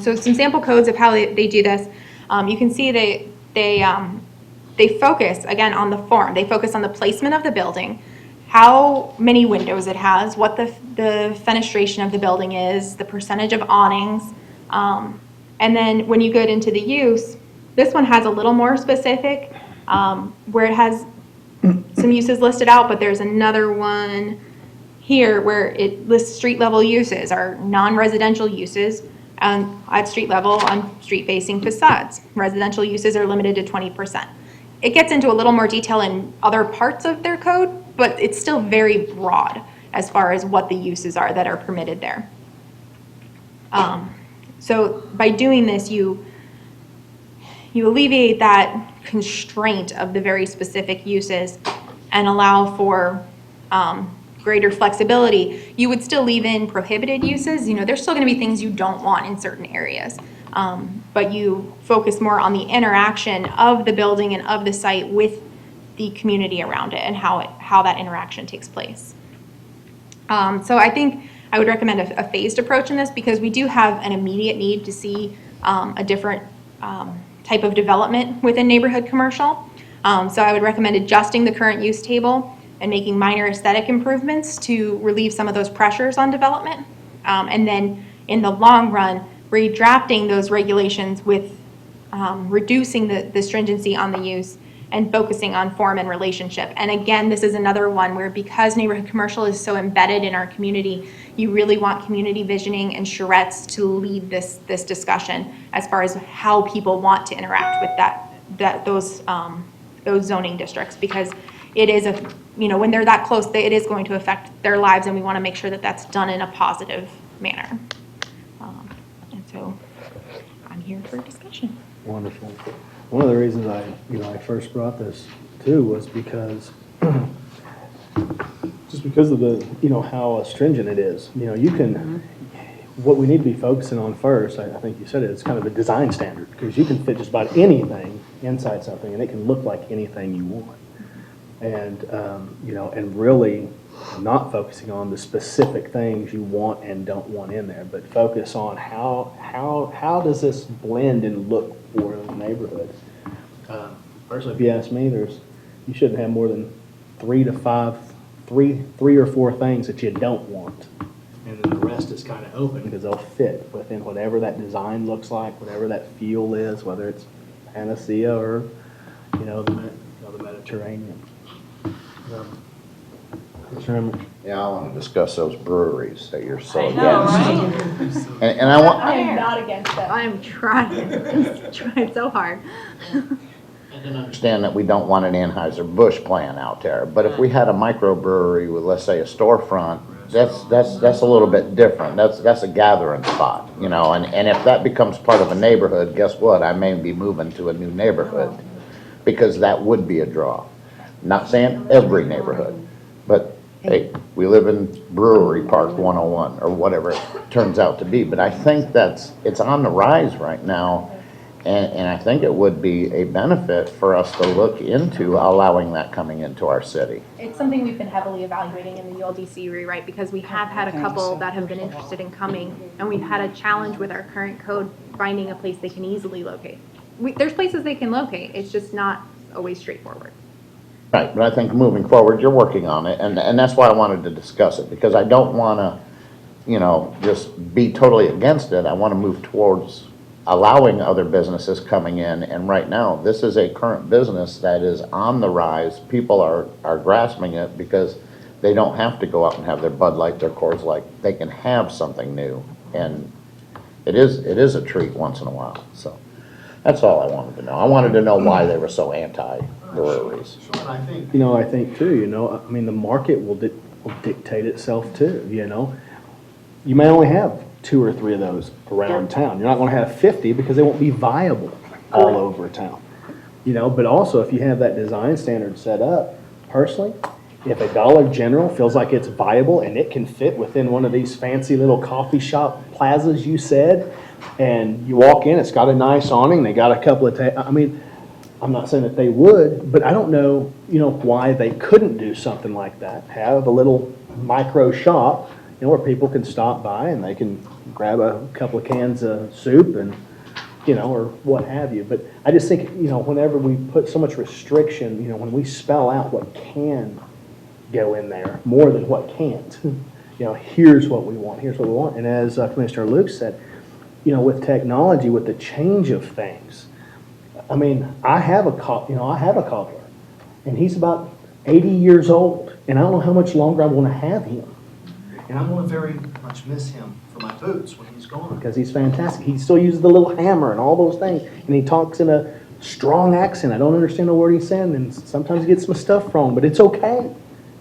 So some sample codes of how they do this. You can see they focus, again, on the form. They focus on the placement of the building, how many windows it has, what the fenestration of the building is, the percentage of awnings. And then when you get into the use, this one has a little more specific, where it has some uses listed out, but there's another one here where it lists street level uses, or non-residential uses at street level on street facing facades. Residential uses are limited to 20%. It gets into a little more detail in other parts of their code, but it's still very broad as far as what the uses are that are permitted there. So by doing this, you alleviate that constraint of the very specific uses and allow for greater flexibility. You would still leave in prohibited uses. There's still going to be things you don't want in certain areas, but you focus more on the interaction of the building and of the site with the community around it and how that interaction takes place. So I think I would recommend a phased approach in this, because we do have an immediate need to see a different type of development within neighborhood commercial. So I would recommend adjusting the current use table and making minor aesthetic improvements to relieve some of those pressures on development. And then in the long run, redrafting those regulations with reducing the stringency on the use and focusing on form and relationship. And again, this is another one where, because neighborhood commercial is so embedded in our community, you really want community visioning and charrettes to lead this discussion as far as how people want to interact with those zoning districts, because it is when they're that close, it is going to affect their lives, and we want to make sure that that's done in a positive manner. And so I'm here for discussion. Wonderful. One of the reasons I first brought this too was because just because of the how stringent it is. You can what we need to be focusing on first, I think you said it, is kind of a design standard, because you can fit just about anything inside something and it can look like anything you want. And and really not focusing on the specific things you want and don't want in there, but focus on how does this blend and look for the neighborhood. Personally, if you ask me, you shouldn't have more than 3 or 4 things that you don't want and then the rest is kind of open. because they'll fit within whatever that design looks like, whatever that feel is, whether it's Panacea or, the Mediterranean. Yeah, I want to discuss those breweries that you're so I know, against. right? And I want, I am not against it. I am trying, trying so hard. understand that we don't want an Anheuser-Busch plant out there, but if we had a microbrewery with, let's say, a storefront, that's a little bit different. That's a gathering spot, and if that becomes part of a neighborhood, guess what? I may be moving to a new neighborhood, because that would be a draw. Not saying every neighborhood, but hey, we live in Brewery Park 101, or whatever it turns out to be, but I think it's on the rise right now. And I think it would be a benefit for us to look into allowing that coming into our city. It's something we've been heavily evaluating in the ULDC rewrite because we have had a couple that have been interested in coming, and we've had a challenge with our current code finding a place they can easily locate. There's places they can locate, it's just not always straightforward. Right, but I think moving forward, you're working on it, and that's why I wanted to discuss it, because I don't want to, just be totally against it. I want to move towards allowing other businesses coming in, and right now, this is a current business that is on the rise. People are grasping it because they don't have to go out and have their Bud Light, their Coors Light. They can have something new, and it is a treat once in a while, so that's all I wanted to know. I wanted to know why they were so anti-breweries. I think I think too, the market will dictate itself too, You may only have 2 or 3 of those around town. You're not gonna have 50 because they won't be viable all over town. But also if you have that design standard set up, personally, if a Dollar General feels like it's viable and it can fit within one of these fancy little coffee shop plazas you said, and you walk in, it's got a nice awning, they got a couple of, I'm not saying that they would, but I don't know, why they couldn't do something like that. Have a little micro shop, where people can stop by and they can grab a couple of cans of soup and, or what have you. But I just think, whenever we put so much restriction, when we spell out what can go in there more than what can't, here's what we want, here's what we want. And as Commissioner Luke said, with technology, with the change of things, I have a cobbler, and he's about 80 years old, and I don't know how much longer I want to have him. And I'm going to very much miss him for my boots when he's gone. Because he's fantastic. He still uses the little hammer and all those things, and he talks in a strong accent. I don't understand the word he's saying, and sometimes he gets some stuff wrong, but it's okay.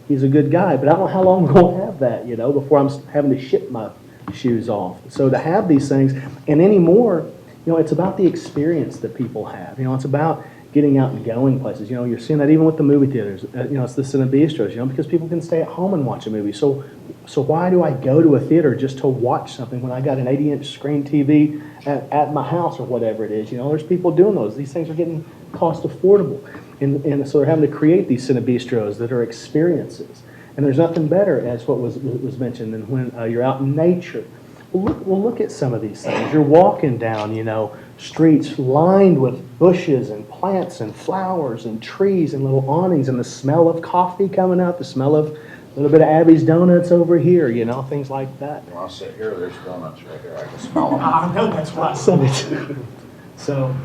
He's a good guy, but I don't know how long I'm going to have that, before I'm having to ship my shoes off. So to have these things, and anymore, it's about the experience that people have. It's about getting out and going places. You're seeing that even with the movie theaters. It's the Cinebistros, because people can stay at home and watch a movie. So why do I go to a theater just to watch something when I got an 80-inch screen TV at my house or whatever it is? There's people doing those. These things are getting cost affordable. And so they're having to create these Cinebistros that are experiences. And there's nothing better, as what was mentioned, than when you're out in nature. Well, look at some of these things. You're walking down, streets lined with bushes and plants and flowers and trees and little awnings, and the smell of coffee coming out, the smell of a little bit of Abby's Donuts over here, things like that. Well, I'll sit here, there's donuts right here, I can smell them. I know that's what I said. So,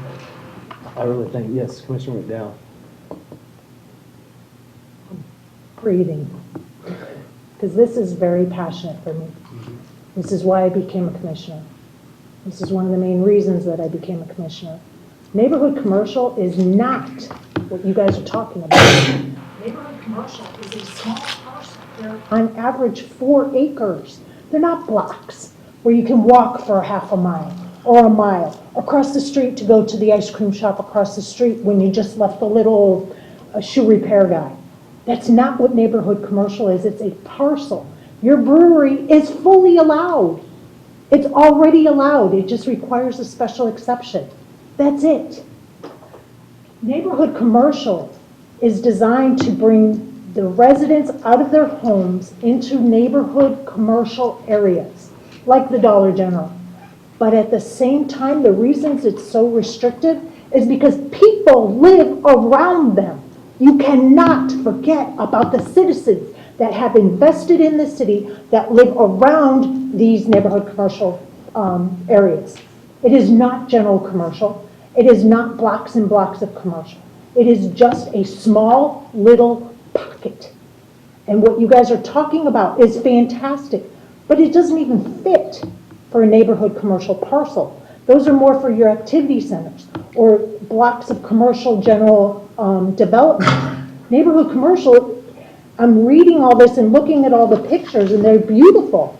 I really think, yes, Commissioner McDowell. Breathing. Because this is very passionate for me. This is why I became a commissioner. This is one of the main reasons that I became a commissioner. Neighborhood commercial is not what you guys are talking about. Neighborhood commercial is a small parcel. They're on average 4 acres. They're not blocks where you can walk for half a mile or a mile across the street to go to the ice cream shop across the street when you just left the little shoe repair guy. That's not what neighborhood commercial is. It's a parcel. Your brewery is fully allowed. It's already allowed. It just requires a special exception. That's it. Neighborhood commercial is designed to bring the residents out of their homes into neighborhood commercial areas, like the Dollar General. But at the same time, the reasons it's so restrictive is because people live around them. You cannot forget about the citizens that have invested in the city that live around these neighborhood commercial areas. It is not general commercial. It is not blocks and blocks of commercial. It is just a small little pocket. And what you guys are talking about is fantastic, but it doesn't even fit for a neighborhood commercial parcel. Those are more for your activity centers or blocks of commercial general development. Neighborhood commercial, I'm reading all this and looking at all the pictures and they're beautiful,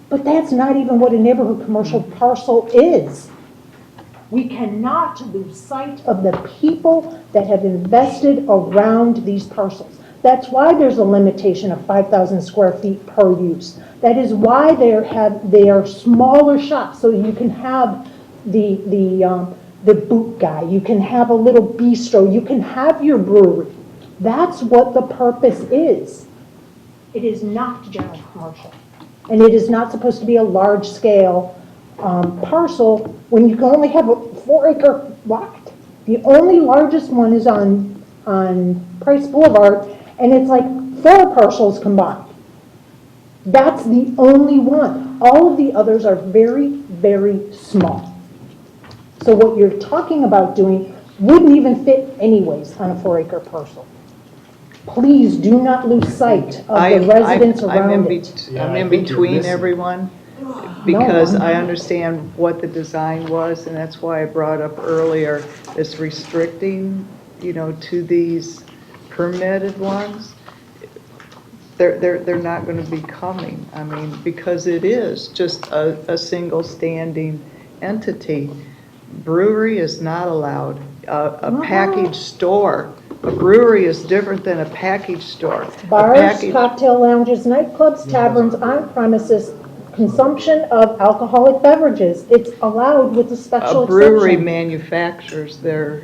but that's not even what a neighborhood commercial parcel is. We cannot lose sight of the people that have invested around these parcels. That's why there's a limitation of 5,000 square feet per use. That is why they are smaller shops, so you can have the boot guy, you can have a little bistro, you can have your brewery. That's what the purpose is. It is not general commercial. And it is not supposed to be a large scale parcel when you can only have a 4-acre lot. The only largest one is on Price Boulevard, and it's like 4 parcels combined. That's the only one. All of the others are very, very small. So what you're talking about doing wouldn't even fit anyways on a 4-acre parcel. Please do not lose sight of the residents around it. I'm in between everyone, because I understand what the design was, and that's why I brought up earlier this restricting, to these permitted ones. They're not going to be coming. I mean, because it is just a single standing entity. Brewery is not allowed. A package store. A brewery is different than a package store. Bars, cocktail lounges, nightclubs, taverns, on-premises consumption of alcoholic beverages. It's allowed with a special exception. A brewery manufactures their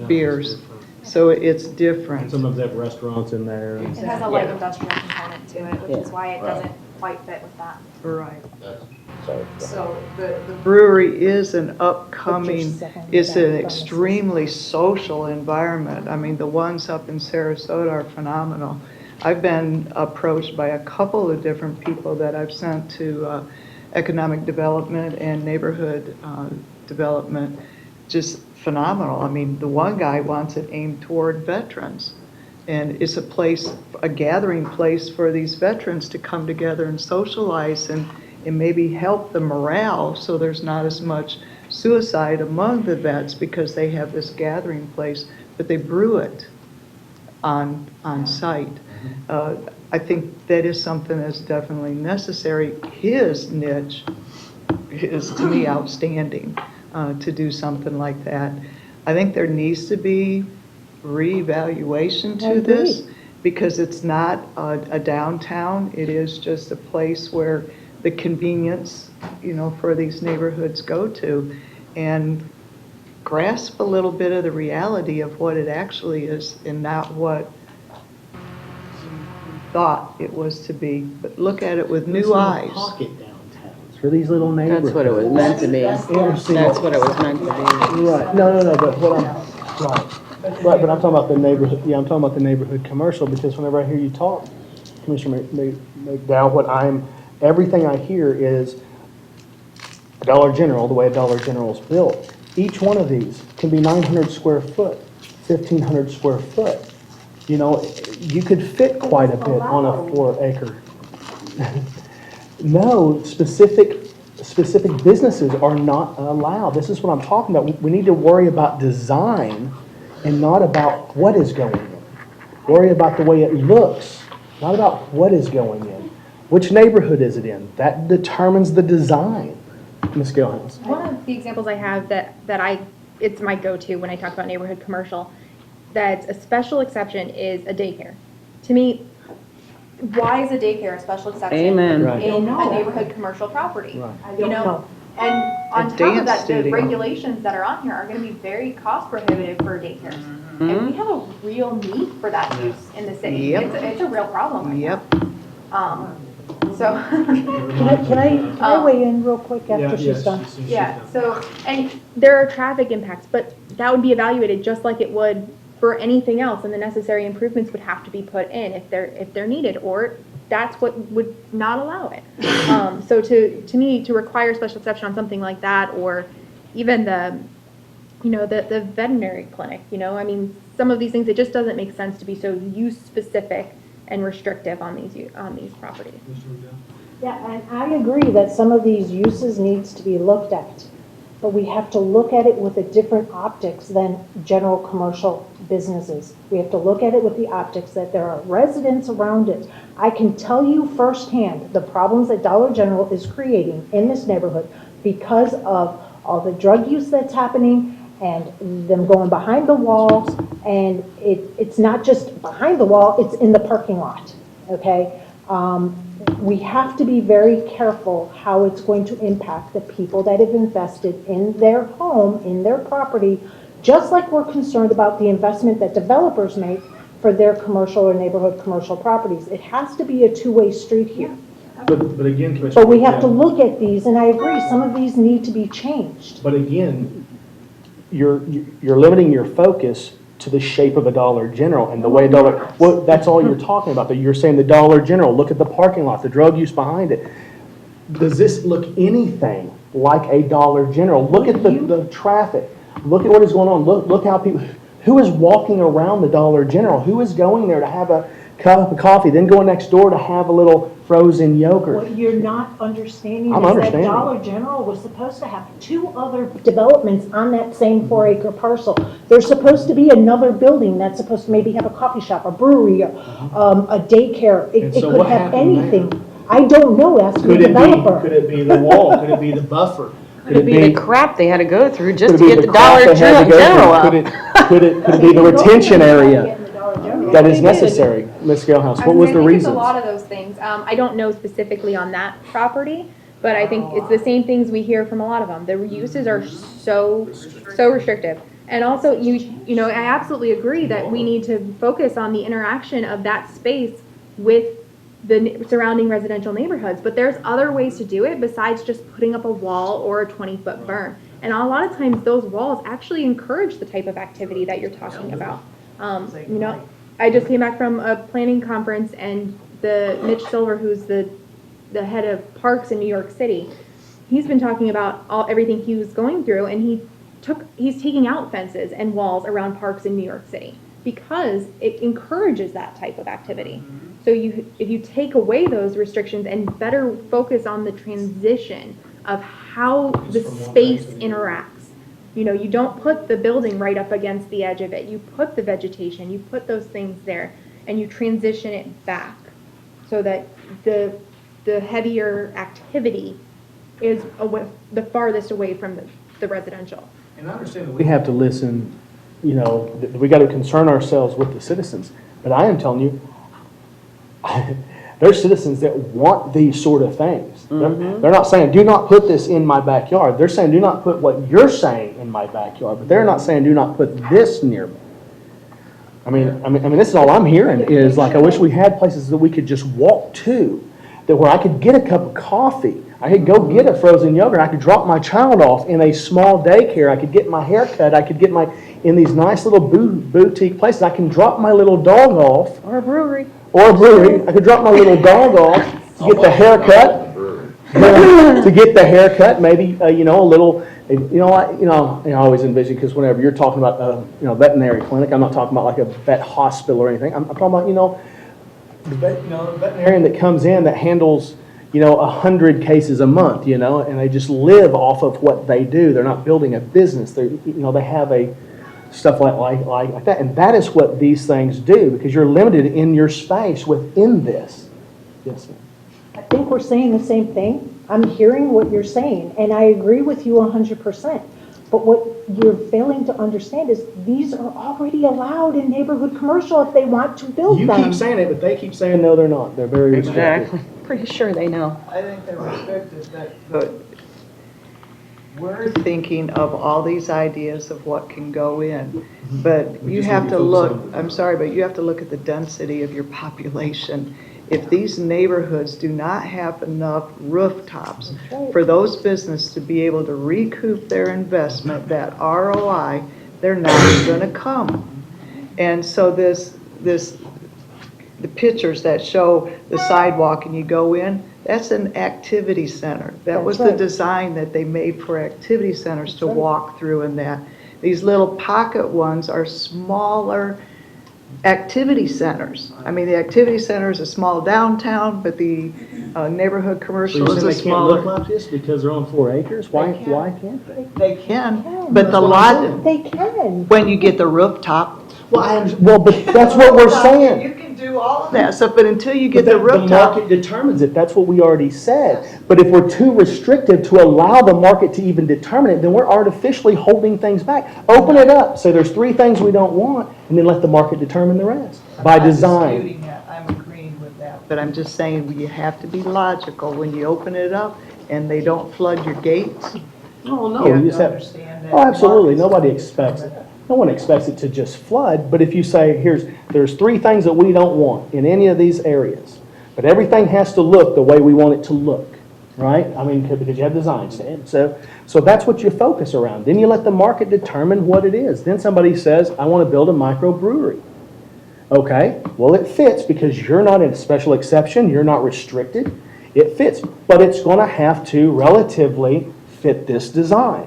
beers, so it's different. Some of them have restaurants in there. It has a light industrial component to it, which is why it doesn't quite fit with that. Right. Sorry. So the brewery is an upcoming, it's an extremely social environment. I mean, the ones up in Sarasota are phenomenal. I've been approached by a couple of different people that I've sent to economic development and neighborhood development. Just phenomenal. I mean, the one guy wants it aimed toward veterans. And it's a gathering place for these veterans to come together and socialize and maybe help the morale so there's not as much suicide among the vets because they have this gathering place, but they brew it on site. I think that is something that's definitely necessary. His niche is, to me, outstanding to do something like that. I think there needs to be reevaluation to this because it's not a downtown. It is just a place where the convenience, for these neighborhoods go to, and grasp a little bit of the reality of what it actually is and not what you thought it was to be. But look at it with new eyes. Pocket downtowns. For these little neighborhoods. That's what it was meant to be. That's what it was meant to be. Right, no, but but I'm talking about the neighborhood, I'm talking about the neighborhood commercial, because whenever I hear you talk, Commissioner McDowell, everything I hear is Dollar General, the way a Dollar General is built. Each one of these can be 900 square foot, 1,500 square foot. You could fit quite a bit on a 4-acre. No, specific businesses are not allowed. This is what I'm talking about. We need to worry about design and not about what is going in. Worry about the way it looks, not about what is going in. Which neighborhood is it in? That determines the design. Ms. Gilhans. One of the examples I have it's my go-to when I talk about neighborhood commercial, that's a special exception is a daycare. To me, why is a daycare a special exception Amen. in a neighborhood commercial property? Right. And on top of that, the studio. regulations that are on here are going to be very cost prohibitive for daycares. And we have a real need for that use in the city. Yep. It's a real problem right Yep. now. So. Can I weigh in real quick after she's done? Yeah, so, and there are traffic impacts, but that would be evaluated just like it would for anything else, and the necessary improvements would have to be put in if they're needed, or that's what would not allow it. So to me, to require special exception on something like that, or even the veterinary clinic, I mean, some of these things, it just doesn't make sense to be so use specific and restrictive on these properties. Yeah, and I agree that some of these uses needs to be looked at, but we have to look at it with a different optics than general commercial businesses. We have to look at it with the optics that there are residents around it. I can tell you firsthand the problems that Dollar General is creating in this neighborhood because of all the drug use that's happening and them going behind the wall. And it's not just behind the wall, it's in the parking lot, okay? We have to be very careful how it's going to impact the people that have invested in their home, in their property, just like we're concerned about the investment that developers make for their commercial or neighborhood commercial properties. It has to be a two-way street here. But again, Commissioner. But we have to look at these, and I agree, some of these need to be changed. But again, You're limiting your focus to the shape of a Dollar General and the way Dollar, well, that's all you're talking about. You're saying the Dollar General, look at the parking lot, the drug use behind it. Does this look anything like a Dollar General? Look at the traffic. Look at what is going on. Look how people, who is walking around the Dollar General? Who is going there to have a cup of coffee, then going next door to have a little frozen yogurt? What you're not understanding I'm is understanding. that Dollar General was supposed to have 2 other developments on that same 4-acre parcel. There's supposed to be another building that's supposed to maybe have a coffee shop, a brewery, a daycare. It so could what have happened anything. there? I don't know, ask the Could developer. it be the wall? Could it be the buffer? Could it be the crap they had to go through just Could to it be get the crap Dollar they had to go General through? up? Could it be the retention area that is necessary? Ms. Galehouse, what was the I think it's reason? a lot of those things. I don't know specifically on that property, but I think it's the same things we hear from a lot of them. The uses are so restrictive. And also, I absolutely agree that we need to focus on the interaction of that space with the surrounding residential neighborhoods. But there's other ways to do it besides just putting up a wall or a 20-foot berm. And a lot of times those walls actually encourage the type of activity that you're talking about. I just came back from a planning conference, and Mitch Silver, who's the head of parks in New York City, he's been talking about everything he was going through, and he's taking out fences and walls around parks in New York City because it encourages that type of activity. So if you take away those restrictions and better focus on the transition of how the space interacts. You don't put the building right up against the edge of it. You put the vegetation, you put those things there, and you transition it back so that the heavier activity is the farthest away from the residential. And I understand that We have to listen, we got to concern ourselves with the citizens. But I am telling you, there's citizens that want these sort of things. They're not saying, do not put this in my backyard. They're saying, do not put what you're saying in my backyard. But they're not saying, do not put this near me. I mean, this is all I'm hearing is like, I wish we had places that we could just walk to, that where I could get a cup of coffee. I could go get a frozen yogurt. I could drop my child off in a small daycare. I could get my hair cut. I could get in these nice little boutique places. I can drop my little dog off. Or a brewery. Or a brewery. I could drop my little dog off to get the haircut. To get the haircut, maybe a little. I always envision, because whenever you're talking about veterinary clinic, I'm not talking about like a vet hospital or anything. I'm talking about the veterinarian that comes in that handles 100 cases a month, and they just live off of what they do. They're not building a business. They have a stuff like that, and that is what these things do, because you're limited in your space within this. Yes, ma'am. I think we're saying the same thing. I'm hearing what you're saying, and I agree with you 100%. But what you're failing to understand is these are already allowed in neighborhood commercial if they want to build You them. keep saying it, but they keep saying no, they're not. They're very restrictive. Exactly. Pretty sure they know. I think they're restricted, but we're thinking of all these ideas of what can go in. But you have to look, I'm sorry, but you have to look at the density of your population. If these neighborhoods do not have enough rooftops for those businesses to be able to recoup their investment, that ROI, they're not going to come. And so the pictures that show the sidewalk and you go in, that's an activity center. That was the design that they made for activity centers to walk through and that. These little pocket ones are smaller activity centers. I mean, the activity center is a small downtown, but the neighborhood So commercial you're is saying a they can't look smaller. like this because they're on 4 acres? Why can't they? They can, but the That's what I'm lot, saying. They can. when you get the rooftop. Well, but that's what we're saying. You can do all of that stuff, but until you get But the the rooftop. market determines it. That's what we already said. But if we're too restrictive to allow the market to even determine it, then we're artificially holding things back. Open it up, say there's 3 things we don't want, and then let the market determine the rest by I'm not design. disputing that. I'm agreeing with that. But I'm just saying, you have to be logical when you open it up and they don't flood your gates. Oh, no. You have just to have- understand that. Oh, absolutely. markets Nobody will expects it. determine it. No one expects it to just flood, but if you say, there's 3 things that we don't want in any of these areas, but everything has to look the way we want it to look, right? I mean, because you have design standards. So that's what you focus around. Then you let the market determine what it is. Then somebody says, I want to build a microbrewery. Okay, well, it fits because you're not in a special exception, you're not restricted. It fits, but it's going to have to relatively fit this design.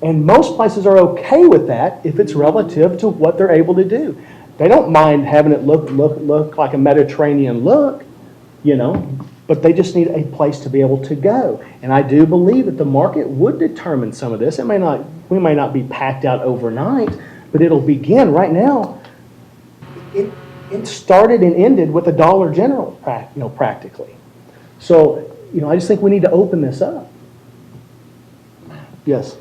And most places are okay with that if it's relative to what they're able to do. They don't mind having it look like a Mediterranean look, but they just need a place to be able to go. And I do believe that the market would determine some of this. We may not be packed out overnight, but it'll begin right now. It started and ended with a Dollar General, practically. So, I just think we need to open this up. Yes.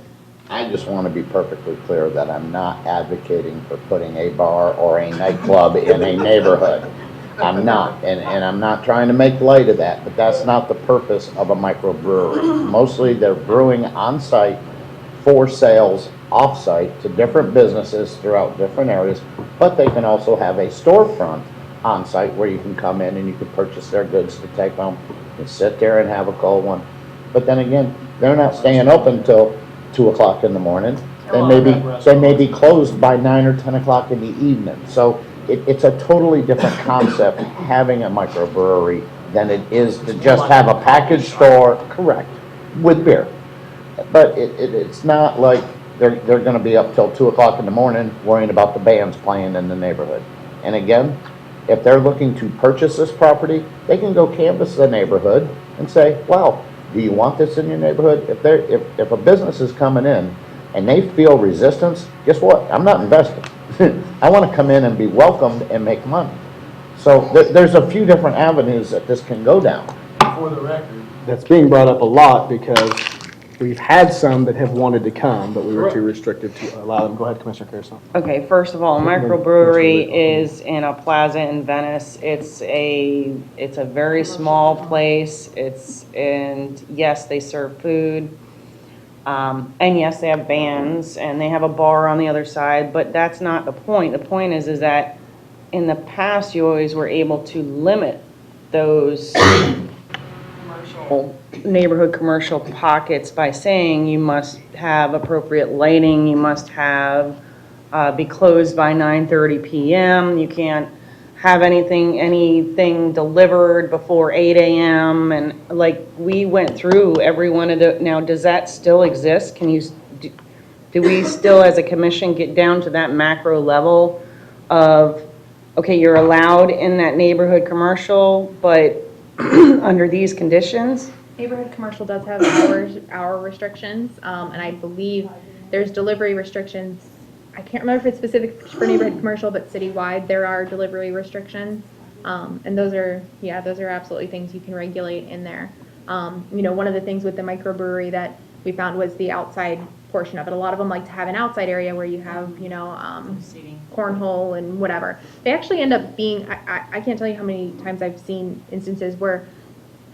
I just want to be perfectly clear that I'm not advocating for putting a bar or a nightclub in a neighborhood. I'm not, and I'm not trying to make light of that, but that's not the purpose of a microbrewery. Mostly they're brewing on-site for sales off-site to different businesses throughout different areas, but they can also have a storefront on-site where you can come in and you can purchase their goods to take home and sit there and have a cold one. But then again, they're not staying open till 2 o'clock in the morning. They may be closed by 9 or 10 o'clock in the evening. So it's a totally different concept having a microbrewery than it is to just have a package store, correct, with beer. But it's not like they're going to be up till 2 o'clock in the morning worrying about the bands playing in the neighborhood. And again, if they're looking to purchase this property, they can go canvass the neighborhood and say, wow, do you want this in your neighborhood? If a business is coming in and they feel resistance, guess what? I'm not investing. I want to come in and be welcomed and make money. So there's a few different avenues that this can go down. For the record. That's being brought up a lot because we've had some that have wanted to come, but we were too restricted to allow them. Go ahead, Commissioner Carson. Okay, first of all, microbrewery is in a plaza in Venice. It's a very small place. And yes, they serve food. And yes, they have bands and they have a bar on the other side, but that's not the point. The point is that in the past, you always were able to limit those neighborhood commercial pockets by saying you must have appropriate lighting, you must have, be closed by 9:30 PM, you can't have anything delivered before 8 AM, and like, we went through every one of the, now, does that still exist? Do we still, as a commission, get down to that macro level of, okay, you're allowed in that neighborhood commercial, but under these conditions? Neighborhood commercial does have hour restrictions, and I believe there's delivery restrictions. I can't remember if it's specific for neighborhood commercial, but citywide there are delivery restrictions, and those are absolutely things you can regulate in there. One of the things with the microbrewery that we found was the outside portion of it. A lot of them like to have an outside area where you have, cornhole and whatever. They actually end up being, I can't tell you how many times I've seen instances where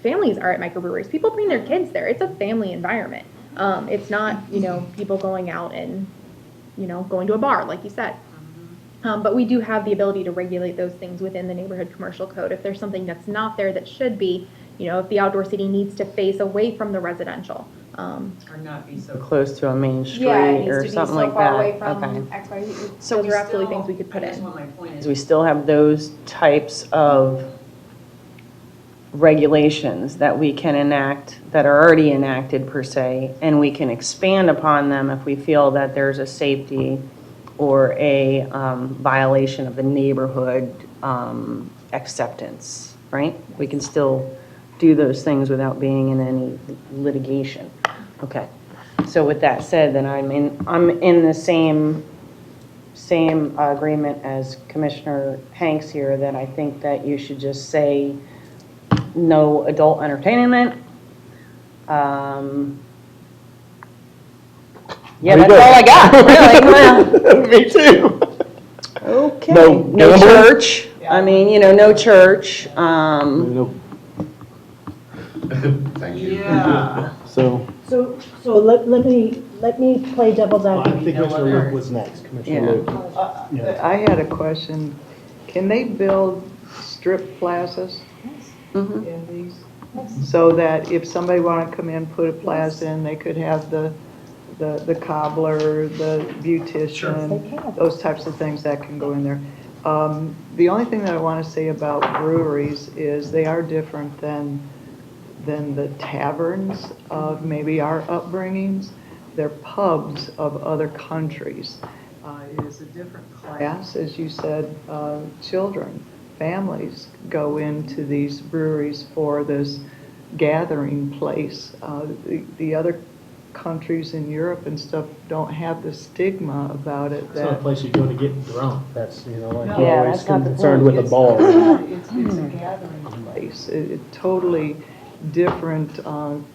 families are at microbreweries. People bring their kids there. It's a family environment. It's not, people going out and, going to a bar, like you said. But we do have the ability to regulate those things within the neighborhood commercial code. If there's something that's not there that should be, if the outdoor seating needs to face away from the residential. Or not be so close to a main street Yeah, it needs or to be something so like far that. away from Okay. X, Y, Z. So Those we are absolutely still- things we could put in. Is we still have those types of regulations that we can enact, that are already enacted per se, and we can expand upon them if we feel that there's a safety or a violation of the neighborhood acceptance, right? We can still do those things without being in any litigation. Okay. So with that said, then I'm in the same agreement as Commissioner Hanks here, that I think that you should just say no adult entertainment. Yeah, that's all I got, really. Well, Me too. okay. No No gambling? church. I mean, no church. No. Thank you. Yeah. So, So let me play devil's I advocate. think Commissioner Luke was next. Commissioner Luke. Yeah. I had a question. Can they build strip plazas in these? So that if somebody wanted to come in, put a plaza in, they could have the cobbler, the beautician, those types of things that can go in there. The only thing that I want to say about breweries is they are different than the taverns of maybe our upbringings. They're pubs of other countries. It is a different class, as you said. Children, families go into these breweries for this gathering place. The other countries in Europe and stuff don't have the stigma about it. It's not a place you go to get drunk. That's, like No. you're Yeah, always that's not the concerned point. with a It's bar. not- It's a gathering place. It totally different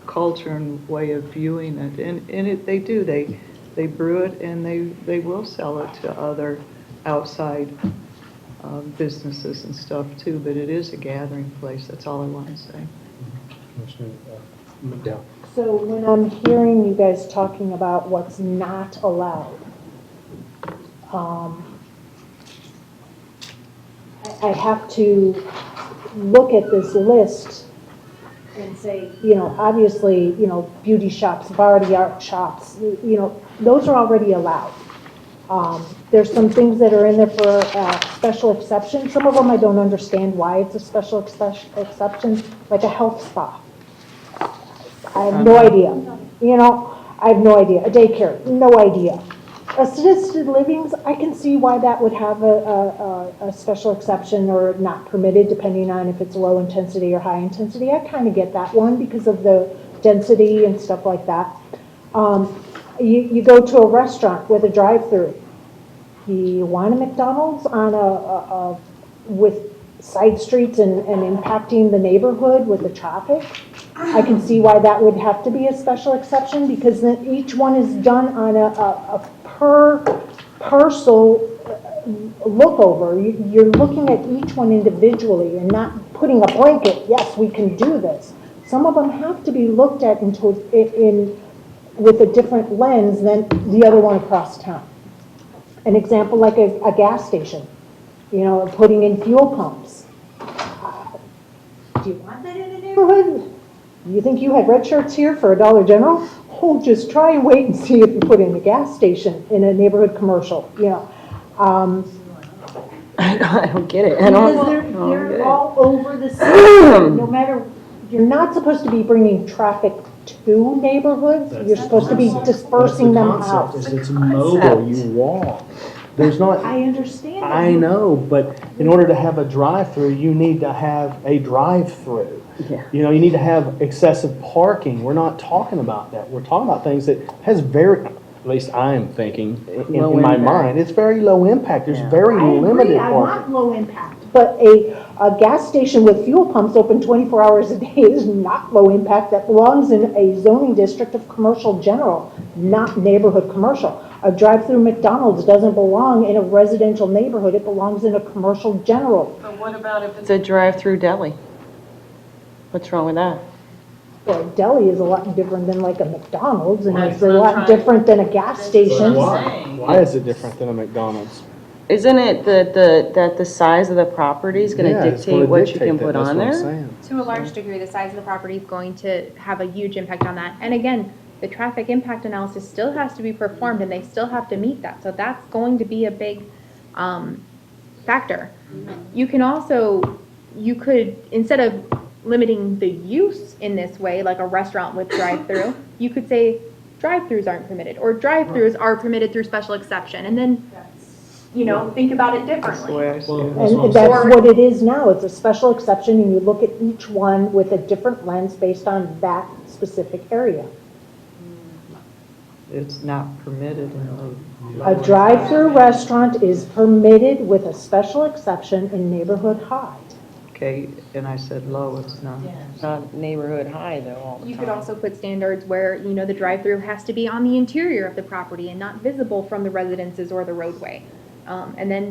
culture and way of viewing it. And they do. They brew it and they will sell it to other outside businesses and stuff too. But it is a gathering place. That's all I want to say. Commissioner McDowell. So when I'm hearing you guys talking about what's not allowed, I have to look at this list and say, obviously, beauty shops, body art shops, those are already allowed. There's some things that are in there for special exception. Some of them I don't understand why it's a special exception, like a health spa. I have no idea. I have no idea. A daycare, no idea. Assisted livings, I can see why that would have a special exception or not permitted, depending on if it's low intensity or high intensity. I kind of get that one because of the density and stuff like that. You go to a restaurant with a drive-through. You want a McDonald's on with side streets and impacting the neighborhood with the traffic? I can see why that would have to be a special exception, because then each one is done on a per parcel look over. You're looking at each one individually and not putting a blanket, yes, we can do this. Some of them have to be looked at with a different lens than the other one across town. An example like a gas station, putting in fuel pumps. Do you want that in a neighborhood? You think you had red shirts here for a Dollar General? Oh, just try and wait and see if you put in a gas station in a neighborhood commercial, I don't get it. Because they're all over the city. No matter, you're not supposed to be bringing traffic to neighborhoods. You're supposed to be dispersing them out. That's the concept, is it's mobile, you walk. there's not. I understand. that. I know, but in order to have a drive-through, you need to have a drive-through. Yeah. You need to have excessive parking. We're not talking about that. We're talking about things that has very, at least I'm thinking, in my mind, it's very low impact. There's very limited I parking. want low impact, but a gas station with fuel pumps open 24 hours a day is not low impact. That belongs in a zoning district of commercial general, not neighborhood commercial. A drive-through McDonald's doesn't belong in a residential neighborhood. It belongs in a commercial general. But what about if it's a drive-through deli? What's wrong with that? Well, a deli is a lot different than like a McDonald's, and Right. it's a lot different than a gas station. Why is it different than a McDonald's? Isn't it that the size of the property is going to dictate what you can put on there? To a large degree, the size of the property is going to have a huge impact on that. And again, the traffic impact analysis still has to be performed and they still have to meet that. So that's going to be a big factor. You can also, you could, instead of limiting the use in this way, like a restaurant with drive-through, you could say drive-throughs aren't permitted, or drive-throughs are permitted through special exception, and then, you know, think about it differently. And that's what it is now. It's a special exception, and you look at each one with a different lens based on that specific area. It's not permitted in the. A drive-through restaurant is permitted with a special exception in neighborhood high. Okay, and I said low, it's not. It's not neighborhood high though all the time. You could also put standards where, you know, the drive-through has to be on the interior of the property and not visible from the residences or the roadway. And then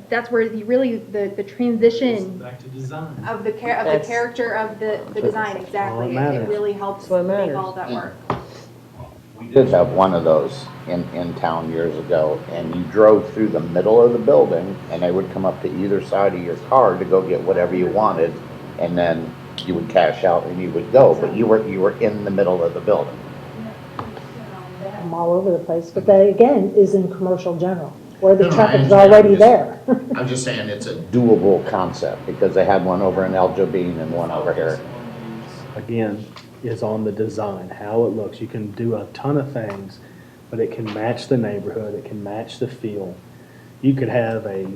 that's where you really, the transition Back to design. of the character of the design, exactly. It really helps what make matters. all of that work. We did have one of those in town years ago, and you drove through the middle of the building, and they would come up to either side of your car to go get whatever you wanted, and then you would cash out and you would go, but you were in the middle of the building. They have them all over the place, but that again is in commercial general, where the No, I traffic's understand. already there. I'm just saying it's a doable concept, because they had one over in El Jabin and one over here. Again, is on the design, how it looks. You can do a ton of things, but it can match the neighborhood, it can match the feel. You could have a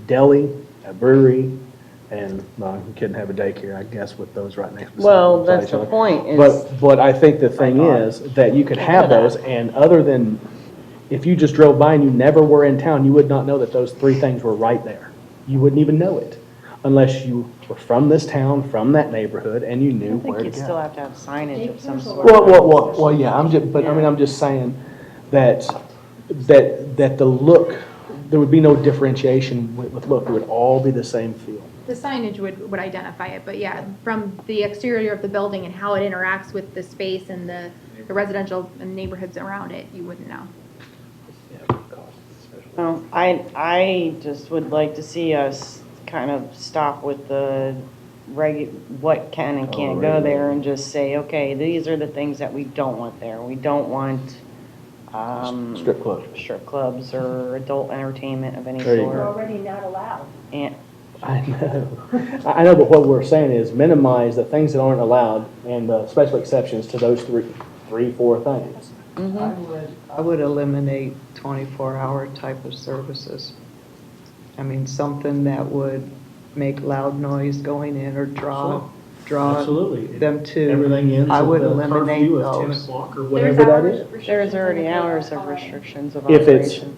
deli, a brewery, and, well, you couldn't have a daycare, I guess, with those right next to Well, beside that's each the other. point is. But I think the thing is that you could have those, and other than, if you just drove by and you never were in town, you would not know that those three things were right there. You wouldn't even know it, unless you were from this town, from that neighborhood, and you knew I where think to you'd go. still have to have signage of some sort. Well, yeah, I'm just saying that the look, there would be no differentiation with look, it would all be the same feel. The signage would identify it, but yeah, from the exterior of the building and how it interacts with the space and the residential and neighborhoods around it, you wouldn't know. Well, I just would like to see us kind of stop with the what can and can't go there and just say, okay, these are the things that we don't want there. We don't want, strip clubs or adult entertainment of any There you sort. go. Already not allowed. And, I know, but what we're saying is minimize the things that aren't allowed and the special exceptions to those three, four things. I would eliminate 24-hour type of services. I mean, something that would make loud noise going in or draw Absolutely. them to. Everything ends I at would the eliminate curfew of 10 those. o'clock or There's whatever that hours is. there's already restrictions in the hours code of already. restrictions of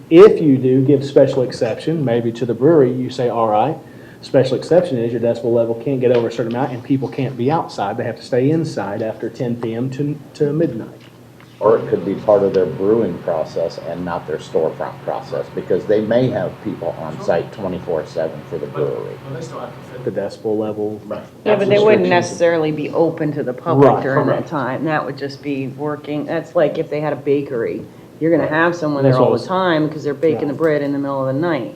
If you do give special exception, maybe to the brewery, you say, all right, special exception is your decibel level can't get over a certain amount and people can't be outside. They have to stay inside after 10 PM to midnight. Or it could be part of their brewing process and not their storefront process, because they may have people on site 24/7 for the brewery. Well, they still have to fit. The decibel level. Yeah, but they wouldn't necessarily be open to the public Right, during that correct. time. That would just be working, that's like if they had a bakery. You're gonna have someone there That's what all I the was- time because they're baking the bread in the middle of the night.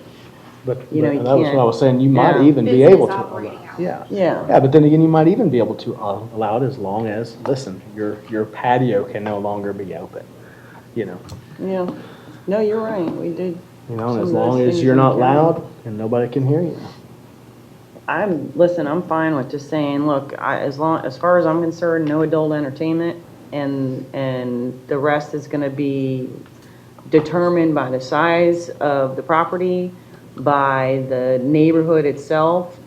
But You know, you that was what I can't- was saying, you might yeah. even be Business able to. operating hours. Yeah. Yeah. Yeah, but then again, you might even be able to allow it as long as, listen, your patio can no longer be open, you know. Yeah. No, you're right, we did. You know, some and as of those long as things you're in not county. loud and nobody can hear you. I'm fine with just saying, look, as far as I'm concerned, no adult entertainment, and the rest is gonna be determined by the size of the property, by the neighborhood itself,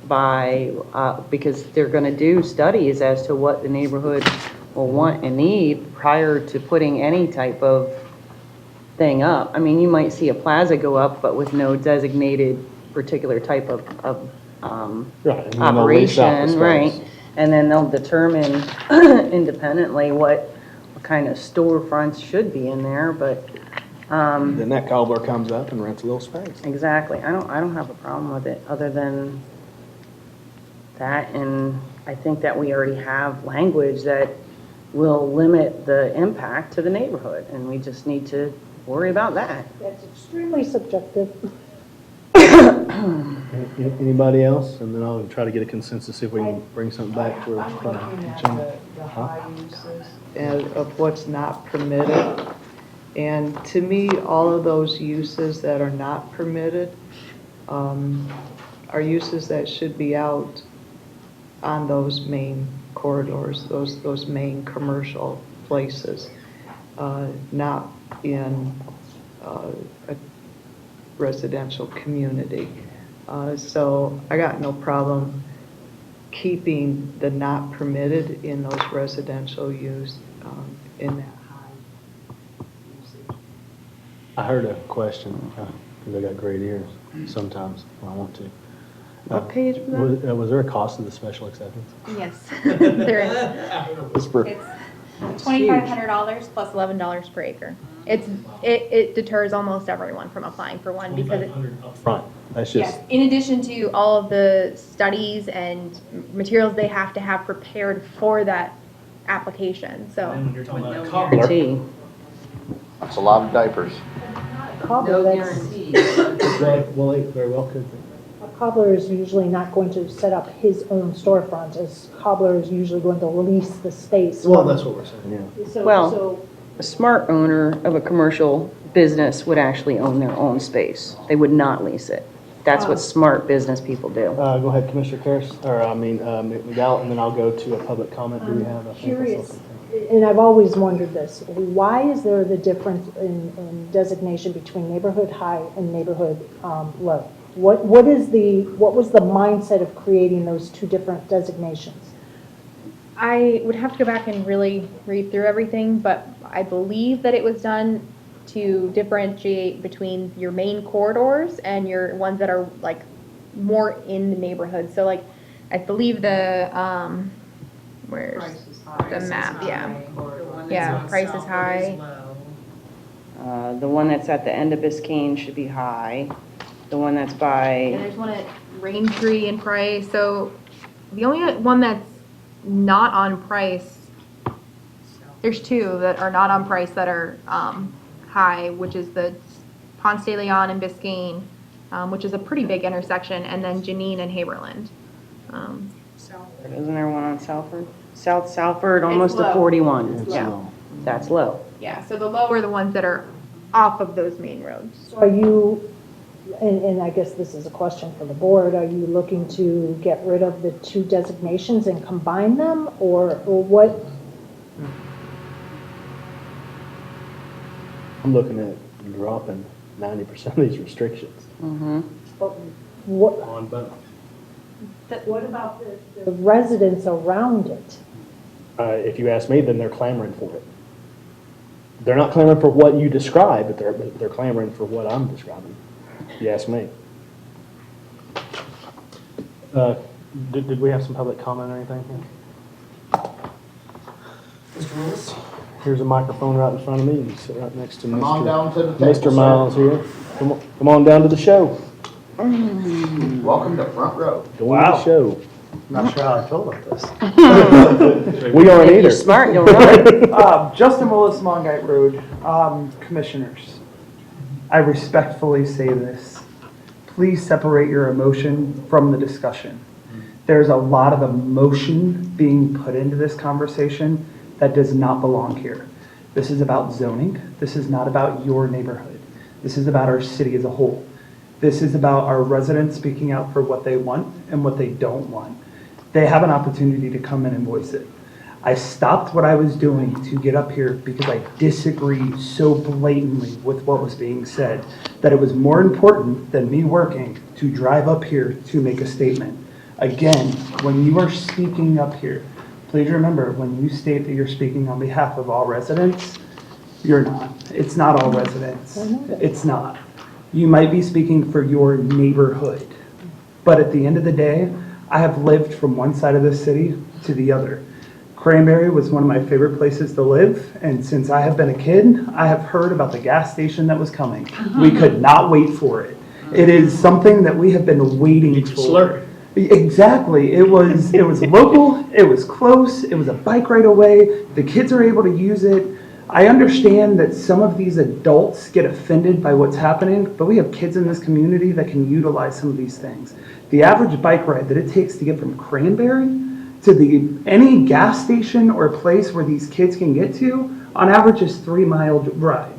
because they're gonna do studies as to what the neighborhood will want and need prior to putting any type of thing up. I mean, you might see a plaza go up, but with no designated particular type of Right, and then they'll lease out the operation, right? space. And then they'll determine independently what kind of storefronts should be in there, but, Then that cobbler comes up and rents a little space. exactly, I don't have a problem with it, other than that, and I think that we already have language that will limit the impact to the neighborhood, and we just need to worry about that. That's extremely subjective. Anybody else? And then I'll try to get a consensus, see if we can bring something back for. I'm looking at the high uses and of what's not permitted. And to me, all of those uses that are not permitted are uses that should be out on those main corridors, those main commercial places, not in a residential community. So I got no problem keeping the not permitted in those residential use in that high usage. I heard a question, because I got great ears sometimes when I want to. What page was that? Was there a cost to the special acceptance? Yes, there is. Whisper. It's $2,500 plus $11 per acre. It deters almost everyone from applying for one because it, Upfront, that's just, yes, in addition to all of the studies and materials they have to have prepared for that application, so. And when you're talking about No a guarantee. That's a lot of diapers. Cobbler, No that's, guarantee. Well, they very well could be. a cobbler is usually not going to set up his own storefront, as cobbler is usually going to lease the space. Well, from- that's what we're saying. yeah. So- Well- so- A smart owner of a commercial business would actually own their own space. They would not lease it. That's what smart business people do. Go ahead, Commissioner Karas, or McDowell, and then I'll go to a public comment. Do we have? I think, or Curious, something? and I've always wondered this, why is there the difference in designation between neighborhood high and neighborhood low? What was the mindset of creating those two different designations? I would have to go back and really read through everything, but I believe that it was done to differentiate between your main corridors and your ones that are like more in the neighborhood. So like, I believe the, where's the map? Yeah. Yeah, price is high. The one that's at the end of Biscayne should be high. The one that's And by, there's one at Raintree and Price. So the only one that's not on Price, there's two that are not on Price that are high, which is the Ponce de Leon and Biscayne, which is a pretty big intersection, and then Janine and Haberland. isn't there one on Salford? South Salford, almost to low. 41. It's Yeah, low. that's low. Yeah, so the low are the ones that are off of those main roads. So are you, and I guess this is a question for the board, are you looking to get rid of the two designations and combine them, or what? I'm looking at dropping 90% of these restrictions. What, On both. what about the residents around it? If you ask me, then they're clamoring for it. They're not clamoring for what you describe, but they're clamoring for what I'm describing. If you ask me. Did we have some public comment or anything here? Mr. Willis? Here's a microphone right in front of me. You sit right next to Come on down to the table, Mr. sir. Miles here. Come on down to the show. Welcome to Front Row. Going to the show. Not sure how I feel about this. We aren't If either. you're smart, you'll know it. Justin Willis, Mongite Road. Commissioners, I respectfully say this. Please separate your emotion from the discussion. There's a lot of emotion being put into this conversation that does not belong here. This is about zoning. This is not about your neighborhood. This is about our city as a whole. This is about our residents speaking out for what they want and what they don't want. They have an opportunity to come in and voice it. I stopped what I was doing to get up here because I disagree so blatantly with what was being said that it was more important than me working to drive up here to make a statement. Again, when you are speaking up here, please remember, when you state that you're speaking on behalf of all residents, you're not. It's not all residents. It's not. You might be speaking for your neighborhood. But at the end of the day, I have lived from one side of the city to the other. Cranberry was one of my favorite places to live, and since I have been a kid, I have heard about the gas station that was coming. We could not wait for it. It is something that we have been waiting for. Exactly. It was local, it was close, it was a bike ride away, the kids are able to use it. I understand that some of these adults get offended by what's happening, but we have kids in this community that can utilize some of these things. The average bike ride that it takes to get from Cranberry to any gas station or place where these kids can get to, on average is 3-mile ride.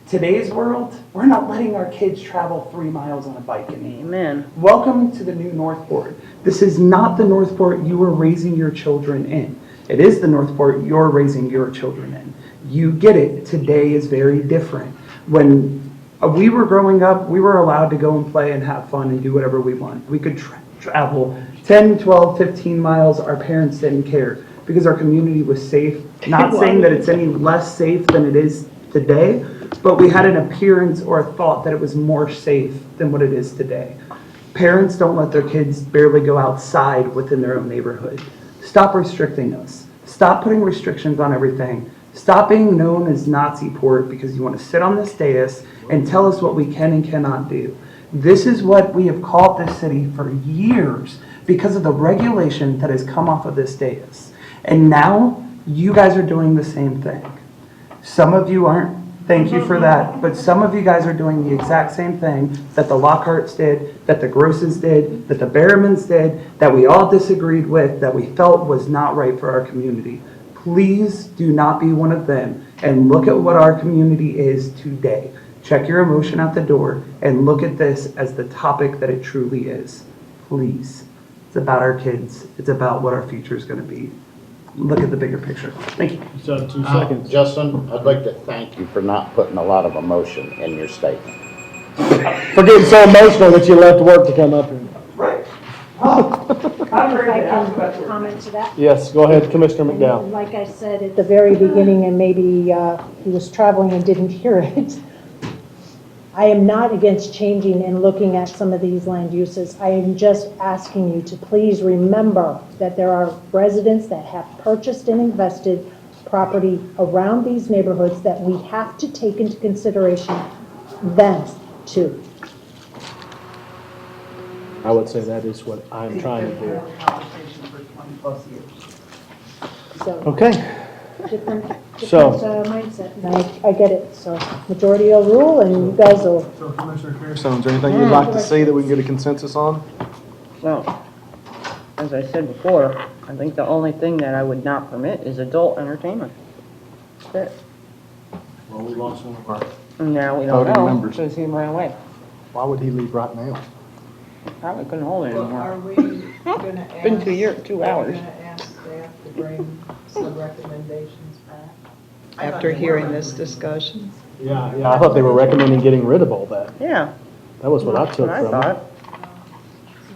Today's world, we're not letting our kids travel 3 miles on a bike anymore. Amen. Welcome to the new Northport. This is not the Northport you were raising your children in. It is the Northport you're raising your children in. You get it. Today is very different. When we were growing up, we were allowed to go and play and have fun and do whatever we want. We could travel 10, 12, 15 miles. Our parents didn't care because our community was safe. Not saying that it's any less safe than it is today, but we had an appearance or a thought that it was more safe than what it is today. Parents don't let their kids barely go outside within their own neighborhood. Stop restricting us. Stop putting restrictions on everything. Stop being known as Nazi port because you want to sit on this dais and tell us what we can and cannot do. This is what we have called this city for years because of the regulation that has come off of this dais. And now you guys are doing the same thing. Some of you aren't. Thank you for that. But some of you guys are doing the exact same thing that the Lockharts did, that the Grosses did, that the Berrimans did, that we all disagreed with, that we felt was not right for our community. Please do not be one of them and look at what our community is today. Check your emotion out the door and look at this as the topic that it truly is. Please. It's about our kids. It's about what our future is going to be. Look at the bigger picture. Thank you. So 2 seconds. Justin, I'd like to thank you for not putting a lot of emotion in your statement. For getting so emotional that you left work to come up here. Right. If I can comment to that. Yes, go ahead, Commissioner McDowell. Like I said at the very beginning, and maybe he was traveling and didn't hear it, I am not against changing and looking at some of these land uses. I am just asking you to please remember that there are residents that have purchased and invested property around these neighborhoods that we have to take into consideration then too. I would say that is what I'm trying to do. So Okay, different So- mindset, and I get it. So majority will rule, and you guys will. so Commissioner Carrasone, is there anything you'd like to see that we can get a consensus on? Well, as I said before, I think the only thing that I would not permit is adult entertainment. That's it. Well, we lost one of our And now we don't voting know, members. because he ran away. Why would he leave right now? Probably couldn't hold it Well, anymore. are we gonna ask? Been 2 years, 2 hours. Are we gonna ask staff to bring some recommendations back? After hearing this discussion? Yeah, I thought they were recommending getting rid of all that. Yeah. That was what I That's took what I from it. thought.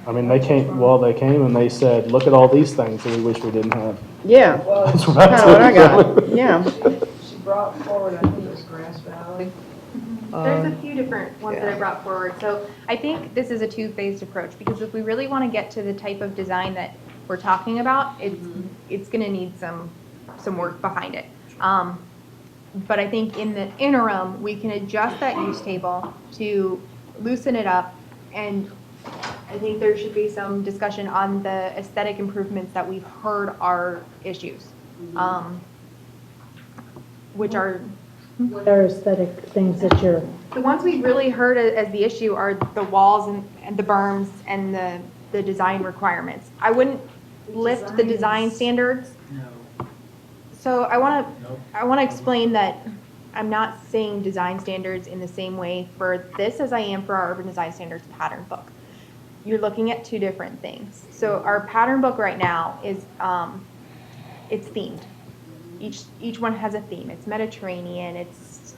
I mean, they came and they said, look at all these things that we wish we didn't have. Yeah. That's what I Kinda what I took got. from it. Yeah. She brought forward, I think it was Grass Valley. There's a few different ones that I brought forward. So I think this is a two-phased approach because if we really want to get to the type of design that we're talking about, it's going to need some work behind it. But I think in the interim, we can adjust that use table to loosen it up, and I think there should be some discussion on the aesthetic improvements that we've heard are issues, which are What are aesthetic things that you're? the ones we've really heard as the issue are the walls and the berms and the design requirements. I wouldn't lift the design standards. So I want to explain that I'm not saying design standards in the same way for this as I am for our urban design standards pattern book. You're looking at two different things. So our pattern book right now is it's themed. Each one has a theme. It's Mediterranean. It's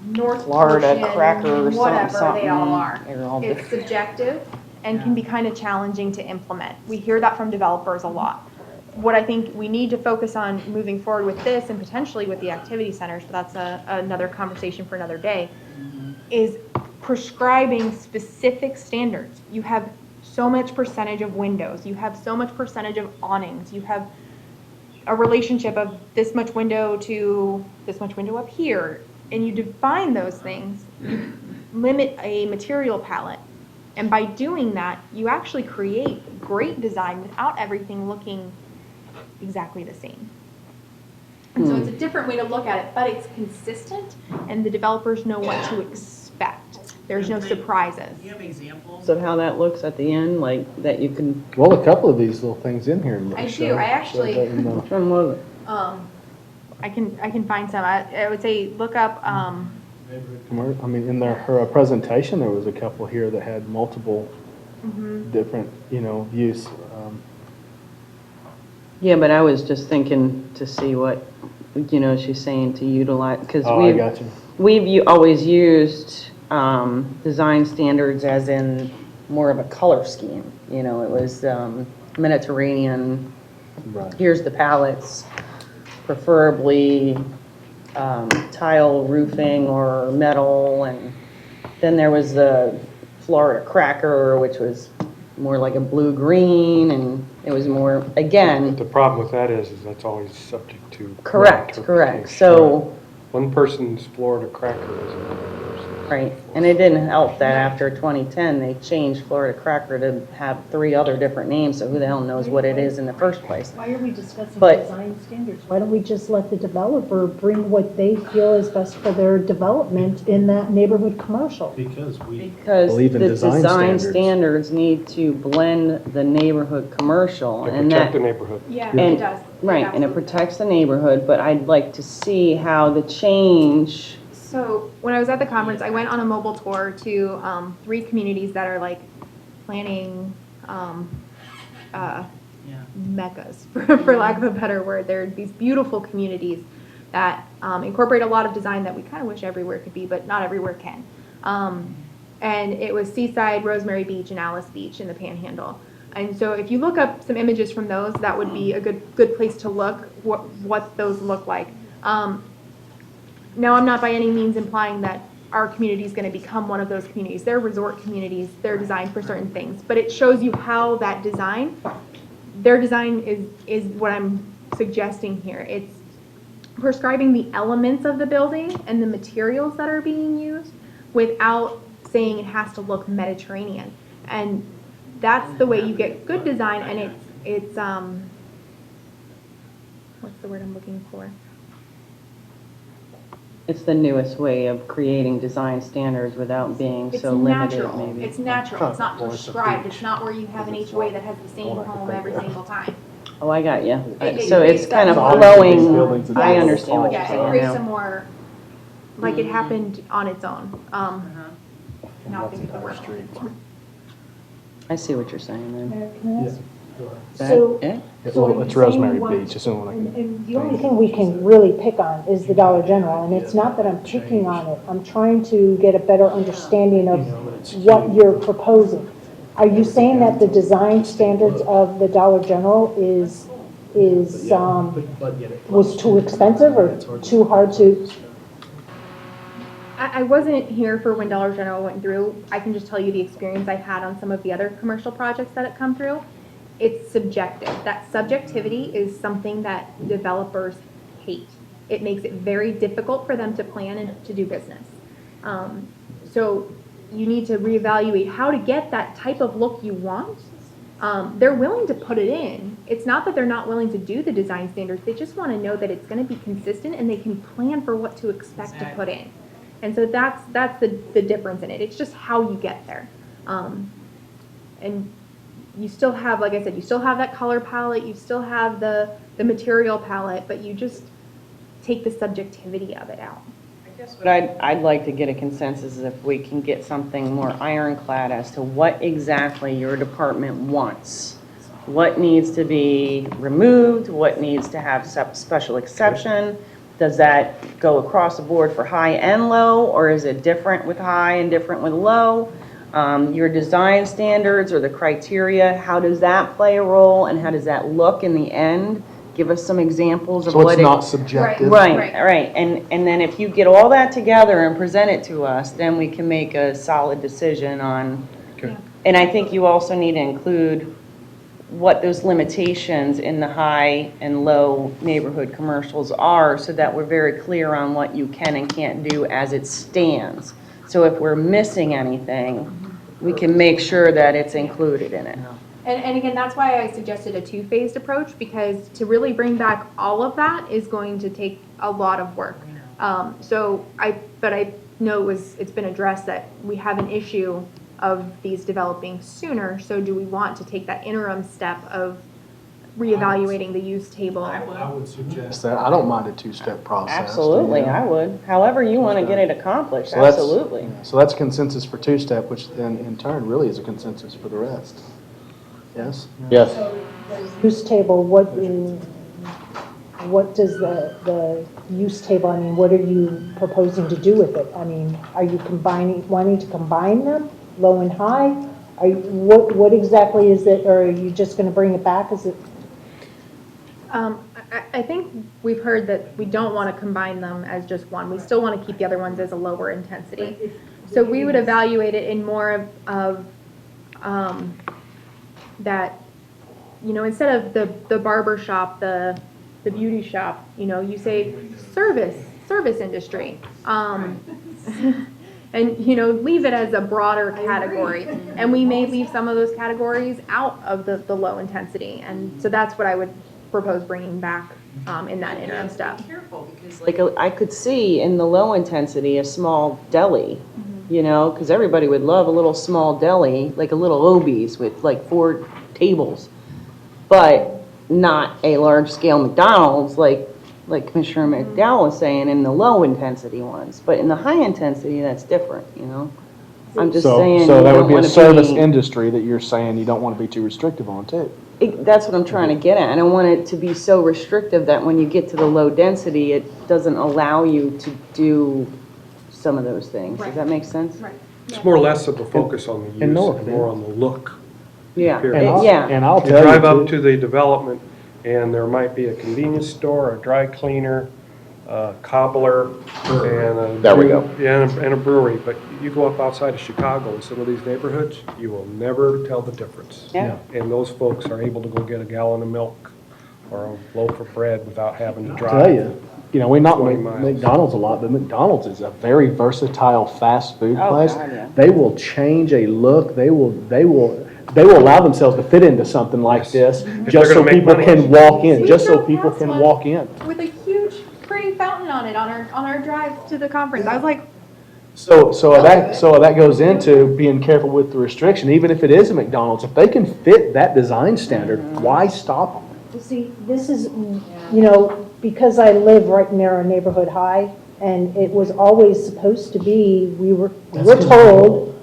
North Florida, Portion, cracker, whatever something. they all are. They're all It's different. subjective and can be kind of challenging to implement. We hear that from developers a lot. What I think we need to focus on moving forward with this and potentially with the activity centers, but that's another conversation for another day, is prescribing specific standards. You have so much percentage of windows. You have so much percentage of awnings. You have a relationship of this much window to this much window up here. And you define those things, you limit a material palette. And by doing that, you actually create great design without everything looking exactly the same. And so it's a different way to look at it, but it's consistent and the developers know what to expect. There's no surprises. Do you have examples? So how that looks at the end, like, that you can, Well, a couple of these little things in here. I show- do. I actually- show that, you know. from what, I can find some. I would say look up, I mean, in her presentation, there was a couple here that had multiple different, views. yeah, but I was just thinking to see what, she's saying to utilize, because Oh, I got you. we've always used design standards as in more of a color scheme. It was Mediterranean, Right. here's the palettes, preferably tile roofing or metal, and then there was the Florida Cracker, which was more like a blue-green, and it was more, again, The problem with that is that's always subject to. correct, interpretation. so, One person's Florida Cracker is another person's. right, and it didn't help that after 2010, they changed Florida Cracker to have 3 other different names, so who the hell knows what it is in the first place? Why are we discussing But- design standards? Why don't we just let the developer bring what they feel is best for their development in that neighborhood commercial? Because Because Believe the in design design standards. standards need to blend the neighborhood commercial, To and protect that, the neighborhood. yeah, And- it does. right, and it protects the neighborhood, but I'd like to see how the change, So when I was at the conference, I went on a mobile tour to 3 communities that are like planning meccas, for lack of a better word. They're these beautiful communities that incorporate a lot of design that we kind of wish everywhere could be, but not everywhere can. And it was Seaside, Rosemary Beach, and Alice Beach in the Panhandle. And so if you look up some images from those, that would be a good place to look what those look like. Now, I'm not by any means implying that our community is going to become one of those communities. They're resort communities. They're designed for certain things. But it shows you how that design, their design is what I'm suggesting here. It's prescribing the elements of the building and the materials that are being used without saying it has to look Mediterranean. And that's the way you get good design, and it's what's the word I'm looking for? it's the newest way of creating design standards without being It's so limited, natural. maybe. It's natural. It's not prescribed. It's not where you have an HOA that has the same home every single time. Oh, I got you. It So it's creates kind of that- flowing, I Yes. understand what you're Yeah, it saying creates a now. more, like it happened on its own. Now think of the word. I see what you're saying then. Can I ask? That- So- yeah? So Well, are it's you saying Rosemary you want- Beach, it's the only one I can. And the only thing we can really pick on is the Dollar General, and it's not that I'm picking on it. I'm trying to get a better understanding of what you're proposing. Are you saying that the design standards of the Dollar General was too expensive or too hard to? I wasn't here for when Dollar General went through. I can just tell you the experience I've had on some of the other commercial projects that have come through. It's subjective. That subjectivity is something that developers hate. It makes it very difficult for them to plan and to do business. So you need to reevaluate how to get that type of look you want. They're willing to put it in. It's not that they're not willing to do the design standards. They just want to know that it's going to be consistent and they can plan for what to expect to put in. And so that's the difference in it. It's just how you get there. And you still have, like I said, you still have that color palette, you still have the material palette, but you just take the subjectivity of it out. But I'd like to get a consensus if we can get something more ironclad as to what exactly your department wants. What needs to be removed, what needs to have special exception? Does that go across the board for high and low, or is it different with high and different with low? Your design standards or the criteria, how does that play a role, and how does that look in the end? Give us some examples of So what it's not subjective? Right. And then if you get all that together and present it to us, then we can make a solid decision on. Okay. And I think you also need to include what those limitations in the high and low neighborhood commercials are, so that we're very clear on what you can and can't do as it stands. So if we're missing anything, we can make sure that it's included in it. And again, that's why I suggested a two-phased approach, because to really bring back all of that is going to take a lot of work. But I know it's been addressed that we have an issue of these developing sooner, so do we want to take that interim step of reevaluating the use table? I would suggest So I don't mind a two-step process. Absolutely, I would. However you want to get it accomplished, So that's- absolutely. So that's consensus for two-step, which then in turn really is a consensus for the rest. Yes? Yes. Use table, what does the use table, I mean, what are you proposing to do with it? I mean, are you wanting to combine them, low and high? What exactly is it, or are you just going to bring it back? Is it? I think we've heard that we don't want to combine them as just one. We still want to keep the other ones as a lower intensity. So we would evaluate it in more of that, you know, instead of the barber shop, the beauty shop, you know, you say service industry. And, you know, leave it as a broader category. And we may leave some of those categories out of the low intensity. And so that's what I would propose bringing back in that interim step. Like, I could see in the low intensity, a small deli, you know, because everybody would love a little small deli, like a little Obies with like 4 tables, but not a large-scale McDonald's like Commissioner McDowell was saying in the low-intensity ones. But in the high-intensity, that's different, you know? I'm just saying. So you that would don't be a wanna service industry that you're saying you don't want to be too restrictive on too. That's what I'm trying to get at. I don't want it to be so restrictive that when you get to the low density, it doesn't allow you to do some of those things. Does that make sense? Right. It's more or less of a focus on the use And and North, more on the look. Yeah, Period. yeah. And I'll You tell you drive up too. to the development, and there might be a convenience store, a dry cleaner, a cobbler, and a. There we go. Yeah, and a brewery, but you go up outside of Chicago in some of these neighborhoods, you will never tell the difference. Yeah. And those folks are able to go get a gallon of milk or a loaf of bread without having to I'll drive. tell you know, we knock 20 miles. McDonald's a lot, but McDonald's is a very versatile fast food Oh, place. God, yeah. They will change a look. They will allow themselves to fit into something like Yes. this, If just they're so gonna make people money. can walk in, We just so drove people past can one walk in. with a huge, pretty fountain on it on our drive to the conference. I was like, So that goes into being careful with the restriction, even if it is a McDonald's, if they can fit that design standard, why stop them? You see, this is, you know, because I live right near a neighborhood high, and it was always supposed to be, we were told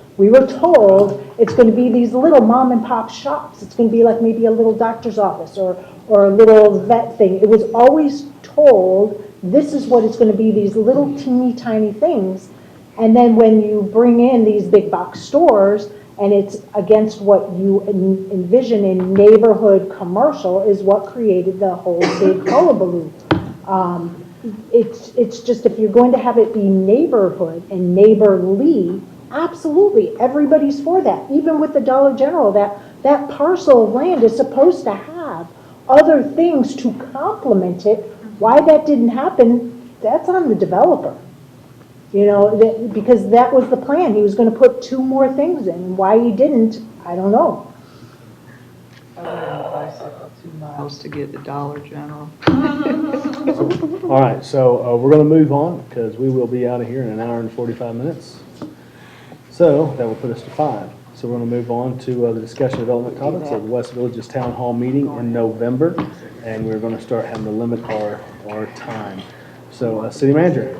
it's going to be these little mom and pop shops. It's going to be like maybe a little doctor's office or a little vet thing. It was always told, this is what it's going to be, these little teeny tiny things. And then when you bring in these big box stores, and it's against what you envision in neighborhood commercial, is what created the whole big hullabaloo. It's just, if you're going to have it be neighborhood and neighborly, absolutely, everybody's for that. Even with the Dollar General, that parcel of land is supposed to have other things to complement it. Why that didn't happen, that's on the developer. You know, because that was the plan. He was going to put 2 more things in. And why he didn't, I don't know. I would have a bicycle 2 miles to get to Dollar General. All right, so we're going to move on because we will be out of here in an hour and 45 minutes. So that will put us to 5. So we're going to move on to the discussion development topics of the West Village's Town Hall meeting in November. And we're going to start having to limit our time. So City Manager.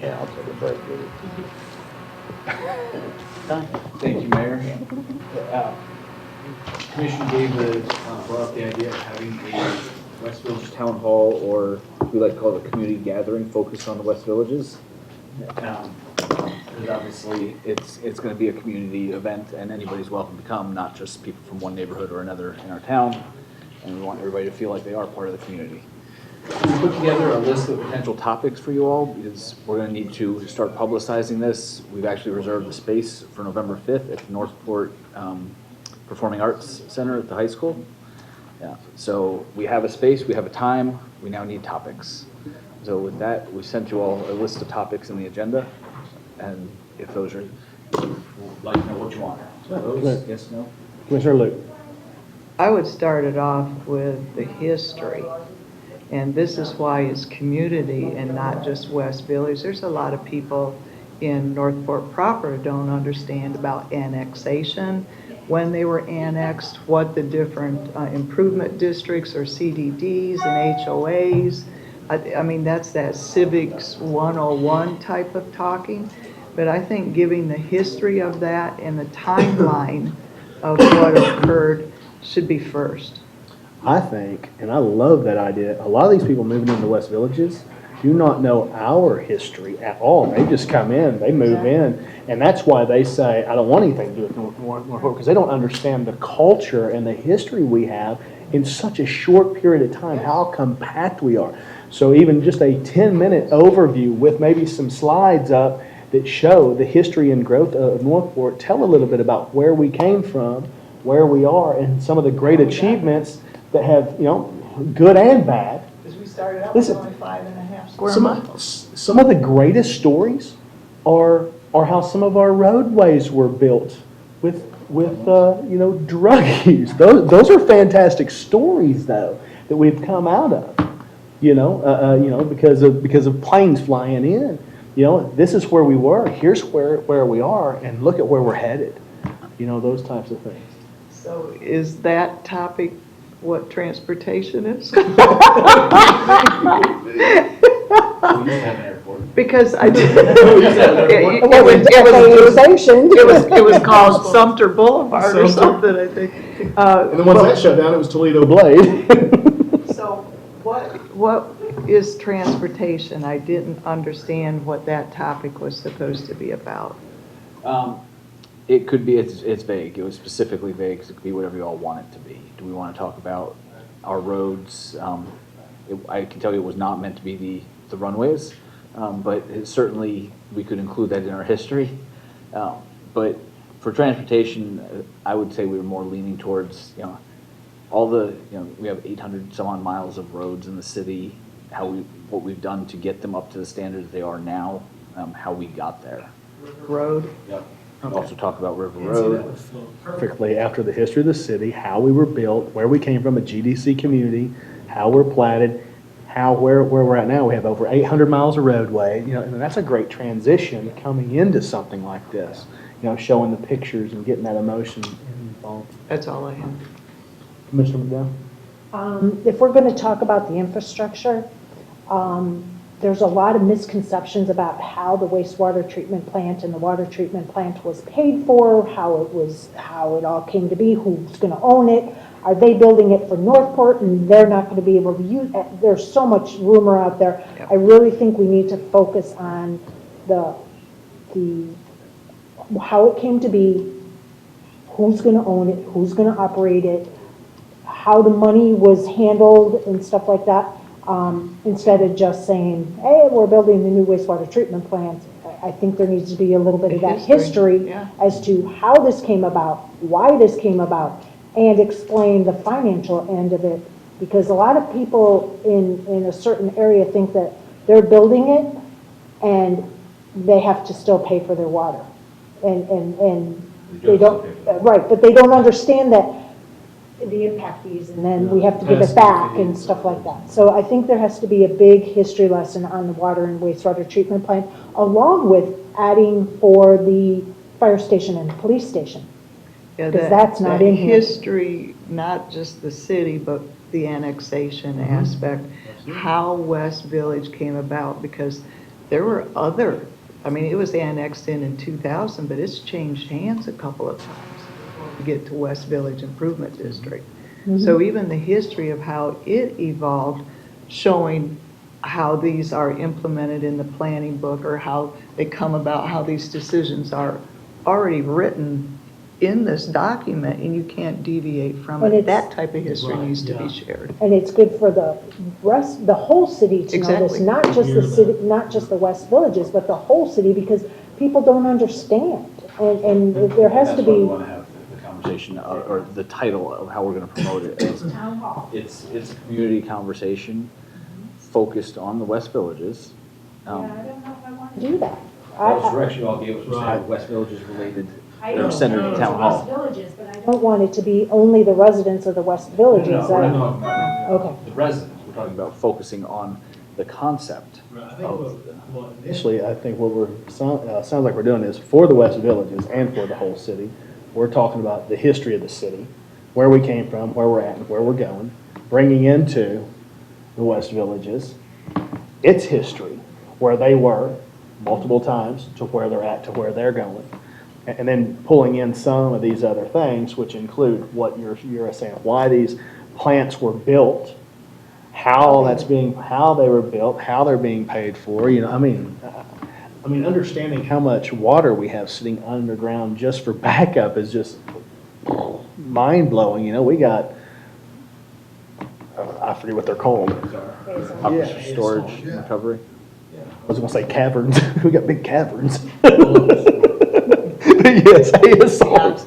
Yeah, I'll take a break. Thank you, Mayor. Commissioner David brought up the idea of having a West Village Town Hall, or we like to call it a community gathering focused on the West Villages. Because obviously, it's going to be a community event, and anybody's welcome to come, not just people from one neighborhood or another in our town. And we want everybody to feel like they are part of the community. We put together a list of potential topics for you all, because we're going to need to start publicizing this. We've actually reserved the space for November 5th at the Northport Performing Arts Center at the high school. Yeah, so we have a space, we have a time, we now need topics. So with that, we sent you all a list of topics in the agenda, and if those are, like to know what you want. Those, yes, no? Commissioner Luke. I would start it off with the history. And this is why it's community and not just West Village. There's a lot of people in Northport proper don't understand about annexation, when they were annexed, what the different improvement districts or CDDs and HOAs. I mean, that's that civics 101 type of talking. But I think giving the history of that and the timeline of what occurred should be first. I think, and I love that idea, a lot of these people moving into West Villages do not know our history at all. They just come in, they move in, and that's why they say, I don't want anything to do with Northport, because they don't understand the culture and the history we have in such a short period of time, how compact we are. So even just a 10-minute overview with maybe some slides up that show the history and growth of Northport, tell a little bit about where we came from, where we are, and some of the great achievements that have, good and bad. Because we started out Listen, with only 5.5 square miles. Some of the greatest stories are how some of our roadways were built with drug use. Those are fantastic stories, though, that we've come out of. Because of planes flying in. This is where we were. Here's where we are, and look at where we're headed. Those types of things. So is that topic what transportation is? Because I did. It was called Sumter Boulevard or something, I think. And then once that shut down, it was Toledo Blade. So what is transportation? I didn't understand what that topic was supposed to be about. It could be, it's vague. It was specifically vague, because it could be whatever you all want it to be. Do we want to talk about our roads? I can tell you it was not meant to be the runways, but certainly we could include that in our history. But for transportation, I would say we were more leaning towards, we have 800 some odd miles of roads in the city, what we've done to get them up to the standards they are now, how we got there. Road? Yep. Also talk about River Road. Perfectly after the history of the city, how we were built, where we came from, a GDC community, how we're platted, where we're at now. We have over 800 miles of roadway, and that's a great transition coming into something like this, showing the pictures and getting that emotion involved. That's all I have. Commissioner McDowell? If we're going to talk about the infrastructure, there's a lot of misconceptions about how the wastewater treatment plant and the water treatment plant was paid for, how it all came to be, who's going to own it. Are they building it for Northport and they're not going to be able to use it? There's so much rumor out there. I really think we need to focus on how it came to be, who's going to own it, who's going to operate it, how the money was handled and stuff like that. Instead of just saying, hey, we're building the new wastewater treatment plant. I think there needs to be a little bit of that history as to how this came about, why this came about, and explain the financial end of it. Because a lot of people in a certain area think that they're building it and they have to still pay for their water. And they don't, right, but they don't understand that the impact fees, and then we have to give it back and stuff like that. So I think there has to be a big history lesson on the water and wastewater treatment plant, along with adding for the fire station and the police station. Because that's not in here. History, not just the city, but the annexation aspect, how West Village came about, because there were it was annexed in 2000, but it's changed hands a couple of times to get to West Village Improvement District. So even the history of how it evolved, showing how these are implemented in the planning book, or how they come about, how these decisions are already written in this document, and you can't deviate from it. That type of history needs to be shared. And it's good for the whole city to know this, not just the city, not just the West Villages, but the whole city, because people don't understand. And there has to be. Conversation, or the title of how we're going to promote it is it's a community conversation focused on the West Villages. I don't know if I want to do that. That was direction you all gave us, was West Villages related, centered in town hall. Villages, but I don't want it to be only the residents of the West Villages. No, okay. The residents, we're talking about focusing on the concept of. Initially, I think what sounds like we're doing is for the West Villages and for the whole city, we're talking about the history of the city, where we came from, where we're at, and where we're going, bringing into the West Villages its history, where they were multiple times to where they're at, to where they're going. And then pulling in some of these other things, which include what you're saying, why these plants were built, how they were built, how they're being paid for, I mean, understanding how much water we have sitting underground just for backup is just mind-blowing. We got, I forget what they're called. Storage and recovery. I was gonna say caverns. We got big caverns. Yes, ASRs.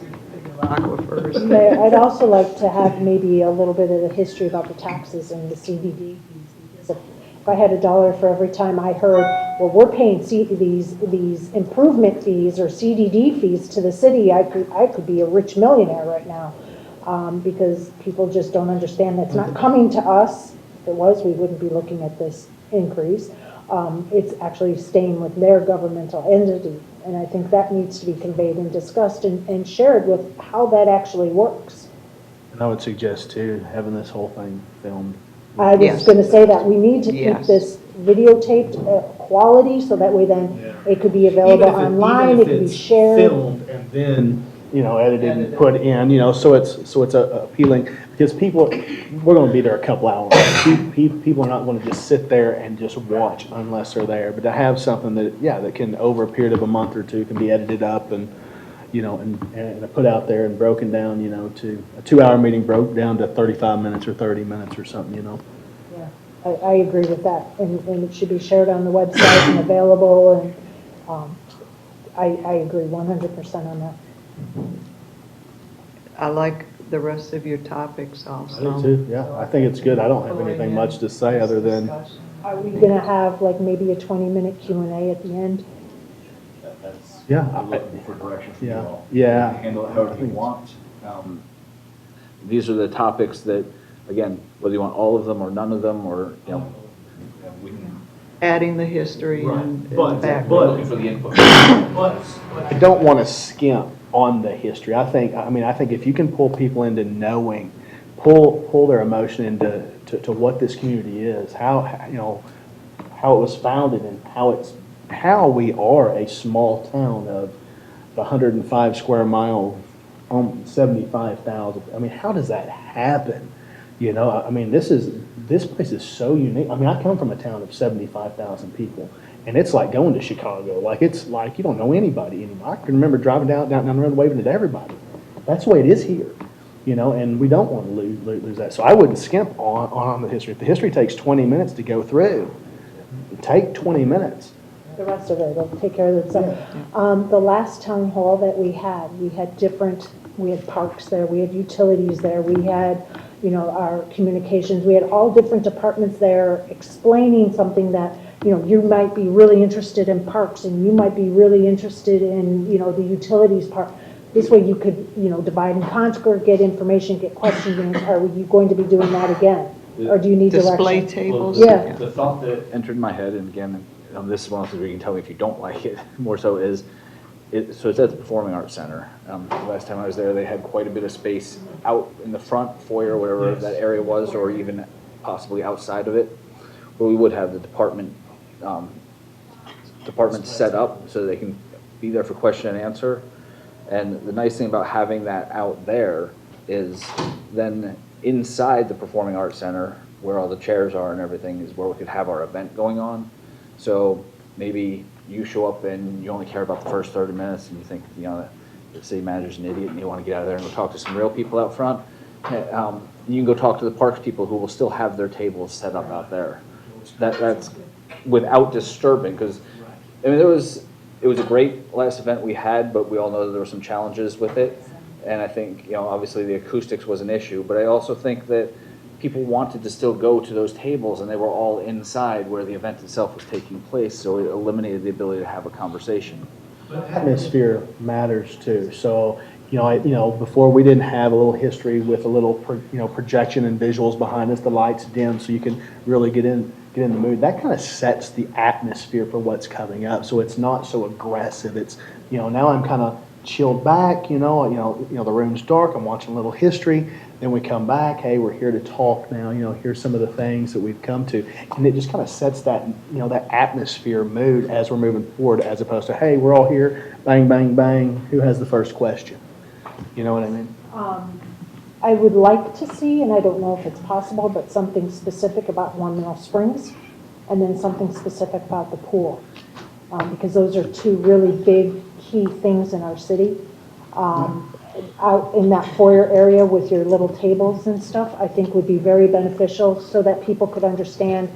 Aquifers. Mayor, I'd also like to have maybe a little bit of the history about the taxes and the CDD fees. Because if I had $1 for every time I heard, well, we're paying these improvement fees or CDD fees to the city, I could be a rich millionaire right now. Because people just don't understand that's not coming to us. If it was, we wouldn't be looking at this increase. It's actually staying with their governmental entity. And I think that needs to be conveyed and discussed and shared with how that actually works. And I would suggest too, having this whole thing filmed. I was going to say that we need to keep Yes. this videotaped quality so that way then it could be available online, it could be shared. Filmed and then, edited and put in, so it's appealing, because we're gonna be there a couple hours. People are not gonna just sit there and just watch unless they're there, but to have something that can, over a period of a month or two, can be edited up and, and put out there and broken down, to a 2-hour meeting broke down to 35 minutes or 30 minutes or something, Yeah, I agree with that, and it should be shared on the website and available, and I agree 100% on that. I like the rest of your topics also. I do too, yeah, I think it's good. I don't have anything much to say other than, Are we going to have like maybe a 20-minute Q&A at the end? yeah. I'm looking for direction from you Yeah, all. yeah. Handle it however you want. These are the topics that, again, whether you want all of them or none of them, or, We can Adding the history and but- background. looking for the input. I don't want to skimp on the history. I think if you can pull people into knowing, pull their emotion into to what this community is, how it was founded, and how we are a small town of 105 square mile, 75,000. I mean, how does that happen? This place is so unique. I come from a town of 75,000 people, and it's like going to Chicago. It's like you don't know anybody anymore. I can remember driving down the road waving at everybody. That's the way it is here, and we don't want to lose that. So I wouldn't skimp on the history. If the history takes 20 minutes to go through, take 20 minutes. The rest of it, it'll take care of itself. The last town hall that we had parks there, we had utilities there, we had, our communications, we had all different departments there explaining something that, you might be really interested in parks, and you might be really interested in, the utilities part. This way you could, divide and conquer, get information, get questions. Are you going to be doing that again? Or do you need direction? Display tables? Yeah. The thought that entered my head, and again, this is one of the things where you can tell me if you don't like it, more so is, so it's at the Performing Arts Center. The last time I was there, they had quite a bit of space out in the front foyer, whatever that area was, or even possibly outside of it, where we would have the departments set up so they can be there for question and answer. And the nice thing about having that out there is then inside the Performing Arts Center, where all the chairs are and everything, is where we could have our event going on. So maybe you show up and you only care about the first 30 minutes, and you think, the city manager's an idiot, and you want to get out of there and go talk to some real people out front. You can go talk to the parks people who will still have their tables set up out there. That's without disturbing, because it was a great last event we had, but we all know that there were some challenges with it. And I think, obviously the acoustics was an issue, but I also think that people wanted to still go to those tables, and they were all inside where the event itself was taking place, so it eliminated the ability to have a conversation. Atmosphere matters too. So, before we didn't have a little history with a little, projection and visuals behind us, the lights dim, so you can really get in the mood. That kind of sets the atmosphere for what's coming up. So it's not so aggressive. It's, now I'm kind of chilled back, the room's dark, I'm watching a little history. Then we come back, hey, we're here to talk now, here's some of the things that we've come to. And it just kind of sets that, that atmosphere mood as we're moving forward, as opposed to, hey, we're all here, bang, bang, bang, who has the first question? You know what I mean? I would like to see, and I don't know if it's possible, but something specific about Warm Mineral Springs, and then something specific about the pool. Because those are two really big key things in our city. Out in that foyer area with your little tables and stuff, I think would be very beneficial so that people could understand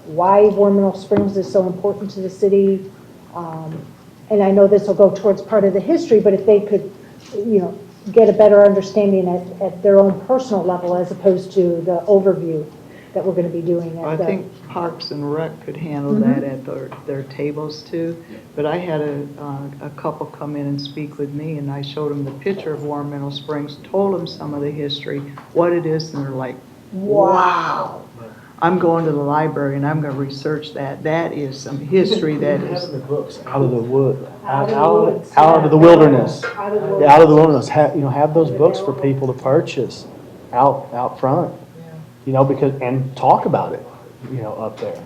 why Warm Mineral Springs is so important to the city. And I know this will go towards part of the history, but if they could, get a better understanding at their own personal level as opposed to the overview that we're going to be doing. I think Parks and Rec could handle that at their tables too. But I had a couple come in and speak with me, and I showed them the picture of Warm Mineral Springs, told them some of the history, what it is, and they're like, wow. I'm going to the library and I'm going to research that. That is some history that is. The books out of the wood, out of the wilderness, out of the wilderness. Have those books for people to purchase out front. Because and talk about it, up there.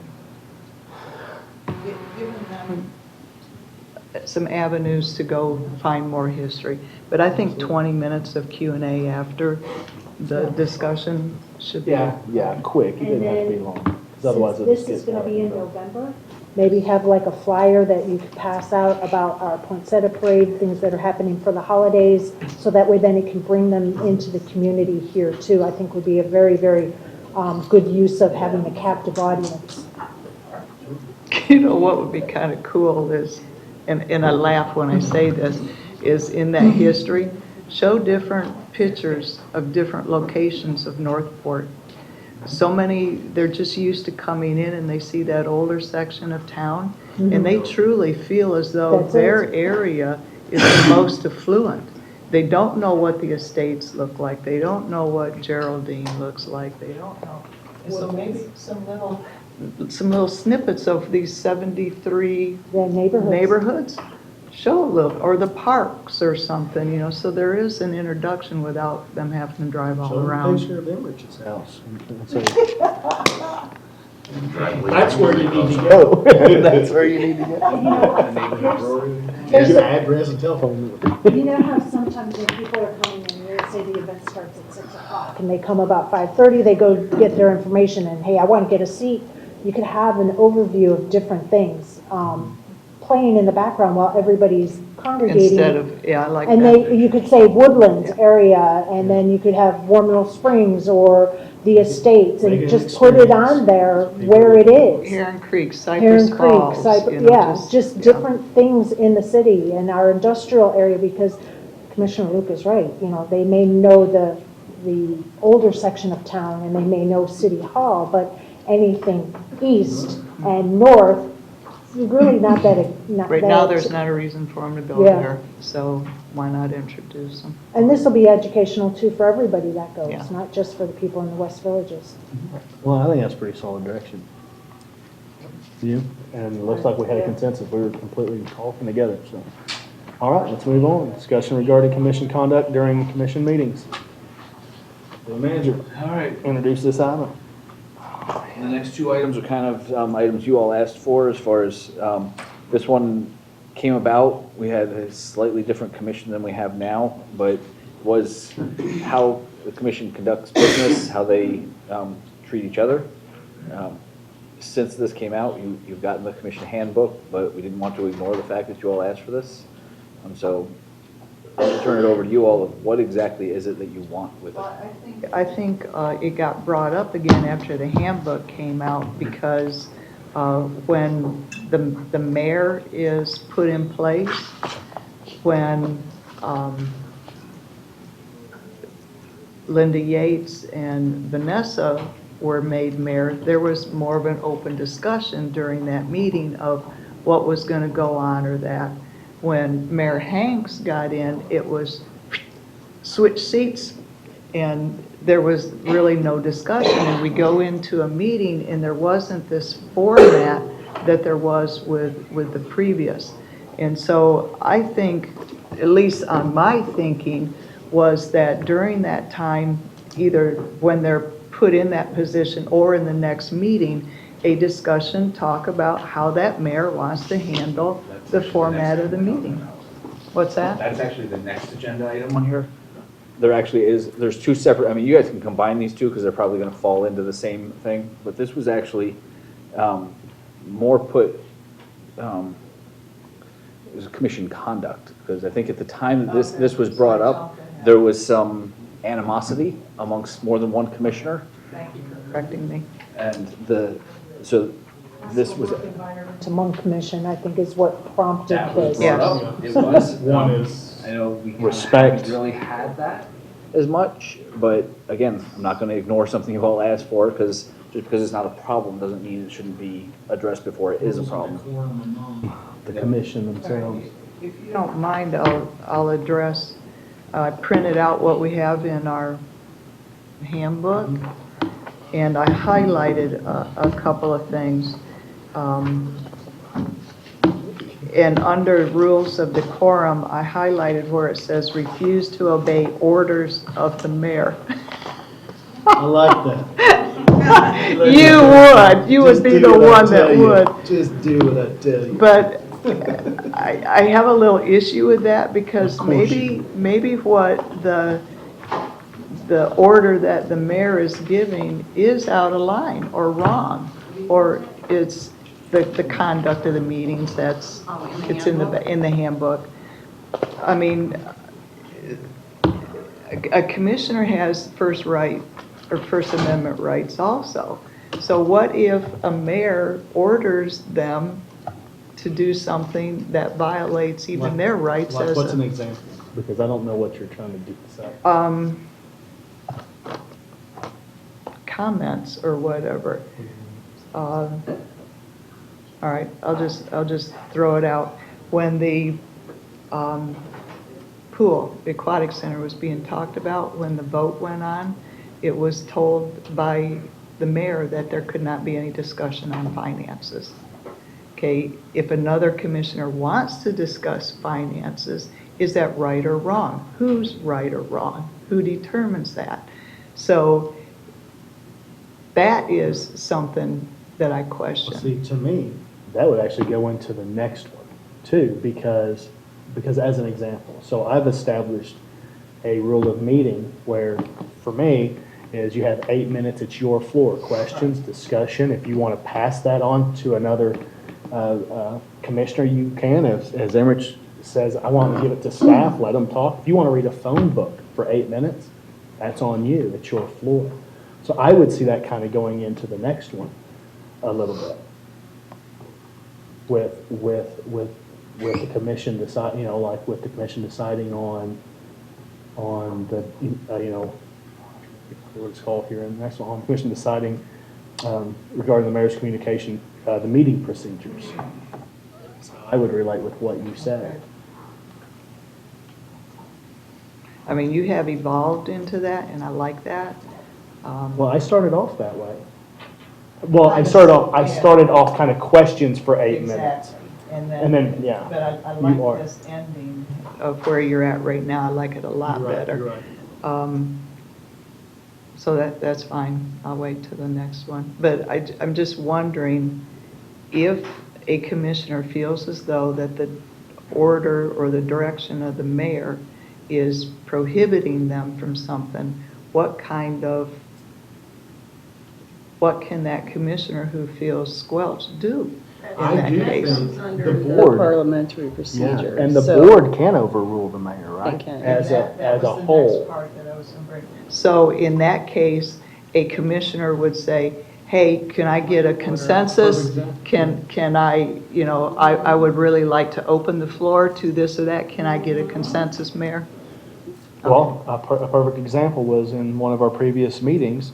Giving them some avenues to go find more history. But I think 20 minutes of Q&A after the discussion should be. Yeah, quick. It didn't have to be long. 'Cause otherwise Since this is going to be in November, maybe have like a flyer that you could pass out about our Poinsettia Parade, things that are happening for the holidays, so that way then it can bring them into the community here too. I think would be a very, very good use of having a captive audience. What would be kind of cool is, and I laugh when I say this, is in that history, show different pictures of different locations of Northport. So many, they're just used to coming in and they see that older section of town, and they truly feel as though their area is the most affluent. They don't know what the estates look like. They don't know what Geraldine looks like. They don't know. And so maybe some little snippets of these 73 neighborhoods. Show a little, or the parks or something, so there is an introduction without them having to drive all around. Picture of Emmerich's house. That's where you need to go. That's where you need to go. Here's the address and telephone number. You know how sometimes when people are coming in, let's say the event starts at 6 o'clock, and they come about 5:30, they go get their information, and hey, I want to get a seat. You could have an overview of different things playing in the background while everybody's congregating. Instead of, I like and that. you could say Woodlands area, and then you could have Warm Mineral Springs or the estates, and just put it on there where it is. Heron Creek, Cypress Falls. Just different things in the city and our industrial area, because Commissioner Luke is right. They may know the older section of town and they may know City Hall, but anything east and north, really not that. Right now, there's not a reason for them to go there, so why not introduce them? And this will be educational too for everybody that goes, not just for the people in the West Villages. Well, I think that's pretty solid direction. You? And it looks like we had a consensus. We were completely talking together, so. All right, let's move on. Discussion regarding commission conduct during commission meetings. The manager. All right. Introduce this item. The next two items are kind of items you all asked for. As far as this one came about, we had a slightly different commission than we have now, but was how the commission conducts business, how they treat each other. Since this came out, you've gotten the commission handbook, but we didn't want to ignore the fact that you all asked for this. So I'll turn it over to you all of what exactly is it that you want with it. I think it got brought up again after the handbook came out, because when the mayor is put in place, when Linda Yates and Vanessa were made mayor, there was more of an open discussion during that meeting of what was going to go on or that. when Mayor Hanks got in, it was switch seats, and there was really no discussion. And we go into a meeting, and there wasn't this format that there was with the previous. And so I think, at least on my thinking, was that during that time, either when they're put in that position or in the next meeting, a discussion, talk about how that mayor wants to handle the format of the meeting. What's that? That's actually the next agenda item on here. There actually is, there's two separate, I mean, you guys can combine these two because they're probably going to fall into the same thing, but this was actually more put, it was commission conduct, because I think at the time that this was brought up, there was some animosity amongst more than one commissioner. Thank you for correcting me. And so this was. Among commission, I think is what prompted this. It was. One is I know we respect. haven't really had that as much, but again, I'm not going to ignore something you all asked for, because just because it's not a problem doesn't mean it shouldn't be addressed before it is a problem. The commission themselves. If you don't mind, I'll address, I printed out what we have in our handbook, and I highlighted a couple of things. And under rules of decorum, I highlighted where it says refuse to obey orders of the mayor. I like that. You would be the one that would. Just do what I tell you. But I have a little issue with that, because maybe what the order that the mayor is giving is out of line or wrong, or it's the conduct of the meetings it's in the handbook. I mean, a commissioner has First Amendment rights also. So what if a mayor orders them to do something that violates even their rights? Like what's an example? Because I don't know what you're trying to do. Comments or whatever. All right, I'll just throw it out. When the pool, the aquatic center was being talked about, when the vote went on, it was told by the mayor that there could not be any discussion on finances. Okay, if another commissioner wants to discuss finances, is that right or wrong? Who's right or wrong? Who determines that? So that is something that I question. Well, see, to me, that would actually go into the next one too, because as an example, so I've established a rule of meeting where, for me, is you have 8 minutes, it's your floor, questions, discussion. If you want to pass that on to another commissioner, you can. As Emmerich says, I want to give it to staff, let them talk. If you want to read a phone book for 8 minutes, that's on you, it's your floor. So I would see that kind of going into the next one a little bit. With the commission decide, like with the commission deciding on the, what it's called here in the next one, on the commission deciding regarding the mayor's communication, the meeting procedures. So I would relate with what you said. I mean, you have evolved into that, and I like that. Well, I started off that way. Well, I started off kind of questions for 8 minutes. And then, yeah. But I like this ending of where you're at right now. I like it a lot better. You're right. So that's fine. I'll wait till the next one. But I'm just wondering if a commissioner feels as though that the order or the direction of the mayor is prohibiting them from something, what can that commissioner who feels squelched do in that case? The board, parliamentary procedure. and the board can overrule the mayor, right? They can. As a the whole. next part that I was gonna bring. So in that case, a commissioner would say, hey, can I get a consensus? Can I, I would really like to open the floor to this or that. Can I get a consensus, Mayor? Well, a perfect example was in one of our previous meetings,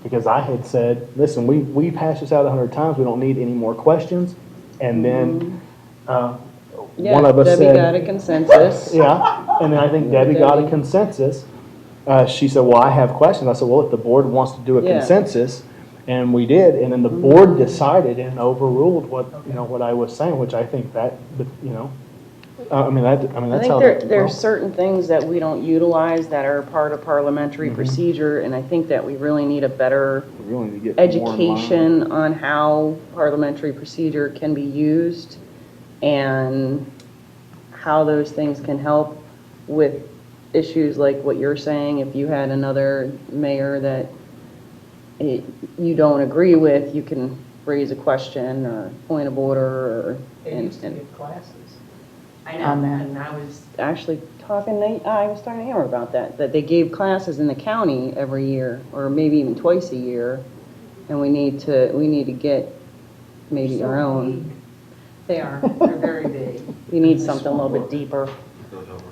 because I had said, listen, we've hashed this out 100 times, we don't need any more questions. And then one of us Debbie said. got a consensus. Yeah, and then I think Debbie got a consensus. She said, well, I have questions. I said, well, if the board wants to do a Yeah. consensus, and we did, and then the board decided and overruled what I was saying, which I think that, I mean, I that's think how. there are certain things that we don't utilize that are part of parliamentary procedure, and I think that we really need a better We really need to get more in line. education on how parliamentary procedure can be used and how those things can help with issues like what you're saying. If you had another mayor that you don't agree with, you can raise a question or point of order or. They used to give classes. I know, on that. and I was actually talking to Amber about that they gave classes in the county every year, or maybe even twice a year, and we need to get maybe our own. They are, they're very big. We need something a little bit deeper.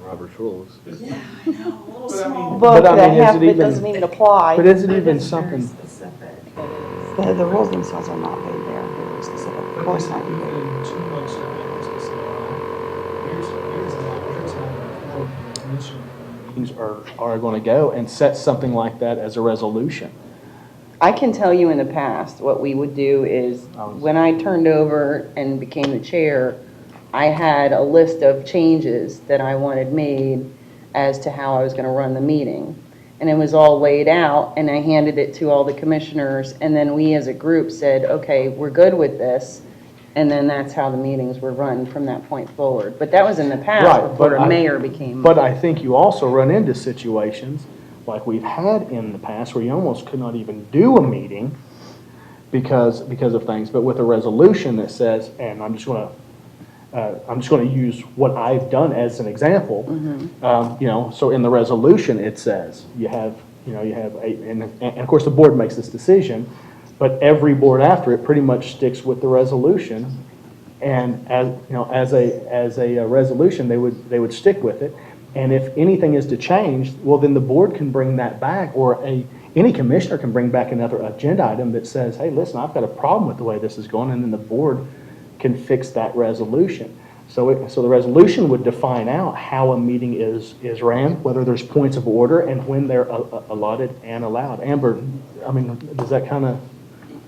Robert's rules. Yeah, I know, a little small. Book I that mean, is half it of it even- doesn't even apply. But is it even something? Specific. The rules themselves are not vague, they're very specific. Of course not. Too much here's a commission. Meetings are going to go and set something like that as a resolution. I can tell you in the past, what we would do is, when I turned over and became the chair, I had a list of changes that I wanted made as to how I was going to run the meeting. And it was all laid out, and I handed it to all the commissioners, and then we as a group said, okay, we're good with this. And then that's how the meetings were run from that point forward. But that was in the past Right, before but a mayor became. But I think you also run into situations like we've had in the past where you almost could not even do a meeting because of things. But with a resolution that says, and I'm just going to use what I've done as an example. So in the resolution it says you have and of course the board makes this decision, but every board after it pretty much sticks with the resolution. And as a resolution, they would stick with it. And if anything is to change, well, then the board can bring that back, or any commissioner can bring back another agenda item that says, hey, listen, I've got a problem with the way this is going, and then the board can fix that resolution. So the resolution would define out how a meeting is ran, whether there's points of order, and when they're allotted and allowed. Amber, I mean, does that kind of?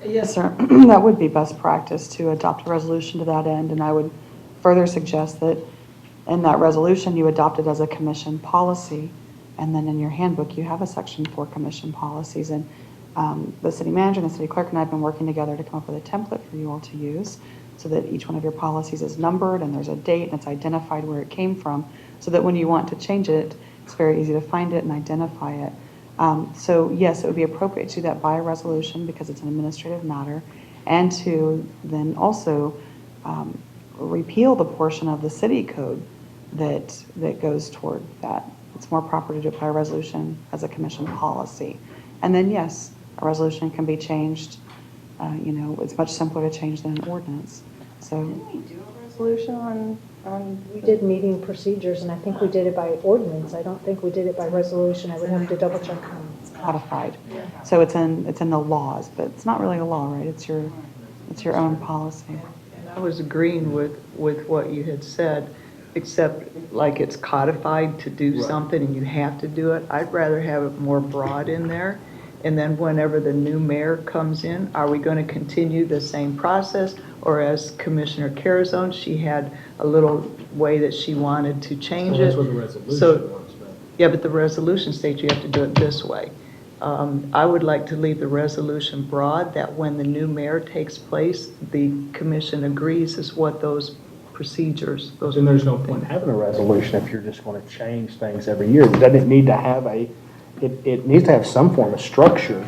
Yes, sir. That would be best practice to adopt a resolution to that end, and I would further suggest that in that resolution, you adopt it as a commission policy, and then in your handbook, you have a section for commission policies. And the city manager and the city clerk and I have been working together to come up with a template for you all to use, so that each one of your policies is numbered and there's a date and it's identified where it came from, so that when you want to change it, it's very easy to find it and identify it. So yes, it would be appropriate to do that by a resolution because it's an administrative matter, and to then also repeal the portion of the city code that goes toward that. It's more proper to do it by a resolution as a commission policy. And then yes, a resolution can be changed. It's much simpler to change than an ordinance. So. Didn't we do a resolution on? We did meeting procedures, and I think we did it by ordinance. I don't think we did it by resolution. I would have to double check. It's codified. So it's in the laws, but it's not really a law, right? It's your own policy. I was agreeing with what you had said, except like it's codified to do something and you have to do it. I'd rather have it more broad in there. And then whenever the new mayor comes in, are we going to continue the same process? Or as Commissioner Carazone, she had a little way that she wanted to change it. That's what the resolution was, but. Yeah, but the resolution states you have to do it this way. I would like to leave the resolution broad, that when the new mayor takes place, the commission agrees is what those procedures, those. Then there's no point in having a resolution if you're just going to change things every year. Doesn't it need to have it needs to have some form of structure.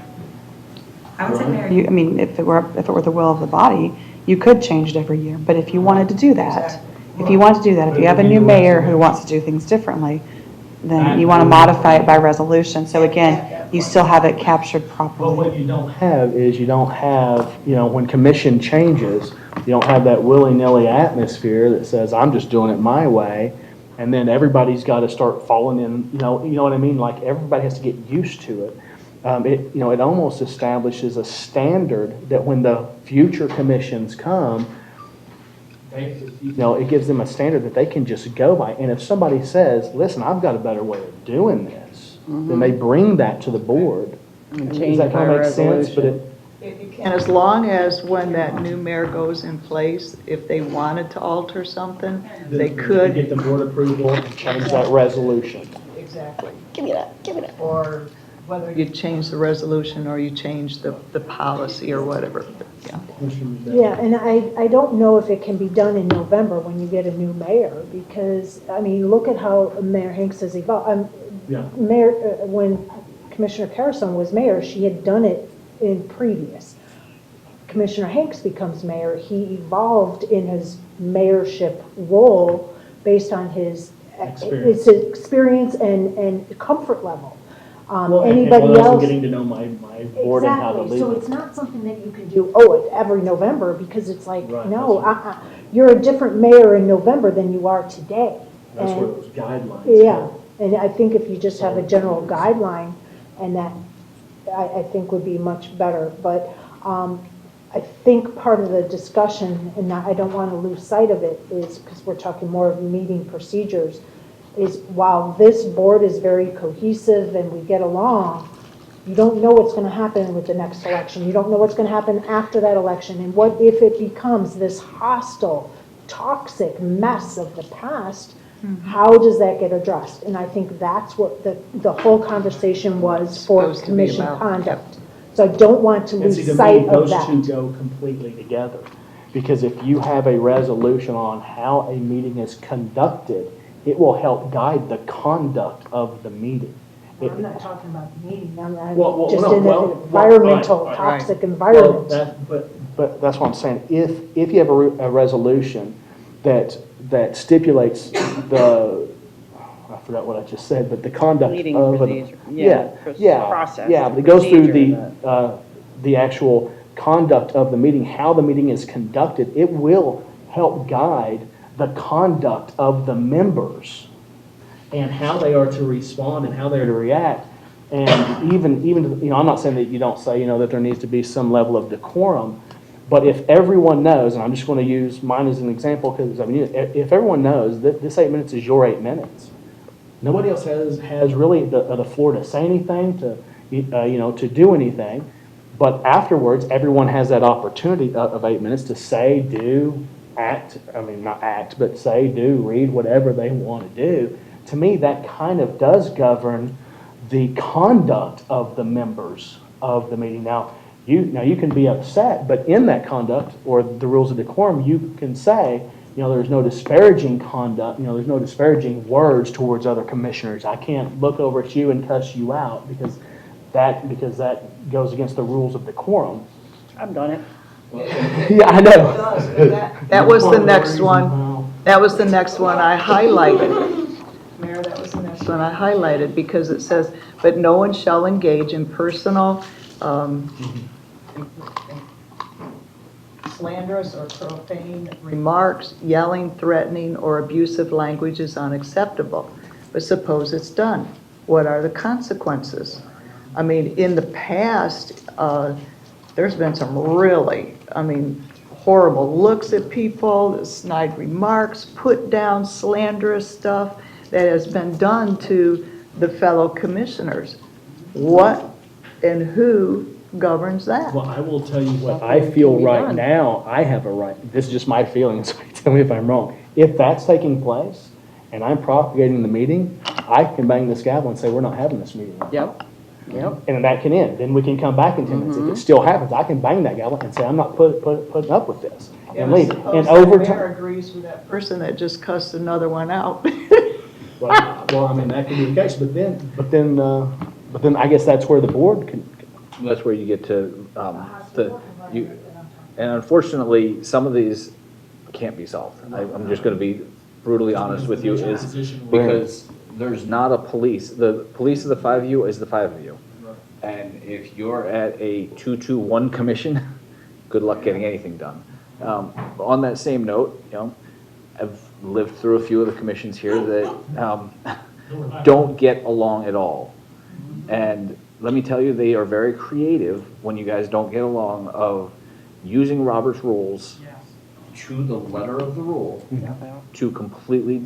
I would say, Mayor, if it were the will of the body, you could change it every year. But if you wanted to do that, if you have a new mayor who wants to do things differently, then you want to modify it by resolution. So again, you still have it captured properly. Well, what you don't have is when commission changes, you don't have that willy-nilly atmosphere that says, I'm just doing it my way. And then everybody's got to start falling in, you know what I mean? Like everybody has to get used to it. It almost establishes a standard that when the future commissions come, it gives them a standard that they can just go by. And if somebody says, listen, I've got a better way of doing this, then they bring that to the board. Does change that by kind of make sense? But resolution. And as long as when that new mayor goes in place, if they wanted to alter something, they could. Get the board approval and change that resolution. Exactly. Give me that. Or whether you change the resolution or you change the policy or whatever, yeah. Yeah, and I don't know if it can be done in November when you get a new mayor, because, I mean, look at how Mayor Hanks has evolved. When Commissioner Carrison was mayor, she had done it in previous. Commissioner Hanks becomes mayor, he evolved in his mayorship role based on his experience and comfort level. Anybody else? Getting to know my board and how to lead. So it's not something that you can do, every November, because it's like, no, you're a different mayor in November than you are today. That's where those guidelines. Yeah, and I think if you just have a general guideline, and that, I think would be much better. But I think part of the discussion, and I don't want to lose sight of it, is, because we're talking more of meeting procedures, is while this board is very cohesive and we get along, you don't know what's going to happen with the next election. You don't know what's going to happen after that election. And what if it becomes this hostile, toxic mess of the past? How does that get addressed? And I think that's what the whole conversation was for commission conduct. So I don't want to lose sight of that. Those two go completely together. Because if you have a resolution on how a meeting is conducted, it will help guide the conduct of the meeting. I'm not talking about the meeting, I'm just in an environmental, toxic environment. But that's what I'm saying. If you have a resolution that stipulates I forgot what I just said, but the conduct Meeting of procedure. Process. Yeah, but it goes through the actual conduct of the meeting, how the meeting is conducted. It will help guide the conduct of the members and how they are to respond and how they are to react. And even I'm not saying that you don't say, that there needs to be some level of decorum, but if everyone knows, and I'm just going to use mine as an example, because if everyone knows that this 8 minutes is your 8 minutes, nobody else has really the floor to say anything, to do anything. But afterwards, everyone has that opportunity of 8 minutes to say, do, act. I mean, not act, but say, do, read, whatever they want to do. To me, that kind of does govern the conduct of the members of the meeting. Now you can be upset, but in that conduct or the rules of decorum, you can say, there's no disparaging conduct, there's no disparaging words towards other commissioners. I can't look over at you and cuss you out because that goes against the rules of decorum. I've done it. Yeah, I know. That was the next one. That was the next one I highlighted. Mayor, that was the next one I highlighted because it says, but no one shall engage in personal, slanderous or profane remarks, yelling, threatening, or abusive language is unacceptable. But suppose it's done. What are the consequences? I mean, in the past, there's been some really, horrible looks at people, snide remarks, put down, slanderous stuff that has been done to the fellow commissioners. What and who governs that? Well, I will tell you what I feel right now. I have a right. This is just my feelings. Tell me if I'm wrong. If that's taking place and I'm propagating the meeting, I can bang this gavel and say, we're not having this meeting. Yep. And that can end. Then we can come back in 10 minutes. If it still happens, I can bang that gavel and say, I'm not putting up with this. And leave. And over time. The mayor time. agrees with that person that just cussed another one out. Well, that could be the case. But then I guess that's where the board can. That's where you get to, and unfortunately, some of these can't be solved. I'm just going to be brutally honest with you, is because there's not a police. The police of the five of you is the five of you. And if you're at a 2-2-1 commission, good luck getting anything done. On that same note, I've lived through a few of the commissions here that don't get along at all. And let me tell you, they are very creative when you guys don't get along of using Robert's rules to the letter of the rule to completely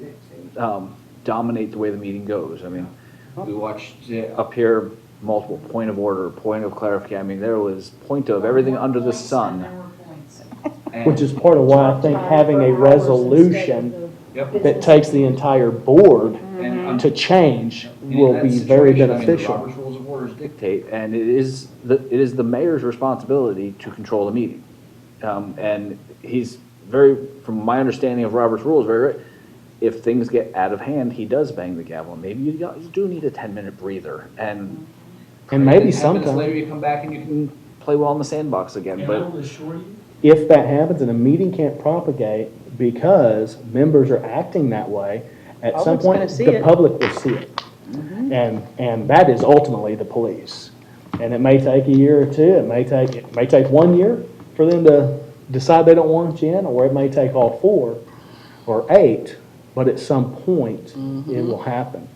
dominate the way the meeting goes. I mean, we watched up here multiple point of order, point of clarification. I mean, there was point of everything under the sun. Which is part of why I think having a resolution that takes the entire board to change will be very beneficial. Robert's Rules of Orders dictate, and it is the mayor's responsibility to control the meeting. And he's from my understanding of Robert's Rules, if things get out of hand, he does bang the gavel. Maybe you do need a 10-minute breather, and maybe 10 minutes sometimes later you come back and you can play well in the sandbox again. But if that happens and a meeting can't propagate because members are acting that way, at some Public's point, gonna see the it. public will see it. And that is ultimately the police. And it may take a year or two, it may take 1 year for them to decide they don't want you in, or it may take all 4 or 8, but at some point, it will happen.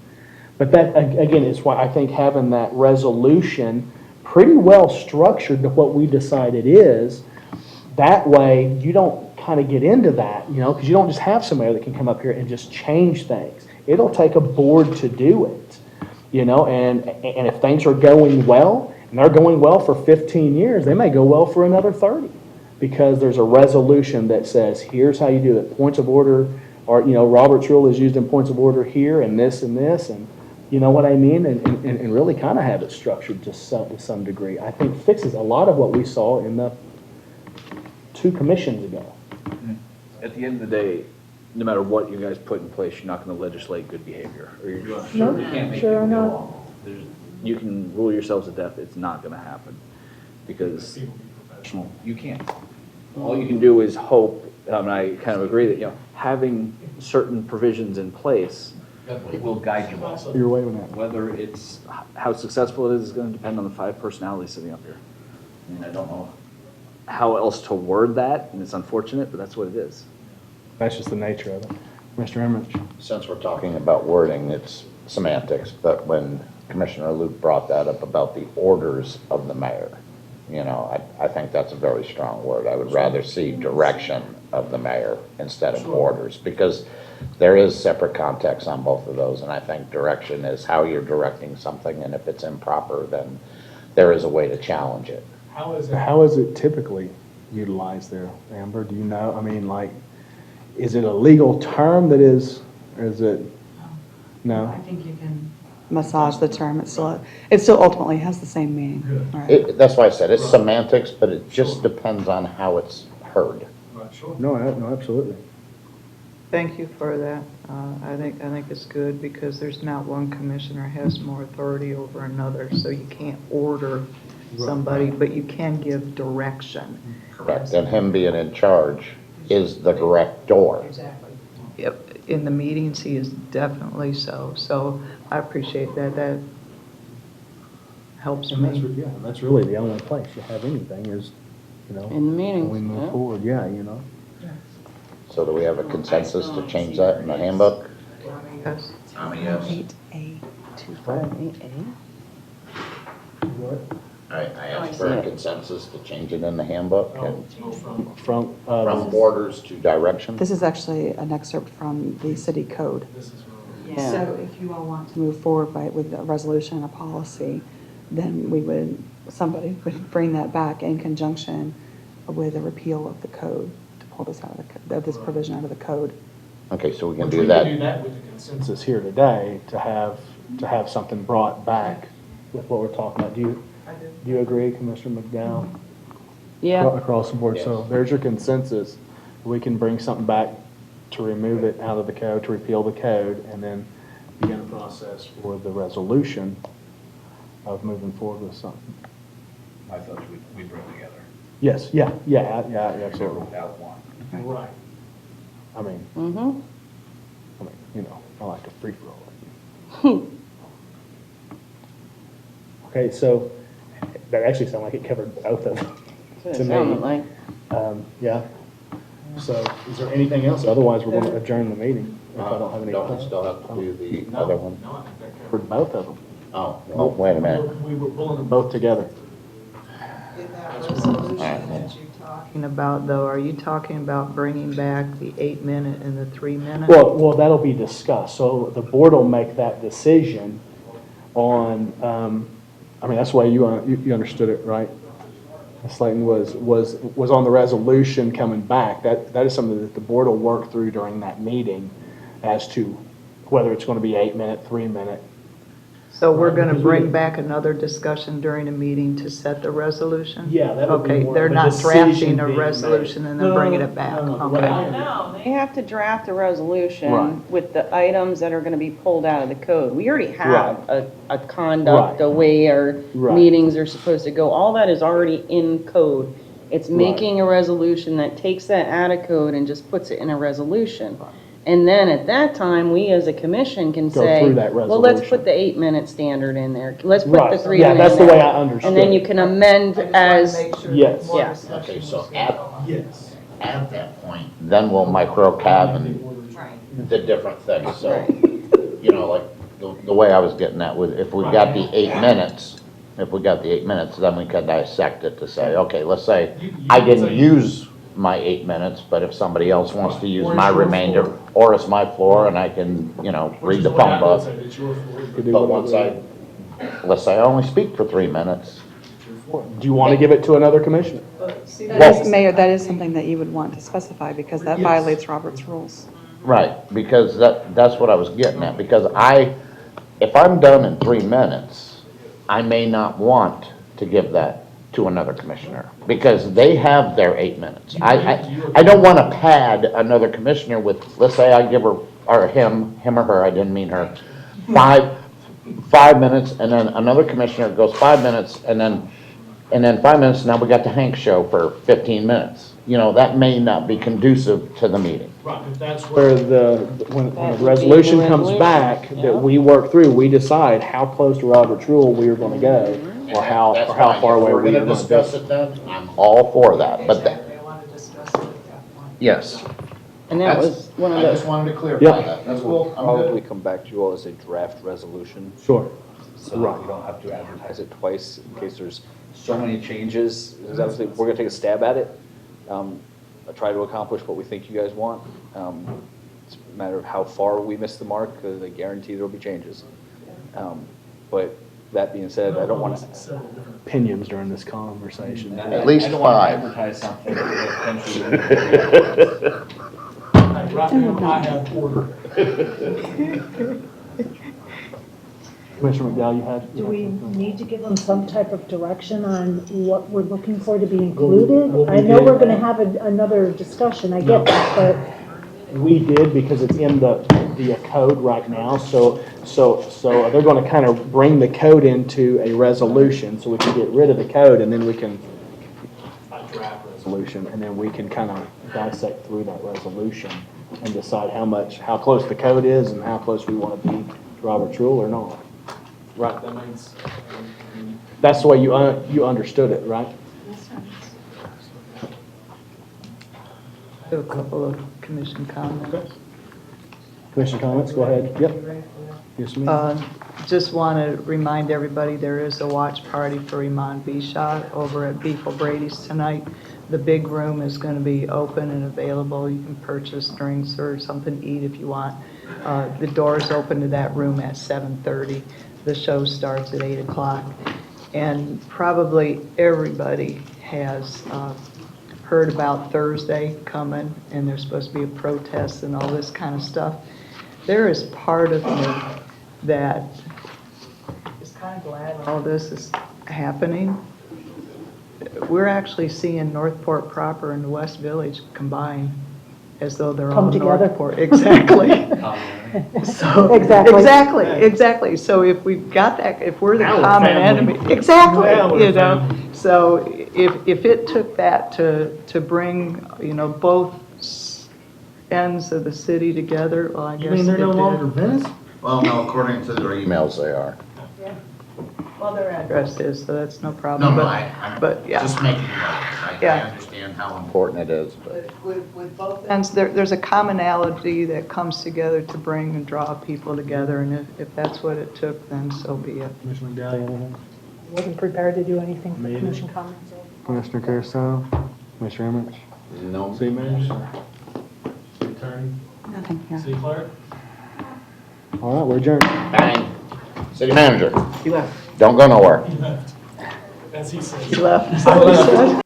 But that, again, is why I think having that resolution pretty well structured to what we decide it is, that way you don't kind of get into that, because you don't just have somebody that can come up here and just change things. It'll take a board to do it, and if things are going well, and they're going well for 15 years, they may go well for another 30, because there's a resolution that says, here's how you do it. Points of order, or, Robert's Rule is used in points of order here, and this, and you know what I mean? And really kind of have it structured to some degree. I think fixes a lot of what we saw in the 2 commissions ago. at the end of the day, no matter what you guys put in place, you're not going to legislate good behavior. Or you're No, certainly can't make sure people not. go along. You can rule yourselves to death. It's not going to happen because you can't. All you can do is hope. And I kind of agree that having certain provisions in place will guide you well. You're waving at. Whether it's how successful it is going to depend on the 5 personalities sitting up here. And I don't know how else to word that, and it's unfortunate, but that's what it is. That's just the nature of it. Mr. Emmerich? Since we're talking about wording, it's semantics, but when Commissioner Luke brought that up about the orders of the mayor, I think that's a very strong word. I would rather see direction of the mayor instead of orders, because there is separate context on both of those, and I think direction is how you're directing something, and if it's improper, then there is a way to challenge it. How is it typically utilized there, Amber? Do you know? I mean, is it a legal term that is, or is it, no? I think you can massage the term. It still ultimately has the same meaning. Right. That's why I said it's semantics, but it just depends on how it's heard. No, absolutely. Thank you for that. I think it's good because there's not one commissioner has more authority over another, so you can't order somebody, but you can give direction. Correct, and him being in charge is the director. Exactly. Yep, in the meetings, he is definitely so. So I appreciate that. That helps And me. that's really the only place you have anything is, In the meetings, when we move yeah. forward, So do we have a consensus to change that in the handbook? Yes. Tommy, yes. 8A, 258A. I asked for a consensus to change it in the handbook and From orders to direction. This is actually an excerpt from the city code. Yeah. So if you all want to move forward with a resolution and a policy, then somebody would bring that back in conjunction with a repeal of the code to pull this out of this provision out of the code. Okay, so we can Which do we that. can do that with the consensus here today to have something brought back with what we're talking about. Do you agree, Commissioner McDowell? Yeah. Across the board. So there's your consensus. We can bring something back to remove it out of the code, to repeal the code, and then begin a process for the resolution of moving forward with something. I thought we'd bring together. Yes, yeah, absolutely. Without one. Right. I mean, I like to free for all. Okay, so that actually sounded like it covered both of them That's to what it me. sounded like. Yeah. So is there anything else? Otherwise, we're going to adjourn the meeting if I don't have any. Don't we still have to do the other one? No, I think that covered both of them. Oh, wait a minute. We were pulling them both together. All right, Talking about, though, are you talking about bringing back the 8-minute and the 3-minute? Well, that'll be discussed, so the board will make that decision on, I mean, that's the way you understood it, right? Slayton was on the resolution coming back. That is something that the board will work through during that meeting as to whether it's going to be 8-minute, 3-minute. So we're going to bring back another discussion during a meeting to set the resolution? Yeah, that would be Okay, more they're of a not drafting decision a being made. resolution and then bringing it back? Okay. No, they have to draft a resolution Right. with the items that are going to be pulled out of the code. We already have a conduct, Right. a way our Right. meetings are supposed to go. All that is already in code. It's making a resolution that takes that out of code and just puts it in a resolution. And then at that time, we as a commission can Go say, through that well, let's resolution. put the 8-minute standard in there. Let's put Right. the 3-minute. Yeah, that's the in way there. I understood And then it. you can amend as, Yes. yeah. Okay, so at that point, then we'll micro-cab and the different things, so, you know, like, the way I was getting at with, if we got the 8 minutes, then we could dissect it to say, okay, let's say I didn't use my 8 minutes, but if somebody else wants to use my remainder, or it's my floor and I can, you know, read the phone book. But once let's say I only speak for 3 minutes. Do you want to give it to another commissioner? Mayor, that is something that you would want to specify because that violates Robert's rules. Right, because that's what I was getting at, because if I'm done in 3 minutes, I may not want to give that to another commissioner, because they have their 8 minutes. I don't want to pad another commissioner with, let's say I give her, or him or her, I didn't mean her, 5 minutes, and then another commissioner goes 5 minutes, and then 5 minutes, now we got the Hank show for 15 minutes. You know, that may not be conducive to the meeting. Right, but that's where when the resolution comes back, that we work through, we decide how close to Robert's rule we are going to go, or how far away We're we are gonna going to discuss go. it then, I'm all for that, but yes. And that was one of I the. just wanted to clarify Yeah. that, that's cool, I'm Probably good. come back to you all as a draft resolution. Sure. So Right. you don't have to advertise it twice in case there's so many changes. Because obviously, we're gonna take a stab at it. Try to accomplish what we think you guys want. It's a matter of how far we miss the mark, because I guarantee there'll be changes. But that being said, I don't want to. Opinions during this conversation. At least I don't want to 5. advertise something that potentially. Right now, I have order. Commissioner McDowell, you had? Do we need to give them some type of direction on what we're looking for to be included? What we I know did- we're gonna have another discussion, I get that, but We did because it's in the code right now, so they're going to kind of bring the code into a resolution, so we can get rid of the code, and then we can draft resolution, and then we can kind of dissect through that resolution and decide how close the code is and how close we want to be to Robert's rule or not. Right, that means, that's the way you understood it, right? A couple of commission comments. Commissioner comments, go ahead. Yep. Yes, ma'am. Just want to remind everybody, there is a watch party for Iman Bishot over at Beef O'Brady's tonight. The big room is going to be open and available. You can purchase drinks or something to eat if you want. The doors open to that room at 7:30. The show starts at 8 o'clock. And probably everybody has heard about Thursday coming, and there's supposed to be a protest and all this kind of stuff. There is part of me that is kind of glad all this is happening. We're actually seeing Northport proper and the West Village combine as though they're Come all together. Northport. Exactly. So, exactly. So if we've got that, if we're the Now we're common family. enemy, exactly, Now we're you know. family. So if it took that to bring, you know, both ends of the city together, well, I guess You mean they're it no did. longer Venice? Well, no, according to their emails, they are. Well, their address is, so that's no problem. No, but- I'm But, yeah. just making notes. I Yeah. understand how important it is, but. With both ends, there's a commonality that comes together to bring and draw people together, and if that's what it took, then so be it. Commissioner McDowell, anything? I wasn't prepared to do anything for Me either. commission comments. Commissioner Carousel? Commissioner Emmerich? No. City manager? City attorney, Nothing here. city clerk? All right, we're adjourned. Bang. City manager, He left. don't go nowhere. As he says. He left. I left.